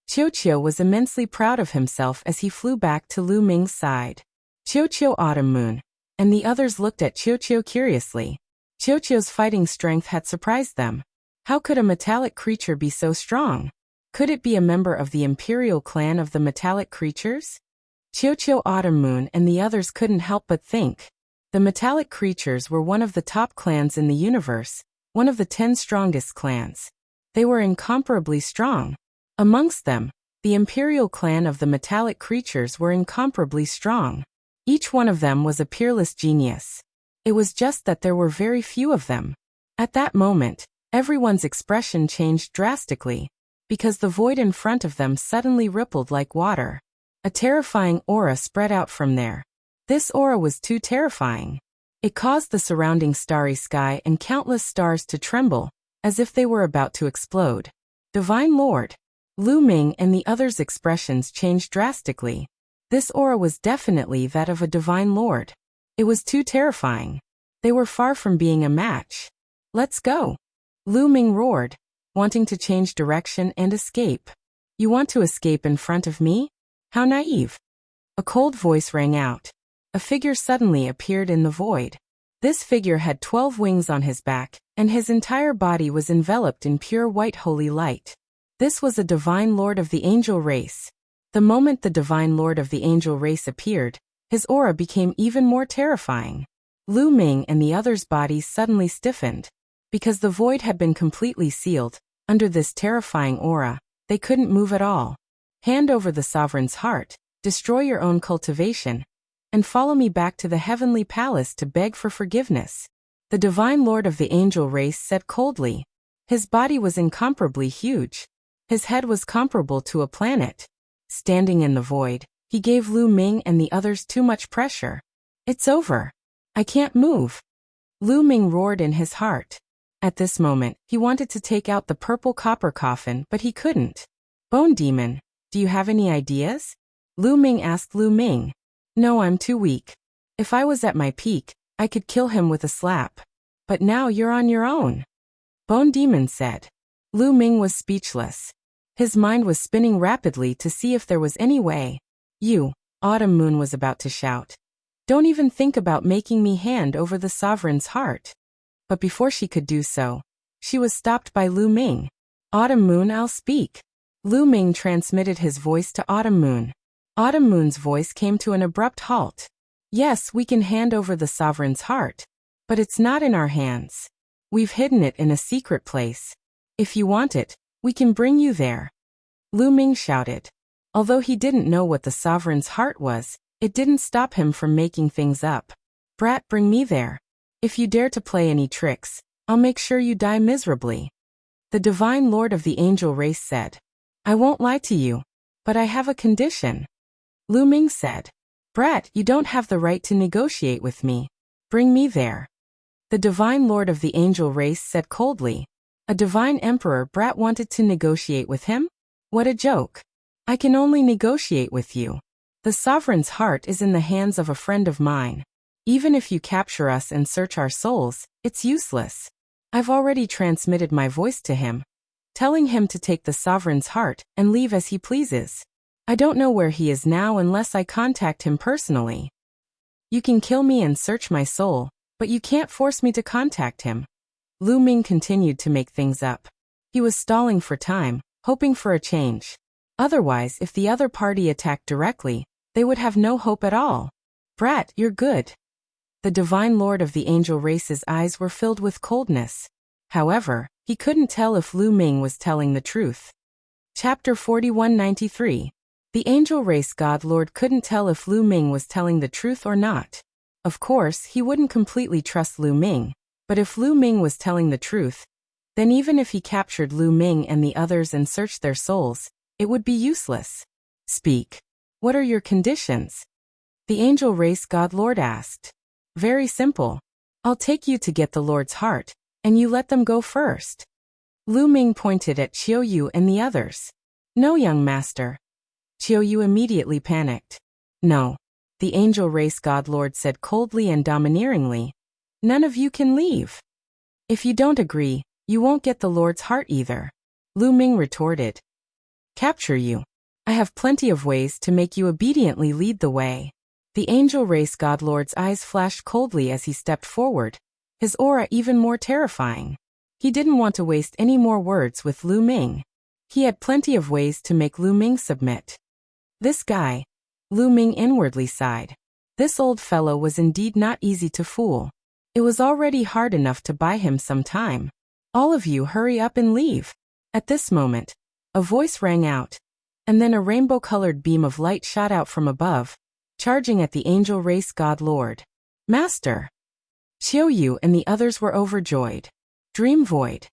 Qiuqiu was immensely proud of himself as he flew back to Lu Ming's side. Qiuqiu Autumn Moon, and the others looked at Qiuqiu curiously. Qiuqiu's fighting strength had surprised them. How could a metallic creature be so strong? Could it be a member of the imperial clan of the metallic creatures? Qiuqiu Autumn Moon and the others couldn't help but think. The metallic creatures were one of the top clans in the universe, one of the 10 strongest clans. They were incomparably strong. Amongst them, the imperial clan of the metallic creatures were incomparably strong. Each one of them was a peerless genius. It was just that there were very few of them. At that moment, everyone's expression changed drastically, because the void in front of them suddenly rippled like water. A terrifying aura spread out from there. This aura was too terrifying. It caused the surrounding starry sky and countless stars to tremble, as if they were about to explode. Divine Lord! Lu Ming and the others' expressions changed drastically. This aura was definitely that of a Divine Lord. It was too terrifying. They were far from being a match. Let's go! Lu Ming roared, wanting to change direction and escape. You want to escape in front of me? How naive! A cold voice rang out. A figure suddenly appeared in the void. This figure had 12 wings on his back, and his entire body was enveloped in pure white holy light. This was a divine lord of the angel race. The moment the divine lord of the angel race appeared, his aura became even more terrifying. Lu Ming and the others' bodies suddenly stiffened. Because the void had been completely sealed, under this terrifying aura, they couldn't move at all. Hand over the sovereign's heart, destroy your own cultivation, and follow me back to the heavenly palace to beg for forgiveness. The divine lord of the angel race said coldly. His body was incomparably huge. His head was comparable to a planet. Standing in the void, he gave Lu Ming and the others too much pressure. It's over. I can't move. Lu Ming roared in his heart. At this moment, he wanted to take out the purple copper coffin, but he couldn't. Bone Demon, do you have any ideas? Lu Ming asked Lu Ming. No, I'm too weak. If I was at my peak, I could kill him with a slap. But now you're on your own. Bone Demon said. Lu Ming was speechless. His mind was spinning rapidly to see if there was any way. You, Autumn Moon was about to shout. Don't even think about making me hand over the sovereign's heart. But before she could do so, she was stopped by Lu Ming. Autumn Moon, I'll speak. Lu Ming transmitted his voice to Autumn Moon. Autumn Moon's voice came to an abrupt halt. Yes, we can hand over the sovereign's heart, but it's not in our hands. We've hidden it in a secret place. If you want it, we can bring you there. Lu Ming shouted. Although he didn't know what the sovereign's heart was, it didn't stop him from making things up. Brat, bring me there. If you dare to play any tricks, I'll make sure you die miserably. The divine lord of the angel race said. I won't lie to you, but I have a condition. Lu Ming said. Brat, you don't have the right to negotiate with me. Bring me there. The divine lord of the angel race said coldly. A divine emperor Brat wanted to negotiate with him? What a joke. I can only negotiate with you. The sovereign's heart is in the hands of a friend of mine. Even if you capture us and search our souls, it's useless. I've already transmitted my voice to him, telling him to take the sovereign's heart and leave as he pleases. I don't know where he is now unless I contact him personally. You can kill me and search my soul, but you can't force me to contact him. Lu Ming continued to make things up. He was stalling for time, hoping for a change. Otherwise, if the other party attacked directly, they would have no hope at all. Brat, you're good. The divine lord of the angel race's eyes were filled with coldness. However, he couldn't tell if Lu Ming was telling the truth. Chapter 4193. The angel race god lord couldn't tell if Lu Ming was telling the truth or not. Of course, he wouldn't completely trust Lu Ming, but if Lu Ming was telling the truth, then even if he captured Lu Ming and the others and searched their souls, it would be useless. Speak. What are your conditions? The angel race god lord asked. Very simple. I'll take you to get the Lord's heart, and you let them go first. Lu Ming pointed at Qiu Yu and the others. No, young master. Qiu Yu immediately panicked. No. The angel race god lord said coldly and domineeringly. None of you can leave. If you don't agree, you won't get the Lord's heart either. Lu Ming retorted. Capture you. I have plenty of ways to make you obediently lead the way. The angel race god lord's eyes flashed coldly as he stepped forward, his aura even more terrifying. He didn't want to waste any more words with Lu Ming. He had plenty of ways to make Lu Ming submit. This guy, Lu Ming inwardly sighed. This old fellow was indeed not easy to fool. It was already hard enough to buy him some time. All of you hurry up and leave. At this moment, a voice rang out, and then a rainbow-colored beam of light shot out from above, charging at the angel race god lord. Master! Qiu Yu and the others were overjoyed. Dream Void.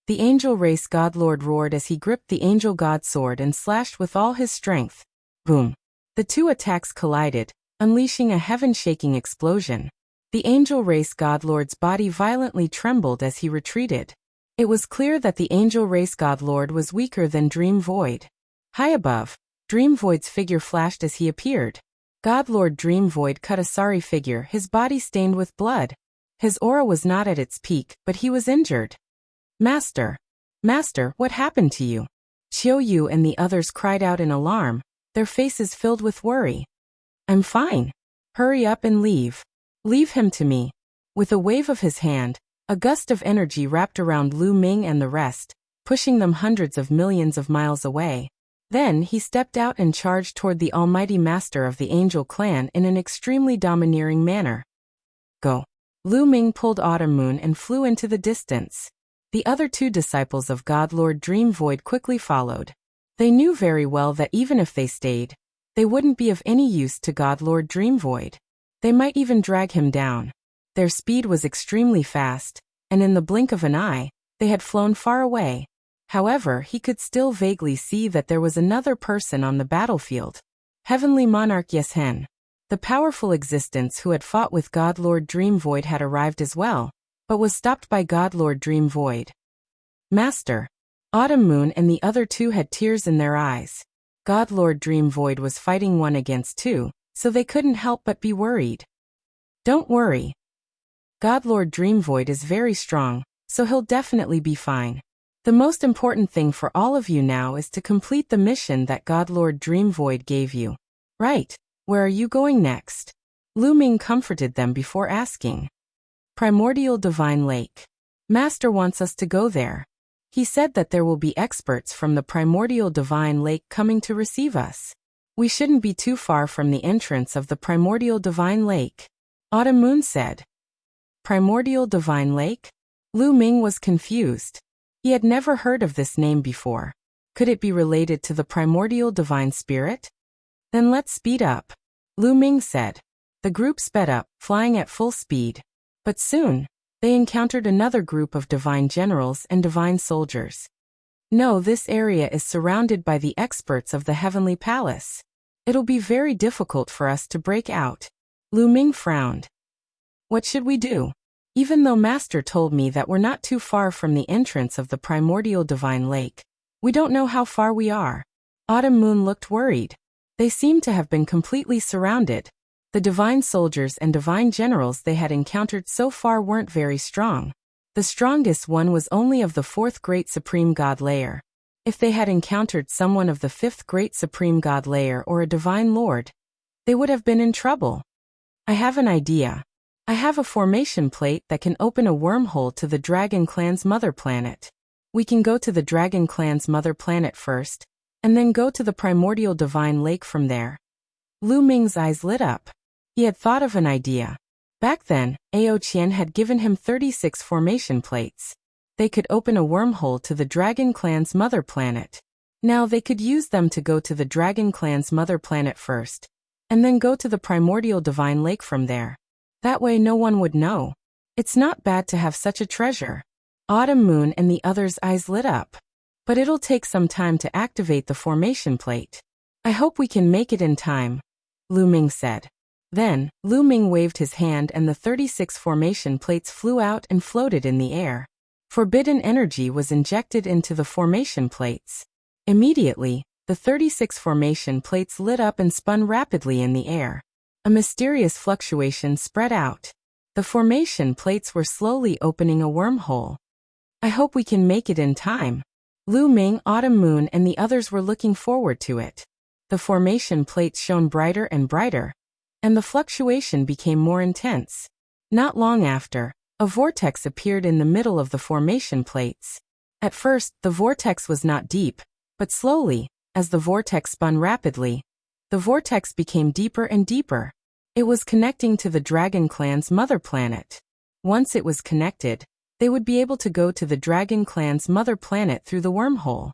The angel race god lord roared as he gripped the angel god sword and slashed with all his strength. Boom. The two attacks collided, unleashing a heaven-shaking explosion. The angel race god lord's body violently trembled as he retreated. It was clear that the angel race god lord was weaker than Dream Void. High above, Dream Void's figure flashed as he appeared. God Lord Dream Void cut a sorry figure, his body stained with blood. His aura was not at its peak, but he was injured. Master! Master, what happened to you? Qiu Yu and the others cried out in alarm, their faces filled with worry. I'm fine. Hurry up and leave. Leave him to me. With a wave of his hand, a gust of energy wrapped around Lu Ming and the rest, pushing them hundreds of millions of miles away. Then he stepped out and charged toward the almighty master of the angel clan in an extremely domineering manner. Go. Lu Ming pulled Autumn Moon and flew into the distance. The other two disciples of God Lord Dream Void quickly followed. They knew very well that even if they stayed, they wouldn't be of any use to God Lord Dream Void. They might even drag him down. Their speed was extremely fast, and in the blink of an eye, they had flown far away. However, he could still vaguely see that there was another person on the battlefield. Heavenly Monarch Yeshen. The powerful existence who had fought with God Lord Dream Void had arrived as well, but was stopped by God Lord Dream Void. Master. Autumn Moon and the other two had tears in their eyes. God Lord Dream Void was fighting 1 against 2, so they couldn't help but be worried. Don't worry. God Lord Dream Void is very strong, so he'll definitely be fine. The most important thing for all of you now is to complete the mission that God Lord Dream Void gave you. Right, where are you going next? Lu Ming comforted them before asking. Primordial Divine Lake. Master wants us to go there. He said that there will be experts from the Primordial Divine Lake coming to receive us. We shouldn't be too far from the entrance of the Primordial Divine Lake. Autumn Moon said. Primordial Divine Lake? Lu Ming was confused. He had never heard of this name before. Could it be related to the Primordial Divine Spirit? Then let's speed up. Lu Ming said. The group sped up, flying at full speed. But soon, they encountered another group of divine generals and divine soldiers. No, this area is surrounded by the experts of the Heavenly Palace. It'll be very difficult for us to break out. Lu Ming frowned. What should we do? Even though Master told me that we're not too far from the entrance of the Primordial Divine Lake, we don't know how far we are. Autumn Moon looked worried. They seemed to have been completely surrounded. The divine soldiers and divine generals they had encountered so far weren't very strong. The strongest one was only of the 4th Great Supreme God Layer. If they had encountered someone of the 5th Great Supreme God Layer or a divine lord, they would have been in trouble. I have an idea. I have a formation plate that can open a wormhole to the Dragon Clan's mother planet. We can go to the Dragon Clan's mother planet first, and then go to the Primordial Divine Lake from there. Lu Ming's eyes lit up. He had thought of an idea. Back then, Ao Qian had given him 36 formation plates. They could open a wormhole to the Dragon Clan's mother planet. Now they could use them to go to the Dragon Clan's mother planet first, and then go to the primordial divine lake from there. That way no one would know. It's not bad to have such a treasure. Autumn Moon and the others' eyes lit up. But it'll take some time to activate the formation plate. I hope we can make it in time, Lu Ming said. Then, Lu Ming waved his hand and the 36 formation plates flew out and floated in the air. Forbidden energy was injected into the formation plates. Immediately, the 36 formation plates lit up and spun rapidly in the air. A mysterious fluctuation spread out. The formation plates were slowly opening a wormhole. I hope we can make it in time. Lu Ming, Autumn Moon and the others were looking forward to it. The formation plates shone brighter and brighter, and the fluctuation became more intense. Not long after, a vortex appeared in the middle of the formation plates. At first, the vortex was not deep, but slowly, as the vortex spun rapidly, the vortex became deeper and deeper. It was connecting to the Dragon Clan's mother planet. Once it was connected, they would be able to go to the Dragon Clan's mother planet through the wormhole.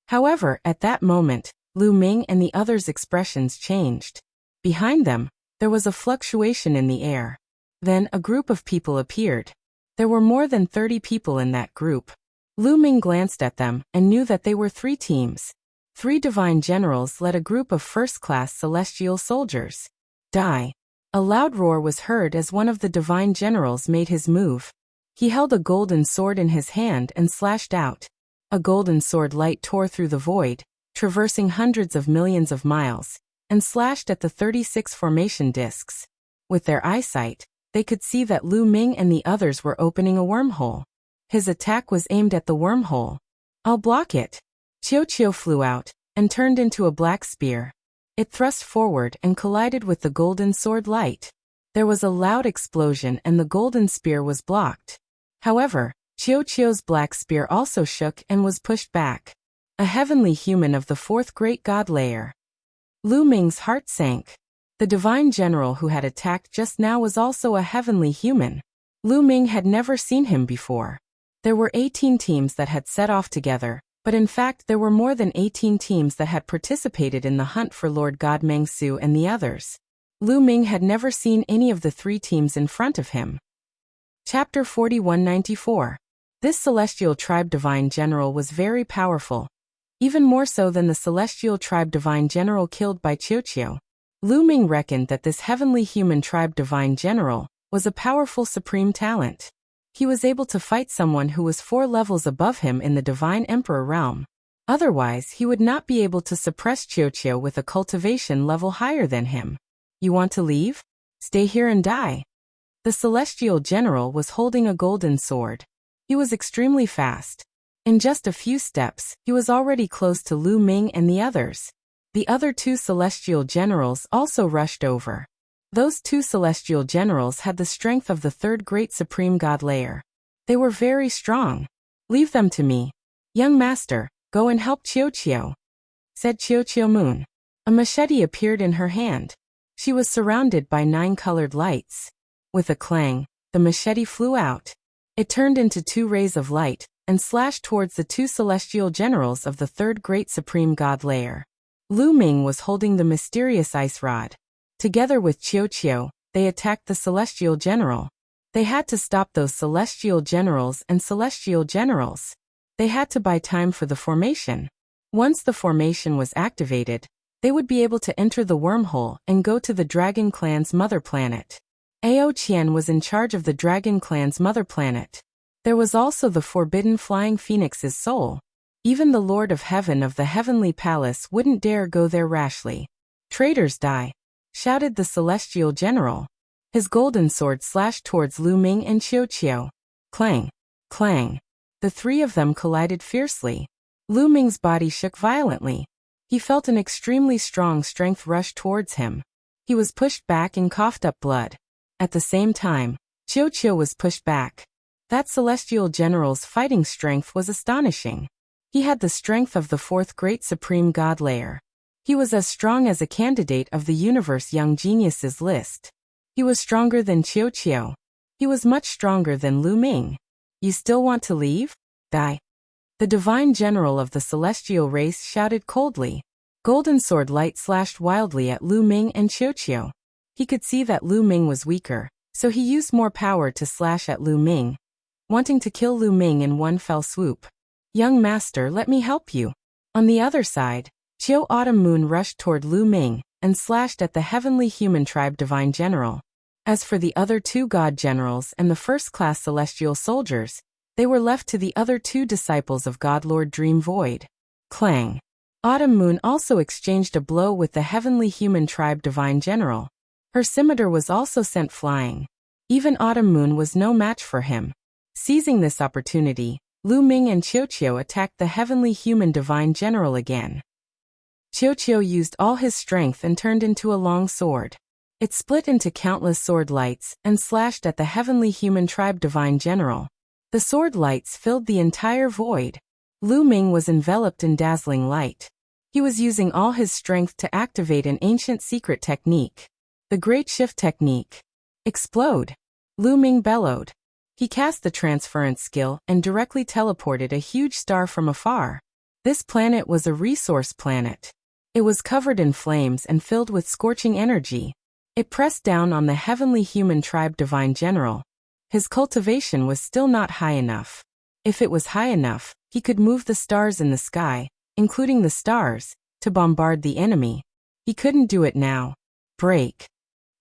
However, at that moment, Lu Ming and the others' expressions changed. Behind them, there was a fluctuation in the air. Then a group of people appeared. There were more than 30 people in that group. Lu Ming glanced at them and knew that they were 3 teams. 3 divine generals led a group of first-class celestial soldiers. Die! A loud roar was heard as one of the divine generals made his move. He held a golden sword in his hand and slashed out. A golden sword light tore through the void, traversing hundreds of millions of miles, and slashed at the 36 formation discs. With their eyesight, they could see that Lu Ming and the others were opening a wormhole. His attack was aimed at the wormhole. I'll block it. Qiu flew out, and turned into a black spear. It thrust forward and collided with the golden sword light. There was a loud explosion and the golden spear was blocked. However, Qiu's black spear also shook and was pushed back. A heavenly human of the 4th great god layer. Lu Ming's heart sank. The divine general who had attacked just now was also a heavenly human. Lu Ming had never seen him before. There were 18 teams that had set off together, but in fact there were more than 18 teams that had participated in the hunt for Lord God Mengsu and the others. Lu Ming had never seen any of the 3 teams in front of him. Chapter 4194. This celestial tribe divine general was very powerful. Even more so than the celestial tribe divine general killed by Qiu. Lu Ming reckoned that this heavenly human tribe divine general was a powerful supreme talent. He was able to fight someone who was 4 levels above him in the divine emperor realm. Otherwise, he would not be able to suppress Qiu with a cultivation level higher than him. You want to leave? Stay here and die. The celestial general was holding a golden sword. He was extremely fast. In just a few steps, he was already close to Lu Ming and the others. The other 2 celestial generals also rushed over. Those 2 celestial generals had the strength of the 3rd great supreme god layer. They were very strong. Leave them to me. Young master, go and help Qiu, said Qiu Moon. A machete appeared in her hand. She was surrounded by 9 colored lights. With a clang, the machete flew out. It turned into 2 rays of light, and slashed towards the 2 celestial generals of the 3rd great supreme god layer. Lu Ming was holding the mysterious ice rod. Together with Qiu, they attacked the celestial general. They had to stop those celestial generals and celestial generals. They had to buy time for the formation. Once the formation was activated, they would be able to enter the wormhole and go to the Dragon Clan's mother planet. Ao Qian was in charge of the Dragon Clan's mother planet. There was also the forbidden flying phoenix's soul. Even the Lord of Heaven of the Heavenly Palace wouldn't dare go there rashly. Traitors die, shouted the celestial general. His golden sword slashed towards Lu Ming and Qiu. Clang, clang. The 3 of them collided fiercely. Lu Ming's body shook violently. He felt an extremely strong strength rush towards him. He was pushed back and coughed up blood. At the same time, Qiu was pushed back. That celestial general's fighting strength was astonishing. He had the strength of the 4th great supreme god layer. He was as strong as a candidate of the universe young geniuses list. He was stronger than Qiu. He was much stronger than Lu Ming. You still want to leave? Die. The divine general of the celestial race shouted coldly. Golden sword light slashed wildly at Lu Ming and Qiu. He could see that Lu Ming was weaker, so he used more power to slash at Lu Ming, wanting to kill Lu Ming in one fell swoop. Young master, let me help you. On the other side, Qiu Autumn Moon rushed toward Lu Ming and slashed at the heavenly human tribe divine general. As for the other two god generals and the first-class celestial soldiers, they were left to the other two disciples of God Lord Dream Void. Clang. Autumn Moon also exchanged a blow with the heavenly human tribe divine general. Her scimitar was also sent flying. Even Autumn Moon was no match for him. Seizing this opportunity, Lu Ming and Qiu attacked the heavenly human divine general again. Qiu used all his strength and turned into a long sword. It split into countless sword lights and slashed at the heavenly human tribe divine general. The sword lights filled the entire void. Lu Ming was enveloped in dazzling light. He was using all his strength to activate an ancient secret technique. The Great Shift Technique. Explode! Lu Ming bellowed. He cast the transference skill and directly teleported a huge star from afar. This planet was a resource planet. It was covered in flames and filled with scorching energy. It pressed down on the heavenly human tribe divine general. His cultivation was still not high enough. If it was high enough, he could move the stars in the sky, including the stars, to bombard the enemy. He couldn't do it now. Break.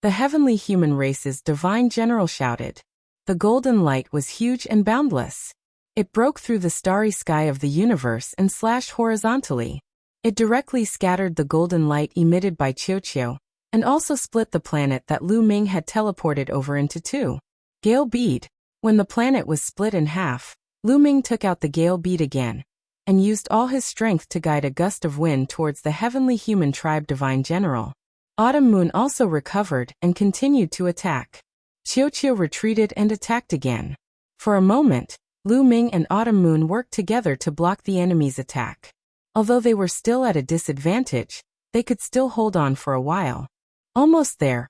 The heavenly human race's divine general shouted. The golden light was huge and boundless. It broke through the starry sky of the universe and slashed horizontally. It directly scattered the golden light emitted by Qiu, and also split the planet that Lu Ming had teleported over into two. Gale bead. When the planet was split in half, Lu Ming took out the gale bead again, and used all his strength to guide a gust of wind towards the heavenly human tribe divine general. Autumn Moon also recovered and continued to attack. Qiu retreated and attacked again. For a moment, Lu Ming and Autumn Moon worked together to block the enemy's attack. Although they were still at a disadvantage, they could still hold on for a while. Almost there,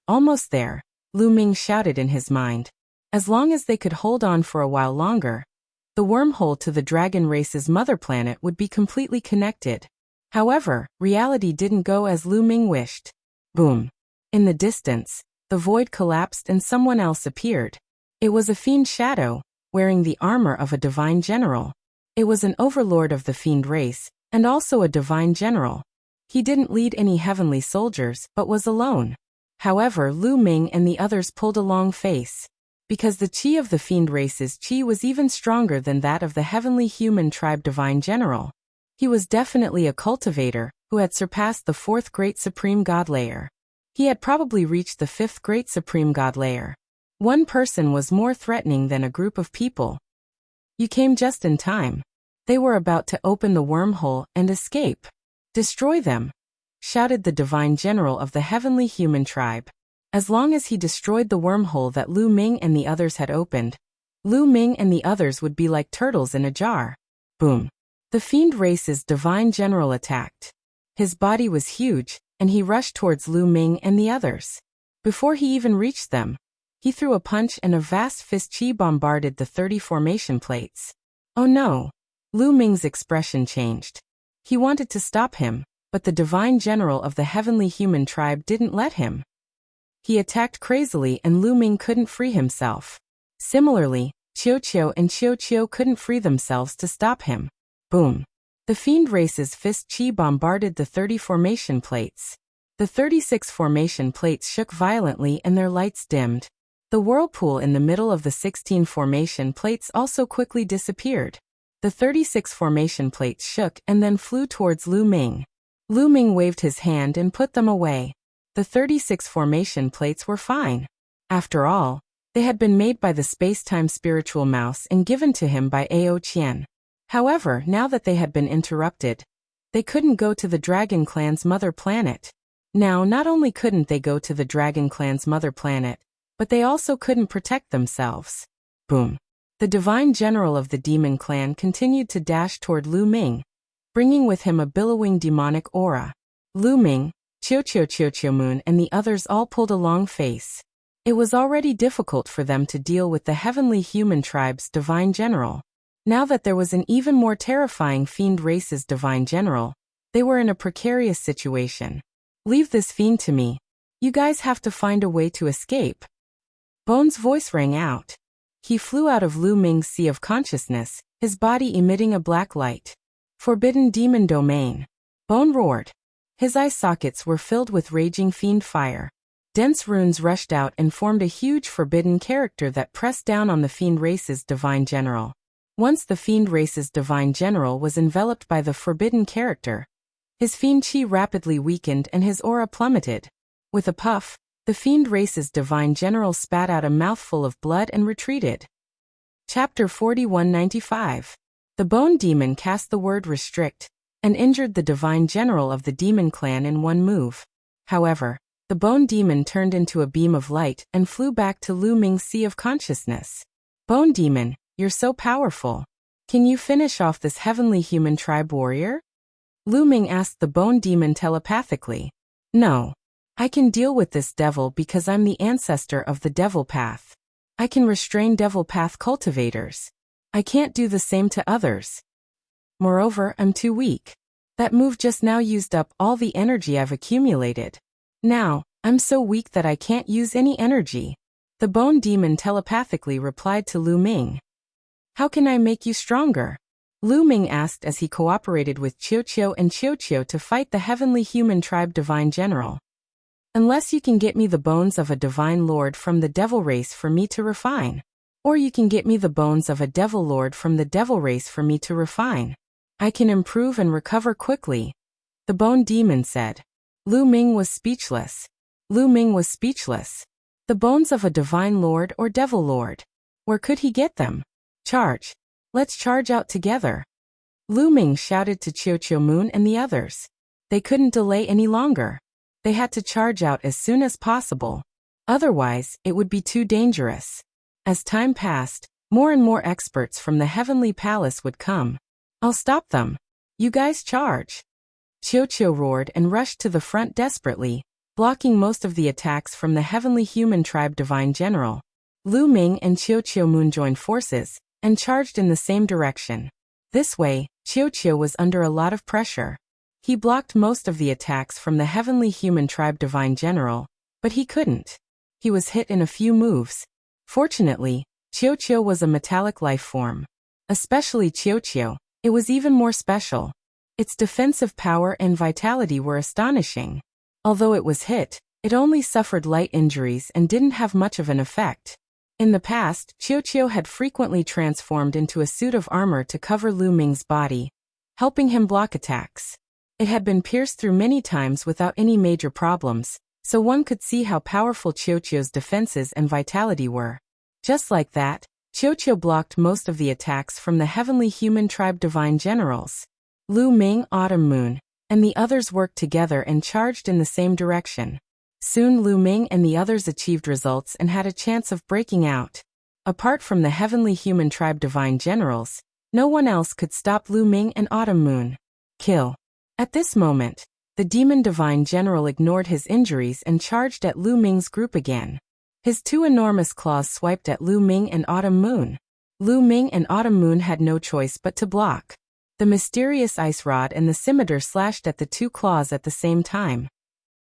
Lu Ming shouted in his mind. As long as they could hold on for a while longer, the wormhole to the dragon race's mother planet would be completely connected. However, reality didn't go as Lu Ming wished. Boom. In the distance, the void collapsed and someone else appeared. It was a fiend shadow, wearing the armor of a divine general. It was an overlord of the fiend race, and also a divine general. He didn't lead any heavenly soldiers, but was alone. However, Lu Ming and the others pulled a long face. Because the chi of the fiend race's chi was even stronger than that of the heavenly human tribe divine general. He was definitely a cultivator, who had surpassed the fourth great supreme god layer. He had probably reached the fifth great supreme god layer. One person was more threatening than a group of people. You came just in time. They were about to open the wormhole and escape. Destroy them, shouted the divine general of the heavenly human tribe. As long as he destroyed the wormhole that Lu Ming and the others had opened, Lu Ming and the others would be like turtles in a jar. Boom. The fiend race's divine general attacked. His body was huge, and he rushed towards Lu Ming and the others. Before he even reached them, he threw a punch and a vast fist chi bombarded the 30 formation plates. Oh no! Lu Ming's expression changed. He wanted to stop him, but the divine general of the heavenly human tribe didn't let him. He attacked crazily and Lu Ming couldn't free himself. Similarly, Qiu and Qiu couldn't free themselves to stop him. Boom. The fiend race's fist chi bombarded the 30 formation plates. The 36 formation plates shook violently and their lights dimmed. The whirlpool in the middle of the 16 formation plates also quickly disappeared. The 36 formation plates shook and then flew towards Lu Ming. Lu Ming waved his hand and put them away. The 36 formation plates were fine. After all, they had been made by the space-time spiritual mouse and given to him by Ao Qian. However, now that they had been interrupted, they couldn't go to the Dragon Clan's mother planet. Now, not only couldn't they go to the Dragon Clan's mother planet, but they also couldn't protect themselves. Boom. The divine general of the demon clan continued to dash toward Lu Ming, bringing with him a billowing demonic aura. Lu Ming, Qiu Moon and the others all pulled a long face. It was already difficult for them to deal with the heavenly human tribe's divine general. Now that there was an even more terrifying fiend race's divine general, they were in a precarious situation. Leave this fiend to me. You guys have to find a way to escape. Bone's voice rang out. He flew out of Lu Ming's sea of consciousness, his body emitting a black light. Forbidden demon domain. Bone roared. His eye sockets were filled with raging fiend fire. Dense runes rushed out and formed a huge forbidden character that pressed down on the fiend race's divine general. Once the fiend race's divine general was enveloped by the forbidden character, his fiend chi rapidly weakened and his aura plummeted. With a puff, the fiend race's divine general spat out a mouthful of blood and retreated. Chapter 4195. The Bone Demon cast the word restrict, and injured the divine general of the demon clan in one move. However, the Bone Demon turned into a beam of light and flew back to Lu Ming's sea of consciousness. Bone Demon, you're so powerful. Can you finish off this heavenly human tribe warrior? Lu Ming asked the Bone Demon telepathically. No. I can deal with this devil because I'm the ancestor of the devil path. I can restrain devil path cultivators. I can't do the same to others. Moreover, I'm too weak. That move just now used up all the energy I've accumulated. Now, I'm so weak that I can't use any energy. The Bone Demon telepathically replied to Lu Ming. How can I make you stronger? Lu Ming asked as he cooperated with Qiu and Qiu to fight the heavenly human tribe divine general. Unless you can get me the bones of a divine lord from the devil race for me to refine. Or you can get me the bones of a devil lord from the devil race for me to refine. I can improve and recover quickly. The Bone Demon said. Lu Ming was speechless. Lu Ming was speechless. The bones of a divine lord or devil lord. Where could he get them? Charge. Let's charge out together. Lu Ming shouted to Qiu Moon and the others. They couldn't delay any longer. They had to charge out as soon as possible. Otherwise, it would be too dangerous. As time passed, more and more experts from the Heavenly Palace would come. I'll stop them. You guys charge. Qiu roared and rushed to the front desperately, blocking most of the attacks from the Heavenly Human Tribe Divine General. Lu Ming and Qiu Moon joined forces and charged in the same direction. This way, Qiu was under a lot of pressure. He blocked most of the attacks from the Heavenly Human Tribe Divine General, but he couldn't. He was hit in a few moves. Fortunately, Qiu was a metallic life form. Especially Qiu, it was even more special. Its defensive power and vitality were astonishing. Although it was hit, it only suffered light injuries and didn't have much of an effect. In the past, Qiu had frequently transformed into a suit of armor to cover Lu Ming's body, helping him block attacks. It had been pierced through many times without any major problems, so one could see how powerful Qiu's defenses and vitality were. Just like that, Qiu blocked most of the attacks from the Heavenly Human Tribe Divine Generals. Lu Ming, Autumn Moon, and the others worked together and charged in the same direction. Soon Lu Ming and the others achieved results and had a chance of breaking out. Apart from the Heavenly Human Tribe Divine Generals, no one else could stop Lu Ming and Autumn Moon. Kill. At this moment, the Demon Divine General ignored his injuries and charged at Lu Ming's group again. His two enormous claws swiped at Lu Ming and Autumn Moon. Lu Ming and Autumn Moon had no choice but to block. The mysterious ice rod and the scimitar slashed at the two claws at the same time.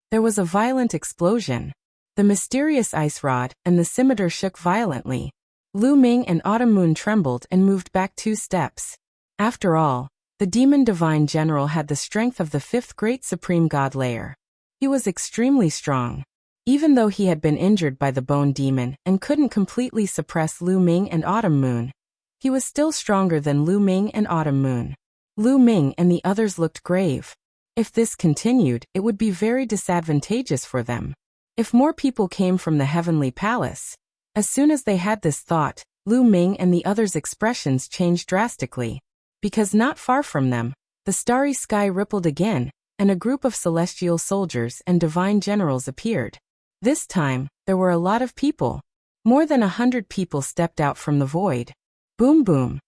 There was a violent explosion. The mysterious ice rod and the scimitar shook violently. Lu Ming and Autumn Moon trembled and moved back 2 steps. After all, the Demon Divine General had the strength of the 5th Great Supreme God Layer. He was extremely strong. Even though he had been injured by the Bone Demon and couldn't completely suppress Lu Ming and Autumn Moon, he was still stronger than Lu Ming and Autumn Moon. Lu Ming and the others looked grave. If this continued, it would be very disadvantageous for them. If more people came from the Heavenly Palace. As soon as they had this thought, Lu Ming and the others' expressions changed drastically. Because not far from them, the starry sky rippled again, and a group of celestial soldiers and divine generals appeared. This time, there were a lot of people. More than 100 people stepped out from the void. Boom boom.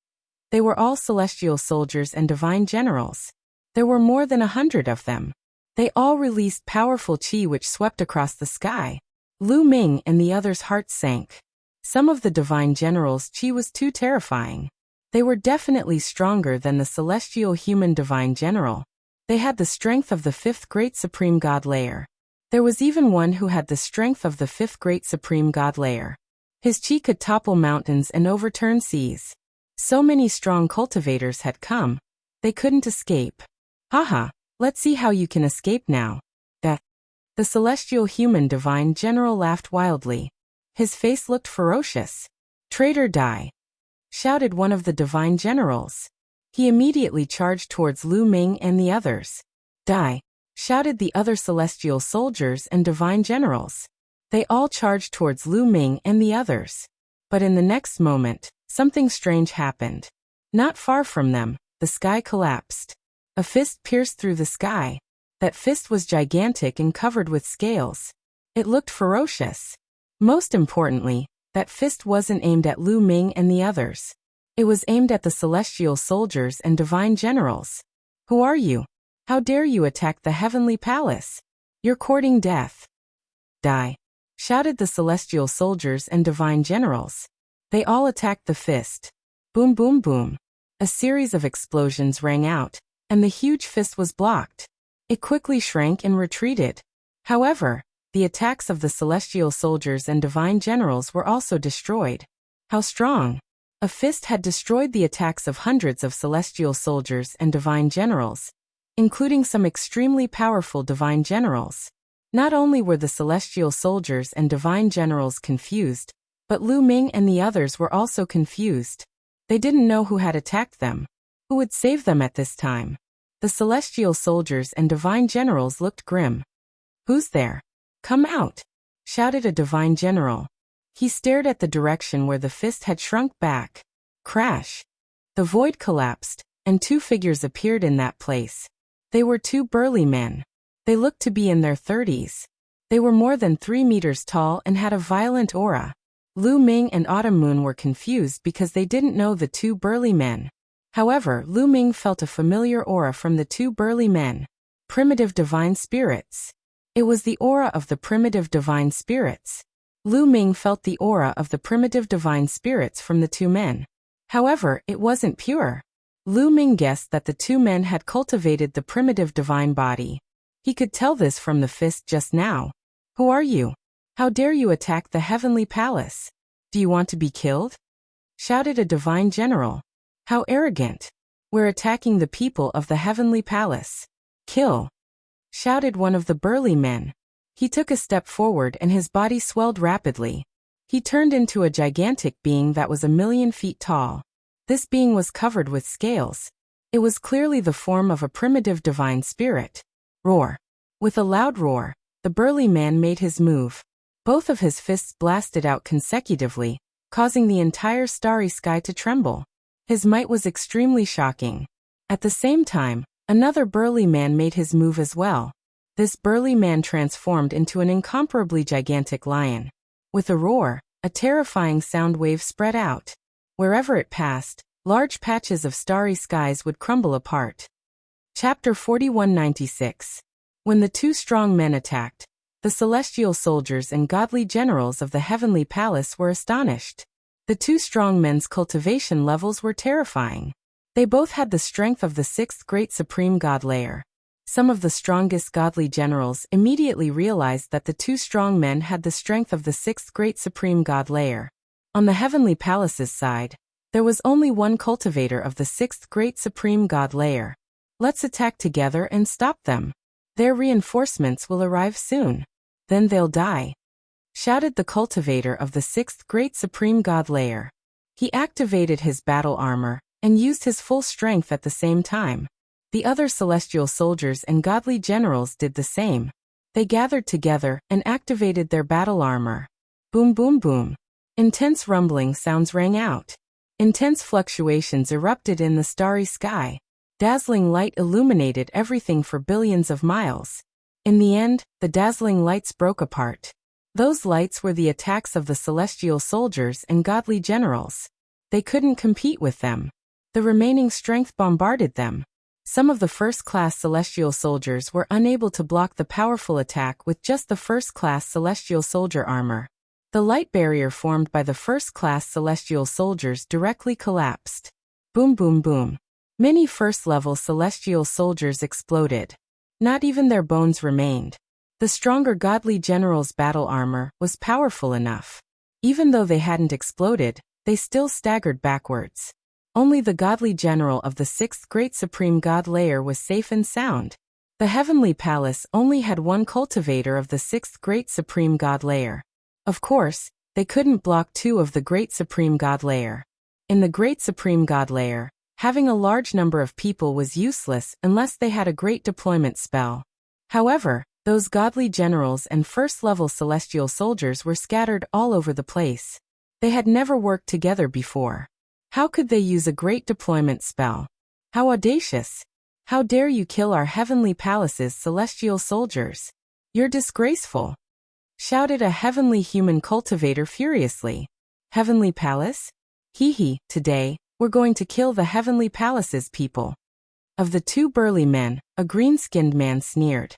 They were all celestial soldiers and divine generals. There were more than 100 of them. They all released powerful chi which swept across the sky. Lu Ming and the others' hearts sank. Some of the divine generals' chi was too terrifying. They were definitely stronger than the celestial human divine general. They had the strength of the fifth great supreme god layer. There was even one who had the strength of the fifth great supreme god layer. His chi could topple mountains and overturn seas. So many strong cultivators had come. They couldn't escape. Haha, let's see how you can escape now. The celestial human divine general laughed wildly. His face looked ferocious. Traitor, die! Shouted one of the divine generals. He immediately charged towards Lu Ming and the others. Die! Shouted the other celestial soldiers and divine generals. They all charged towards Lu Ming and the others. But in the next moment, something strange happened. Not far from them, the sky collapsed. A fist pierced through the sky. That fist was gigantic and covered with scales. It looked ferocious. Most importantly, that fist wasn't aimed at Lu Ming and the others. It was aimed at the celestial soldiers and divine generals. Who are you? How dare you attack the heavenly palace? You're courting death. Die! Shouted the celestial soldiers and divine generals. They all attacked the fist. Boom, boom, boom. A series of explosions rang out, and the huge fist was blocked. It quickly shrank and retreated. However, the attacks of the celestial soldiers and divine generals were also destroyed. How strong! A fist had destroyed the attacks of hundreds of celestial soldiers and divine generals, including some extremely powerful divine generals. Not only were the celestial soldiers and divine generals confused, but Lu Ming and the others were also confused. They didn't know who had attacked them. Who would save them at this time? The celestial soldiers and divine generals looked grim. Who's there? Come out! Shouted a divine general. He stared at the direction where the fist had shrunk back. Crash! The void collapsed, and two figures appeared in that place. They were two burly men. They looked to be in their 30s. They were more than 3 meters tall and had a violent aura. Lu Ming and Autumn Moon were confused because they didn't know the two burly men. However, Lu Ming felt a familiar aura from the two burly men. Primitive divine spirits. It was the aura of the primitive divine spirits. Lu Ming felt the aura of the primitive divine spirits from the two men. However, it wasn't pure. Lu Ming guessed that the two men had cultivated the primitive divine body. He could tell this from the fist just now. Who are you? How dare you attack the heavenly palace? Do you want to be killed? Shouted a divine general. How arrogant! We're attacking the people of the heavenly palace. Kill! Shouted one of the burly men. He took a step forward and his body swelled rapidly. He turned into a gigantic being that was 1,000,000 feet tall. This being was covered with scales. It was clearly the form of a primitive divine spirit. Roar! With a loud roar, the burly man made his move. Both of his fists blasted out consecutively, causing the entire starry sky to tremble. His might was extremely shocking. At the same time, another burly man made his move as well. This burly man transformed into an incomparably gigantic lion. With a roar, a terrifying sound wave spread out. Wherever it passed, large patches of starry skies would crumble apart. Chapter 4196. When the two strong men attacked, the celestial soldiers and godly generals of the heavenly palace were astonished. The two strong men's cultivation levels were terrifying. They both had the strength of the sixth great supreme god layer. Some of the strongest godly generals immediately realized that the two strong men had the strength of the sixth great supreme god layer. On the heavenly palace's side, there was only one cultivator of the sixth great supreme god layer. Let's attack together and stop them. Their reinforcements will arrive soon. Then they'll die. Shouted the cultivator of the sixth great supreme god layer. He activated his battle armor and used his full strength at the same time. The other celestial soldiers and godly generals did the same. They gathered together and activated their battle armor. Boom, boom, boom. Intense rumbling sounds rang out. Intense fluctuations erupted in the starry sky. Dazzling light illuminated everything for billions of miles. In the end, the dazzling lights broke apart. Those lights were the attacks of the celestial soldiers and godly generals. They couldn't compete with them. The remaining strength bombarded them. Some of the first-class celestial soldiers were unable to block the powerful attack with just the first-class celestial soldier armor. The light barrier formed by the first-class celestial soldiers directly collapsed. Boom boom boom. Many first-level celestial soldiers exploded. Not even their bones remained. The stronger godly generals' battle armor was powerful enough. Even though they hadn't exploded, they still staggered backwards. Only the godly general of the sixth great supreme god layer was safe and sound. The heavenly palace only had one cultivator of the sixth great supreme god layer. Of course, they couldn't block two of the great supreme god layer. In the great supreme god layer, having a large number of people was useless unless they had a great deployment spell. However, those godly generals and first-level celestial soldiers were scattered all over the place. They had never worked together before. How could they use a great deployment spell? How audacious! How dare you kill our heavenly palace's celestial soldiers? You're disgraceful! Shouted a heavenly human cultivator furiously. Heavenly palace? Hee, today, we're going to kill the heavenly palace's people. Of the two burly men, a green-skinned man sneered.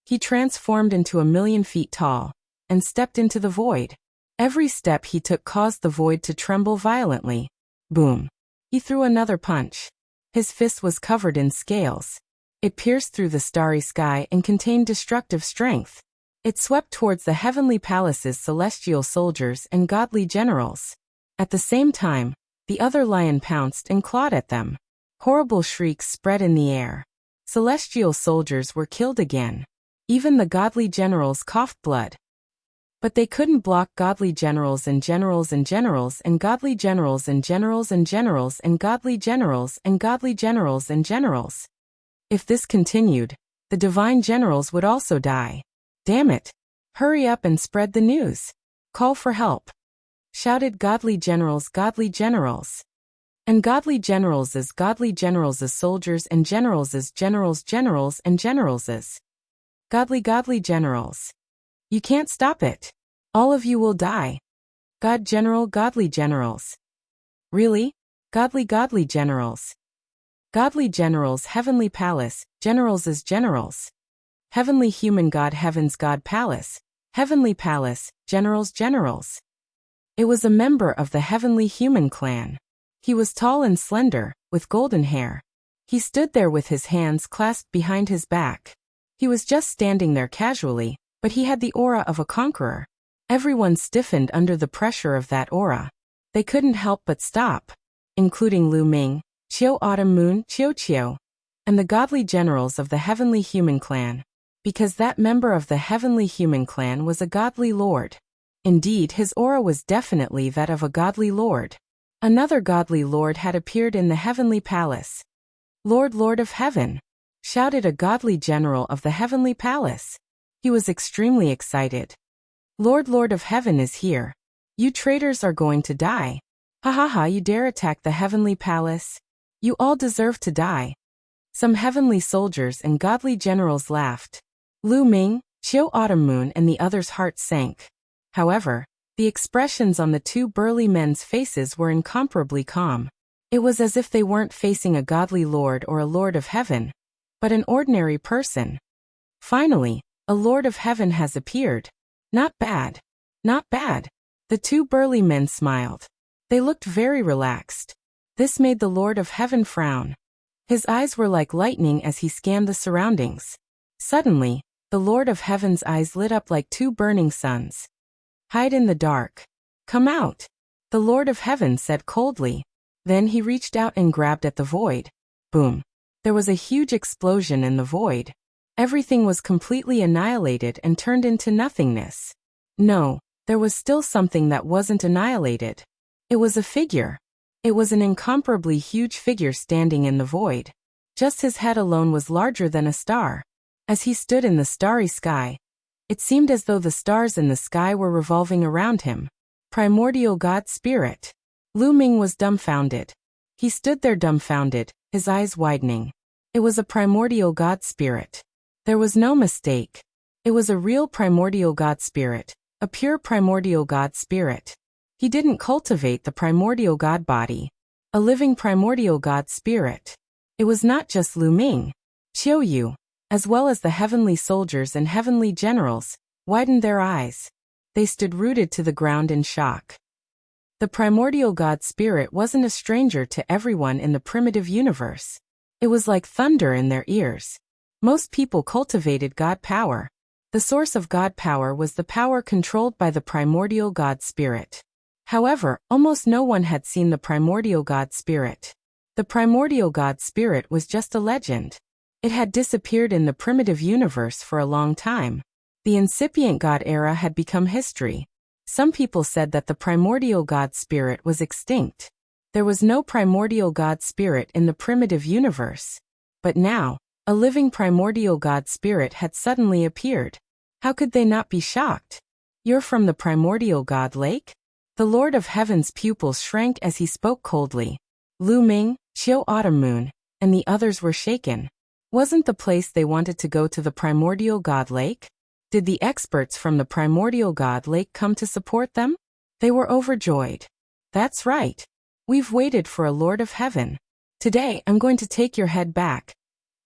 He transformed into 1,000,000 feet tall, and stepped into the void. Every step he took caused the void to tremble violently. Boom. He threw another punch. His fist was covered in scales. It pierced through the starry sky and contained destructive strength. It swept towards the heavenly palace's celestial soldiers and godly generals. At the same time, the other lion pounced and clawed at them. Horrible shrieks spread in the air. Celestial soldiers were killed again. Even the godly generals coughed blood. But they couldn't block godly generals and generals and generals and godly generals and generals and generals and godly generals and godly generals and generals. If this continued, the divine generals would also die. Damn it! Hurry up and spread the news. Call for help. Shouted godly generals, and godly generals as soldiers and generals as generals and generals as godly generals. You can't stop it. All of you will die. Godly generals. Really? Godly generals. Godly generals, heavenly palace, generals as generals. Heavenly human god, heaven's god palace, heavenly palace, generals. It was a member of the heavenly human clan. He was tall and slender, with golden hair. He stood there with his hands clasped behind his back. He was just standing there casually, but he had the aura of a conqueror. Everyone stiffened under the pressure of that aura. They couldn't help but stop, including Lu Ming, Qiu Autumn Moon, Qiu, and the godly generals of the heavenly human clan. Because that member of the heavenly human clan was a godly lord. Indeed, his aura was definitely that of a godly lord. Another godly lord had appeared in the heavenly palace. Lord of heaven! Shouted a godly general of the heavenly palace. He was extremely excited. Lord of heaven is here. You traitors are going to die. Ha, you dare attack the heavenly palace? You all deserve to die. Some heavenly soldiers and godly generals laughed. Lu Ming, Qiu Autumn Moon and the others' hearts sank. However, the expressions on the two burly men's faces were incomparably calm. It was as if they weren't facing a godly lord or a lord of heaven, but an ordinary person. Finally, a lord of heaven has appeared. Not bad. The two burly men smiled. They looked very relaxed. This made the lord of heaven frown. His eyes were like lightning as he scanned the surroundings. Suddenly, the Lord of Heaven's eyes lit up like two burning suns. Hide in the dark. Come out, the Lord of Heaven said coldly. Then he reached out and grabbed at the void. Boom. There was a huge explosion in the void. Everything was completely annihilated and turned into nothingness. No, there was still something that wasn't annihilated. It was a figure. It was an incomparably huge figure standing in the void. Just his head alone was larger than a star. As he stood in the starry sky, it seemed as though the stars in the sky were revolving around him. Primordial God Spirit. Lu Ming was dumbfounded. He stood there dumbfounded, his eyes widening. It was a primordial God Spirit. There was no mistake. It was a real primordial God Spirit, a pure primordial God Spirit. He didn't cultivate the primordial God body. A living primordial God Spirit. It was not just Lu Ming. Qiu Yu, as well as the heavenly soldiers and heavenly generals, widened their eyes. They stood rooted to the ground in shock. The primordial God spirit wasn't a stranger to everyone in the primitive universe. It was like thunder in their ears. Most people cultivated God power. The source of God power was the power controlled by the primordial God spirit. However, almost no one had seen the primordial God spirit. The primordial God spirit was just a legend. It had disappeared in the primitive universe for a long time. The incipient God era had become history. Some people said that the primordial God spirit was extinct. There was no primordial God spirit in the primitive universe. But now, a living primordial God spirit had suddenly appeared. How could they not be shocked? You're from the primordial God lake? The Lord of Heaven's pupils shrank as he spoke coldly. Lu Ming, Qiu Autumn Moon, and the others were shaken. Wasn't the place they wanted to go to the primordial God lake? Did the experts from the primordial God lake come to support them? They were overjoyed. That's right. We've waited for a Lord of Heaven. Today I'm going to take your head back.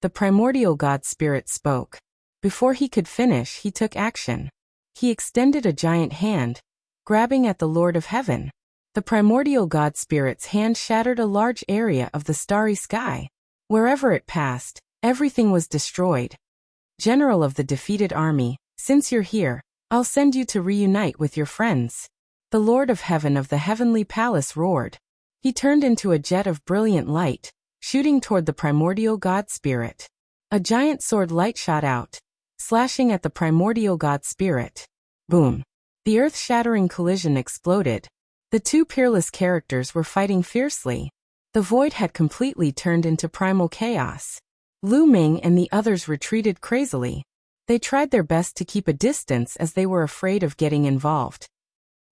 The primordial God spirit spoke. Before he could finish, he took action. He extended a giant hand, grabbing at the Lord of Heaven. The primordial God spirit's hand shattered a large area of the starry sky. Wherever it passed, everything was destroyed. General of the defeated army, since you're here, I'll send you to reunite with your friends. The Lord of Heaven of the heavenly palace roared. He turned into a jet of brilliant light, shooting toward the primordial God spirit. A giant sword light shot out, slashing at the primordial God spirit. Boom! The earth-shattering collision exploded. The two peerless characters were fighting fiercely. The void had completely turned into primal chaos. Lu Ming and the others retreated crazily. They tried their best to keep a distance as they were afraid of getting involved.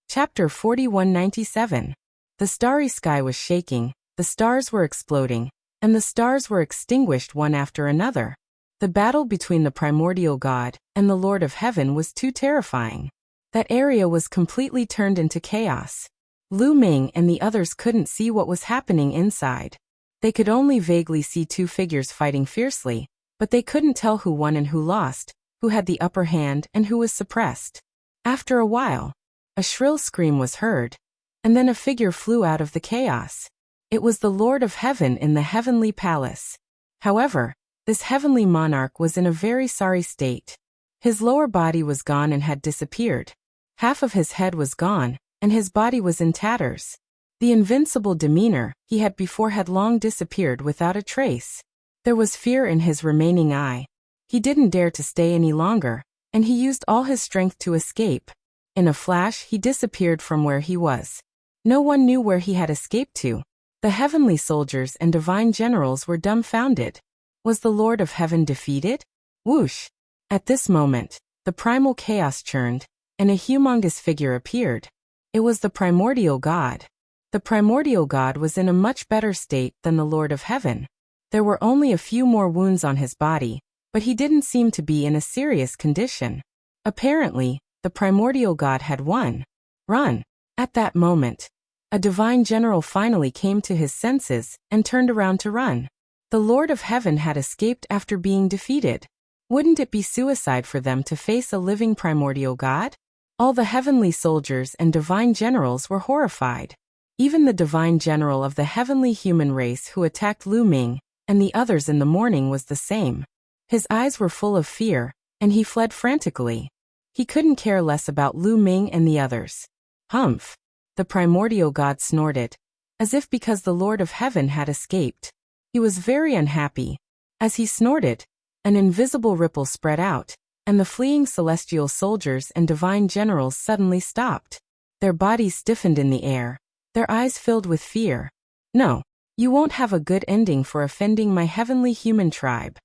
Chapter 4197. The starry sky was shaking, the stars were exploding, and the stars were extinguished one after another. The battle between the primordial God and the Lord of Heaven was too terrifying. That area was completely turned into chaos. Lu Ming and the others couldn't see what was happening inside. They could only vaguely see two figures fighting fiercely, but they couldn't tell who won and who lost, who had the upper hand and who was suppressed. After a while, a shrill scream was heard, and then a figure flew out of the chaos. It was the Lord of Heaven in the heavenly palace. However, this heavenly monarch was in a very sorry state. His lower body was gone and had disappeared. Half of his head was gone, and his body was in tatters. The invincible demeanor he had before had long disappeared without a trace. There was fear in his remaining eye. He didn't dare to stay any longer, and he used all his strength to escape. In a flash, he disappeared from where he was. No one knew where he had escaped to. The heavenly soldiers and divine generals were dumbfounded. Was the Lord of Heaven defeated? Whoosh! At this moment, the primal chaos churned, and a humongous figure appeared. It was the primordial God. The primordial God was in a much better state than the Lord of Heaven. There were only a few more wounds on his body, but he didn't seem to be in a serious condition. Apparently, the primordial God had won. Run! At that moment, a divine general finally came to his senses and turned around to run. The Lord of Heaven had escaped after being defeated. Wouldn't it be suicide for them to face a living primordial God? All the heavenly soldiers and divine generals were horrified. Even the divine general of the heavenly human race who attacked Lu Ming and the others in the morning was the same. His eyes were full of fear, and he fled frantically. He couldn't care less about Lu Ming and the others. Humph! The primordial God snorted, as if because the Lord of Heaven had escaped. He was very unhappy. As he snorted, an invisible ripple spread out, and the fleeing celestial soldiers and divine generals suddenly stopped. Their bodies stiffened in the air, their eyes filled with fear. No, you won't have a good ending for offending my heavenly human tribe.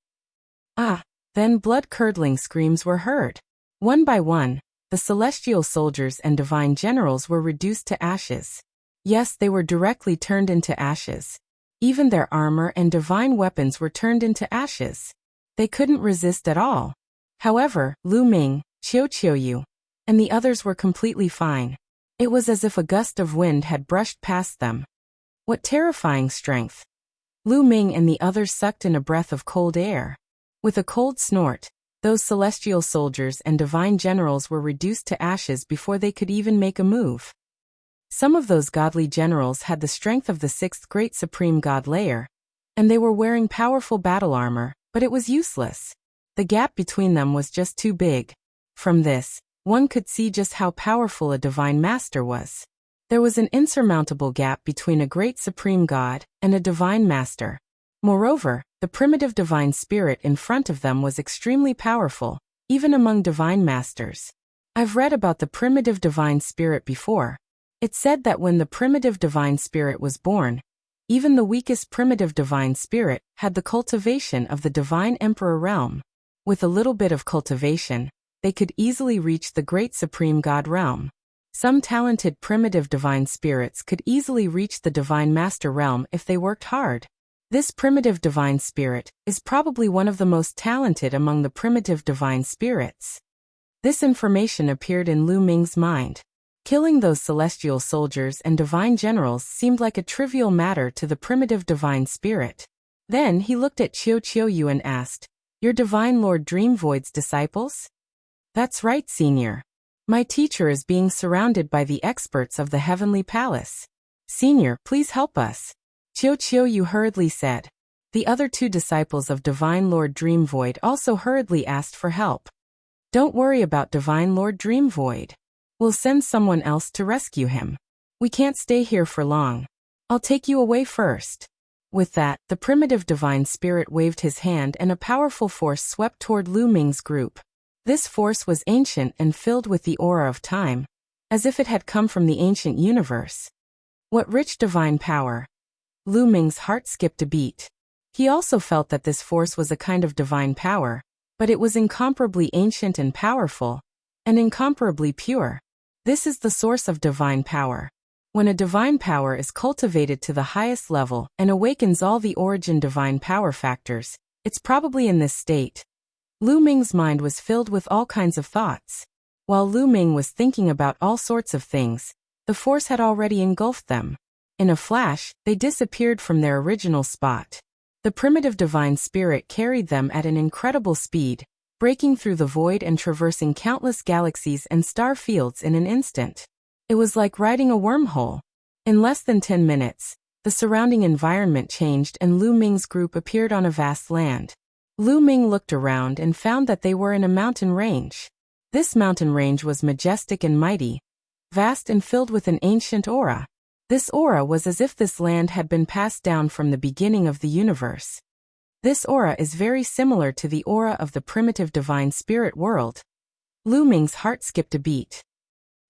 Ah! Then blood-curdling screams were heard. One by one, the celestial soldiers and divine generals were reduced to ashes. Yes, they were directly turned into ashes. Even their armor and divine weapons were turned into ashes. They couldn't resist at all. However, Lu Ming, Qiu, and the others were completely fine. It was as if a gust of wind had brushed past them. What terrifying strength! Lu Ming and the others sucked in a breath of cold air. With a cold snort, those celestial soldiers and divine generals were reduced to ashes before they could even make a move. Some of those godly generals had the strength of the sixth great supreme god layer, and they were wearing powerful battle armor, but it was useless. The gap between them was just too big. From this, one could see just how powerful a divine master was. There was an insurmountable gap between a great supreme god and a divine master. Moreover, the primitive divine spirit in front of them was extremely powerful, even among divine masters. I've read about the primitive divine spirit before. It said that when the primitive divine spirit was born, even the weakest primitive divine spirit had the cultivation of the divine emperor realm. With a little bit of cultivation, they could easily reach the great supreme god realm. Some talented primitive divine spirits could easily reach the divine master realm if they worked hard. This primitive divine spirit is probably one of the most talented among the primitive divine spirits. This information appeared in Lu Ming's mind. Killing those celestial soldiers and divine generals seemed like a trivial matter to the primitive divine spirit. Then he looked at Qiu Qiuyu and asked, "Your divine Lord Dreamvoid's disciples?" "That's right, Senior. My teacher is being surrounded by the experts of the Heavenly Palace. Senior, please help us," Qiu Qiuyu hurriedly said. The other two disciples of Divine Lord Dreamvoid also hurriedly asked for help. "Don't worry about Divine Lord Dreamvoid. We'll send someone else to rescue him. We can't stay here for long. I'll take you away first." With that, the primitive divine spirit waved his hand and a powerful force swept toward Lu Ming's group. This force was ancient and filled with the aura of time, as if it had come from the ancient universe. What rich divine power! Lu Ming's heart skipped a beat. He also felt that this force was a kind of divine power, but it was incomparably ancient and powerful, and incomparably pure. This is the source of divine power. When a divine power is cultivated to the highest level and awakens all the origin divine power factors, it's probably in this state. Lu Ming's mind was filled with all kinds of thoughts. While Lu Ming was thinking about all sorts of things, the force had already engulfed them. In a flash, they disappeared from their original spot. The primitive divine spirit carried them at an incredible speed, breaking through the void and traversing countless galaxies and star fields in an instant. It was like riding a wormhole. In less than 10 minutes, the surrounding environment changed and Lu Ming's group appeared on a vast land. Lu Ming looked around and found that they were in a mountain range. This mountain range was majestic and mighty, vast and filled with an ancient aura. This aura was as if this land had been passed down from the beginning of the universe. This aura is very similar to the aura of the primitive divine spirit world. Lu Ming's heart skipped a beat.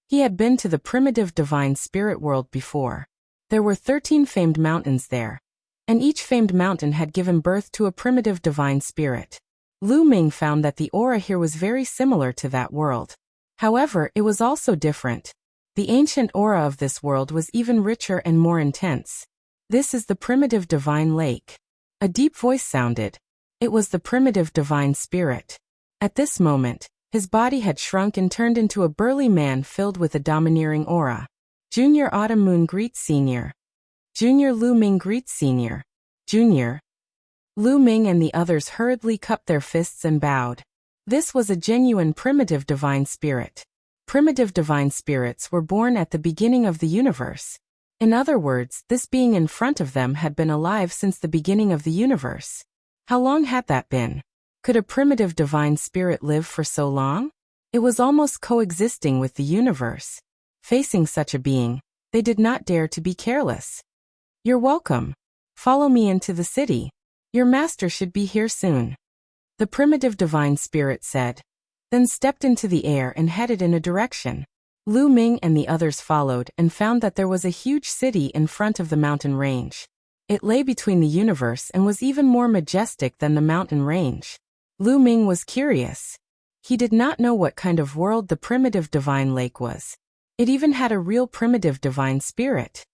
He had been to the primitive divine spirit world before. There were 13 famed mountains there, and each famed mountain had given birth to a primitive divine spirit. Lu Ming found that the aura here was very similar to that world. However, it was also different. The ancient aura of this world was even richer and more intense. "This is the primitive divine lake." A deep voice sounded. It was the primitive divine spirit. At this moment, his body had shrunk and turned into a burly man filled with a domineering aura. Junior Autumn Moon greets Senior. Junior Lu Ming greets Senior. Junior. Lu Ming and the others hurriedly cupped their fists and bowed. This was a genuine primitive divine spirit. Primitive divine spirits were born at the beginning of the universe. In other words, this being in front of them had been alive since the beginning of the universe. How long had that been? Could a primitive divine spirit live for so long? It was almost coexisting with the universe. Facing such a being, they did not dare to be careless. "You're welcome. Follow me into the city. Your master should be here soon," the primitive divine spirit said, then stepped into the air and headed in a direction. Lu Ming and the others followed and found that there was a huge city in front of the mountain range. It lay between the universe and was even more majestic than the mountain range. Lu Ming was curious. He did not know what kind of world the primitive divine lake was. It even had a real primitive divine spirit.